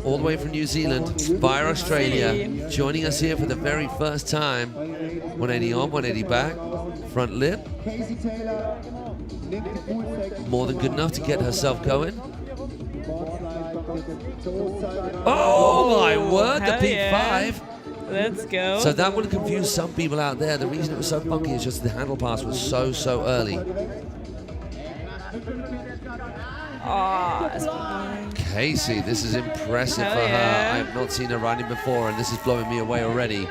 all the way from New Zealand via Australia, joining us here for the very first time. 180 on, 180 back, front lip. More than good enough to get herself going. Oh my word, the Hell P5. yeah. Let's go. So that would confuse some people out there. The reason it was so funky is just the handle pass was so early. Oh, Casey, this is impressive Hell for her. yeah. I have not seen her riding before, and this is blowing me away already.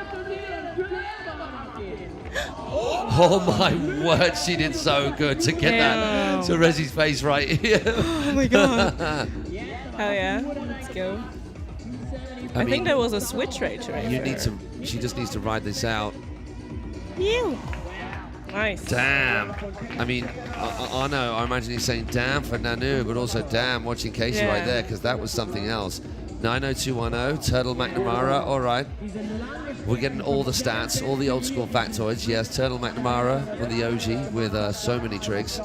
Oh my word, she did so good to get that to Rezi's face right here. Oh my god. Hell yeah, let's go. I think there was a switch rate right You for need her. to, she just needs to ride this out. Ew. Nice. Damn. I mean, I know, I imagine he's saying damn for Nanu, but also damn watching Casey right there, because that was something else. 90210, Turtle McNamara, all right. We're getting all the stats, all the old school factoids. Yes, Turtle McNamara on the OG with so many tricks.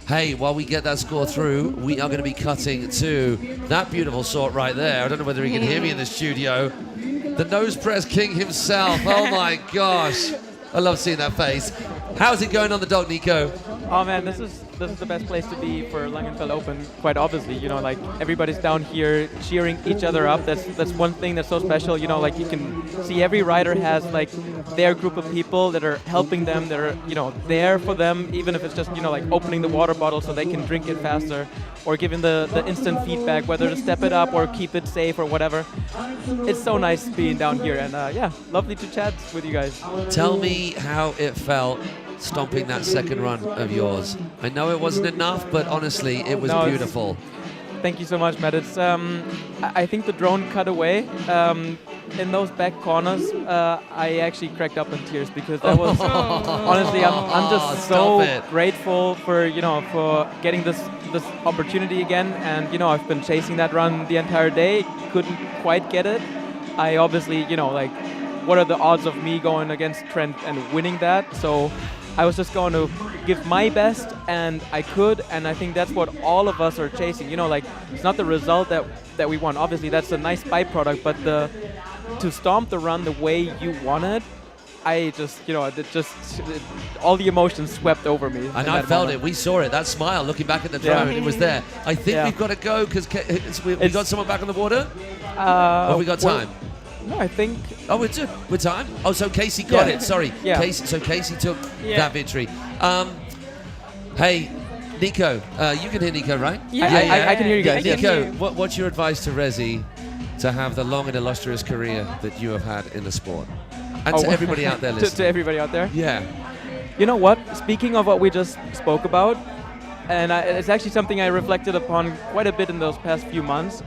Hey, while we get that score through, we are going to be cutting to that beautiful sort right there. I don't know whether he can hear me in the studio. The nose press king himself. Oh my gosh. I love seeing that face. How's it going on the dock, Nico? Oh man, this is the best place to be for Langenfeld Open. Quite obviously, you know, like everybody's down here cheering each other up. That's one thing that's so special. You know, like you can see every rider has like their group of people that are helping them. That are there for them, even if it's just like opening the water bottle so they can drink it faster, or giving the instant feedback whether to step it up or keep it safe or whatever. It's so nice being down here, and yeah, lovely to chat with you guys. Tell me how it felt stomping that second run of yours. I know it wasn't enough, but honestly, it was beautiful. Thank you so much, Matt. It's I think the drone cut away. In those back corners, I actually cracked up in tears because that was honestly, I'm just so grateful for for getting this opportunity again, and I've been chasing that run the entire day, couldn't quite get it. I obviously like, what are the odds of me going against Trent and winning that? So I was just going to give my best, and I could, and I think that's what all of us are chasing. Like, it's not the result that we want. Obviously, that's a nice byproduct, but to stomp the run the way you want it, I just, all the emotions swept over me. And I felt it. We saw it. That smile, looking back at the drone, it was there. I think we've got to go because we got someone back on the water. Have we got time? No, I think. Oh, we're good. We're time. Oh, so Casey got it. Sorry. Yeah. Casey took that victory. Hey, Nico, you can hear Nico, right? Yeah. I can hear you guys. Nico, what's your advice to Rezi to have the long and illustrious career that you have had in the sport? And to everybody out there listening. To everybody out there? Yeah. You know what? Speaking of what we just spoke about, and it's actually something I reflected upon quite a bit in those past few months.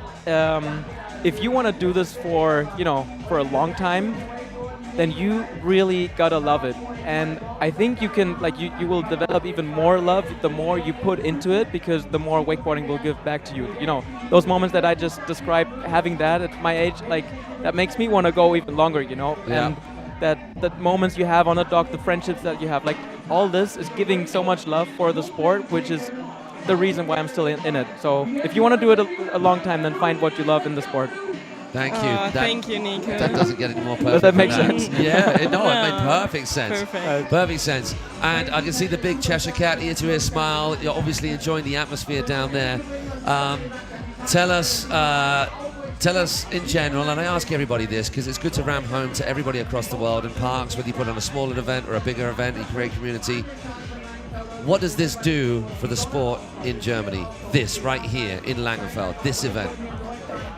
If you want to do this for a long time, then you really gotta love it. And I think you can, you will develop even more love the more you put into it, because the more wakeboarding will give back to you. Those moments that I just described, having that at my age, that makes me want to go even longer, And that moments you have on the dock, the friendships that you have, all this is giving so much love for the sport, which is the reason why I'm still in it. So if you want to do it a long time, then find what you love in the sport. Thank you. Thank you, Nico. That doesn't get any more perfect. Does that make sense? Yeah, it made perfect sense. Perfect. Perfect sense. And I can see the big Cheshire Cat ear-to-ear smile. You're obviously enjoying the atmosphere down there. Tell us in general, and I ask everybody this because it's good to ram home to everybody across the world in parks, whether you put on a smaller event or a bigger event, you create community. What does this do for the sport in Germany? This right here in Langenfeld, this event.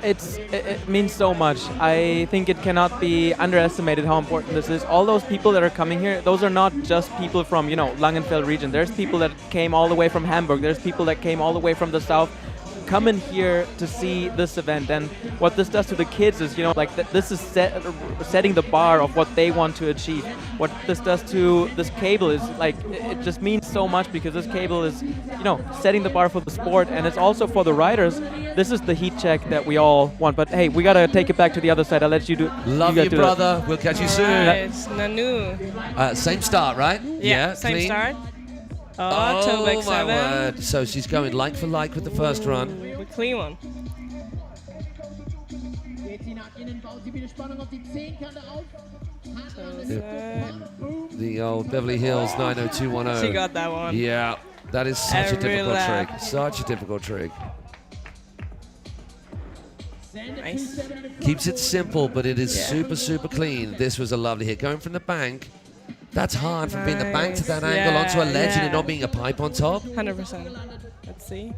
It means so much. I think it cannot be underestimated how important this is. All those people that are coming here, those are not just people from Langenfeld region. There's people that came all the way from Hamburg. There's people that came all the way from the south. Come in here to see this event, and what this does to the kids is, this is setting the bar of what they want to achieve. What this does to this cable is, it just means so much, because this cable is, setting the bar for the sport, and it's also for the riders. This is the heat check that we all want. But hey, we gotta take it back to the other side. I'll let you do. Love you, brother. We'll catch you soon. It's Nanu. Same start, right? Yeah, same clean. start. Oh, toe back my 7. word. So she's going like for like with the first run. The clean one. The old Beverly Hills 90210. She got that one. Yeah, that is such a difficult trick. Such a difficult trick. Nice. Keeps it simple, but it is super, super clean. This was a lovely hit. Going from the bank, that's hard from being the bank to that angle onto a ledge and it not being a pipe on top. 100%. Let's see.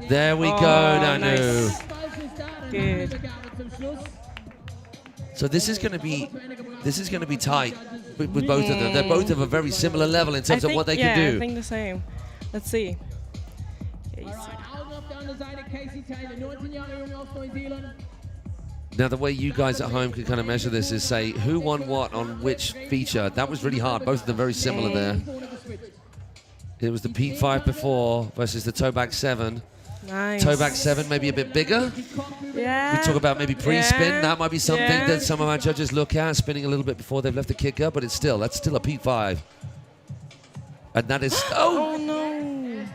There we go, Nanu. Nice. Good. So this is going to be tight with both of them. They're both of a very similar level in terms of what they can do. I think the same. Let's see. Now the way you guys at home can kind of measure this is say who won what on which feature. That was really hard. Both of them very similar there. It was the P5 before versus the Toback 7. Nice. Toback 7 maybe a bit bigger. Yeah. We talk about maybe pre-spin. That might be something that some of our judges look at, spinning a little bit before they've left the kicker, but that's still a P5. And that is... Oh no.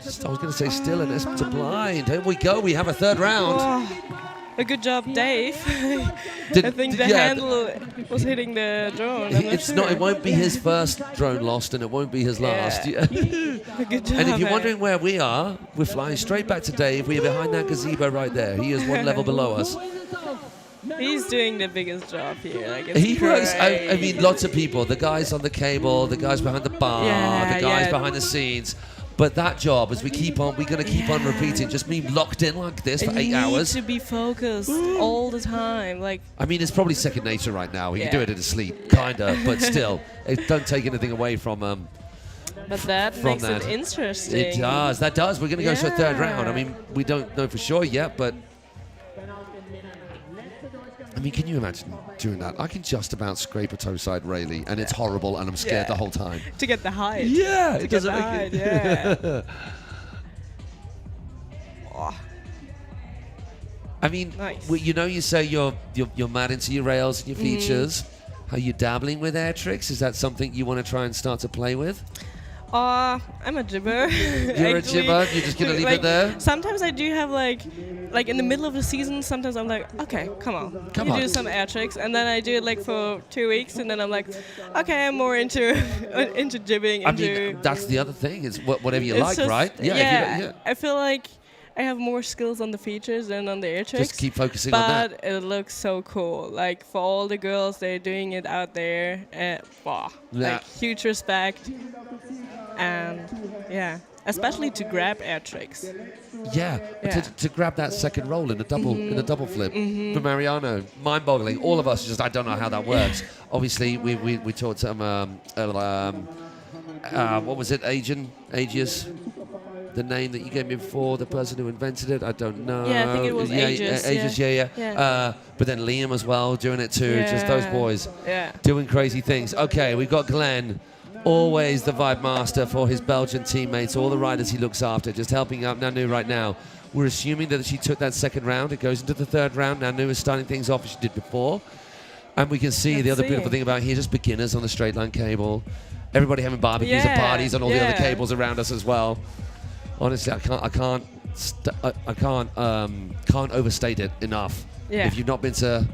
I was going to say still, and it's to blind. Here we go. We have a third round. A good job, Dave. Did- I think the yeah, handle was hitting the drone. I'm not It's sure. not. It won't be his first drone lost, and it won't be his last. Yeah. Good job. And if you're man. wondering where we are, we're flying straight back to Dave. We're behind that gazebo right there. He is one level below us. He's doing the biggest job here. Like, it's He works. I great. mean, lots of people. The guys on the cable, the guys behind the bar, Yeah, the guys yeah. behind the scenes. But that job, as we keep on, we're going to keep on repeating. Just me locked in like this for And 8 you hours. need to be focused all the time. Like, I mean, it's probably second nature right now. He can Yeah. do it in his sleep, kinda. But still, don't take anything away from but that from makes that. it interesting. It does. That does. We're going to go to a third round. I Yeah. mean, we don't know for sure yet, but I mean, can you imagine doing that? I can just about scrape a toe side railing, and it's horrible, and I'm scared the whole time. To get the height. Yeah, To it get doesn't the make height, it. yeah. Oh, I mean, Nice. you know, you say you're mad into your rails and your features. Are you dabbling with air tricks? Is that something you want to try and start to play with? I'm a jibber. You're a jibber? You're just gonna leave it Like, there? Sometimes I do have like in the middle of the season. Sometimes I'm like, okay, come on, Come you on. do some air tricks, and then I do it like for 2 weeks, and then I'm like, okay, I'm more into into jibbing. I Into mean, that's the other thing. Is whatever you It's like, just- right? Yeah, if you don't- I feel like I have more skills on the features than on the air tricks. Just keep focusing on that. But it looks so cool. Like for all the girls, they're doing it out there. Wow. Yeah. Like huge respect. And yeah, especially to grab air tricks. Yeah, Yeah. To grab that second roll in a double flip for Mariano, mind-boggling. All of us just I don't know how that works. Obviously, we talked to what was it, Aegeus? The name that you gave me before, the person who invented it, I don't know. Yeah, I think it was Aegis, Aegis, yeah. yeah. Yeah. But then Liam as well, doing it too. Just those Yeah. boys Yeah. doing crazy things. Okay, we've got Glenn, always the vibe master for his Belgian teammates, all the riders he looks after, just helping out Nanu right now. We're assuming that she took that second round. It goes into the third round. Nanu is starting things off as she did before. And we can see the Let's other beautiful see. thing about here, just beginners on the straight line cable. Everybody having barbecues and Yeah, parties on all the other yeah. cables around us as well. Honestly, can't overstate it enough. Yeah. If you've not been to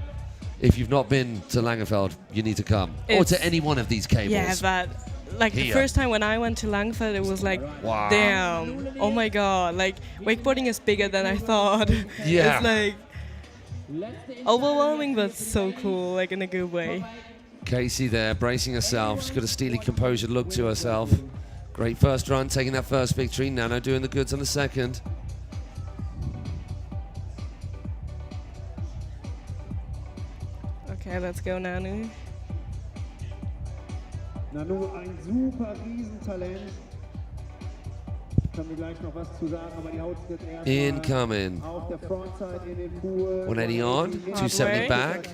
Langenfeld, you need to come, or It's- to any one of these cables. Yeah, but like the Here. first time when I went to Langenfeld, it was like, Wow. damn, oh my god, like wakeboarding is bigger than I thought. Yeah. It's like overwhelming, but so cool, like in a good way. Casey there, bracing herself. She's got a steely, composure look to herself. Great first run, taking that first victory. Nano doing the goods on the second. Okay, let's go, Nanu. Nanu, ein super Riesentalent. Können wir gleich noch was zu sagen, aber die haut jetzt erstmal Incoming. auf der Frontside in den Pool. 180 on, 270 back.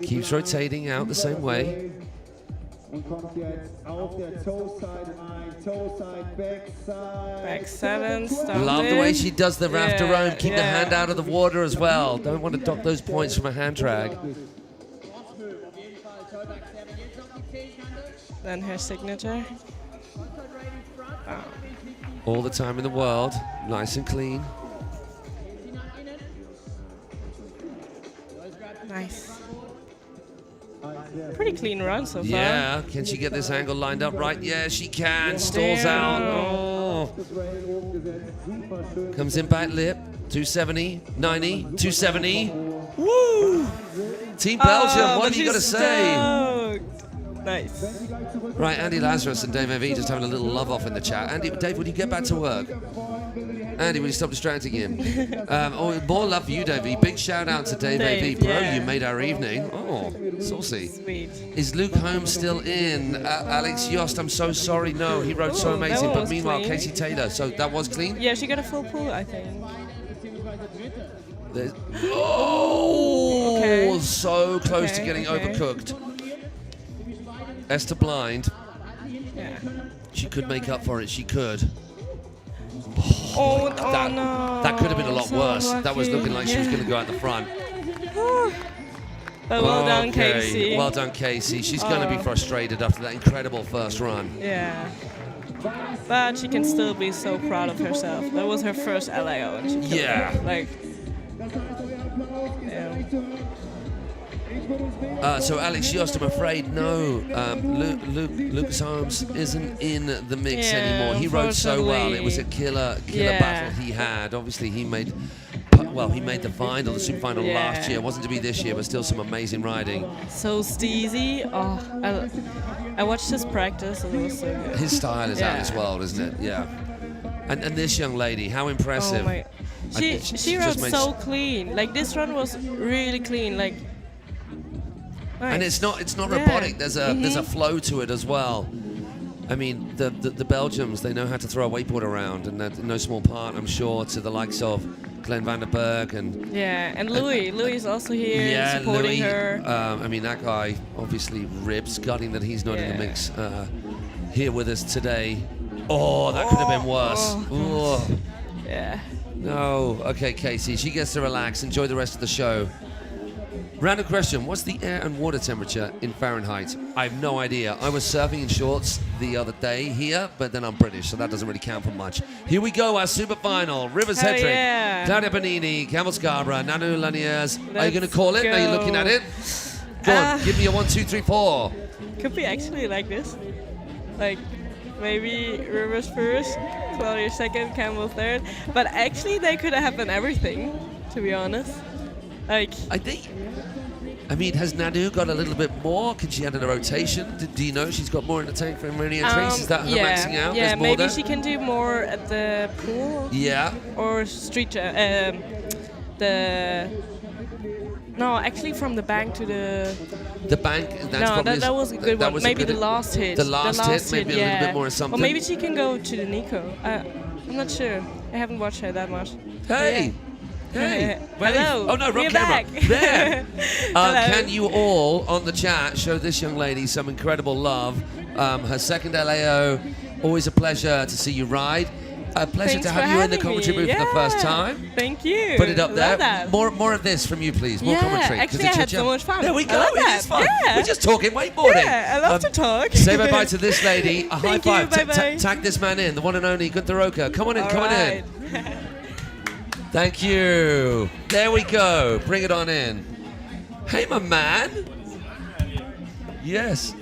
Keeps rotating out the same way. Und kommt jetzt auf der Toe-Side rein. Toe-Side, Backside. Back seven, stop Love the way it. she does the rafter Yeah, roam. Keep the yeah. hand out of the water as well. Don't want to dock those points from a hand drag. Then her signature. All the time in the world. Nice and clean. Nice. Pretty clean run so far. Yeah, can she get this angle lined up right? Yeah, she can. Stalls out. Oh. Comes in back lip. 270, 90, 270. Woo! Team Belgium, what but do you got to she's say? stoked. Nice. Right, Andy Lazarus and Dave MV just having a little love off in the chat. Andy, Dave, will you get back to work? Andy, will you stop distracting him? More love for you, Dave. Big shout out to Dave Dave, AV. Bro, yeah. you made our evening. Oh, saucy. Sweet. Is Luke Holmes still in? Alex Yost, I'm so sorry. No, he rode so Oh, that amazing. But was meanwhile, clean. Casey Taylor. So that was clean? Yeah, she got a full pull, I think. There's- Oh, Okay. so close to Okay, getting okay. overcooked. Esther Blind. Yeah. She could make up for it. She could. Oh, That, no. that could have been a lot So worse. That was lucky. looking like she was Yeah. going to go out the front. But well done, Okay, Casey. well done, Casey. She's going to be Oh. frustrated after that incredible first run. Yeah. But she can still be so proud of herself. That was her first LAO. And she killed Yeah. it. Like, yeah. So Alex Yost, I'm afraid no. Lucas Holmes isn't in the mix anymore. He rode so well. It was a killer battle he had. Obviously, he made the final, the super final last year. It wasn't to be this year, but still some amazing riding. So steezy. Oh, I watched his practice and it was so good. His style is out as well, isn't it? Yeah. And this young lady, how impressive. Oh my. She rode so clean. Like this run was really clean. Like. Nice. And it's not robotic. There's a flow to it as well. I mean, the Belgians, they know how to throw a wakeboard around, and that's no small part, I'm sure, to the likes of Glenn van der Berg and Louis is also here supporting her. I mean, that guy obviously ribs, gutting that he's not in the mix here with us today. Oh, that could have been worse. Oh. Yeah. No. Okay, Casey, she gets to relax. Enjoy the rest of the show. Random question, what's the air and water temperature in Fahrenheit? I have no idea. I was surfing in shorts the other day here, but then I'm British, so that doesn't really count for much. Here we go, our super final. Rivers Hedrick, Claudia Bonini, Campbell Scarborough, Nanu Laniers. Are you going to call it? Are you looking at it? Go on, give me a 1, 2, 3, 4. Could be actually like this. Like, maybe Rivers first, Claudia second, Campbell third. But actually, they could have done everything, to be honest. Like, I mean, has Nanu got a little bit more? Can she add in a rotation? Do you know she's got more in the tank for many entries? Is that her maxing out? Yeah, maybe she can do more at the pool. Yeah. Or street No, actually from the bank to the... The bank? That was a good one. Maybe the last hit. The last hit, maybe a little bit more or something. Or maybe she can go to the Nico. I'm not sure. I haven't watched her that much. Hey! Hey! Hello! Oh no, wrong We're camera. back. There! Can you all on the chat show this young lady some incredible love? Her second LAO, always a pleasure to see you ride. A pleasure Thanks to have you in the commentary booth for the first time. Thank you. Put it up there. That. More of this from you, please. More commentary. Actually, I had so much fun. There we go. It is fun. We're just talking wakeboarding. Yeah, I love to talk. Say bye-bye to this lady. A high five. Bye-bye. Tag this man in, the one and only Gunther Oka. Come on in, come on in. Thank you. There we go. Bring it on in. Hey, my man. Yes.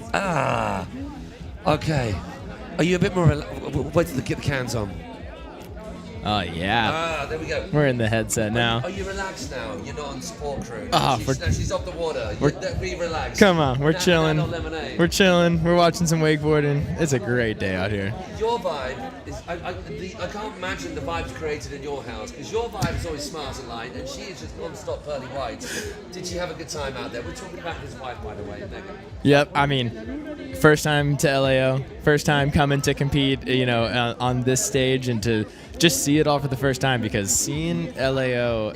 Okay. Are you a bit more... Wait till they get the cans on. Oh, yeah. There we go. We're in the headset now. Are you relaxed now? You're not on sport crew. She's off the water. Be relaxed. Come on, we're chilling. Lemonade. We're chilling. We're watching some wakeboarding. It's a great day out here. Your vibe is... I can't imagine the vibes created in your house, because your vibe is always smart and light, and she is just non-stop pearly white. Did she have a good time out there? We're talking about his wife, by the way, Megan. Yep, I mean, first time to LAO, first time coming to compete, on this stage, and to just see it all for the first time, because seeing LAO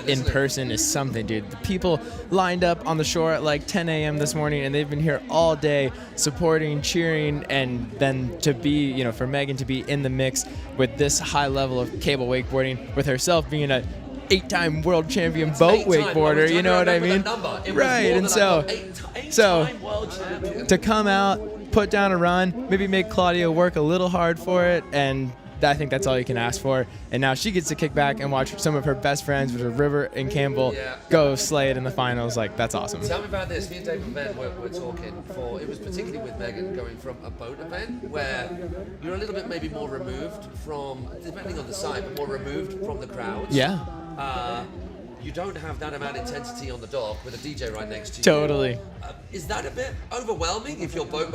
in person is something, dude. The people lined up on the shore at like 10 a.m. this morning, and they've been here all day supporting, cheering, and then to be, for Megan to be in the mix with this high level of cable wakeboarding, with herself being a 8-time world champion boat wakeboarder, you know what I mean? Right, and so to come out, put down a run, maybe make Claudia work a little hard for it, and I think that's all you can ask for. And now she gets to kick back and watch some of her best friends, which are River and Campbell, go slay it in the finals. Like, that's awesome. Tell me about this. Me and Dave event we're talking for. It was particularly with Megan going from a boat event where you're a little bit maybe more removed from, depending on the side, but more removed from the crowds. Yeah. You don't have that amount of intensity on the dock with a DJ right next to you. Totally. Is that a bit overwhelming if you're boat?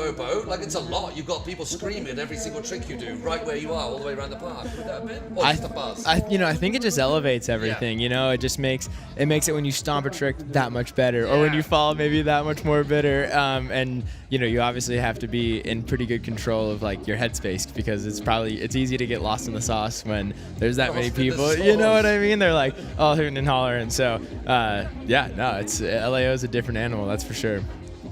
Like, it's a lot. You've got people screaming every single trick you do right where you are all the way around the park. Would that a bit? Or just a buzz? I think it just elevates everything. It just makes it when you stomp a trick that much better, or when you fall maybe that much more bitter. And you obviously have to be in pretty good control of like your headspace, because it's easy to get lost in the sauce when there's that many people. You know what I mean? They're like all hooting and hollering. So it's LAO is a different animal, that's for sure.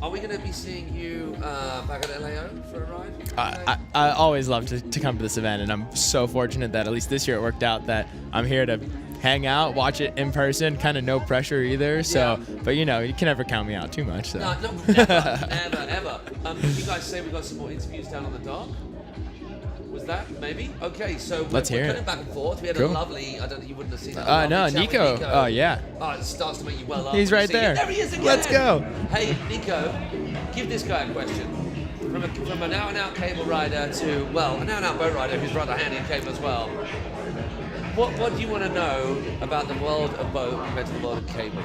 Are we going to be seeing you back at LAO for a ride? I always love to come to this event, and I'm so fortunate that at least this year it worked out that I'm here to hang out, watch it in person, kind of no pressure either. So, but you can never count me out too much. So. No, never. You guys say we got some more interviews down on the dock? Was that, maybe. Okay, so Let's hear we're it. cutting back and forth. We had a Cool. lovely, I don't know, you wouldn't have seen that. A lovely No, chat with Nico. Oh, yeah. Oh, it starts to make you well up. He's when you right see it. there. There he is again. Let's go. Hey, Nico, give this guy a question. From an out-and-out cable rider to, well, an out-and-out boat rider who's rather handy in cable as well. What do you want to know about the world of boat compared to the world of cable?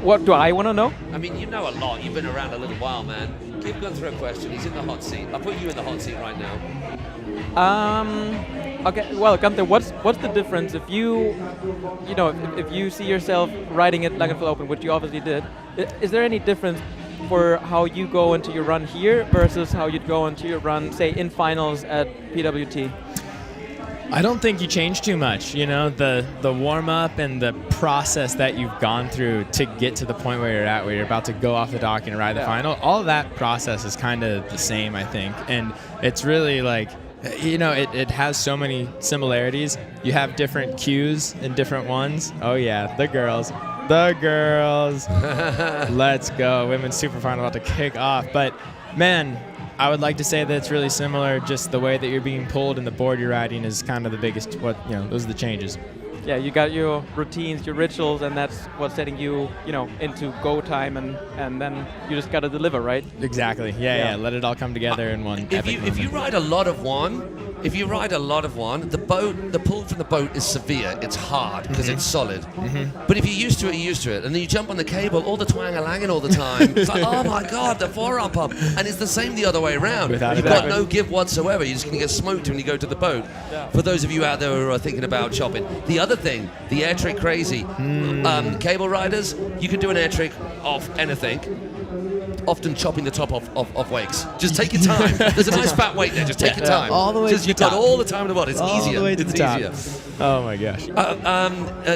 What do I want to know? I mean, you know a lot. You've been around a little while, man. Give Gunther a question. He's in the hot seat. I'll put you in the hot seat right now. Okay. Well, Gunther, what's the difference if you you see yourself riding at Langenfeld Open, which you obviously did? Is there any difference for how you go into your run here versus how you'd go into your run, say, in finals at PWT? I don't think you change too much. You know, the warm-up and the process that you've gone through to get to the point where you're at, where you're about to go off the dock and ride the final, all of that process is kind of the same, I think. And it's really like, you know, it has so many similarities. You have different cues and different ones. Oh, yeah, the girls. The girls. Let's go. Women's Super Final about to kick off. But, man, I would like to say that it's really similar. Just the way that you're being pulled and the board you're riding is kind of the biggest, those are the changes. Yeah, you got your routines, your rituals, and that's what's setting you, into go time, and then you just got to deliver, right? Exactly. Yeah. Let it all come together in one. If you ride a lot of one, the pull from the boat is severe. It's hard because it's solid. But if you're used to it, you're used to it. And then you jump on the cable, all the twang-a-langing all the time. It's like, oh my God, the forearm pump. And it's the same the other way around. You've got no give whatsoever. You're just going to get smoked when you go to the boat. Yeah. For those of you out there who are thinking about shopping. The other thing, the air trick crazy. Cable riders, you can do an air trick off anything. Often chopping the top off wakes. Just take your time. There's a nice fat weight there. Just take your time. All the way to the you've top. got all the time in the world. It's all easier. The way to it's the top. easier. Oh my gosh.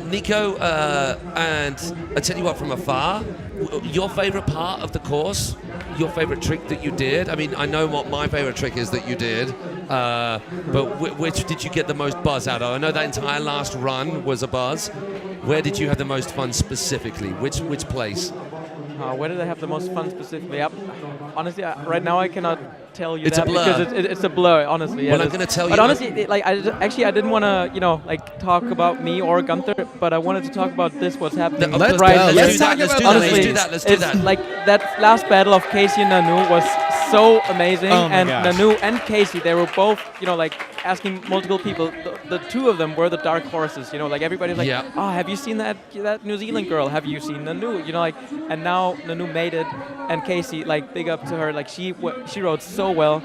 Nico, and I tell you what, from afar, your favorite part of the course, your favorite trick that you did. I mean, I know what my favorite trick is that you did, but which did you get the most buzz out of? I know that entire last run was a buzz. Where did you have the most fun specifically? Which place? Where did I have the most fun specifically? Honestly, right now I cannot tell you it's that a blur. because it's a blur. Honestly, well, I'm going to tell you. But honestly, I didn't want to, talk about me or Gunther, but I wanted to talk about what's happening Let's right go. here. Let's do that. Let's do that. Like that last battle of Casey and Nanu was so amazing, and gosh. Nanu and Casey, they were both, asking multiple people. The two of them were the dark horses. Like everybody's like, oh, have you seen that New Zealand girl? Have you seen Nanu? And now Nanu made it, and Casey, big up to her. She rode so well,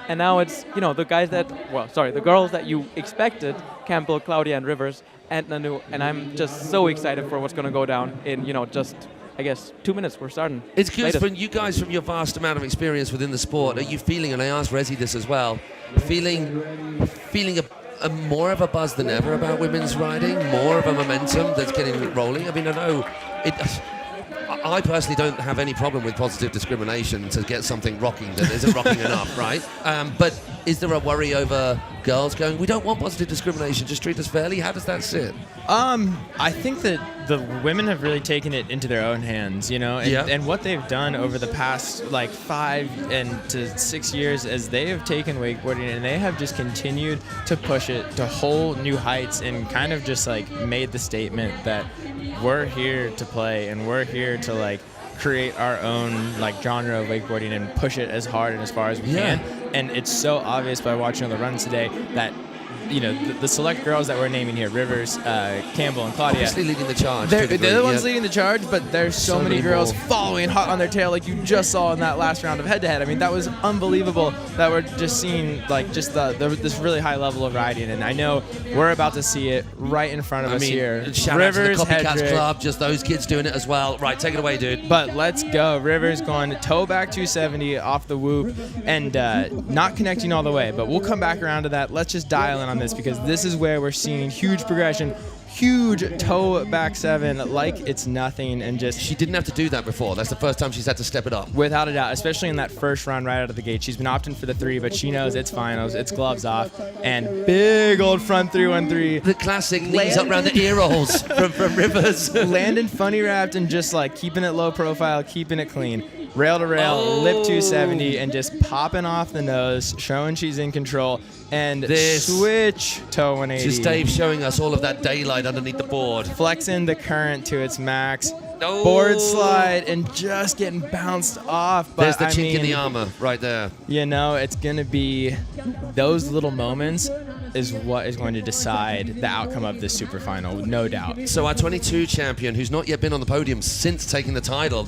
and now it's the girls that you expected, Campbell, Claudia, and Rivers, and Nanu, and I'm just so excited for what's gonna go down in just. I guess 2 minutes, we're starting. It's good for you guys from your vast amount of experience within the sport. Are you feeling, and I asked Rezi this as well, feeling a more of a buzz than ever about women's riding, more of a momentum that's getting rolling? I mean, I know I personally don't have any problem with positive discrimination to get something rocking that isn't rocking enough, right? But is there a worry over girls going, we don't want positive discrimination, just treat us fairly? How does that sit? I think that the women have really taken it into their own hands, and what they've done over the past 5 to 6 years as they have taken wakeboarding and they have just continued to push it to whole new heights and kind of just made the statement that we're here to play and we're here to create our own genre of wakeboarding and push it as hard and as far as we can. And it's so obvious by watching all the runs today that the select girls that we're naming here, Rivers, Campbell, and Claudia. Obviously leading the charge. They're the ones leading the charge, but there's so many girls more. following hot on their tail like you just saw in that last round of head-to-head. I mean, that was unbelievable that we're just seeing this really high level of riding, and I know we're about to see it right in front of us here. Shout Rivers, out to the Copycats Hedrick. Club, just those kids doing it as well. Right, take it away, dude. But let's go. Rivers going toe back 270 off the whoop and not connecting all the way, but we'll come back around to that. Let's just dial in on this because this is where we're seeing huge progression, huge toe back 7 like it's nothing, and just she didn't have to do that before. That's the first time she's had to step it up. Without a doubt, especially in that first run right out of the gate. She's been opting for the 3, but she knows it's finals, it's gloves off, and big old front 313. The classic knees up around the ear holes from Rivers. Landing funny wrapped and just keeping it low profile, keeping it clean. rail to rail, lip 270, and just popping off the nose, showing she's in control, and switch toe 180. Just Dave showing us all of that daylight underneath the board. Flexing the current to its max. Board slide and just getting bounced off. But There's the chink in the armor right there. You know, it's going to be those little moments is what is going to decide the outcome of this super final, no doubt. So our 22 champion, who's not yet been on the podium since taking the title,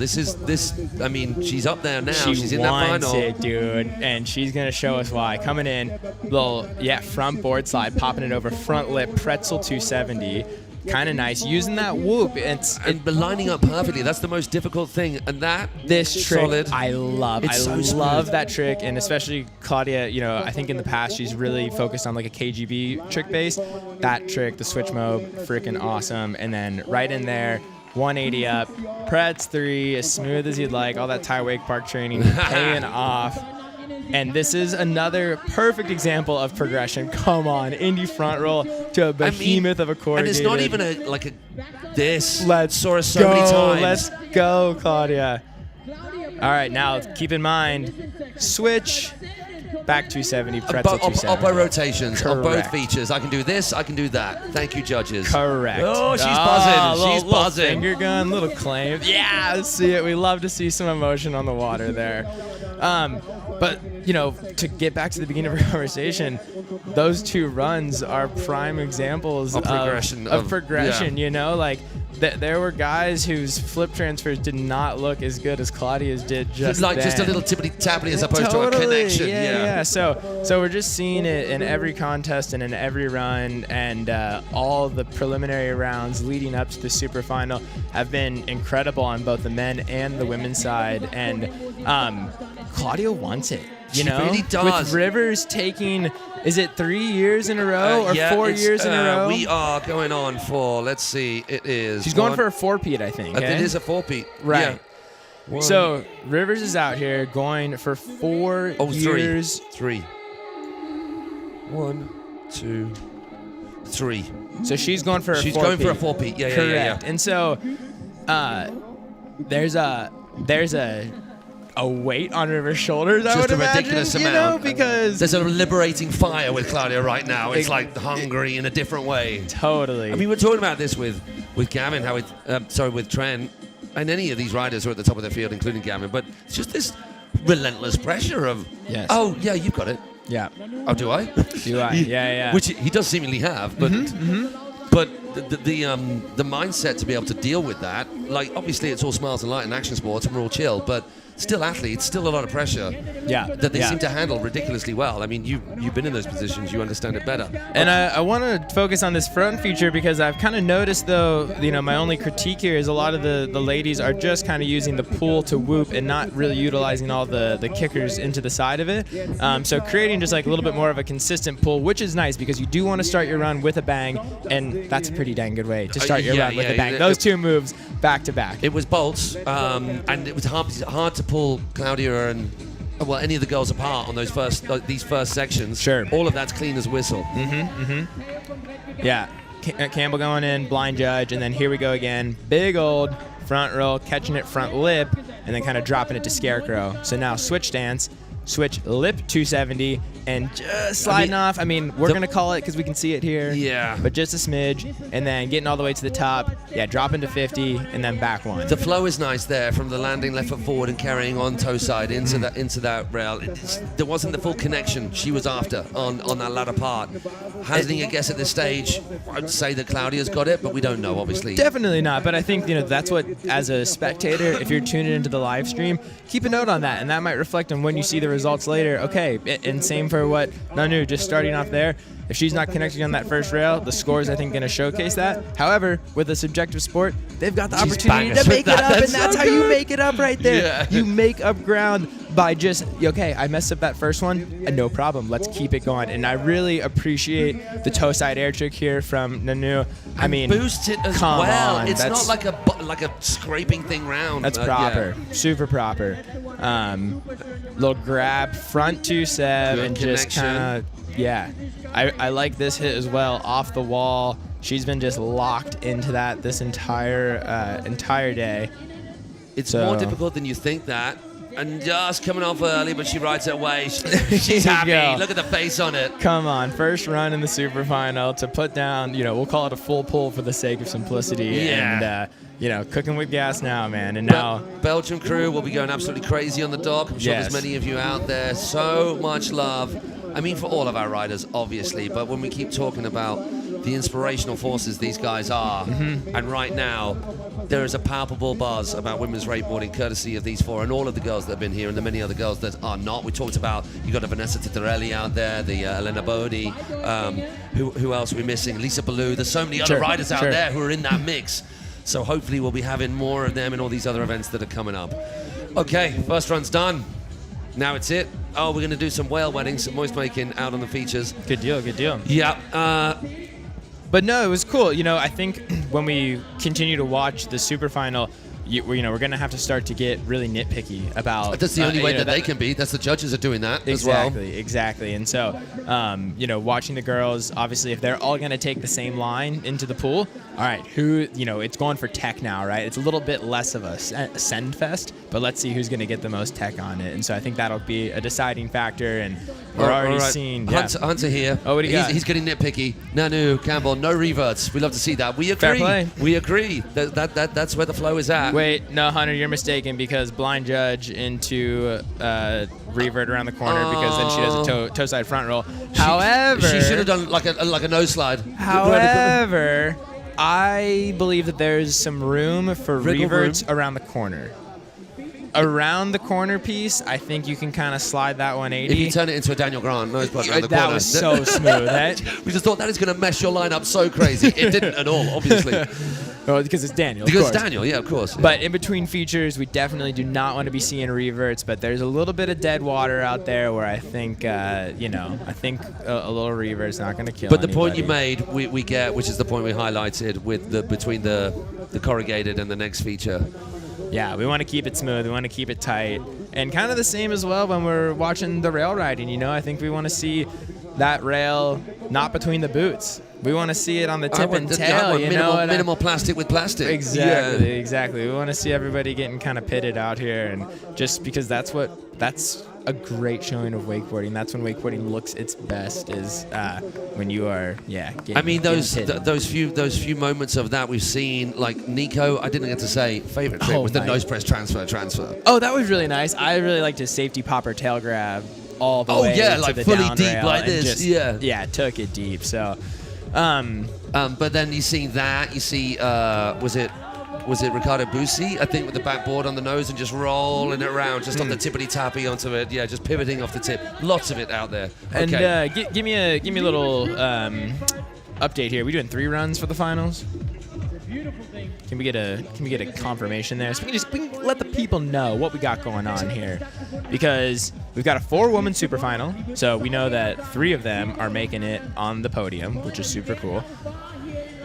I mean, she's up there now. She's in that final. She wants it, dude, and she's going to show us why. Coming in, little, front board slide, popping it over, front lip, pretzel 270. Kind of nice, using that whoop. And lining up perfectly. That's the most difficult thing. And this trick, solid. I love. It's I so love smooth. that trick, and especially Claudia. You know, I think in the past she's really focused on like a KGB trick base. That trick, the switch mode, freaking awesome. And then right in there, 180 up, Pretz 3, as smooth as you'd like. All that Thai wake park training paying off. And this is another perfect example of progression. Come on, indie front roll to a behemoth of a corrugated. And it's not even this. Let's saw us so many times. Let's go, Claudia. All right, now keep in mind, switch, back 270, pretzel 270. Oppo rotations on both Correct. features. I can do this, I can do that. Thank you, judges. Correct. Oh, she's buzzing. She's little buzzing. Finger gun, little claim. Yeah, let's see it. We love to see some emotion on the water there. But, you know, to get back to the beginning of our conversation, those two runs are prime examples Of progression. of progression, Yeah. you know? Like, there were guys whose flip transfers did not look as good as Claudia's did just Like just a then. little tippity-tappity as opposed Totally. to a connection. Yeah. So we're just seeing it in every contest and in every run, and all the preliminary rounds leading up to the super final have been incredible on both the men and the women's side. And Claudia wants it. You She know, really does. With Rivers taking, is it 3 years in a row or 4 years in a row? We are going on for, let's see, it is. She's going for a four-peat, I think. It eh? is a four-peat. Right. Yeah. So Rivers is out here going for 4 years. Three. 1, 2, 3. So she's going for a She's four-peat. going for a four-peat. Yeah, Correct. yeah. And so there's a weight on Rivers' shoulders, I Just would a imagine, ridiculous you amount. know, because There's a liberating fire with Claudia right now. It's like hungry in a different way. Totally. I mean, we're talking about this with Gavin, with Trent, and any of these riders who are at the top of their field, including Gavin. But it's just this relentless pressure of, Yes. oh yeah, you've got it. Yeah. Oh, do I? Do I? Yeah. Which he does seemingly have, but but the mindset to be able to deal with that, like obviously it's all smiles and light in action sports and we're all chill, but still athletes, still a lot of pressure. Yeah. That they seem to handle ridiculously well. I mean, you've been in those positions, you understand it better. And I want to focus on this front feature because I've kind of noticed, though, you know, my only critique here is a lot of the ladies are just kind of using the pull to whoop and not really utilizing all the kickers into the side of it. So creating just like a little bit more of a consistent pull, which is nice because you do want to start your run with a bang, and that's a pretty dang good way to start your run with a bang. Those two moves back to back. It was bolts, and it was hard to pull Claudia and any of the girls apart on those these first sections. Sure. All of that's clean as a whistle. Yeah. Campbell going in, blind judge, and then here we go again. Big old front roll, catching it front lip, and then kind of dropping it to scarecrow. So now switch stance, switch lip 270, and just sliding off. I mean, we're going to call it because we can see it here. Yeah. But just a smidge, and then getting all the way to the top. Yeah, dropping to 50, and then back one. The flow is nice there from the landing left foot forward and carrying on toe side into that rail. There wasn't the full connection she was after on that latter part. Hazarding a guess at this stage, I'd say that Claudia's got it, but we don't know, obviously. Definitely not, but I think, you know, that's what, as a spectator, if you're tuning into the live stream, keep a note on that, and that might reflect on when you see the results later. Okay, and same for what Nanu, just starting off there. If she's not connecting on that first rail, the score's, I think, going to showcase that. However, with a subjective sport, they've got the opportunity to make it up, and that's how you make it up right there. Yeah. You make up ground by just, okay, I messed up that first one, and no problem. Let's keep it going. And I really appreciate the toe side air trick here from Nanu. I mean, boost it as come well. on, It's that's- not like a scraping thing round. That's Yeah. proper, super proper. Little grab, front 2-7, Good and just connection. kind of, yeah. I like this hit as well, off the wall. She's been just locked into that this entire day. It's So- more difficult than you think that. and just coming off early, but she rides it away. She's happy. Go. Look at the face on it. Come on, first run in the super final to put down, we'll call it a full pull for the sake of simplicity. Yeah. And, cooking with gas now, man. And now Belgian crew will be going absolutely crazy on the dock. I'm sure there's many of you out there. So much love. I mean, for all of our riders, obviously, but when we keep talking about the inspirational forces these guys are, and right now, there is a palpable buzz about women's wakeboarding, courtesy of these four and all of the girls that have been here and the many other girls that are not. We talked about, you got a Vanessa Titarelli out there, the Elena Bodie, who else are we missing? Lisa Ballou. There's so many other riders out there who are in that mix. So hopefully we'll be having more of them in all these other events that are coming up. Okay, first run's done. Now it's it. Oh, we're going to do some whale weddings, some moist making out on the features. Good deal, good deal. Yeah. But no, it was cool. I think when we continue to watch the super final, we're going to have to start to get really nitpicky about. That's the only way that they can be. That's the judges are doing that exactly, as well. Exactly. And so, watching the girls, obviously, if they're all going to take the same line into the pool, all right, it's going for tech now, right? It's a little bit less of a send fest, but let's see who's going to get the most tech on it. And so I think that'll be a deciding factor. And we're already seeing. Yeah. Hunter here. Oh, what do you got? He's getting nitpicky. Nanu, Campbell, no reverts. We love to see that. We agree. Fair play. We agree. That's where the flow is at. Wait, no, Hunter, you're mistaken because blind judge into revert around the corner because then she does a toe side front roll. However, she should have done like a nose slide. However, I believe that there's some room for reverts around the corner. Around the corner piece, I think you can kind of slide that 180. If you turn it into a Daniel Grant nose button around the corner. That was so smooth. We just thought that is going to mess your lineup so crazy. It didn't at all, obviously. Well, because it's Daniel. Because it's Daniel, yeah, of course. Yeah. But in between features, we definitely do not want to be seeing reverts. But there's a little bit of dead water out there where I think, a little revert's not going to kill. But the anybody. point you made, we get, which is the point we highlighted with between the corrugated and the next feature. Yeah, we want to keep it smooth. We want to keep it tight. And kind of the same as well when we're watching the rail riding, I think we want to see that rail not between the boots. We want to see it on the tip and tail, minimal plastic with plastic. Exactly. We want to see everybody getting kind of pitted out here, and just because that's a great showing of wakeboarding. That's when wakeboarding looks its best, is when you are, getting, I mean, those few moments of that we've seen, like Nico, I didn't get to say, favorite trick was the nose press transfer. Oh, that was really nice. I really liked his safety popper tail grab all the way like to the fully down deep rail like and this. just, took it deep. So, but then you see that, was it Ricardo Busi, I think, with the backboard on the nose and just rolling it around, just off the tippity-tappy onto it. Yeah, just pivoting off the tip. Lots of it out there. Okay. And give me a little update here. We doing 3 runs for the finals? Can we get a confirmation there? So we can let the people know what we got going on here, because we've got a 4-woman super final. So we know that 3 of them are making it on the podium, which is super cool.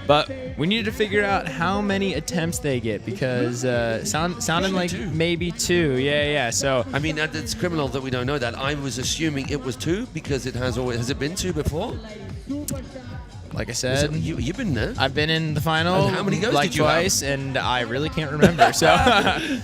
But we needed to figure out how many attempts they get, because sounding like maybe 2. Yeah. So I mean, it's criminal that we don't know that. I was assuming it was 2 because has it been 2 before? Like I said, you've been there. I've been in the final. And how many goes like did you twice, have? And I really can't remember. So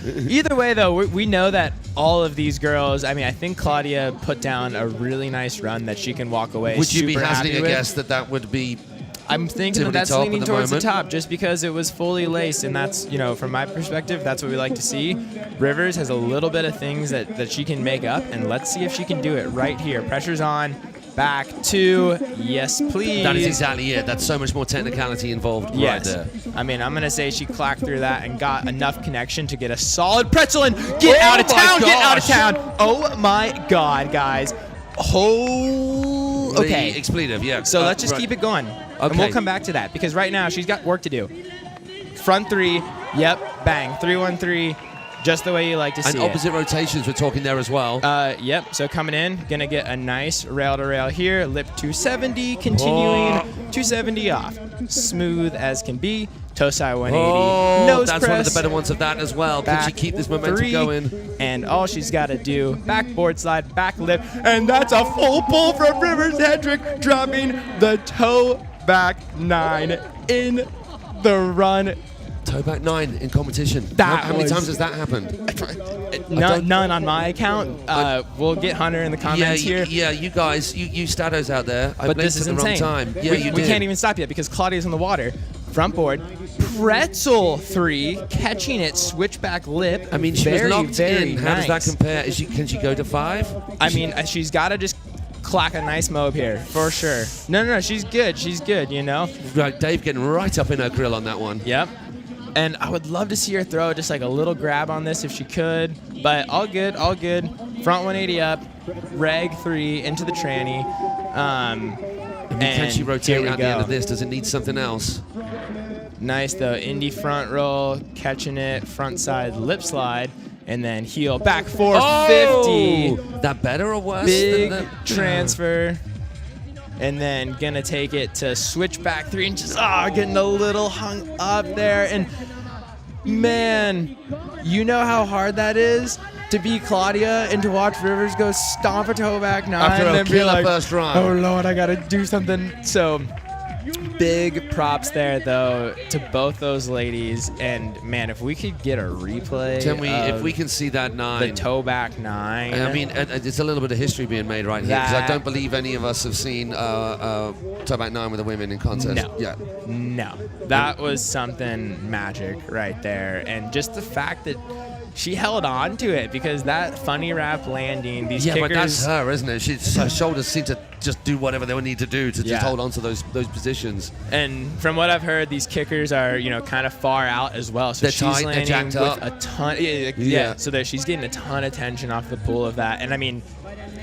either way, though, we know that all of these girls. I mean, I think Claudia put down a really nice run that she can walk away. Would you be hazarding a with. guess that would be? I'm thinking that's leaning towards the top, just because it was fully laced, and that's, from my perspective, that's what we like to see. Rivers has a little bit of things that she can make up, and let's see if she can do it right here. Pressure's on. Back 2, yes please. That is exactly it. That's so much more technicality involved right there. I mean, I'm going to say she clacked through that and got enough connection to get a solid pretzel and get out of town, get out of town. Oh my God, guys. Okay. Expletive, yeah. So let's just keep it going. Okay. And we'll come back to that, because right now she's got work to do. Front 3, yep, bang, 3-1-3. Just the way you like to see it. And opposite rotations, we're talking there as well. Yep. So coming in, gonna get a nice rail to rail here. Lip 270, continuing 270 off. Smooth as can be. Tosai 180. Nose that's press. One of the better ones of that as well. Can she keep this momentum 3, going? And all she's got to do, backboard slide, back lip, and that's a full pull from Rivers Hedrick, dropping the toe back 9 in the run. Toeback 9 in competition. That how many was- times has that happened? None on my account. We'll get Hunter in the comments here. Yeah, you guys, you stados out there. I But blinked this is at the wrong insane. time. Yeah, we you did. can't even stop yet because Claudia's on the water. Front board. Pretzel 3, catching it, switchback lip. I mean, she was locked very in. How does that nice. compare? Can she go to 5? I mean, she's got to just clack a nice mob here, for sure. No, she's good, you know? Right, Dave getting right up in her grill on that one. Yep. And I would love to see her throw just like a little grab on this if she could. But all good. Front 180 up, reg 3 into the tranny. Can she rotate at the end of this? Does it need something else? Nice though, indie front roll, catching it, front side lip slide, and then heel back 450. Oh! That better or worse? Big than the transfer. And then gonna take it to switch back 3 inches. Getting a little hung up there. And man, you know how hard that is to beat Claudia and to watch Rivers go stomp a toe back 9 After a and then be killer like, first run. oh Lord, I gotta do something. So big props there though to both those ladies. And man, if we could get a replay, if we can see that 9, the toe back 9. I mean, it's a little bit of history being made right here because I don't believe any of us have seen toe back 9 with the women in contest. No. Yeah. No. That was something magic right there. And just the fact that she held on to it because that funny wrap landing, these kickers. But that's her, isn't it? Her shoulders seem to just do whatever they need to do to just hold on to those positions. And from what I've heard, these kickers are, kind of far out as well. So They're she's tight, landing they're jacked with up. a ton. So that she's getting a ton of tension off the pull of that. And I mean,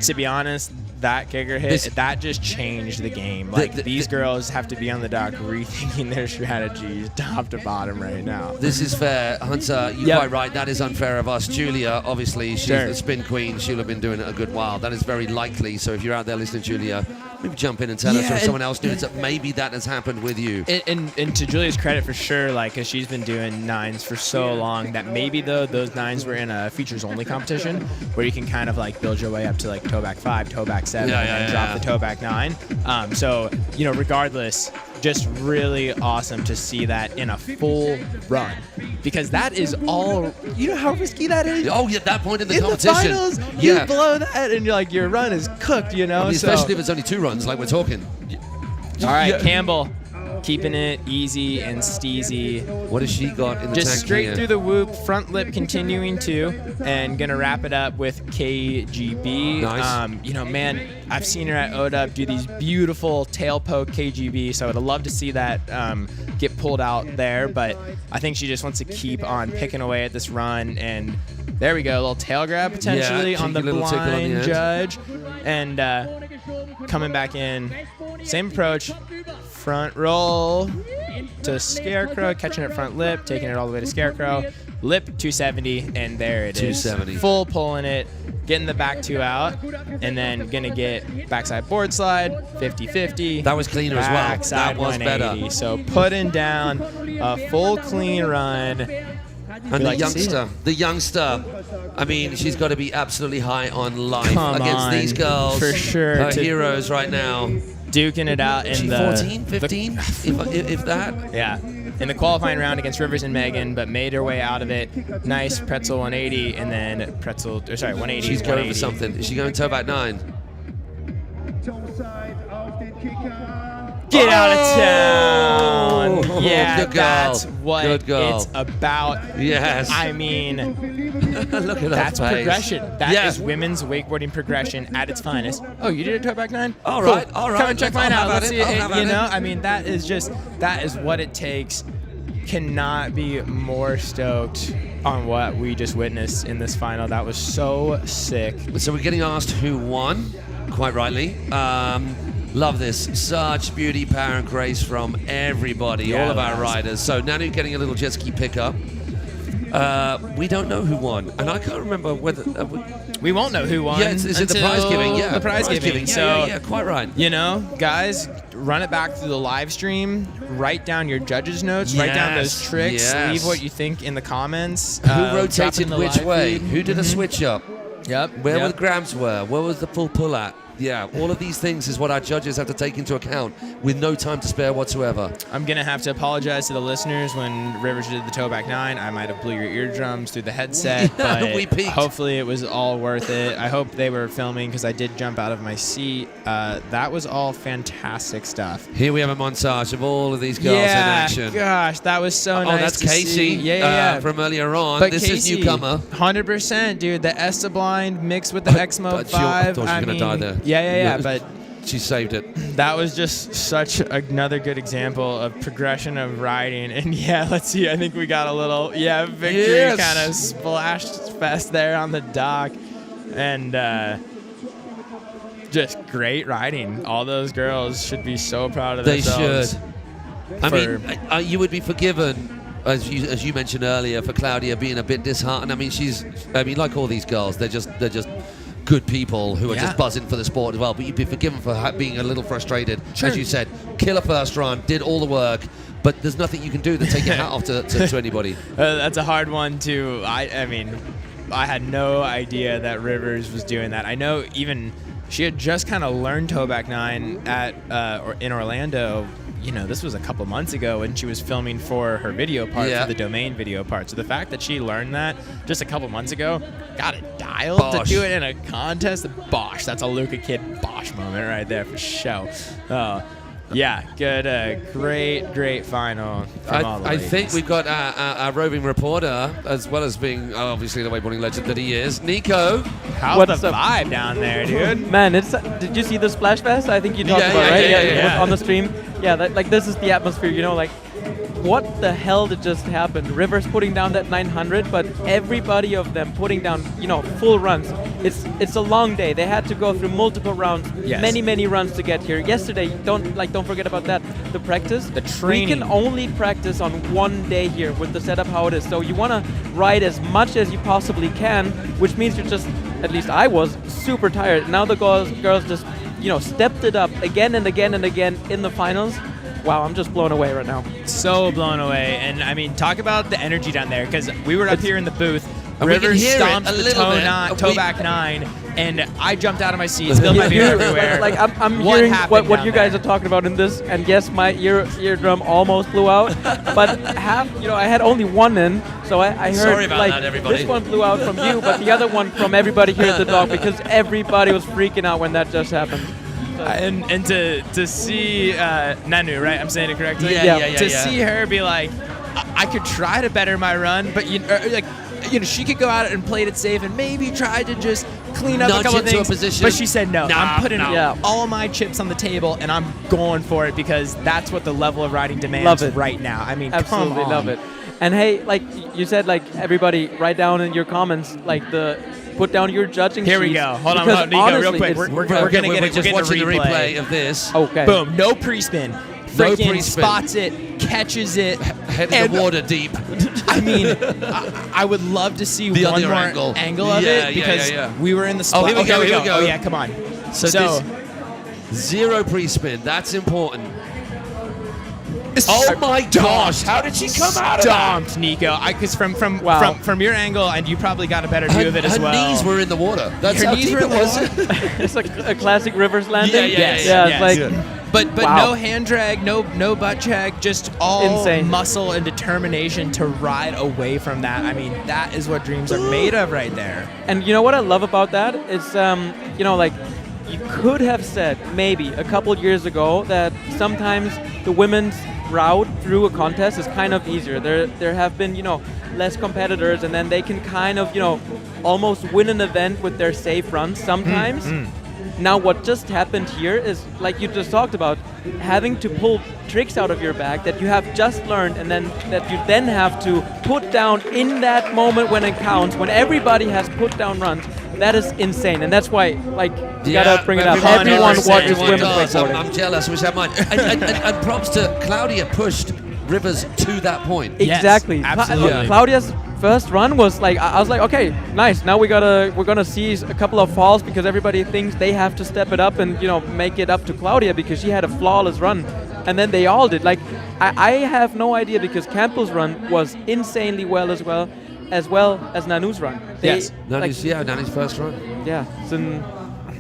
to be honest, that kicker hit, that just changed the game. Like, these girls have to be on the dock rethinking their strategies top to bottom right now. This is fair. Hunter, you're quite right. That is unfair of us. Julia, obviously, she's the spin queen. She'll have been doing it a good while. That is very likely. So if you're out there listening, Julia, maybe jump in and tell us, or if someone else knew that maybe that has happened with you. And to Julia's credit, for sure, like, because she's been doing 9s for so long, that maybe, though, those 9s were in a features-only competition where you can kind of, like, build your way up to, like, toe back 5, toe back 7, and drop the toe back 9. So, regardless, just really awesome to see that in a full run. Because that is all, you know how risky that is? Oh, yeah, that point in the in competition. The finals, you blow that and you're like, your run is cooked, I mean, especially if it's only 2 runs, like we're talking. All right, Campbell, keeping it easy and steezy. What has she got in the Just tank straight here? through the whoop, front lip continuing to, and gonna wrap it up with KGB. Nice. Man, I've seen her at ODUP do these beautiful tail poke KGB, so I would love to see that get pulled out there, but I think she just wants to keep on picking away at this run, and there we go, a little tail grab potentially on the cheeky little tickle on the blind end. judge, and coming back in, same approach, front roll to Scarecrow, catching it front lip, taking it all the way to Scarecrow, lip 270, and there it is. 270. Full pulling it, getting the back 2 out, and then gonna get backside board slide, 50-50. That was cleaner as well. Backside That was 180. better. So putting down a full clean run. And the youngster, I mean, she's got to be absolutely high on life against these girls. For sure. Her heroes right now. Duking it out in She the 14, 15, if that. Yeah, in the qualifying round against Rivers and Megan, but made her way out of it. Nice pretzel 180, and then 180. She's going for something. Is she going toe back 9? Get out of town! Yeah, good girl. that's what Good girl. it's about. Yes. I mean, look at that's that face. progression. That is women's wakeboarding progression at its finest. Oh, you did a toe back 9? All Cool. right. Come and check mine out. Let's see it. You know, I mean, that is what it takes. Cannot be more stoked on what we just witnessed in this final. That was so sick. So we're getting asked who won, quite rightly. Love this. Such beauty, power, and grace from everybody, all of our riders. So Nanu getting a little jet ski pickup. We don't know who won, and I can't remember whether... we won't know who won. Yeah, is it the prize giving? Yeah, the prize giving. Yeah, So, quite right. Guys, run it back through the live stream. Write down your judges' notes. Write down those tricks. Yes. Leave what you think in the comments. Who Drop rotated in the which live way? feed. Who did a switch up? Yep. Where the grabs were? Where was the full pull at? Yeah, all of these things is what our judges have to take into account with no time to spare whatsoever. I'm going to have to apologize to the listeners when Rivers did the toe back 9. I might have blew your eardrums through the headset, but we peaked. Hopefully it was all worth it. I hope they were filming because I did jump out of my seat. That was all fantastic stuff. Here we have a montage of all of these girls in action. Gosh, that was so nice. Oh, that's to Casey. see. Yeah. From earlier on. But This Casey, is newcomer. 100%, dude. The Esta blind mixed with the X Mode 5. I thought she was going to die there. Yeah, but she saved it. that was just such another good example of progression of riding. And yeah, let's see. I think we got a little, victory kind of splash fest there on the dock. And just great riding. All those girls should be so proud of themselves. They should. I mean, you would be forgiven, as you mentioned earlier, for Claudia being a bit disheartened. I mean, like all these girls, they're just good people who are just buzzing for the sport as well. But you'd be forgiven for being a little frustrated. Sure. As you said, killer first run, did all the work, but there's nothing you can do to take your hat off to anybody. That's a hard one to. I mean, I had no idea that Rivers was doing that. I know even she had just kind of learned toe back 9 in Orlando. You know, this was a couple months ago when she was filming for her video part, for the domain video part. So the fact that she learned that just a couple months ago, got it dialed to do it in a contest, Bosh. That's a Luca Kid Bosh moment right there for show. Yeah, good, great final from all the I ladies. think we've got our roving reporter, as well as being obviously the wakeboarding legend that he is, Nico. How's the vibe down there, dude? Man, did you see the Splash Fest? I think you talked about it, right? Yeah, on the stream. Yeah, this is the atmosphere, you know, like, what the hell did just happen? Rivers putting down that 900, but everybody of them putting down, you know, full runs. It's a long day. They had to go through multiple rounds, many runs to get here. Yesterday, don't forget about that. The practice, the training. We can only practice on one day here with the setup how it is. So you want to ride as much as you possibly can, which means you're just, at least I was, super tired. Now the girls just, you know, stepped it up again and again and again in the finals. Wow, I'm just blown away right now. So blown away. And I mean, talk about the energy down there, because we were up here in the booth. And Rivers stomped the toe back 9, and I jumped out of my seat, spilled my beer everywhere. Like I'm hearing what you guys are talking about in this, and yes, my eardrum almost blew out. But I had only one in, so I heard. Sorry about like that, everybody. This one blew out from you, but the other one from everybody here at the dock, because everybody was freaking out when that just happened. And to see Nanu, right? I'm saying it correctly. Yeah. See her be like, I could try to better my run, but she could go out and played it safe and maybe try to just clean up a couple of things. But she said no. I'm putting all my chips on the table and I'm going for it, because that's what the level of riding demands right now. I mean, absolutely come on. love it. And hey, like you said, like everybody, write down in your comments, like put down your judging Here we sheets, go. Hold on, because Nico, real honestly, quick. We're going to get it. Just watching the replay of this. Okay. Boom. No pre-spin. No Freaking pre-spin. spots it, catches it. Head in the water deep. I mean, I would love to see The one other more angle of it, because we were in the spot. Here we go. Oh, yeah, come on. So this, zero pre-spin. That's important. Oh my gosh! How did she come out of that? Stomped, Nico. Because from your angle, and you probably got a better view of it as well. Her knees were in the water. That's how deep it was. It's a classic Rivers landing. Yeah. It's like. But wow. No hand drag, no butt check, just all insane muscle and determination to ride away from that. I mean, that is what dreams are made of right there. And you know what I love about that is, like, you could have said maybe a couple years ago that sometimes the women's route through a contest is kind of easier. There have been, less competitors, and then they can kind of, almost win an event with their safe runs sometimes. Now what just happened here is, like you just talked about, having to pull tricks out of your bag that you have just learned, and then that you then have to put down in that moment when it counts, when everybody has put down runs. That is insane, and that's why, like, you gotta bring it up. Everyone watches women's wakeboarding. I'm jealous. I wish I had mine. And props to Claudia, pushed Rivers to that point. Exactly. Yes, absolutely. Claudia's first run was like, I was like, okay, nice. Now we're gonna see a couple of falls, because everybody thinks they have to step it up and make it up to Claudia, because she had a flawless run, and then they all did. Like, I have no idea, because Campbell's run was insanely well as well as Nanu's run. Nanu's first run. Yeah,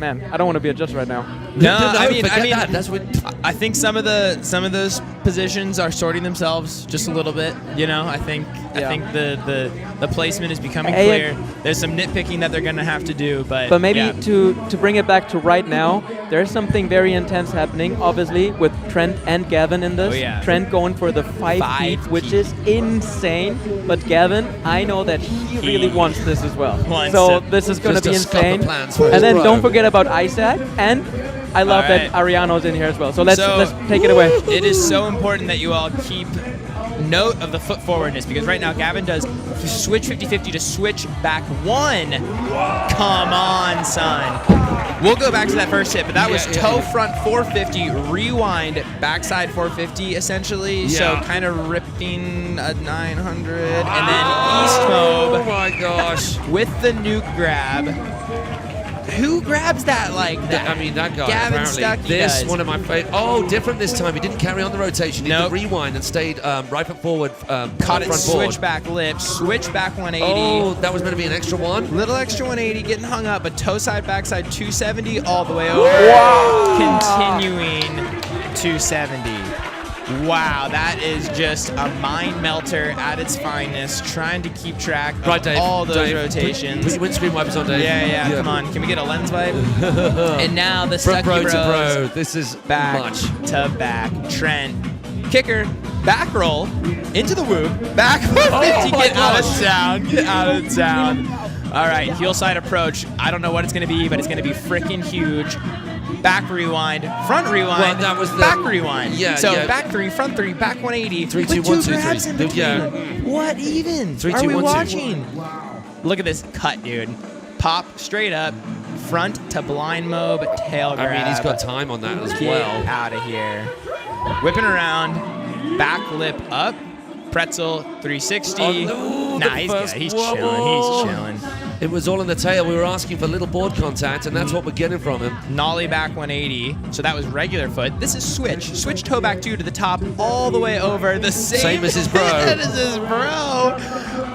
man, I don't want to be a judge right now. No, I mean, that. That's what. I think some of those positions are sorting themselves just a little bit. You know, I think the placement is becoming clear. There's some nitpicking that they're gonna have to do, but maybe to bring it back to right now, there's something very intense happening. Obviously, with Trent and Gavin in this. Oh, yeah. Trent going for the 5 feet, which is insane. But Gavin, I know that he really wants this as well. So this is going to be insane. And then don't forget about Isaac, and I love that Ariano's in here as well. So let's take it away. It is so important that you all keep note of the foot forwardness, because right now Gavin does switch 50-50 to switch back 1. Come on, son. We'll go back to that first hit, but that was toe front 450, rewind backside 450 essentially. So kind of ripping a 900, and then east mobe. Oh my gosh! With the nuke grab. Who grabs that like that? I mean, that guy, Gavin apparently. Stuckey This does. one of my favorite. Oh, different this time. He didn't carry on the rotation. He did the rewind and stayed right foot forward. Caught it front switch board. back lip, switch back 180. Oh, that was meant to be an extra one? Little extra 180, getting hung up, but toe side, backside 270 all the way over. Continuing 270. Wow, that is just a mind melter at its finest, trying to keep track of all those rotations. Put your windscreen wipers on, Dave. Yeah, come on. Can we get a lens wipe? And now the Front Stuckey row to Bros. bro. This is back much. to back. Trent, kicker, back roll, into the whoop, back 450, get out of town, get out of town. All right, heel side approach. I don't know what it's going to be, but it's going to be freaking huge. Back rewind, front rewind, Well, that was the back rewind. Yeah, so yeah. back 3, front 3, back 180. 3, 2, with 1, 2 2, grabs 3. in between. Yeah. What even 3, are 2, we 1, 2. watching? Look at this cut, dude. Pop straight up, front to blind mobe, tail grab. I mean, he's got time on that as Get well. out of here. Whipping around, back lip up, pretzel 360. Oh, no, nah, he's good. He's chilling. He's chilling. It was all in the tail. We were asking for little board contact, and that's what we're getting from him. Nollie back 180. So that was regular foot. This is switch. Switch toe back 2 to the top, all the way over. The same as his bro. as his bro.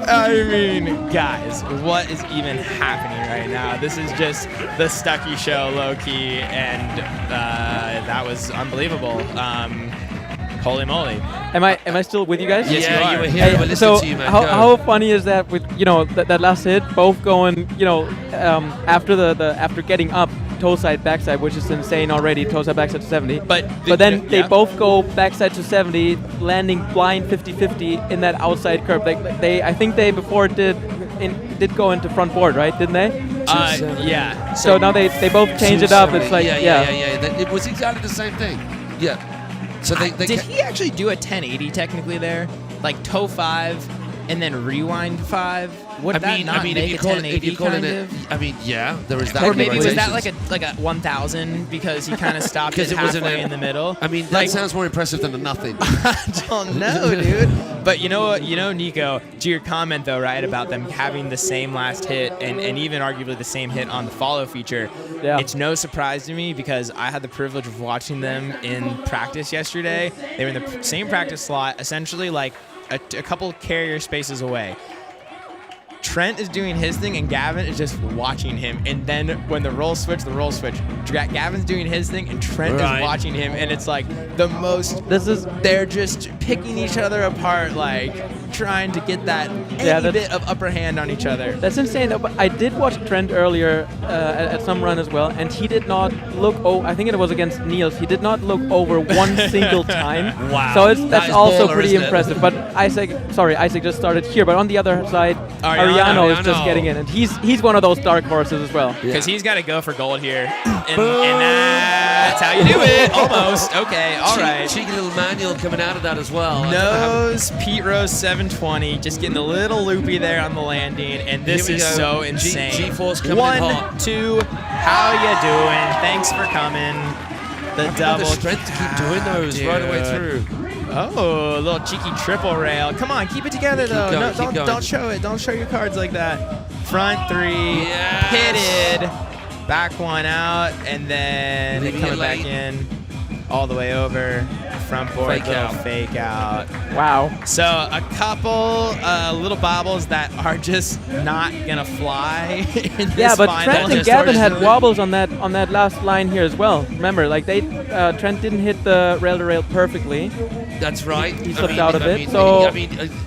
I mean, guys, what is even happening right now? This is just the Stuckey show, low key, and that was unbelievable. Holy moly! Am I still with you guys? Yes, Yeah, you are. you were here. We're listening So to you, man. how funny is that with that last hit, both going after getting up toe side backside, which is insane already, toe side backside to 70. But then they both go backside to 70, landing blind 50-50 in that outside curve. I think they before did go into front board, right? Didn't they? Yeah. So now they both change it up. It's like yeah. It was exactly the same thing. Yeah. So they did he actually do a 1080 technically there? Like toe 5 and then rewind 5? Would that not make if you a call 1080 it, if you call kind it, of? I mean, yeah, there is that. Or maybe was that rotations. like a 1000 because he kind of stopped it halfway in the middle? I mean, that sounds more impressive than a nothing. I don't know, dude. But you know, Nico, to your comment though, right, about them having the same last hit and even arguably the same hit on the follow feature. Yeah. It's no surprise to me because I had the privilege of watching them in practice yesterday. They were in the same practice slot, essentially like a couple carrier spaces away. Trent is doing his thing and Gavin is just watching him. And then when the roll switch. Gavin's doing his thing and Trent is watching him. And it's like the most. They're just picking each other apart, like trying to get that bit of upper hand on each other. That's insane though. But I did watch Trent earlier at some run as well, and he did not look. I think it was against Niels. He did not look over one single time. Wow. So that's also baller, pretty isn't it? impressive. But Isaac just started here. But on the other side, Ariano is just getting in, and he's one of those dark horses as well. Because he's got to go for gold here, and that's how you do it. Almost. Okay. All right. Cheeky little manual coming out of that as well. Nose Pete Rose 720, just getting a little loopy there on the landing, and this is so insane. G-force coming in 1, hot. 2, how you doing? Thanks for coming. The double. The strength to keep doing those right away through. Oh, a little cheeky triple rail. Come on, keep it together though. Don't show it. Don't show your cards like that. Front 3, pitted, back 1 out, and then coming back in all the way over. front board, Fake little out. fake out. Wow. So a couple little bobbles that are just not gonna fly in this Yeah, but final. Trent and just Gavin started had doing it. wobbles on that last line here as well. Remember, like Trent didn't hit the rail to rail perfectly. That's right. He slipped out a bit,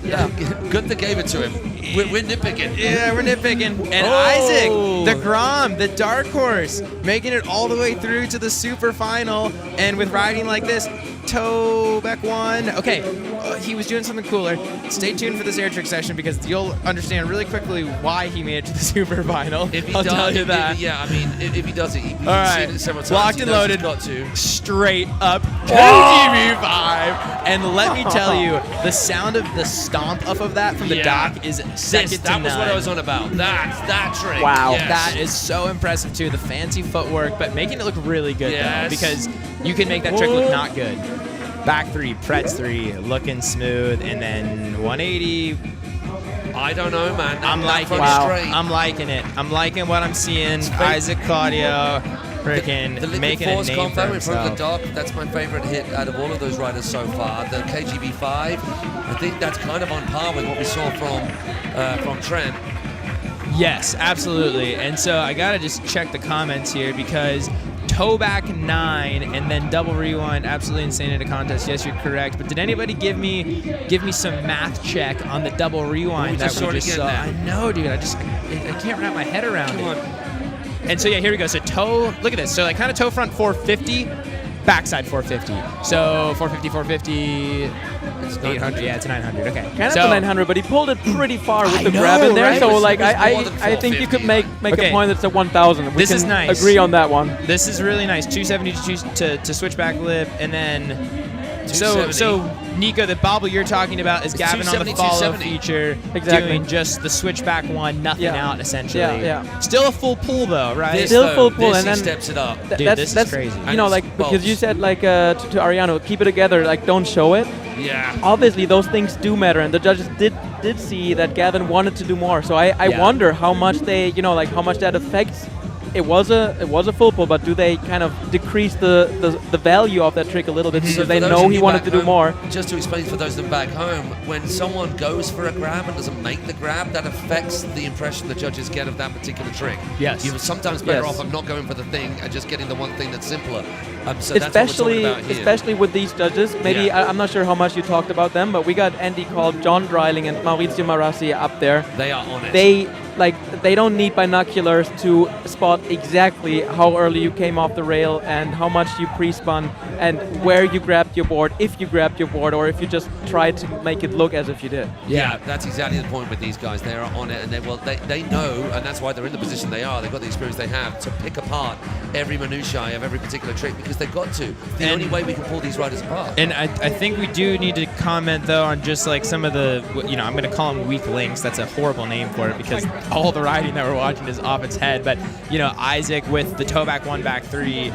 yeah. Gunther gave it to him. We're nitpicking. Yeah, we're nitpicking. And Oh. Isaac, the Grom, the dark horse, making it all the way through to the super final. And with riding like this, toe back one. Okay, he was doing something cooler. Stay tuned for this air trick session because you'll understand really quickly why he made it to the super final. If he I'll does, tell you that. if he does it, he's All right, seen it several times. locked He and knows loaded, he's got to. straight up KGB5. And let me tell you, the sound of the stomp up of that from the dock is second to That was what I none. was on about. That trick. Wow, Yes. that is so impressive too. The fancy footwork, but making it look really good Yes. though, because you can make that trick look not good. Back three, Pretz three, looking smooth, and then 180. I don't know, man. I'm liking it. I'm liking it. I'm liking what I'm seeing. Isaac Claudio, freaking The liquid making a force name for combo in front of the himself. dock, that's my favorite hit out of all of those riders so far. The KGB5, I think that's kind of on par with what we saw from Trent. Yes, absolutely. And so I gotta just check the comments here because toe back 9 and then double rewind, absolutely insane in a contest. Yes, you're correct. But did anybody give me some math check on the double rewind that we just saw? I know, dude. I can't wrap my head around it. And so yeah, here we go. So toe, look at this. So like kind of toe front 450, backside 450. So 450. It's 800. Yeah, it's a 900. Okay. Kind of the 900, but he pulled it pretty far with the grab in there. right? So It like was more than I think you could make Okay. a point that's a 1,000. We This can is nice. agree on that one. This is really nice. 270 to switch back lip, and then so Nico, the bobble you're talking about is It's Gavin on the 270, follow 270. feature, Exactly. doing just the switchback one, nothing Yeah. out essentially. Yeah. Still a full pull though, right? This, Still though, full pull, this and he then steps it up. Dude, this is crazy. You know, And like it's because you bolts. said like to Ariano, keep it together, like don't show it. Yeah. Obviously, those things do matter, and the judges did see that Gavin wanted to do more. So I Yeah. wonder how much they, like how much that affects. It was a full pull, but do they kind of decrease the value of that trick a little bit So because for they those know of he you wanted back to do home, more? Just to explain for those of them back home, when someone goes for a grab and doesn't make the grab, that affects the impression the judges get of that particular trick. Yes. You're sometimes better Yes. off of not going for the thing and just getting the one thing that's simpler. So that's what we're Especially, talking about here. especially with these judges. Maybe Yeah. I'm not sure how much you talked about them, but we got Andy Called, John Dreiling, and Maurizio Marassi up there. They are on it. They don't need binoculars to spot exactly how early you came off the rail and how much you pre-spun and where you grabbed your board, if you grabbed your board, or if you just tried to make it look as if you did. Yeah, that's exactly the point with these guys. They are on it, and they know, and that's why they're in the position they are. They've got the experience they have to pick apart every minutiae of every particular trick because they've got to. The only way we can pull these riders apart. And I think we do need to comment though on just like some of the, I'm going to call them weak links. That's a horrible name for it because all the riding that we're watching is off its head. But Isaac with the toe back 1 back 3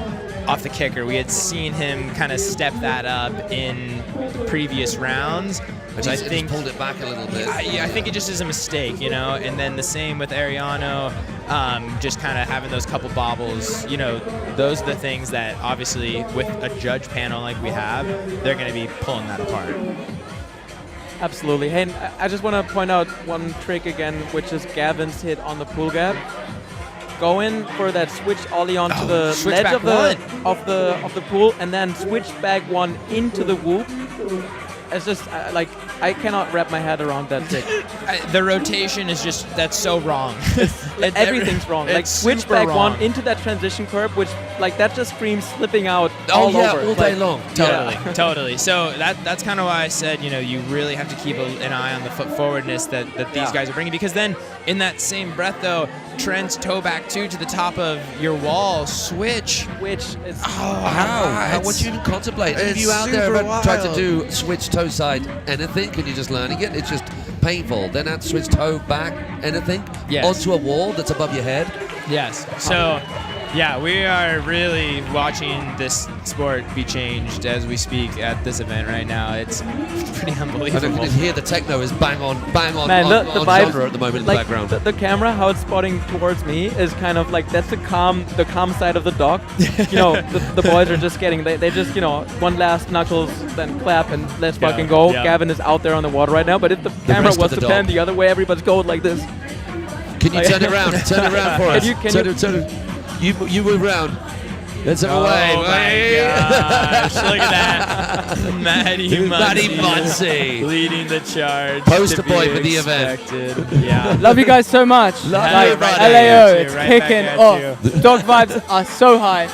off the kicker, we had seen him kind of step that up in the previous rounds. Which I think pulled it back a little bit. I think it just is a mistake, And then the same with Ariano, just kind of having those couple bobbles. Those are the things that obviously with a judge panel like we have, they're going to be pulling that apart. Absolutely. Hey, and I just want to point out one trick again, which is Gavin's hit on the pull gap. Go in for that switch ollie onto the ledge of the pool, and then switch back 1 into the whoop. It's just I cannot wrap my head around that trick. The rotation is just, that's so wrong. Everything's wrong. Like switch back 1 into that transition curve, which that just screams slipping out all over. All day long. Totally. So that's kind of why I said, you really have to keep an eye on the foot forwardness that these guys are bringing, because then in that same breath though, Trent's toe back 2 to the top of your wall, switch. Is How would you even contemplate? If you out there ever tried to do switch toe side anything, and you're just learning it, it's just painful. Then add switch toe back anything Yes. onto a wall that's above your head. Yes. So Yeah, we are really watching this sport be changed as we speak at this event right now. It's pretty I unbelievable. can hear the techno is bang on Man, on the vibe, genre at the moment in like the background. The camera, how it's spotting towards me, is kind of like that's the calm side of the dock. You know, the boys are just getting they just one last knuckles, then clap and let's fucking go. Yeah. Gavin is out there on the water right now, but if the camera rest of was the to pan dock. the other way, everybody's going like this. Can you turn it around? Turn it around for us. Turn it. You move around. Let's have a wave. Oh my gosh, look at that. Matty Muncy. leading the charge. Poster to be boy for the event. expected. Yeah. Love you guys so much. Love you, buddy. LAO, Right it's back kicking at off. Dog vibes are so high.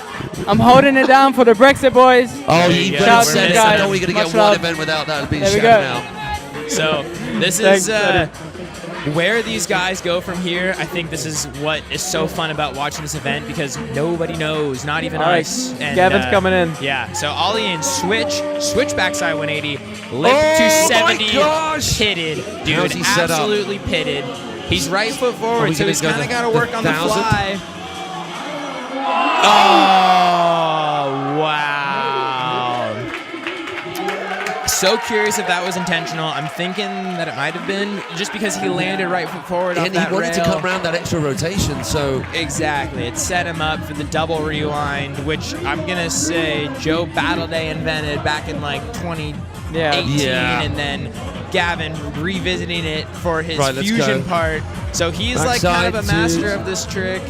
I'm holding it down for the Brexit boys. Oh, you you go. better Shout send to it. you I guys. know we're going to get Much one love. event without that being There we shouted go. out. So this Thanks, is buddy. where these guys go from here. I think this is what is so fun about watching this event because nobody knows, not even All right, us. And, Gavin's coming in. Yeah, so ollie and switch backside 180, lip Oh to my 70, gosh! pitted, dude, How's he set up? absolutely pitted. He's right foot Are forward, we so gonna he's go kind of the- got to the work on the 1,000? fly. Oh, wow. So curious if that was intentional. I'm thinking that it might have been just because he landed right foot forward off And that he wanted to rail. come around that extra rotation, so Exactly. It set him up for the double rewind, which I'm going to say Joe Battleday invented back in like 2018, Yeah. and then Gavin revisiting it for his Right, let's fusion go. part. So he's like kind of a Backside master twos. of this trick.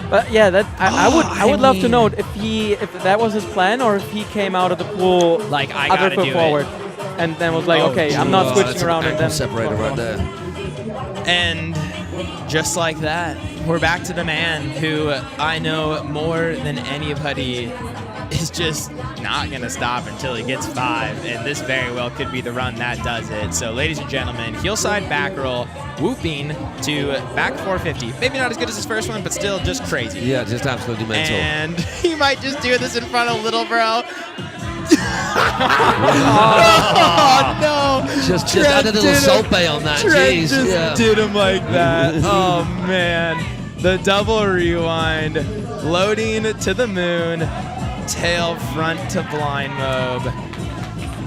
But yeah, that I would love to mean- know if that was his plan or if he came out of the pool Like, I other gotta foot do forward, and then was like, Oh, okay, I'm not Oh, switching that's around an and ankle then separator right there. And just like that, we're back to the man who I know more than anybody is just not going to stop until he gets 5. And this very well could be the run that does it. So, ladies and gentlemen, heel side back roll, whooping to back 450. Maybe not as good as his first one, but still just crazy. Yeah, just absolutely mental. And he might just do this in front of little bro. Oh, no. Just Trent add a little did salt him. bay on that. Trent Jeez. just yeah. did him like that. Oh, man. The double rewind. Loading to the moon. Tail front to blind mob.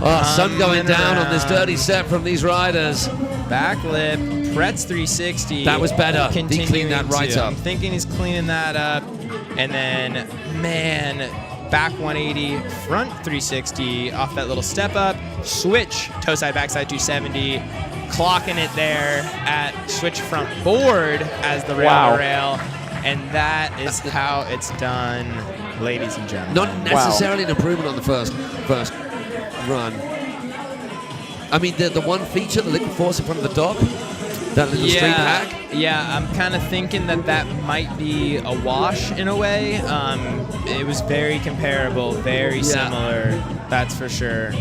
Oh, sun going Coming down on this around. dirty set from these riders. Back lip. Pretz 360. That was better. He Continuing cleaned that right to. up. I'm thinking he's cleaning that up. And then, man, back 180, front 360 off that little step up. Switch, toe side, backside 270. Clocking it there at switch front board as the rail Wow. to rail. And that is how it's done, ladies and gentlemen. Not necessarily an improvement on the first run. I mean, the one feature, the liquid force in front of the dock, that little street hack. Yeah, I'm kind of thinking that might be a wash in a way. It was very comparable, very similar, that's for sure.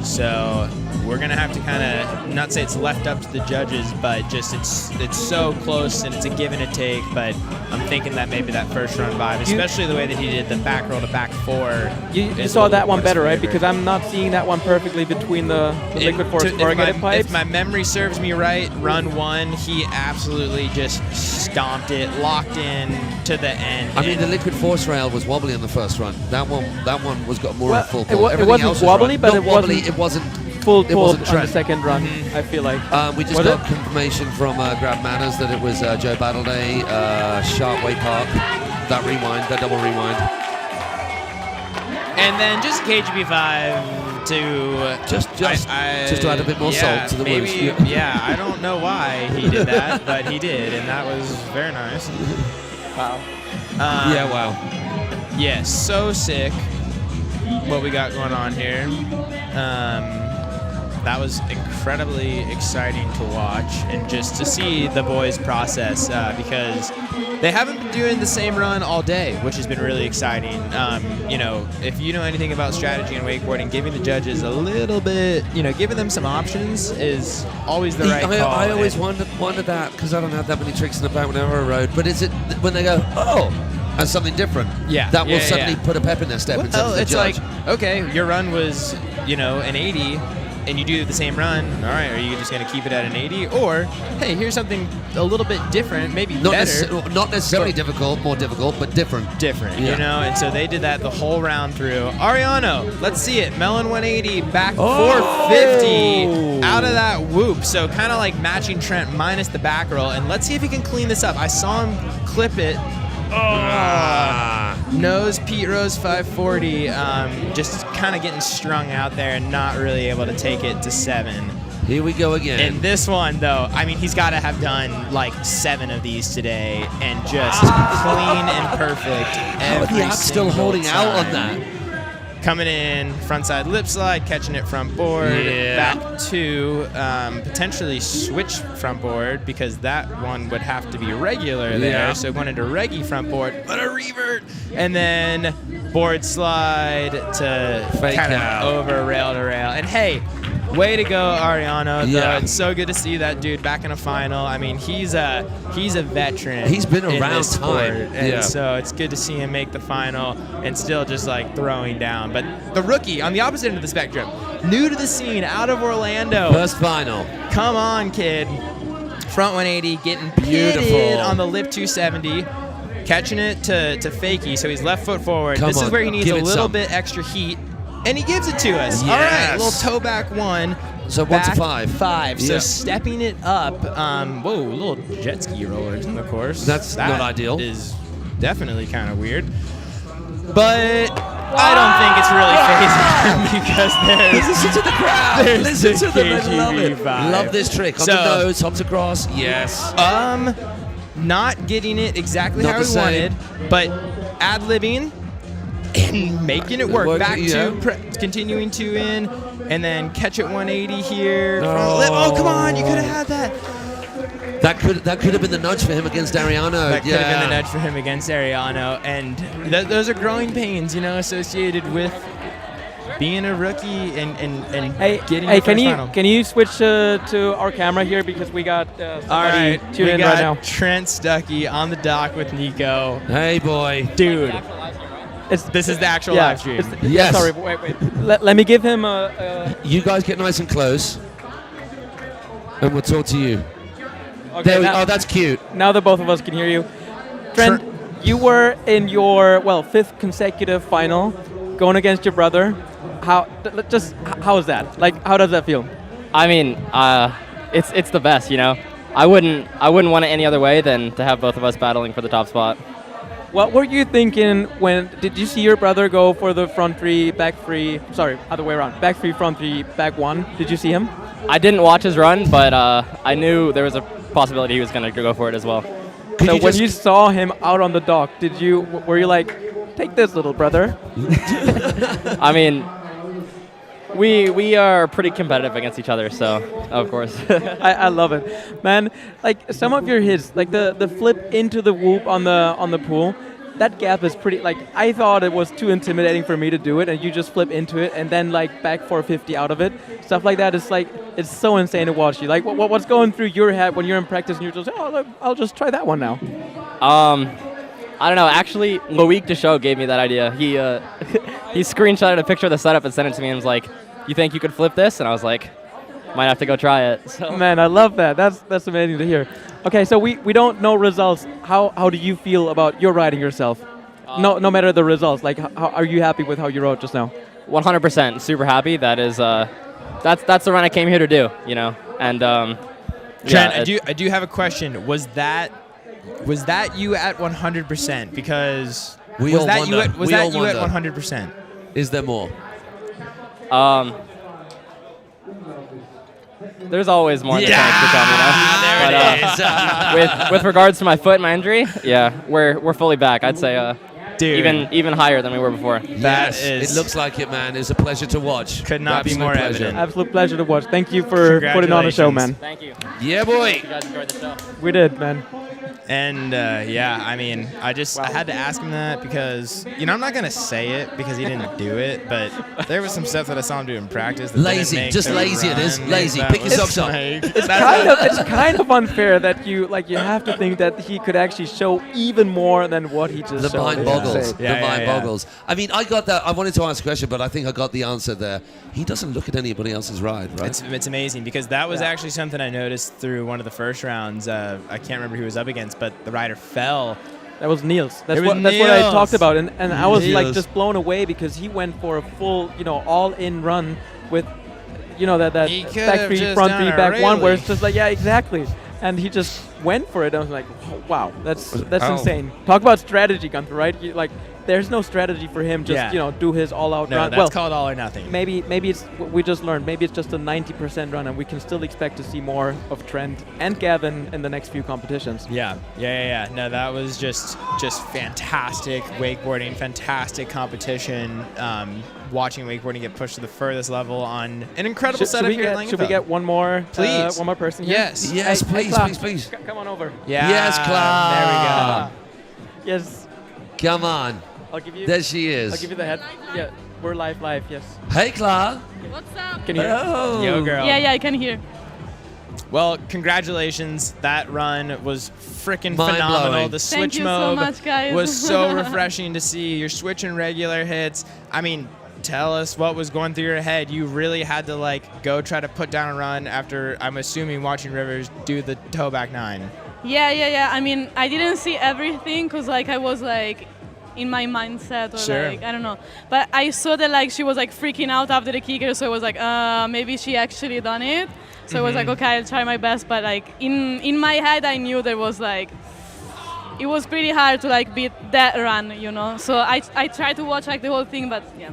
So we're gonna have to kind of not say it's left up to the judges, but just it's so close and it's a give and a take. But I'm thinking that maybe that first run vibe, especially the way that he did the back roll to back 4. You saw that one better, right? Because I'm not seeing that one perfectly between the liquid force corrugated pipes. If my memory serves me right, run 1, he absolutely just stomped it, locked in to the end. I mean, the liquid force rail was wobbly on the first run. That one was got more Well, in full it pull. wa- it Everything wasn't else was wobbly, right. but Not it wobbly. wasn't It wasn't full it pull wasn't on the Trent. second run, I feel like. We just Was got it? confirmation from Grab Manners that it was Joe Battleday, Sharkway Park, that rewind, that double rewind. And then just KGB5 to just to add a bit more salt to the wound. maybe, yeah, I don't know why he did that, but he did, and that was very nice. Wow. Yeah, wow. Yeah, so sick what we got going on here. That was incredibly exciting to watch and just to see the boys process because they haven't been doing the same run all day, which has been really exciting. You know, if you know anything about strategy and wakeboarding, giving the judges a little bit, you know, giving them some options is always the right call. I always wondered that because I don't have that many tricks in the back whenever I rode. But is it when they go, oh, as something different? Yeah, that will yeah, suddenly yeah. put a pep in their step in terms Well, of the it's judge. like, okay, your run was, you know, an 80. and you do the same run, all right, are you just going to keep it at an 80? Or, hey, here's something a little bit different, maybe better. Not necessarily difficult, more difficult, but different. Different, you know? And so they did that the whole round through. Ariano, let's see it. Melon 180, back 450 out of that whoop. So kind of like matching Trent minus the back roll. And let's see if he can clean this up. I saw him clip it. Nose Pete Rose 540, just kind of getting strung out there and not really able to take it to 7. Here we go again. And this one, though, I mean, he's got to have done like 7 of these today and just clean and perfect. How are the apps still holding out on that? Coming in, front side lip slide, catching it front board, back 2, potentially switch front board because that one would have to be regular there. So going into reggie front board, but a revert, and then board slide to kind of over rail to rail. And hey, way to go, Ariano. Yeah. It's so good to see that dude back in a final. I mean, he's a veteran. He's been in around this sport, time. and so it's good to see him make the final and still just like throwing down. But the rookie on the opposite end of the spectrum, new to the scene, out of Orlando. First final. Come on, kid. Front 180, getting pitted on the lip 270. Catching it to Fakey, so he's left foot forward. This is where he needs a little bit extra heat. And he gives it to us. Yes. All right, a little toe back 1. So 1 to 5. 5. So Yeah. stepping it up. Whoa, a little jet ski rollers in the course. That's not ideal. Is definitely kind of weird. But I don't think it's really phasing him because there's... Listen to the crowd. Listen to them. I love it. vibe. Love this trick. On the nose, hops across. Yes. Not getting it exactly Not how the we same. wanted, but ad-libbing and making it work. Back to continuing 2 in, and then catch it 180 here. Oh, come on, you could have had that. That could have been the nudge for him against Ariano. That could have been the nudge for him against Ariano, and those are growing pains, you know, associated with being a rookie and getting the first final. Can you switch to our camera here because we got somebody tuned in right now. Trent Stuckey on the dock with Nico. Hey, boy. Dude. This is the actual live stream. Yes. Sorry, wait. Let me give him a... You guys get nice and close, and we'll talk to you. Okay, that's cute. Now that both of us can hear you. Trent, you were in your, 5th consecutive final going against your brother. How is that? Like, how does that feel? I mean, it's the best, you know. I wouldn't want it any other way than to have both of us battling for the top spot. What were you thinking did you see your brother go for the front 3, back 3, sorry, other way around, back 3, front 3, back 1? Did you see him? I didn't watch his run, but I knew there was a possibility he was going to go for it as well. So when you saw him out on the dock, were you like, take this, little brother? I mean, we are pretty competitive against each other, so of course. I love it, man. Like some of your hits, like the flip into the whoop on the pool, that gap is pretty. Like I thought it was too intimidating for me to do it, and you just flip into it and then like back 450 out of it. Stuff like that is like it's so insane to watch you. Like what's going through your head when you're in practice and you're just I'll just try that one now. I don't know. Actually, Loic Deschaux gave me that idea. He he screenshotted a picture of the setup and sent it to me and was like, "You think you could flip this?" And I was like, "Might have to go try it." So. Man, I love that. That's amazing to hear. Okay, so we don't know results. How do you feel about your riding yourself? No matter the results. Like, how are you happy with how you rode just now? 100%. Super happy. That is that's the run I came here to do. You know, and Trent, I do have a question. Was that you at 100%? Because was that you at 100%? Is there more? There's always more in the tank to come, you know. There it is. With regards to my foot and my injury, yeah, we're fully back. I'd say even higher than we were before. Yes, it looks like it, man. It's a pleasure to watch. Could not be more evident. Absolute pleasure to watch. Thank you for putting on the show, man. Thank you. Yeah, boy. You guys enjoyed the show. We did, man. And yeah, I mean, I had to ask him that because, you know, I'm not going to say it because he didn't do it, but there was some stuff that I saw him do in practice. That Lazy, didn't make just the lazy it run. is. Lazy, That pick your was socks up. like- It's kind of unfair that you have to think that he could actually show even more than what he just The showed. mind boggles. Yeah, The yeah, mind yeah. boggles. I mean, I got that. I wanted to ask a question, but I think I got the answer there. He doesn't look at anybody else's ride, right? It's amazing because that was actually something I noticed through one of the first rounds. I can't remember who he was up against, but the rider fell. That was Niels. That's It was what I Niels. talked about, and I was like Niels. just blown away because he went for a full, you know, all-in run with, you know, that He could back have three, just front done three, a back one, where railing. it's just like, yeah, exactly. And he just went for it. I was like, wow, that's Oh. insane. Talk about strategy, Gunther, right? Like, there's no strategy for him. Just Yeah. you know, do his all-out No, run. that's Well, called all or nothing. maybe it's we just learned. Maybe it's just a 90% run, and we can still expect to see more of Trent and Gavin in the next few competitions. Yeah. No, that was just fantastic wakeboarding, fantastic competition. Watching wakeboarding get pushed to the furthest level on an incredible Should setup we here at get, should Langenfeld. we get one more? Please. One more person here. Yes. Yes, Hey, please, Clark, please. Come on over. Yeah. Yes, Clark. There we go. Yes. Come on. I'll give you. There she I'll is. give you the head. Yeah, we're live. Yes. Hey, Clara. What's up? Can you hear? Oh. Yo, girl. Yeah, I can hear. Well, congratulations. That run was freaking Mind-blowing. phenomenal. The Thank switch you so mode much, guys. was so refreshing to see. You're switching regular hits. I mean, tell us what was going through your head. You really had to like go try to put down a run after, I'm assuming, watching Rivers do the toe back 9. Yeah. I mean, I didn't see everything because like I was like in my mindset or Sure. like I don't know. But I saw that like she was like freaking out after the kicker, so I was like, maybe she actually done it. So I was like, okay, I'll try my best. But like in my head, I knew there was like it was pretty hard to like beat that run, you know. So I tried to watch like the whole thing, but yeah.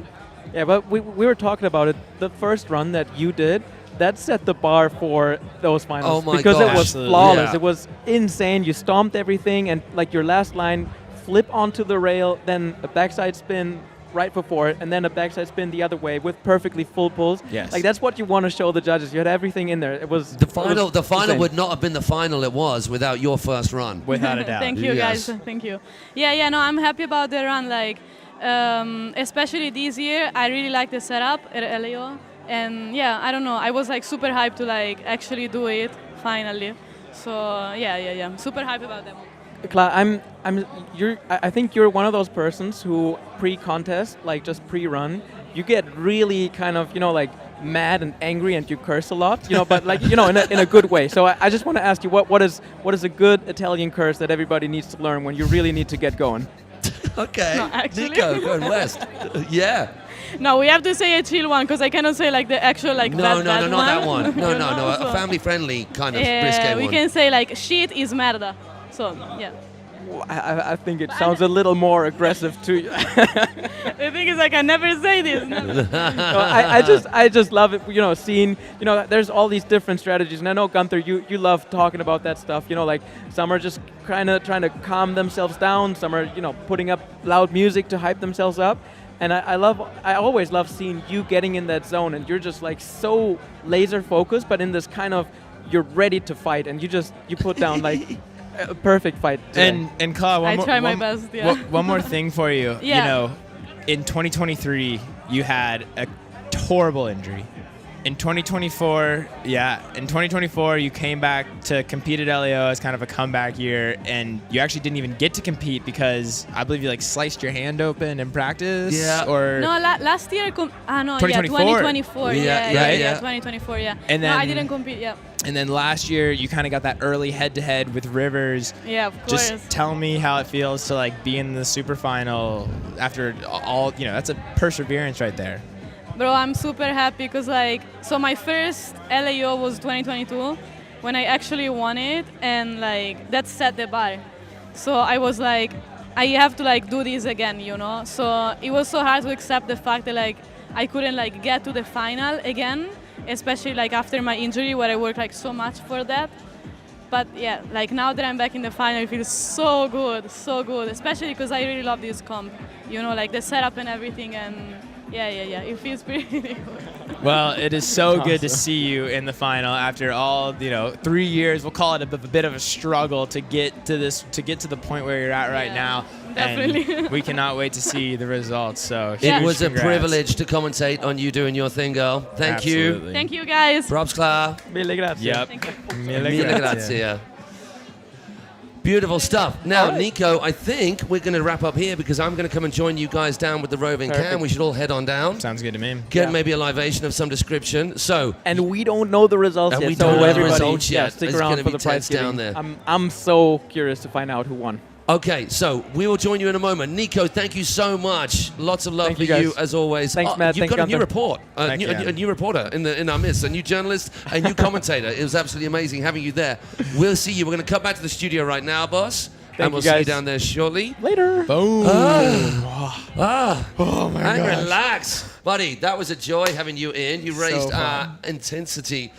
Yeah, but we were talking about it. The first run that you did, that set the bar for those finals. Oh my because gosh. it was Absolutely. flawless. Yeah. It was insane. You stomped everything, and like your last line, flip onto the rail, then a backside spin right before it, and then a backside spin the other way with perfectly full pulls. Yes. Like that's what you want to show the judges. You had everything in there. It was The final insane. would not have been the final it was without your first run. Without a doubt. Thank you, Yes. guys. Thank you. Yeah. No, I'm happy about the run. Like, especially this year, I really like the setup at LAO. And yeah, I don't know. I was like super hyped to like actually do it finally. So yeah. Super hyped about that one. Cla, I think you're one of those persons who pre-contest, like just pre-run, you get really kind of, you know, like mad and angry and you curse a lot, you know, but like, you know, in a good way. So I just want to ask you, what is a good Italian curse that everybody needs to learn when you really need to get going? Okay. No, actually. Nico, going west. Yeah. No, we have to say a chill one because I cannot say like the actual like No, bad not that one. No, You know, a so- family-friendly kind of risque we one. can say like shit is merda. So yeah. I think it sounds a little more aggressive to you. The thing is, like, I never say this. No. No, I just love it, you know, seeing, you know, there's all these different strategies. And I know, Gunther, you love talking about that stuff. You know, like, some are just kind of trying to calm themselves down. Some are, you know, putting up loud music to hype themselves up. And I always love seeing you getting in that zone. And you're just, like, so laser focused, but in this kind of, you're ready to fight. And you put down, like, a perfect fight today. And Claude, I try my best, yeah. One more thing for you. Yeah. You know, in 2023, you had a horrible injury. In 2024, you came back to compete at LAO as kind of a comeback year, and you actually didn't even get to compete because I believe you like sliced your hand open in practice. Yeah. Or No, last year, 2024. 2024. Yeah, Yeah, 2024, yeah. And no, I then- didn't compete, yeah. And then last year, you kind of got that early head-to-head with Rivers. Yeah, of course. Just tell me how it feels to like be in the super final after all. You know, that's a perseverance right there. Bro, I'm super happy because like, so my first LAO was 2022 when I actually won it, and like that set the bar. So I was like, I have to like do this again, you know. So it was so hard to accept the fact that like I couldn't like get to the final again, especially like after my injury where I worked like so much for that. But yeah, like now that I'm back in the final, it feels so good, especially because I really love this comp, you know, like the setup and everything, and yeah, it feels pretty good. Well, it is so good to see you in the final after all, 3 years. We'll call it a bit of a struggle to get to the point where you're at right now. Definitely. And we cannot wait to see the results. So It was congrats. a privilege to commentate on you doing your thing, girl. Thank Absolutely. you. Thank you, guys. Props, Clara. Mille grazie. Yep. Thank you. Mille grazie. Beautiful stuff. Now, Nico, I think we're going to wrap up here because I'm going to come and join you guys down with the roving cam. We should all head on down. Sounds good to me. Get maybe a libation of some description. So, And we don't know the results And yet. we so don't know the everybody, results yet. stick It's around gonna for be the prize tense down giving. there. I'm so curious to find out who won. okay, so we will join you in a moment. Nico, thank you so much. Lots of love Thank for you, guys. you as always. Thanks, Matt. You've Thanks, got a new Gunther. report, Thank you. a new reporter in our midst, a new journalist, a new commentator. It was absolutely amazing having you there. We'll see you. We're going to cut back to the studio right now, boss. And we'll you, see you guys. down there shortly. Later. Boom. Oh my God. And relax. Buddy, that was a joy having you in. You raised our intensity.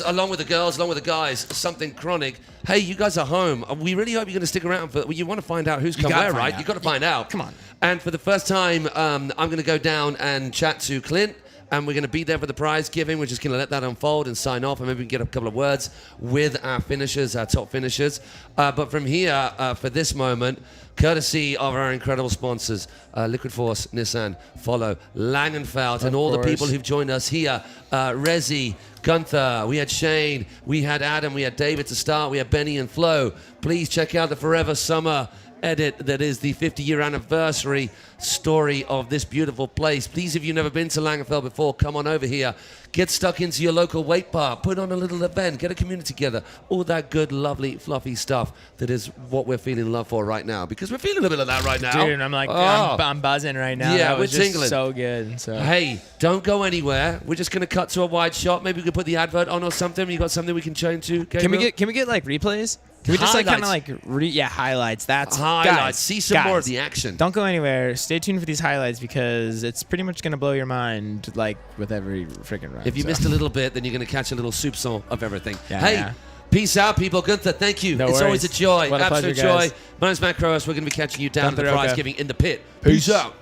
Along with the girls, along with the guys, something chronic. Hey, you guys are home. We really hope you're going to stick around for. Well, you want to find out who's come where, right? You've got to find out. Come on. And for the first time, I'm going to go down and chat to Clint. And we're going to be there for the prize giving. We're just going to let that unfold and sign off, and maybe we can get a couple of words with our finishers, our top finishers. But from here, for this moment, courtesy of our incredible sponsors, Liquid Force, Nissan, Follow, Langenfeld, and all the people who've joined us here. Rezi, Gunther, we had Shane, we had Adam, we had David to start, we had Benny and Flo. Please check out the Forever Summer edit that is the 50-year anniversary story of this beautiful place. Please, if you've never been to Langenfeld before, come on over here. Get stuck into your local wake bar. Put on a little event. Get a community together. All that good, lovely, fluffy stuff that is what we're feeling love for right now. Because we're feeling a bit of that right now. Dude, I'm like, I'm buzzing right now. Yeah, that was we're just tingling. so good. So. Hey, don't go anywhere. We're just going to cut to a wide shot. Maybe we could put the advert on or something. You got something we can change to, Gabriel? Can we get like replays? Can we just like kind of like highlights? That's highlights. Guys, See some more of the action. Don't go anywhere. Stay tuned for these highlights because it's pretty much gonna blow your mind, like with every freaking run. If you missed a little bit, then you're going to catch a little soupçon of everything. Yeah, hey, yeah. Peace out, people. Gunther, thank you. No it's worries. always a joy. What a Absolute pleasure, joy. guys. My name's Matty Crowhurst. We're going to be catching you down at the Gunther prize Oka. giving in the pit. Peace. Peace out.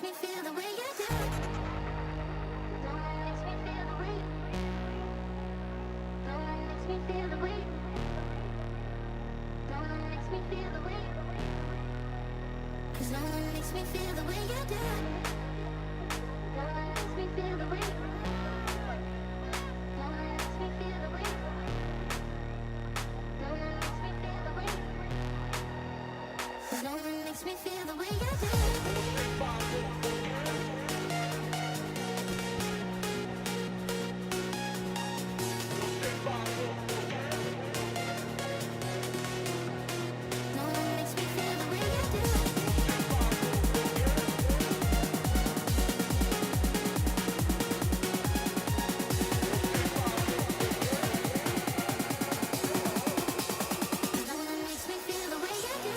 makes me feel the way you do. No one makes me feel the way. No one makes me feel the way. No one makes me feel the way. 'Cause no one makes me feel the way you do. No one makes me feel the way. No one makes me feel the way. No one makes me feel the way. 'Cause no one makes me feel the way you do. No one makes me feel the way you do. No one makes me feel the way you do.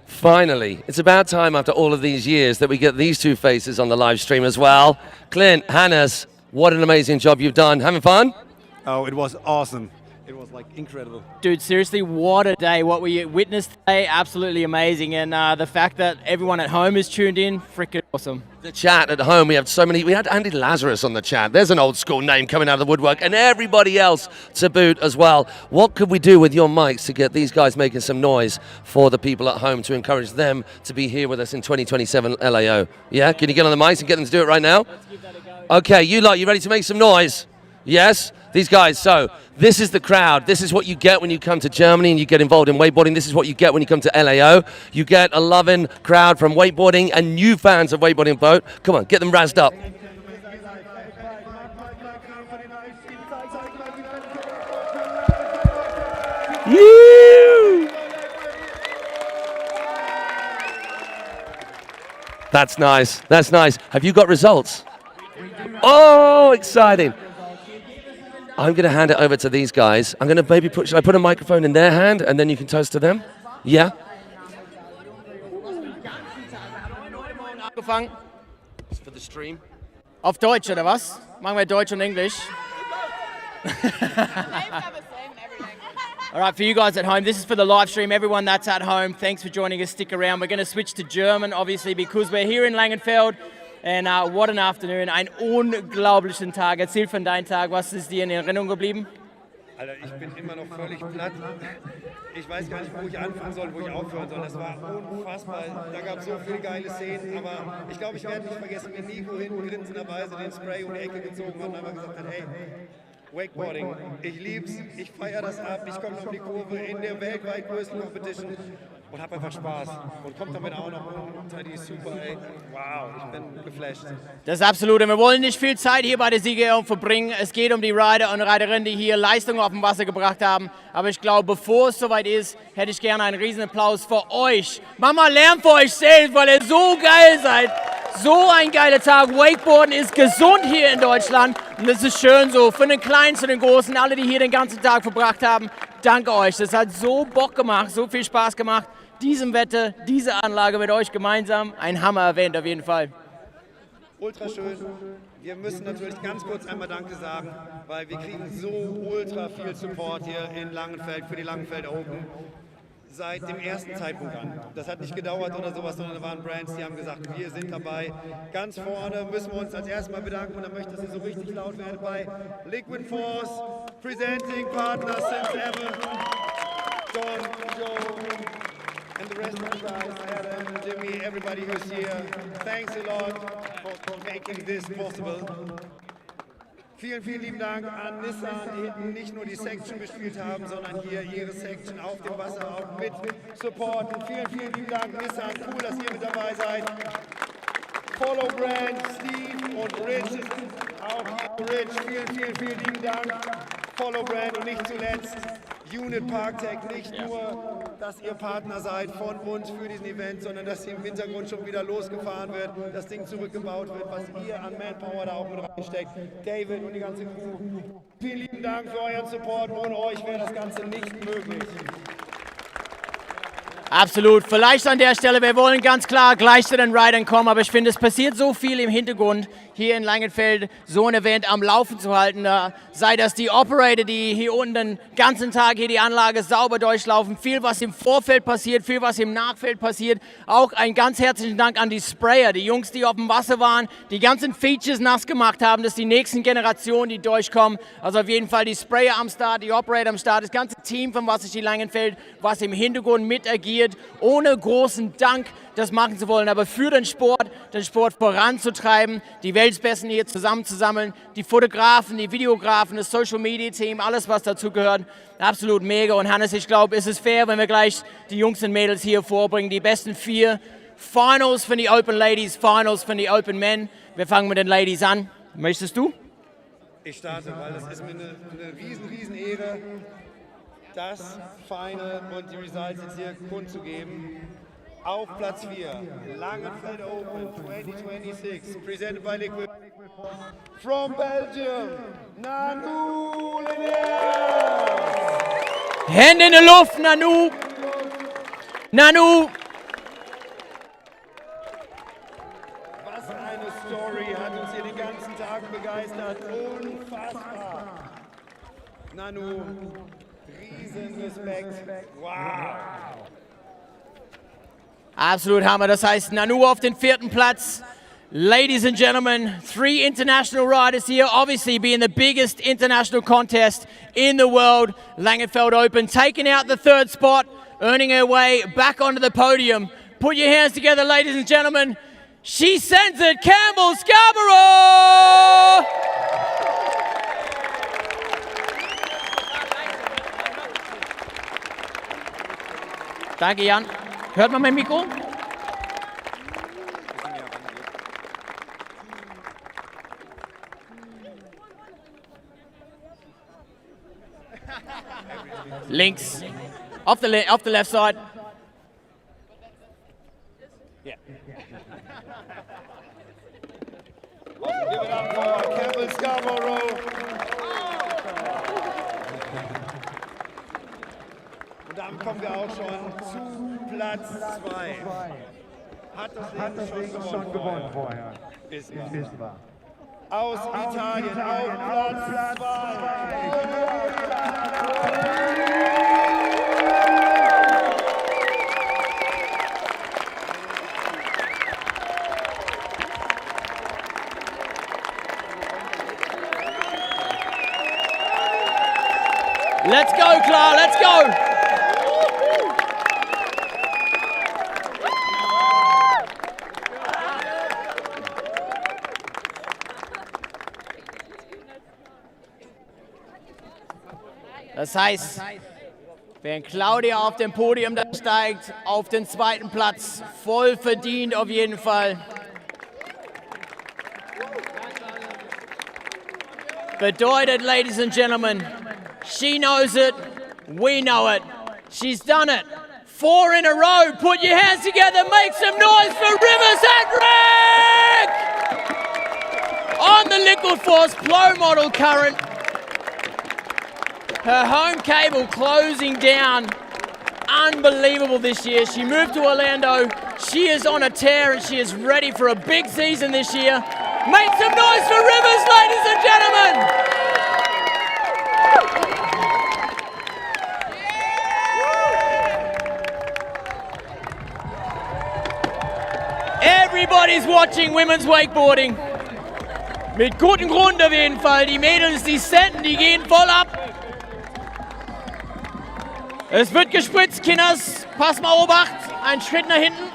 Finally, it's about time after all of these years that we get these two faces on the live stream as well. Clint, Hannes, what an amazing job you've done. Having fun? Oh, it was awesome. It was like incredible. Dude, seriously, what a day. What we witnessed today, absolutely amazing. And the fact that everyone at home is tuned in, freaking awesome. The chat at home, we have so many. We had Andy Lazarus on the chat. There's an old school name coming out of the woodwork, and everybody else to boot as well. What could we do with your mics to get these guys making some noise for the people at home to encourage them to be here with us in 2027 LAO? Yeah, can you get on the mics and get them to do it right now? Let's give that a go. Okay, you ready to make some noise? Yes? These guys, so this is the crowd. This is what you get when you come to Germany and you get involved in wakeboarding. This is what you get when you come to LAO. You get a loving crowd from wakeboarding and new fans of wakeboarding boat. Come on, get them razzed up. Woo! That's nice. That's nice. Have you got results? Oh, exciting. I'm going to hand it over to these guys. I'm going to maybe should I put a microphone in their hand and then you can toast to them? Yeah? Angefangen. For the stream. Auf Deutsch, oder was? Machen wir Deutsch und English. All right, for you guys at home, this is for the live stream. Everyone that's at home, thanks for joining us. Stick around. We're going to switch to German, obviously, because we're here in Langenfeld. And what an afternoon, ein unglaublichen Tag. Erzähl von deinem Tag, was ist dir in Erinnerung geblieben? Alter, ich bin immer noch völlig platt. Ich weiß gar nicht, wo ich anfangen soll, wo ich aufhören soll. Das war unfassbar. Da gab es so viele geile Szenen, aber ich glaube, ich werde nicht vergessen, wie Nico hinten grinsenderweise den Spray um die Ecke gezogen hat und einfach gesagt hat, hey, Wakeboarding, ich lieb's, ich feiere das ab, ich komme auf die Kurve in der weltweit größten Competition und habe einfach Spaß und kommt damit auch noch unter die Super, ey. Wow, ich bin geflasht. Das ist absolut. Wir wollen nicht viel Zeit hier bei der Siegerehrung verbringen. Es geht um die Rider und Riderinnen, die hier Leistungen auf dem Wasser gebracht haben. Aber ich glaube, bevor es soweit ist, hätte ich gerne einen riesen Applaus für euch. Mama, lernt für euch selbst, weil ihr so geil seid. So ein geiler Tag. Wakeboarden ist gesund hier in Deutschland und das ist schön so. Von den Kleinen zu den Großen, alle, die hier den ganzen Tag verbracht haben, danke euch. Das hat so Bock gemacht, so viel Spaß gemacht. Diesem Wetter, diese Anlage mit euch gemeinsam, ein Hammer-Event auf jeden Fall. ultra schön. Wir müssen natürlich ganz kurz einmal Danke sagen, weil wir kriegen so ultra viel Support hier in Langenfeld für die Langenfeld Open. Seit dem ersten Zeitpunkt an. Das hat nicht gedauert oder sowas, sondern da waren Brands, die haben gesagt, wir sind dabei. Ganz vorne müssen wir uns als erstes mal bedanken und dann möchte ich, dass ihr so richtig laut werdet bei Liquid Force, Presenting Partners since ever, Don, Joe, and the rest of the guys, Adam, Jimmy, everybody who's here. Thanks a lot for making this possible. Vielen, vielen lieben Dank an Nissan, die hinten nicht nur die Section gespielt haben, sondern hier ihre Section auf dem Wasser auch mit supporten. Vielen, vielen lieben Dank Nissan, cool, dass ihr mit dabei seid. Follow Brand, Steve und Rich, auch Rich, vielen, vielen, vielen lieben Dank. Follow Brand und nicht zuletzt UNIT Parktech, nicht nur, dass ihr Partner seid von uns für diesen Event, sondern dass hier im Hintergrund schon wieder losgefahren wird, das Ding zurückgebaut wird, was ihr an Manpower da auch mit reinsteckt. David und die ganze Crew, vielen lieben Dank für euren Support. Ohne euch wäre das Ganze nicht möglich. Absolut. Vielleicht an der Stelle, wir wollen ganz klar gleich zu den Riders kommen, aber ich finde, es passiert so viel im Hintergrund hier in Langenfeld, so ein Event am Laufen zu halten. Sei das die Operator, die hier unten den ganzen Tag hier die Anlage sauber durchlaufen, viel was im Vorfeld passiert, viel was im Nachfeld passiert. Auch einen ganz herzlichen Dank an die Sprayer, die Jungs, die auf dem Wasser waren, die ganzen Features nass gemacht haben, dass die nächsten Generationen, die durchkommen. Also auf jeden Fall die Sprayer am Start, die Operator am Start, das ganze Team von Wasserski Langenfeld, was im Hintergrund mit agiert, ohne großen Dank das machen zu wollen, aber für den Sport voranzutreiben, die Weltbesten hier zusammenzusammeln, die Fotografen, die Videografen, das Social Media Team, alles was dazu gehört, absolut mega. Und Hannes, ich glaube, es ist fair, wenn wir gleich die Jungs und Mädels hier vorbringen, die besten 4 Finals von die Open Ladies, Finals von die Open Men. Wir fangen mit den Ladies an. Möchtest du? Ich starte, weil das ist mir eine riesen Ehre, das Final und die Results jetzt hier kundzugeben. Auf Platz 4, Langenfeld Open 2026, presented by Liquid. From Belgium, Nanu Leniers. Hände in der Luft, Nanu. Nanu. Was eine Story, hat uns hier den ganzen Tag begeistert. Unfassbar. Nanu, riesen Respekt. Wow. Absolut Hammer. Das heißt, Nanu auf den 4. Platz. Ladies and gentlemen, 3 international riders here, obviously being the biggest international contest in the world. Langenfeld Open taking out the 3rd spot, earning her way back onto the podium. Put your hands together, ladies and gentlemen. She sends it, Campbell Scarborough! Danke, Jan. Hört man mein Mikro? Links. Off the left side. Yeah. Give it up for Campbell Scarborough. Und dann kommen wir auch schon zu Platz 2. Hat das Leben schon gewonnen vorher. Ist wahr. Aus Italien auf Platz 2. Let's go, Clara, let's go! Das heißt, während Claudia auf dem Podium da steigt, auf den 2. Platz, voll verdient auf jeden Fall. Bedeutet, ladies and gentlemen, she knows it, we know it. She's done it. 4 in a row. Put your hands together, make some noise for Rivers Hendrick! On the Liquid Force Flow Model current. Her home cable closing down. Unbelievable this year. She moved to Orlando. She is on a tear and she is ready for a big season this year. Make some noise for Rivers, ladies and gentlemen. Everybody's watching women's wakeboarding. Mit gutem Grund auf jeden Fall. Die Mädels, die senden, die gehen voll ab. Es wird gespritzt, Kinders. Pass mal Obacht. Ein Schritt nach hinten.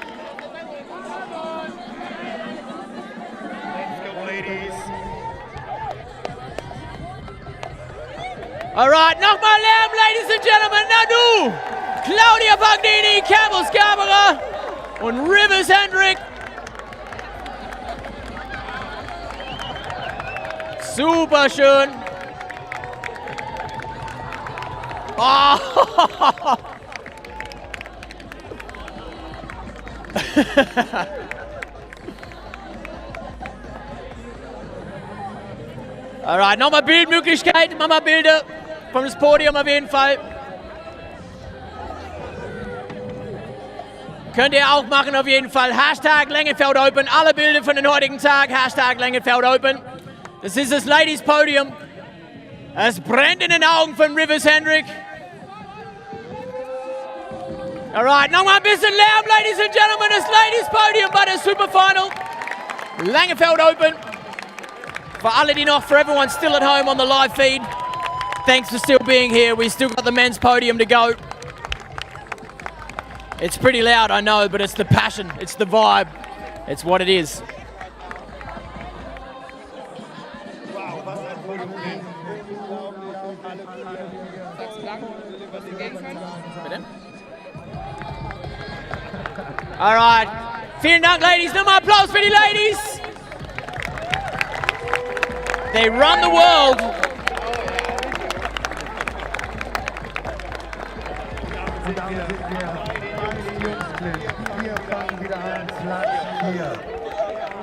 Alright, nochmal Lärm, ladies and gentlemen. Na du, Claudia Pagnini, Campbell Scarborough und Rivers Hendrick. Super schön. Oh. Alright, nochmal Bildmöglichkeiten, machen wir Bilder vom das Podium auf jeden Fall. Könnt ihr auch machen auf jeden Fall. Hashtag Langenfeld Open, alle Bilder von den heutigen Tag, Hashtag Langenfeld Open. Das ist das Ladies Podium. Es brennt in den Augen von Rivers Hendrick. Alright, nochmal ein bisschen Lärm, ladies and gentlemen. Das Ladies Podium bei der Superfinal. Langenfeld Open. For alle, die noch, for everyone still at home on the live feed, thanks for still being here. We still got the men's podium to go. It's pretty loud, I know, but it's the passion, it's the vibe, it's what it is. All right, vielen Dank, Ladies. Nochmal Applaus für die Ladies. They run the world.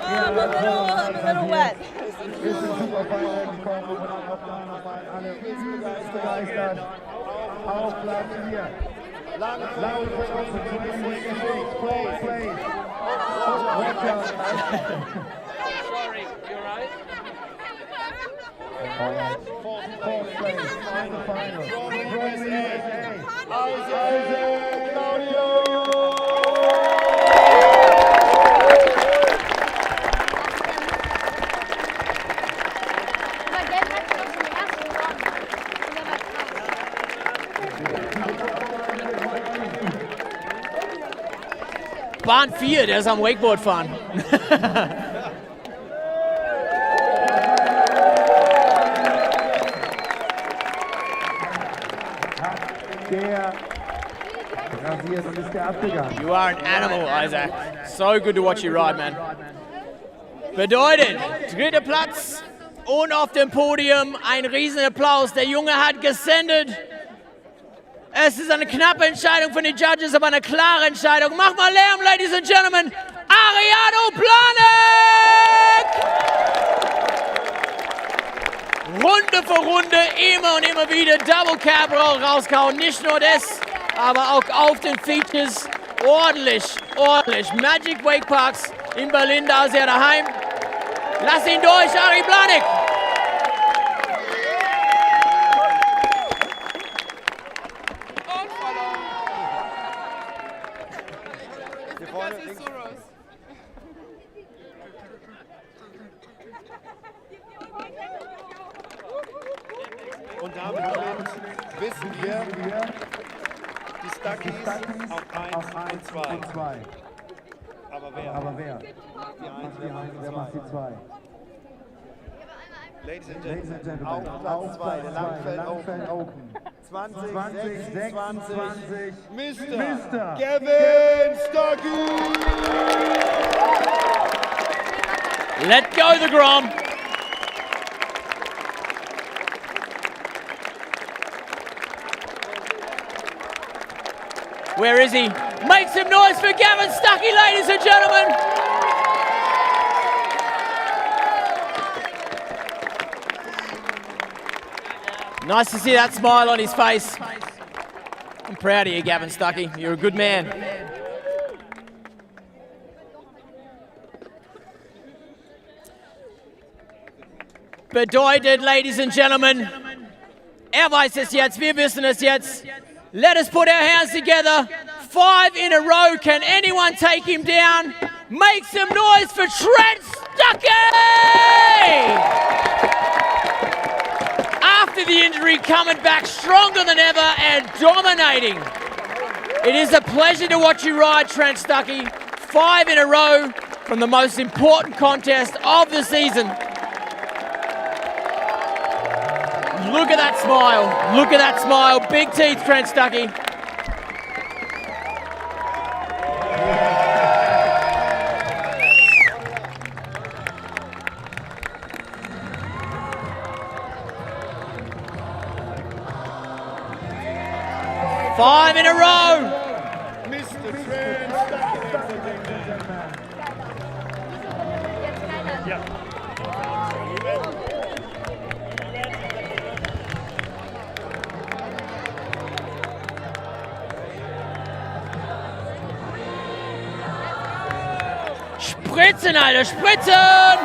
I'm a little wet. Sorry, you alright? Fourth place, final. From USA, Isaac Claudio! Bahn 4, der ist am Wakeboard fahren. You are an animal, Isaac. So good to watch you ride, man. Bedeutet, dritter Platz und auf dem Podium ein Riesenapplaus. Der Junge hat gesendet. Es ist eine knappe Entscheidung von den Judges, aber eine klare Entscheidung. Mach mal Lärm, ladies and gentlemen. Ariano Planek! Runde für Runde, immer und immer wieder Double Cap rauskauen. Nicht nur das, aber auch auf den Features. Ordentlich, ordentlich. Magic Wake Parks in Berlin, da ist er daheim. Lass ihn durch, Ari Planek! Und damit wissen wir, die Stuckies auf 1 und 2. Aber wer? Die 1, wer macht die 2? Ladies and Gentlemen, auf Platz 2, der Langenfeld Open. 2026, Mr. Gavin Stucky! Let go the Grom! Where is he? Make some noise for Gavin Stucky, ladies and gentlemen! Nice to see that smile on his face. I'm proud of you, Gavin Stucky. You're a good man. bedeutet, ladies and gentlemen, weiß es jetzt, wir wissen es jetzt. Let us put our hands together. 5 in a row. Can anyone take him down? Make some noise for Trent Stuckey! After the injury, coming back stronger than ever and dominating. It is a pleasure to watch you ride, Trent Stuckey. 5 in a row from the most important contest of the season. Look at that smile. Look at that smile. Big teeth, Trent Stuckey. Five in a row. Mr. Trent Stuckey. Spritzen, Alter, spritzen!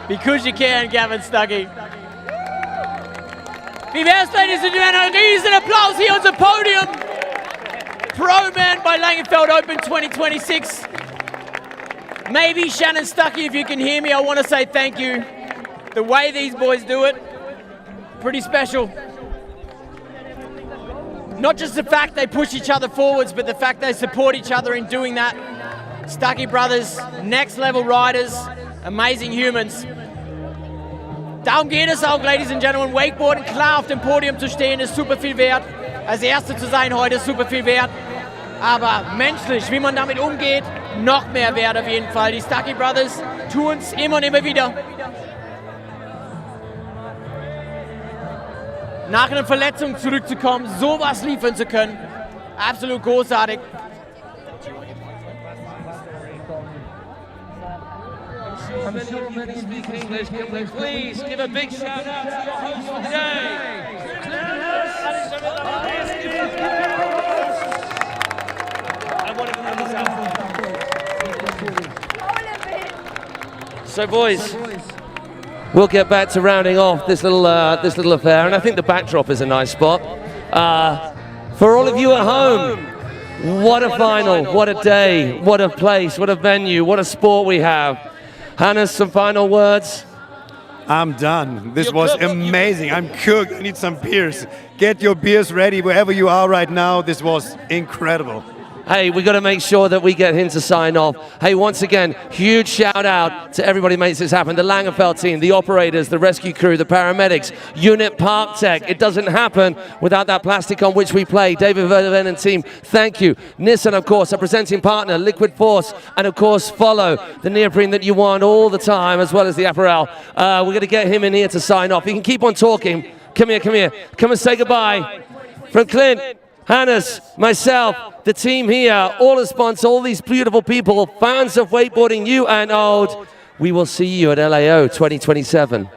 Because you can, Gavin Stuckey. Wie wär's, ladies and gentlemen, ein riesen Applaus hier unser Podium. Pro-Man by Langenfeld Open 2026. Maybe Shannon Stuckey, if you can hear me, I want to say thank you. The way these boys do it, pretty special. Not just the fact they push each other forwards, but the fact they support each other in doing that. Stuckey brothers, next level riders, amazing humans. Darum geht es auch, ladies and gentlemen. Wakeboarden, klar auf dem Podium zu stehen, ist super viel wert. Als Erster zu sein heute ist super viel wert. Aber menschlich, wie man damit umgeht, noch mehr wert auf jeden Fall. Die Stuckey Brothers tun es immer und immer wieder. Nach einer Verletzung zurückzukommen, sowas liefern zu können, absolut großartig. I'm sure many speak English. Can we please give a big shout out to your host for the day? So, boys, we'll get back to rounding off this little affair, and I think the backdrop is a nice spot. For all of you at home, what a final, what a day, what a place, what a venue, what a sport we have. Hannes, some final words? I'm done. This was amazing. I'm cooked. I need some beers. Get your beers ready wherever you are right now. This was incredible. Hey, we got to make sure that we get him to sign off. Hey, once again, huge shout out to everybody who makes this happen. The Langenfeld team, the operators, the rescue crew, the paramedics, UNIT Parktech. It doesn't happen without that plastic on which we play. David Verden and team, thank you. Nissan, of course, our presenting partner, Liquid Force, and of course, Follow, the neoprene that you want all the time, as well as the apparel. We're going to get him in here to sign off. You can keep on talking. Come here, come here. Come and say goodbye. From Clint, Hannes, myself, the team here, all the sponsors, all these beautiful people, fans of wakeboarding, new and old. We will see you at LAO 2027.